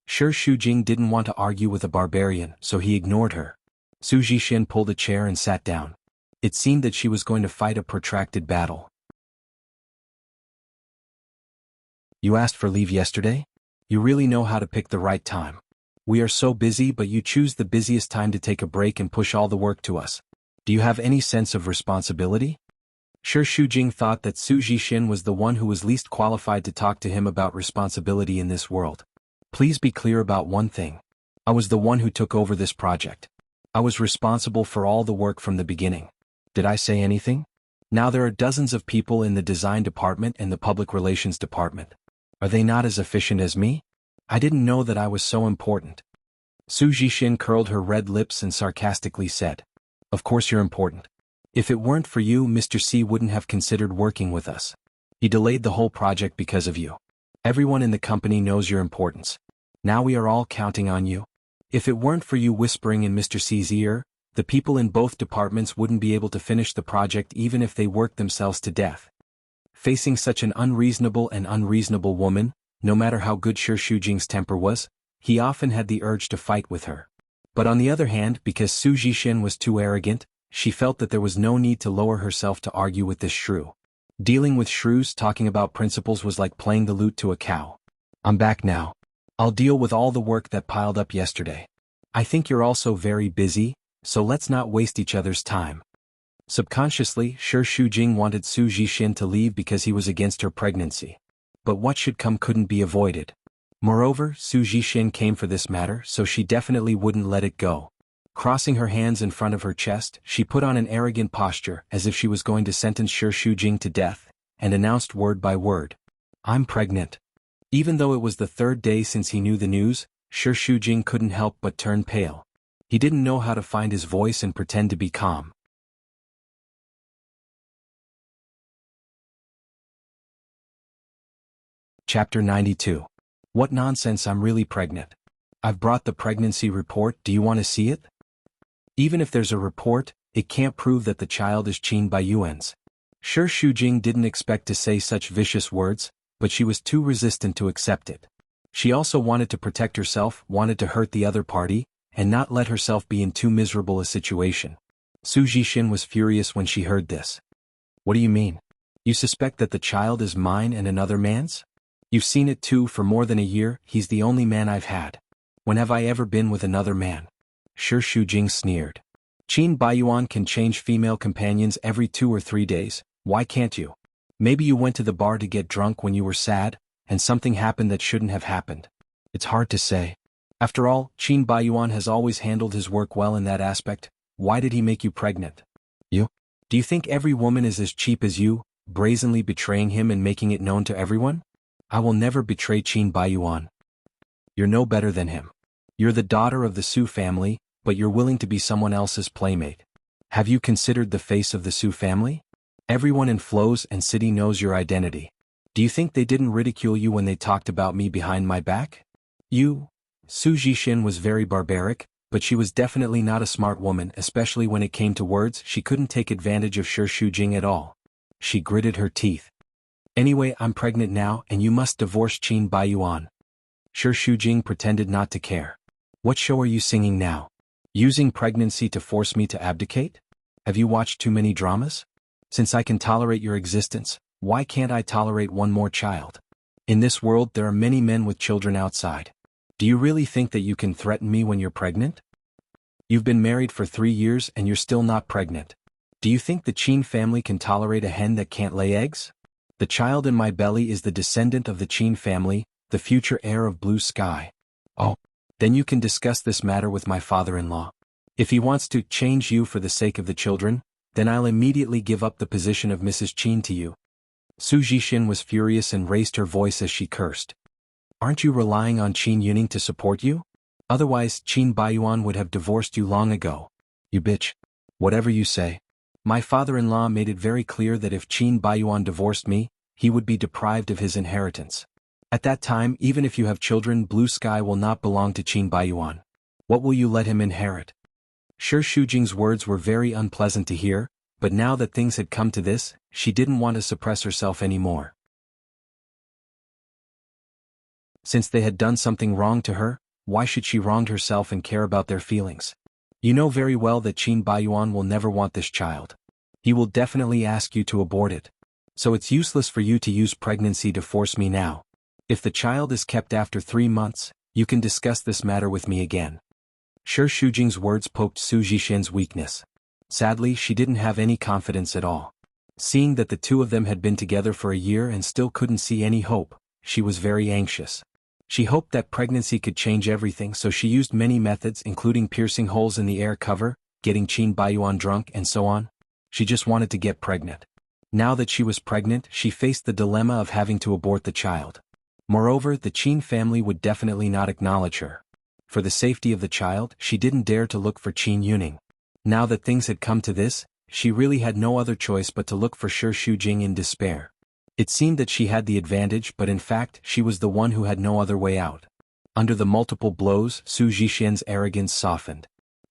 [SPEAKER 1] Shi Shujing didn't want to argue with a barbarian, so he ignored her. Su Zhixin pulled a chair and sat down. It seemed that she was going to fight a protracted battle. "You asked for leave yesterday? You really know how to pick the right time. We are so busy, but you choose the busiest time to take a break and push all the work to us. Do you have any sense of responsibility?" Shi Shujing thought that Su Zhixin was the one who was least qualified to talk to him about responsibility in this world. "Please be clear about one thing. I was the one who took over this project. I was responsible for all the work from the beginning. Did I say anything? Now there are dozens of people in the design department and the public relations department. Are they not as efficient as me? I didn't know that I was so important." Su Zhixin curled her red lips and sarcastically said, "Of course you're important. If it weren't for you, Mr. C wouldn't have considered working with us. He delayed the whole project because of you. Everyone in the company knows your importance. Now we are all counting on you. If it weren't for you whispering in Mr. C's ear, the people in both departments wouldn't be able to finish the project even if they worked themselves to death." Facing such an unreasonable woman, no matter how good Shi Shujing's temper was, he often had the urge to fight with her. But on the other hand, because Su Zhixin was too arrogant, she felt that there was no need to lower herself to argue with this shrew. Dealing with shrews talking about principles was like playing the lute to a cow. "I'm back now. I'll deal with all the work that piled up yesterday. I think you're also very busy, so let's not waste each other's time." Subconsciously, Shi Shujing wanted Su Zhixin to leave because he was against her pregnancy. But what should come couldn't be avoided. Moreover, Su Zhixin came for this matter, so she definitely wouldn't let it go. Crossing her hands in front of her chest, she put on an arrogant posture as if she was going to sentence Shi Shujing to death, and announced word by word, "I'm pregnant." Even though it was the 3rd day since he knew the news, Shi Shujing couldn't help but turn pale. He didn't know how to find his voice and pretend to be calm. Chapter 92. What nonsense, I'm really pregnant. I've brought the pregnancy report, do you want to see it? Even if there's a report, it can't prove that the child is Qin Baiyuan's. Shi Shujing didn't expect to say such vicious words, but she was too resistant to accept it. She also wanted to protect herself, wanted to hurt the other party, and not let herself be in too miserable a situation. Su Zhixin was furious when she heard this. "What do you mean? You suspect that the child is mine and another man's? You've seen it too for more than a year, he's the only man I've had. When have I ever been with another man?" Shi Shujing sneered. "Qin Baiyuan can change female companions every 2 or 3 days, why can't you? Maybe you went to the bar to get drunk when you were sad, and something happened that shouldn't have happened. It's hard to say. After all, Qin Baiyuan has always handled his work well in that aspect. Why did he make you pregnant? You? Do you think every woman is as cheap as you, brazenly betraying him and making it known to everyone? I will never betray Qin Baiyuan. You're no better than him. You're the daughter of the Su family, but you're willing to be someone else's playmate. Have you considered the face of the Su family? Everyone in Flows and City knows your identity. Do you think they didn't ridicule you when they talked about me behind my back? Su Jixin was very barbaric, but she was definitely not a smart woman, especially when it came to words. She couldn't take advantage of Shi Shujing at all. She gritted her teeth. Anyway, I'm pregnant now and you must divorce Qin Baiyuan. Shi Shujing pretended not to care. What show are you singing now? Using pregnancy to force me to abdicate? Have you watched too many dramas? Since I can tolerate your existence, why can't I tolerate one more child? In this world there are many men with children outside. Do you really think that you can threaten me when you're pregnant? You've been married for 3 years and you're still not pregnant. Do you think the Qin family can tolerate a hen that can't lay eggs? The child in my belly is the descendant of the Qin family, the future heir of Blue Sky. Oh, then you can discuss this matter with my father-in-law. If he wants to change you for the sake of the children, then I'll immediately give up the position of Mrs. Qin to you. Su Jixin was furious and raised her voice as she cursed. Aren't you relying on Qin Yuning to support you? Otherwise, Qin Baiyuan would have divorced you long ago. You bitch. Whatever you say. My father-in-law made it very clear that if Qin Baiyuan divorced me, he would be deprived of his inheritance. At that time, even if you have children, Blue Sky will not belong to Qin Baiyuan. What will you let him inherit? Shi Shujing's words were very unpleasant to hear, but now that things had come to this, she didn't want to suppress herself anymore. Since they had done something wrong to her, why should she wrong herself and care about their feelings? You know very well that Qin Baiyuan will never want this child. He will definitely ask you to abort it. So it's useless for you to use pregnancy to force me now. If the child is kept after 3 months, you can discuss this matter with me again. Shi Shujing's words poked Su Jixin's weakness. Sadly, she didn't have any confidence at all. Seeing that the two of them had been together for a year and still couldn't see any hope, she was very anxious. She hoped that pregnancy could change everything, so she used many methods including piercing holes in the air cover, getting Qin Baiyuan drunk and so on. She just wanted to get pregnant. Now that she was pregnant, she faced the dilemma of having to abort the child. Moreover, the Qin family would definitely not acknowledge her. For the safety of the child, she didn't dare to look for Qin Yuning. Now that things had come to this, she really had no other choice but to look for Shi Shujing in despair. It seemed that she had the advantage, but in fact she was the one who had no other way out. Under the multiple blows, Su Jixin's arrogance softened.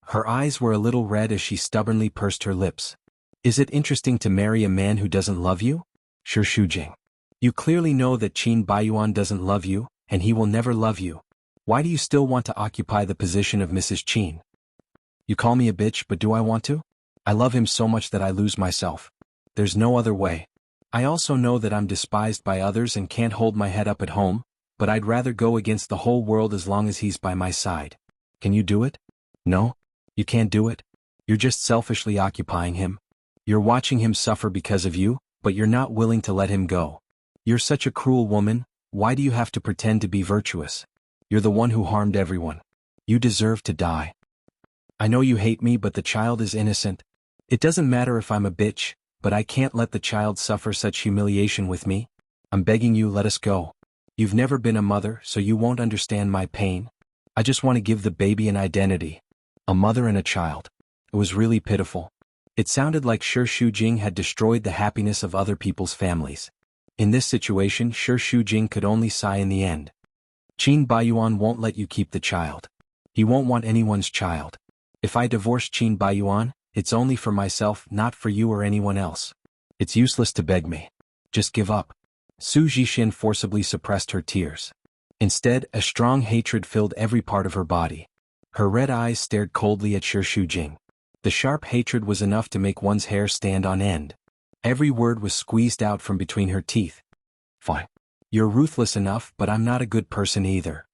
[SPEAKER 1] Her eyes were a little red as she stubbornly pursed her lips. Is it interesting to marry a man who doesn't love you? Shi Shujing. You clearly know that Qin Baiyuan doesn't love you, and he will never love you. Why do you still want to occupy the position of Mrs. Qin? You call me a bitch, but do I want to? I love him so much that I lose myself. There's no other way. I also know that I'm despised by others and can't hold my head up at home, but I'd rather go against the whole world as long as he's by my side. Can you do it? No? You can't do it? You're just selfishly occupying him. You're watching him suffer because of you, but you're not willing to let him go. You're such a cruel woman. Why do you have to pretend to be virtuous? You're the one who harmed everyone. You deserve to die. I know you hate me, but the child is innocent. It doesn't matter if I'm a bitch, but I can't let the child suffer such humiliation with me. I'm begging you, let us go. You've never been a mother, so you won't understand my pain. I just want to give the baby an identity. A mother and a child. It was really pitiful. It sounded like Shi Shujing had destroyed the happiness of other people's families. In this situation, Shi Shujing could only sigh in the end. Qin Baiyuan won't let you keep the child. He won't want anyone's child. If I divorce Qin Baiyuan, it's only for myself, not for you or anyone else. It's useless to beg me. Just give up. Su Jixin forcibly suppressed her tears. Instead, a strong hatred filled every part of her body. Her red eyes stared coldly at Shi Shujing. The sharp hatred was enough to make one's hair stand on end. Every word was squeezed out from between her teeth. Fine. You're ruthless enough, but I'm not a good person either.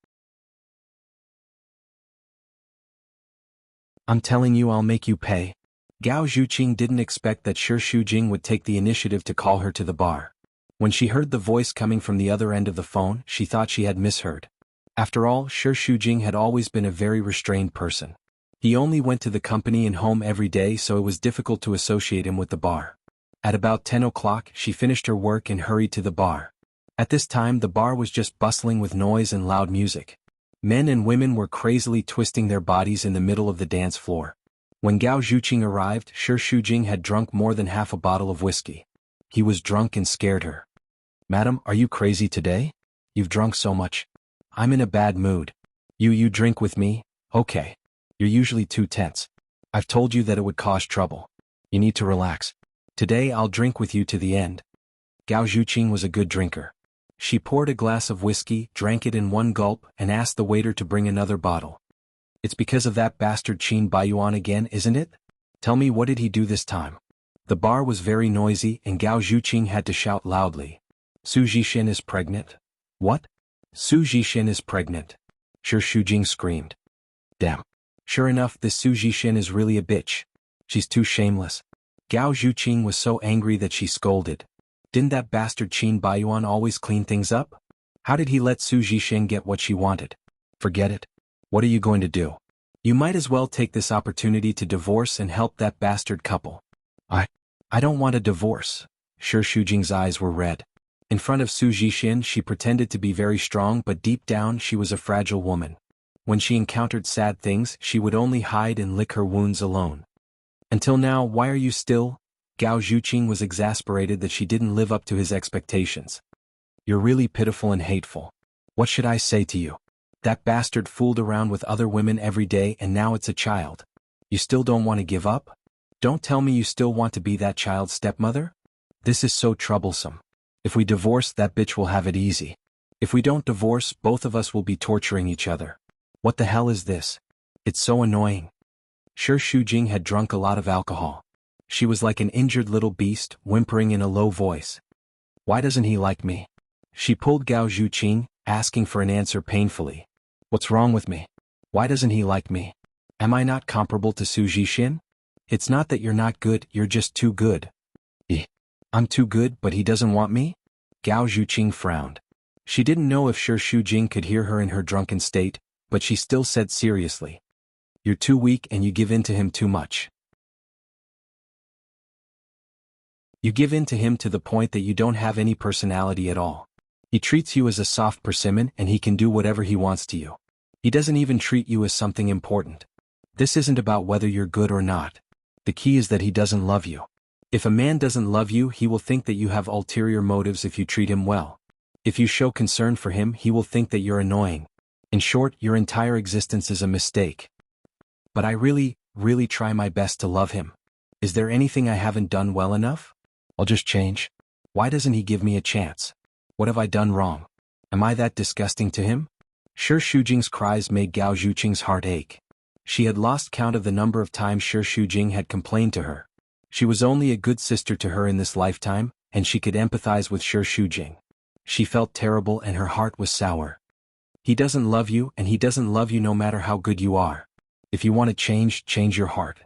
[SPEAKER 1] I'm telling you, I'll make you pay. Gao Zhuqing didn't expect that Shi Shujing would take the initiative to call her to the bar. When she heard the voice coming from the other end of the phone, she thought she had misheard. After all, Shi Shujing had always been a very restrained person. He only went to the company and home every day, so it was difficult to associate him with the bar. At about 10 o'clock, she finished her work and hurried to the bar. At this time, the bar was just bustling with noise and loud music. Men and women were crazily twisting their bodies in the middle of the dance floor. When Gao Zhuqing arrived, Shi Shujing had drunk more than half a bottle of whiskey. He was drunk and scared her. "Madam, are you crazy today? You've drunk so much. I'm in a bad mood. You drink with me? Okay. You're usually too tense. I've told you that it would cause trouble. You need to relax. Today I'll drink with you to the end." Gao Zhuqing was a good drinker. She poured a glass of whiskey, drank it in one gulp, and asked the waiter to bring another bottle. "It's because of that bastard Qin Baiyuan again, isn't it? Tell me, what did he do this time?" The bar was very noisy and Gao Zhuqing had to shout loudly. "Su Zhixin is pregnant." "What?" "Su Zhixin is pregnant." Shi Shujing screamed. "Damn. Sure enough, this Su Zhixin is really a bitch. She's too shameless." Gao Zhuqing was so angry that she scolded. "Didn't that bastard Qin Baiyuan always clean things up? How did he let Su Zhixin get what she wanted? Forget it. What are you going to do? You might as well take this opportunity to divorce and help that bastard couple." I don't want a divorce." Shi Shujing's eyes were red. In front of Su Zhixin she pretended to be very strong, but deep down she was a fragile woman. When she encountered sad things, she would only hide and lick her wounds alone. "Until now, why are you still?" Gao Zhuqing was exasperated that she didn't live up to his expectations. "You're really pitiful and hateful. What should I say to you? That bastard fooled around with other women every day and now it's a child. You still don't want to give up? Don't tell me you still want to be that child's stepmother? This is so troublesome. If we divorce, that bitch will have it easy. If we don't divorce, both of us will be torturing each other. What the hell is this? It's so annoying." Shi Shujing had drunk a lot of alcohol. She was like an injured little beast, whimpering in a low voice. "Why doesn't he like me?" She pulled Gao Zhuqing, asking for an answer painfully. "What's wrong with me? Why doesn't he like me? Am I not comparable to Su Zhixin? It's not that you're not good, you're just too good." "I'm too good, but he doesn't want me?" Gao Zhuqing frowned. She didn't know if Shi Shujing could hear her in her drunken state, but she still said seriously. "You're too weak and you give in to him too much. You give in to him to the point that you don't have any personality at all. He treats you as a soft persimmon and he can do whatever he wants to you. He doesn't even treat you as something important. This isn't about whether you're good or not. The key is that he doesn't love you. If a man doesn't love you, he will think that you have ulterior motives if you treat him well. If you show concern for him, he will think that you're annoying. In short, your entire existence is a mistake. But I really try my best to love him. Is there anything I haven't done well enough? I'll just change. Why doesn't he give me a chance? What have I done wrong? Am I that disgusting to him?" Shi Shujing's cries made Gao Zhuqing's heart ache. She had lost count of the number of times Shi Shujing had complained to her. She was only a good sister to her in this lifetime, and she could empathize with Shi Shujing. She felt terrible and her heart was sour. He doesn't love you, and he doesn't love you no matter how good you are. If you want to change your heart.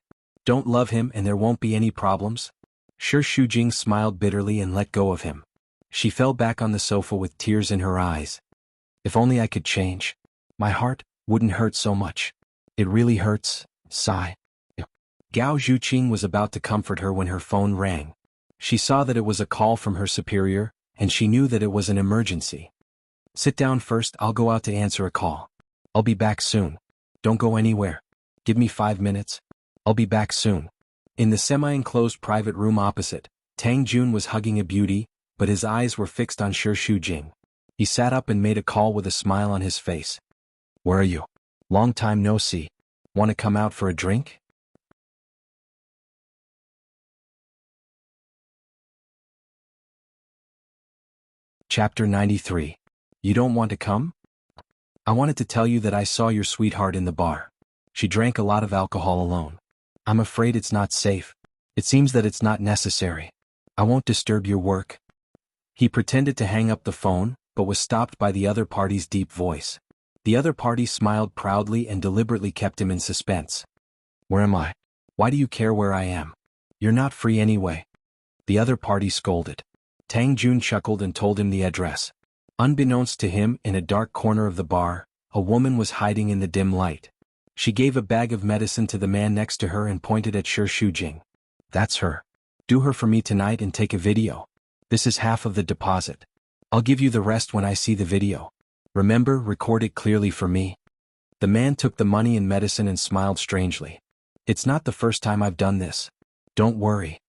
[SPEAKER 1] Don't love him and there won't be any problems. Shi Shujing smiled bitterly and let go of him. She fell back on the sofa with tears in her eyes. "If only I could change. My heart wouldn't hurt so much. It really hurts." Sigh. Gao Zhuqing was about to comfort her when her phone rang. She saw that it was a call from her superior, and she knew that it was an emergency. "Sit down first, I'll go out to answer a call. I'll be back soon. Don't go anywhere. Give me 5 minutes. I'll be back soon." In the semi-enclosed private room opposite, Tang Jun was hugging a beauty, but his eyes were fixed on Shi Shujing. He sat up and made a call with a smile on his face. "Where are you? Long time no see. Want to come out for a drink?" Chapter 93. You don't want to come? I wanted to tell you that I saw your sweetheart in the bar. She drank a lot of alcohol alone. I'm afraid it's not safe. It seems that it's not necessary. I won't disturb your work. He pretended to hang up the phone, but was stopped by the other party's deep voice. The other party smiled proudly and deliberately kept him in suspense. "Where am I? Why do you care where I am? You're not free anyway." The other party scolded. Tang Jun chuckled and told him the address. Unbeknownst to him, in a dark corner of the bar, a woman was hiding in the dim light. She gave a bag of medicine to the man next to her and pointed at Shi Shujing. "That's her. Do her for me tonight and take a video. This is half of the deposit. I'll give you the rest when I see the video. Remember, record it clearly for me." The man took the money and medicine and smiled strangely. "It's not the first time I've done this. Don't worry."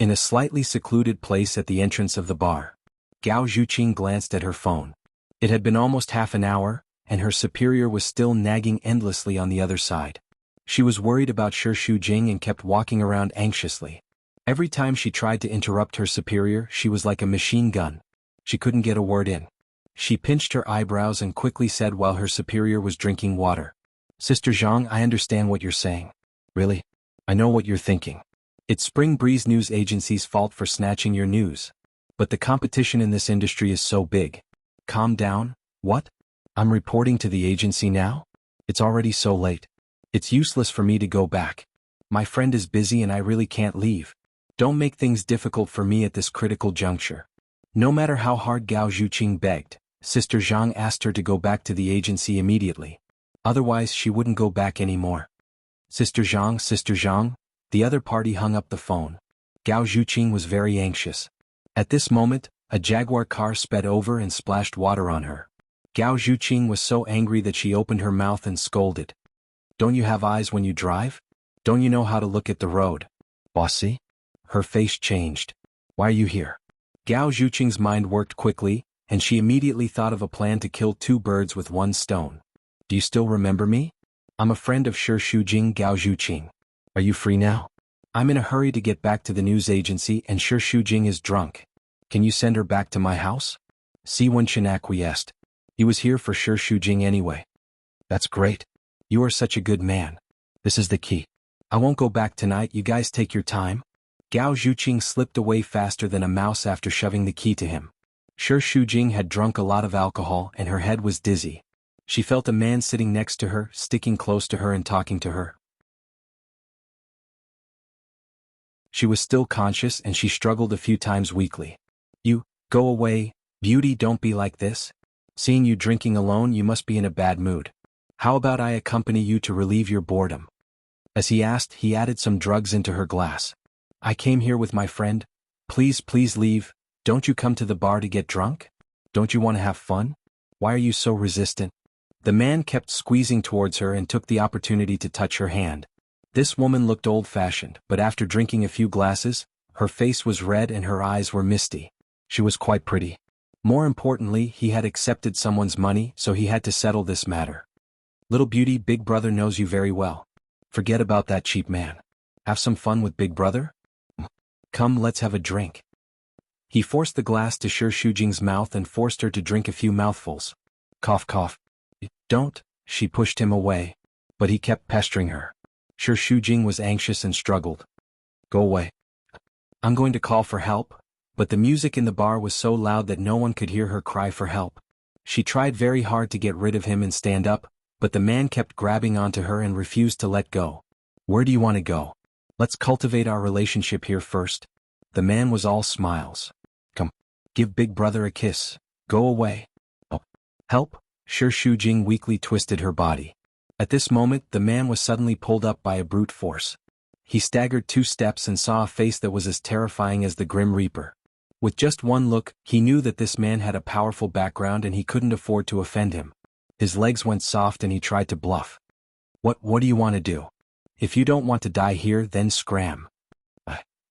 [SPEAKER 1] In a slightly secluded place at the entrance of the bar, Gao Zhuqing glanced at her phone. It had been almost half an hour, and her superior was still nagging endlessly on the other side. She was worried about Shi Shujing and kept walking around anxiously. Every time she tried to interrupt her superior, she was like a machine gun. She couldn't get a word in. She pinched her eyebrows and quickly said while her superior was drinking water, "Sister Zhang, I understand what you're saying. Really? I know what you're thinking. It's Spring Breeze News Agency's fault for snatching your news. But the competition in this industry is so big. Calm down. What? I'm reporting to the agency now? It's already so late. It's useless for me to go back. My friend is busy and I really can't leave. Don't make things difficult for me at this critical juncture." No matter how hard Gao Zhuqing begged, Sister Zhang asked her to go back to the agency immediately. Otherwise she wouldn't go back anymore. Sister Zhang, the other party hung up the phone. Gao Zhuqing was very anxious. At this moment, a Jaguar car sped over and splashed water on her. Gao Zhuqing was so angry that she opened her mouth and scolded. "Don't you have eyes when you drive? Don't you know how to look at the road? Bossy?" Her face changed. "Why are you here?" Gao Zhuqing's mind worked quickly, and she immediately thought of a plan to kill two birds with one stone. "Do you still remember me? I'm a friend of Shi Shujing, Gao Zhuqing. Are you free now? I'm in a hurry to get back to the news agency and Shi Shujing is drunk. Can you send her back to my house?" Si Wenchen acquiesced. He was here for Shi Shujing anyway. "That's great. You are such a good man. This is the key. I won't go back tonight, you guys take your time." Gao Zhuqing slipped away faster than a mouse after shoving the key to him. Shi Shujing had drunk a lot of alcohol and her head was dizzy. She felt a man sitting next to her, sticking close to her and talking to her. She was still conscious and she struggled a few times weakly. "You, go away, beauty, don't be like this. Seeing you drinking alone, you must be in a bad mood. How about I accompany you to relieve your boredom?" As he asked, he added some drugs into her glass. "I came here with my friend. Please leave. Don't you come to the bar to get drunk? Don't you want to have fun? Why are you so resistant?" The man kept squeezing towards her and took the opportunity to touch her hand. This woman looked old-fashioned, but after drinking a few glasses, her face was red and her eyes were misty. She was quite pretty. More importantly, he had accepted someone's money, so he had to settle this matter. "Little beauty, Big Brother knows you very well. Forget about that cheap man. Have some fun with Big Brother? Come, let's have a drink." He forced the glass to Shi Shujing's mouth and forced her to drink a few mouthfuls. Cough, cough. "Don't," she pushed him away. But he kept pestering her. Shi Shujing was anxious and struggled. "Go away. I'm going to call for help." But the music in the bar was so loud that no one could hear her cry for help. She tried very hard to get rid of him and stand up, but the man kept grabbing onto her and refused to let go. "Where do you want to go? Let's cultivate our relationship here first." The man was all smiles. "Come, give Big Brother a kiss. Go away." "Oh, help!" Shi Shujing weakly twisted her body. At this moment, the man was suddenly pulled up by a brute force. He staggered 2 steps and saw a face that was as terrifying as the Grim Reaper. With just one look, he knew that this man had a powerful background and he couldn't afford to offend him. His legs went soft and he tried to bluff. What do you want to do? If you don't want to die here, then scram."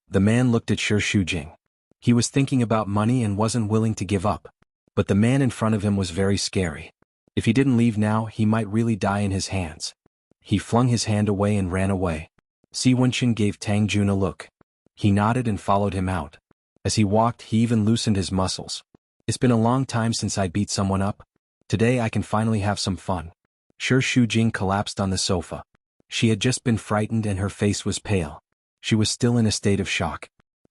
[SPEAKER 1] The man looked at Shi Shujing. He was thinking about money and wasn't willing to give up. But the man in front of him was very scary. If he didn't leave now, he might really die in his hands. He flung his hand away and ran away. Si Wenchen gave Tang Jun a look. He nodded and followed him out. As he walked, he even loosened his muscles. "It's been a long time since I beat someone up. Today I can finally have some fun." Shi Shujing collapsed on the sofa. She had just been frightened and her face was pale. She was still in a state of shock.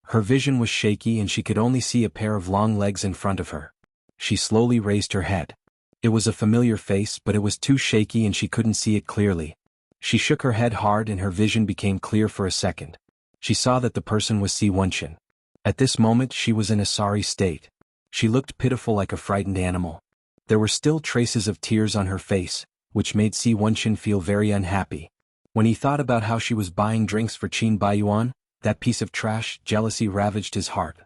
[SPEAKER 1] Her vision was shaky and she could only see a pair of long legs in front of her. She slowly raised her head. It was a familiar face, but it was too shaky and she couldn't see it clearly. She shook her head hard and her vision became clear for a second. She saw that the person was Si Wenchen. At this moment she was in a sorry state. She looked pitiful like a frightened animal. There were still traces of tears on her face, which made Si Wenchen feel very unhappy. When he thought about how she was buying drinks for Qin Baiyuan, that piece of trash, jealousy ravaged his heart.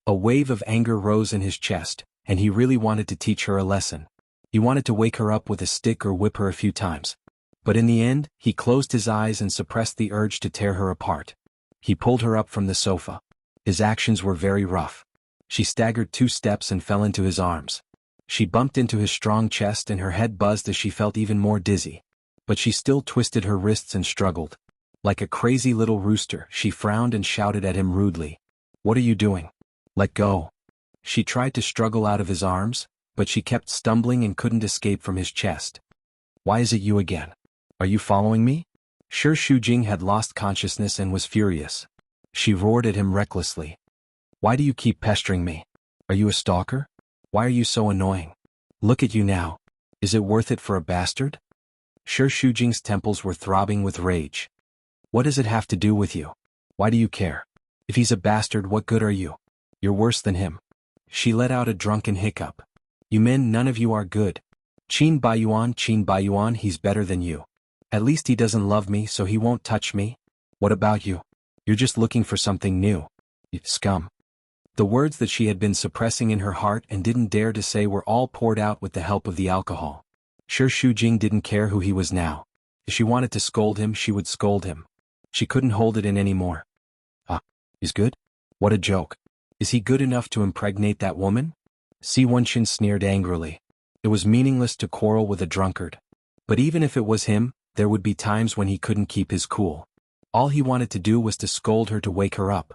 [SPEAKER 1] A wave of anger rose in his chest, and he really wanted to teach her a lesson. He wanted to wake her up with a stick or whip her a few times. But in the end, he closed his eyes and suppressed the urge to tear her apart. He pulled her up from the sofa. His actions were very rough. She staggered 2 steps and fell into his arms. She bumped into his strong chest and her head buzzed as she felt even more dizzy. But she still twisted her wrists and struggled. Like a crazy little rooster, she frowned and shouted at him rudely. "What are you doing? Let go." She tried to struggle out of his arms, but she kept stumbling and couldn't escape from his chest. "Why is it you again? Are you following me?" Shi Shujing had lost consciousness and was furious. She roared at him recklessly. "Why do you keep pestering me? Are you a stalker? Why are you so annoying? Look at you now. Is it worth it for a bastard?" Shi Shujing's temples were throbbing with rage. "What does it have to do with you? Why do you care? If he's a bastard, what good are you? You're worse than him." She let out a drunken hiccup. "You men, none of you are good. Qin Baiyuan, he's better than you. At least he doesn't love me, so he won't touch me. What about you? You're just looking for something new. You scum." The words that she had been suppressing in her heart and didn't dare to say were all poured out with the help of the alcohol. Shi Shujing didn't care who he was now. If she wanted to scold him, she would scold him. She couldn't hold it in anymore. He's good? What a joke. Is he good enough to impregnate that woman? Si Wenxin sneered angrily. It was meaningless to quarrel with a drunkard. But even if it was him, there would be times when he couldn't keep his cool. All he wanted to do was to scold her to wake her up.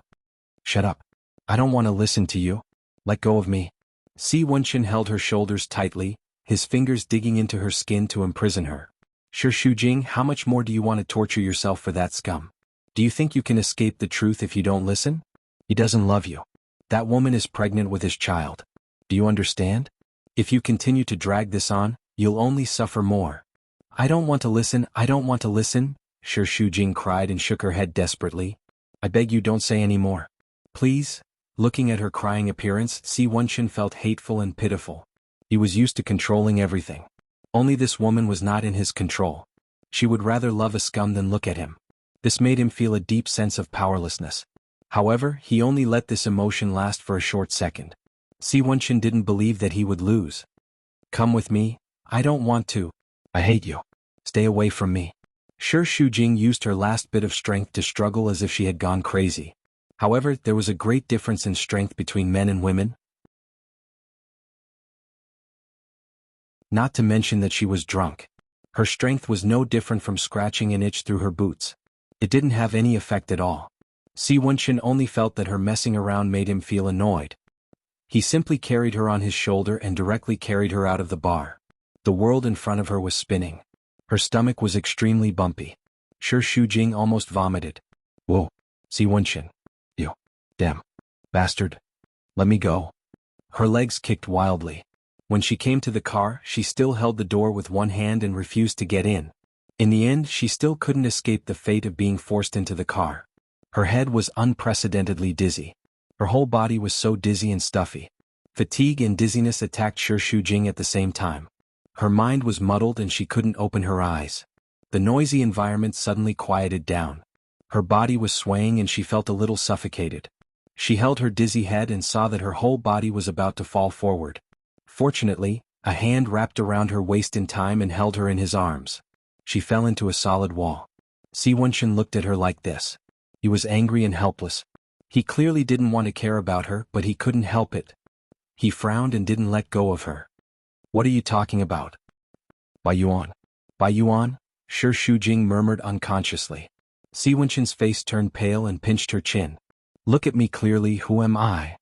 [SPEAKER 1] "Shut up. I don't want to listen to you. Let go of me." Si Wenxin held her shoulders tightly, his fingers digging into her skin to imprison her. "Shi Shujing, how much more do you want to torture yourself for that scum? Do you think you can escape the truth if you don't listen? He doesn't love you. That woman is pregnant with his child. Do you understand? If you continue to drag this on, you'll only suffer more." "I don't want to listen, Shi Shujing cried and shook her head desperately. "I beg you, don't say any more. Please." Looking at her crying appearance, Si Wenxin felt hateful and pitiful. He was used to controlling everything. Only this woman was not in his control. She would rather love a scum than look at him. This made him feel a deep sense of powerlessness. However, he only let this emotion last for a short second. Si Wenxin didn't believe that he would lose. "Come with me." "I don't want to. I hate you. Stay away from me." Shi Shujing used her last bit of strength to struggle as if she had gone crazy. However, there was a great difference in strength between men and women. Not to mention that she was drunk. Her strength was no different from scratching an itch through her boots. It didn't have any effect at all. Si Wenxin only felt that her messing around made him feel annoyed. He simply carried her on his shoulder and directly carried her out of the bar. The world in front of her was spinning. Her stomach was extremely bumpy. Shi Shujing almost vomited. "Whoa, Si Wenxin. You damn bastard. Let me go." Her legs kicked wildly. When she came to the car, she still held the door with one hand and refused to get in. In the end, she still couldn't escape the fate of being forced into the car. Her head was unprecedentedly dizzy. Her whole body was so dizzy and stuffy. Fatigue and dizziness attacked Shi Shujing at the same time. Her mind was muddled and she couldn't open her eyes. The noisy environment suddenly quieted down. Her body was swaying and she felt a little suffocated. She held her dizzy head and saw that her whole body was about to fall forward. Fortunately, a hand wrapped around her waist in time and held her in his arms. She fell into a solid wall. Si Wenxin looked at her like this. He was angry and helpless. He clearly didn't want to care about her, but he couldn't help it. He frowned and didn't let go of her. "What are you talking about?" Baiyuan. "Baiyuan?" Shi Shujing murmured unconsciously. Si Wenxin's face turned pale and pinched her chin. "Look at me clearly, who am I?"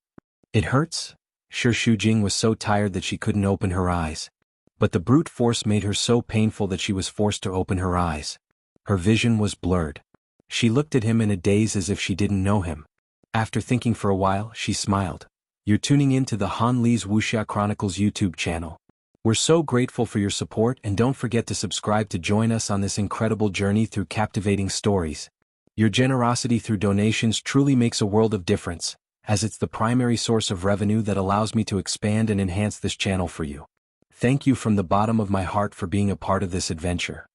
[SPEAKER 1] "It hurts?" Shi Shujing was so tired that she couldn't open her eyes. But the brute force made her so painful that she was forced to open her eyes. Her vision was blurred. She looked at him in a daze as if she didn't know him. After thinking for a while, she smiled. "You're tuning in to the Han Li's Wuxia Chronicles YouTube channel. We're so grateful for your support and don't forget to subscribe to join us on this incredible journey through captivating stories. Your generosity through donations truly makes a world of difference, as it's the primary source of revenue that allows me to expand and enhance this channel for you. Thank you from the bottom of my heart for being a part of this adventure.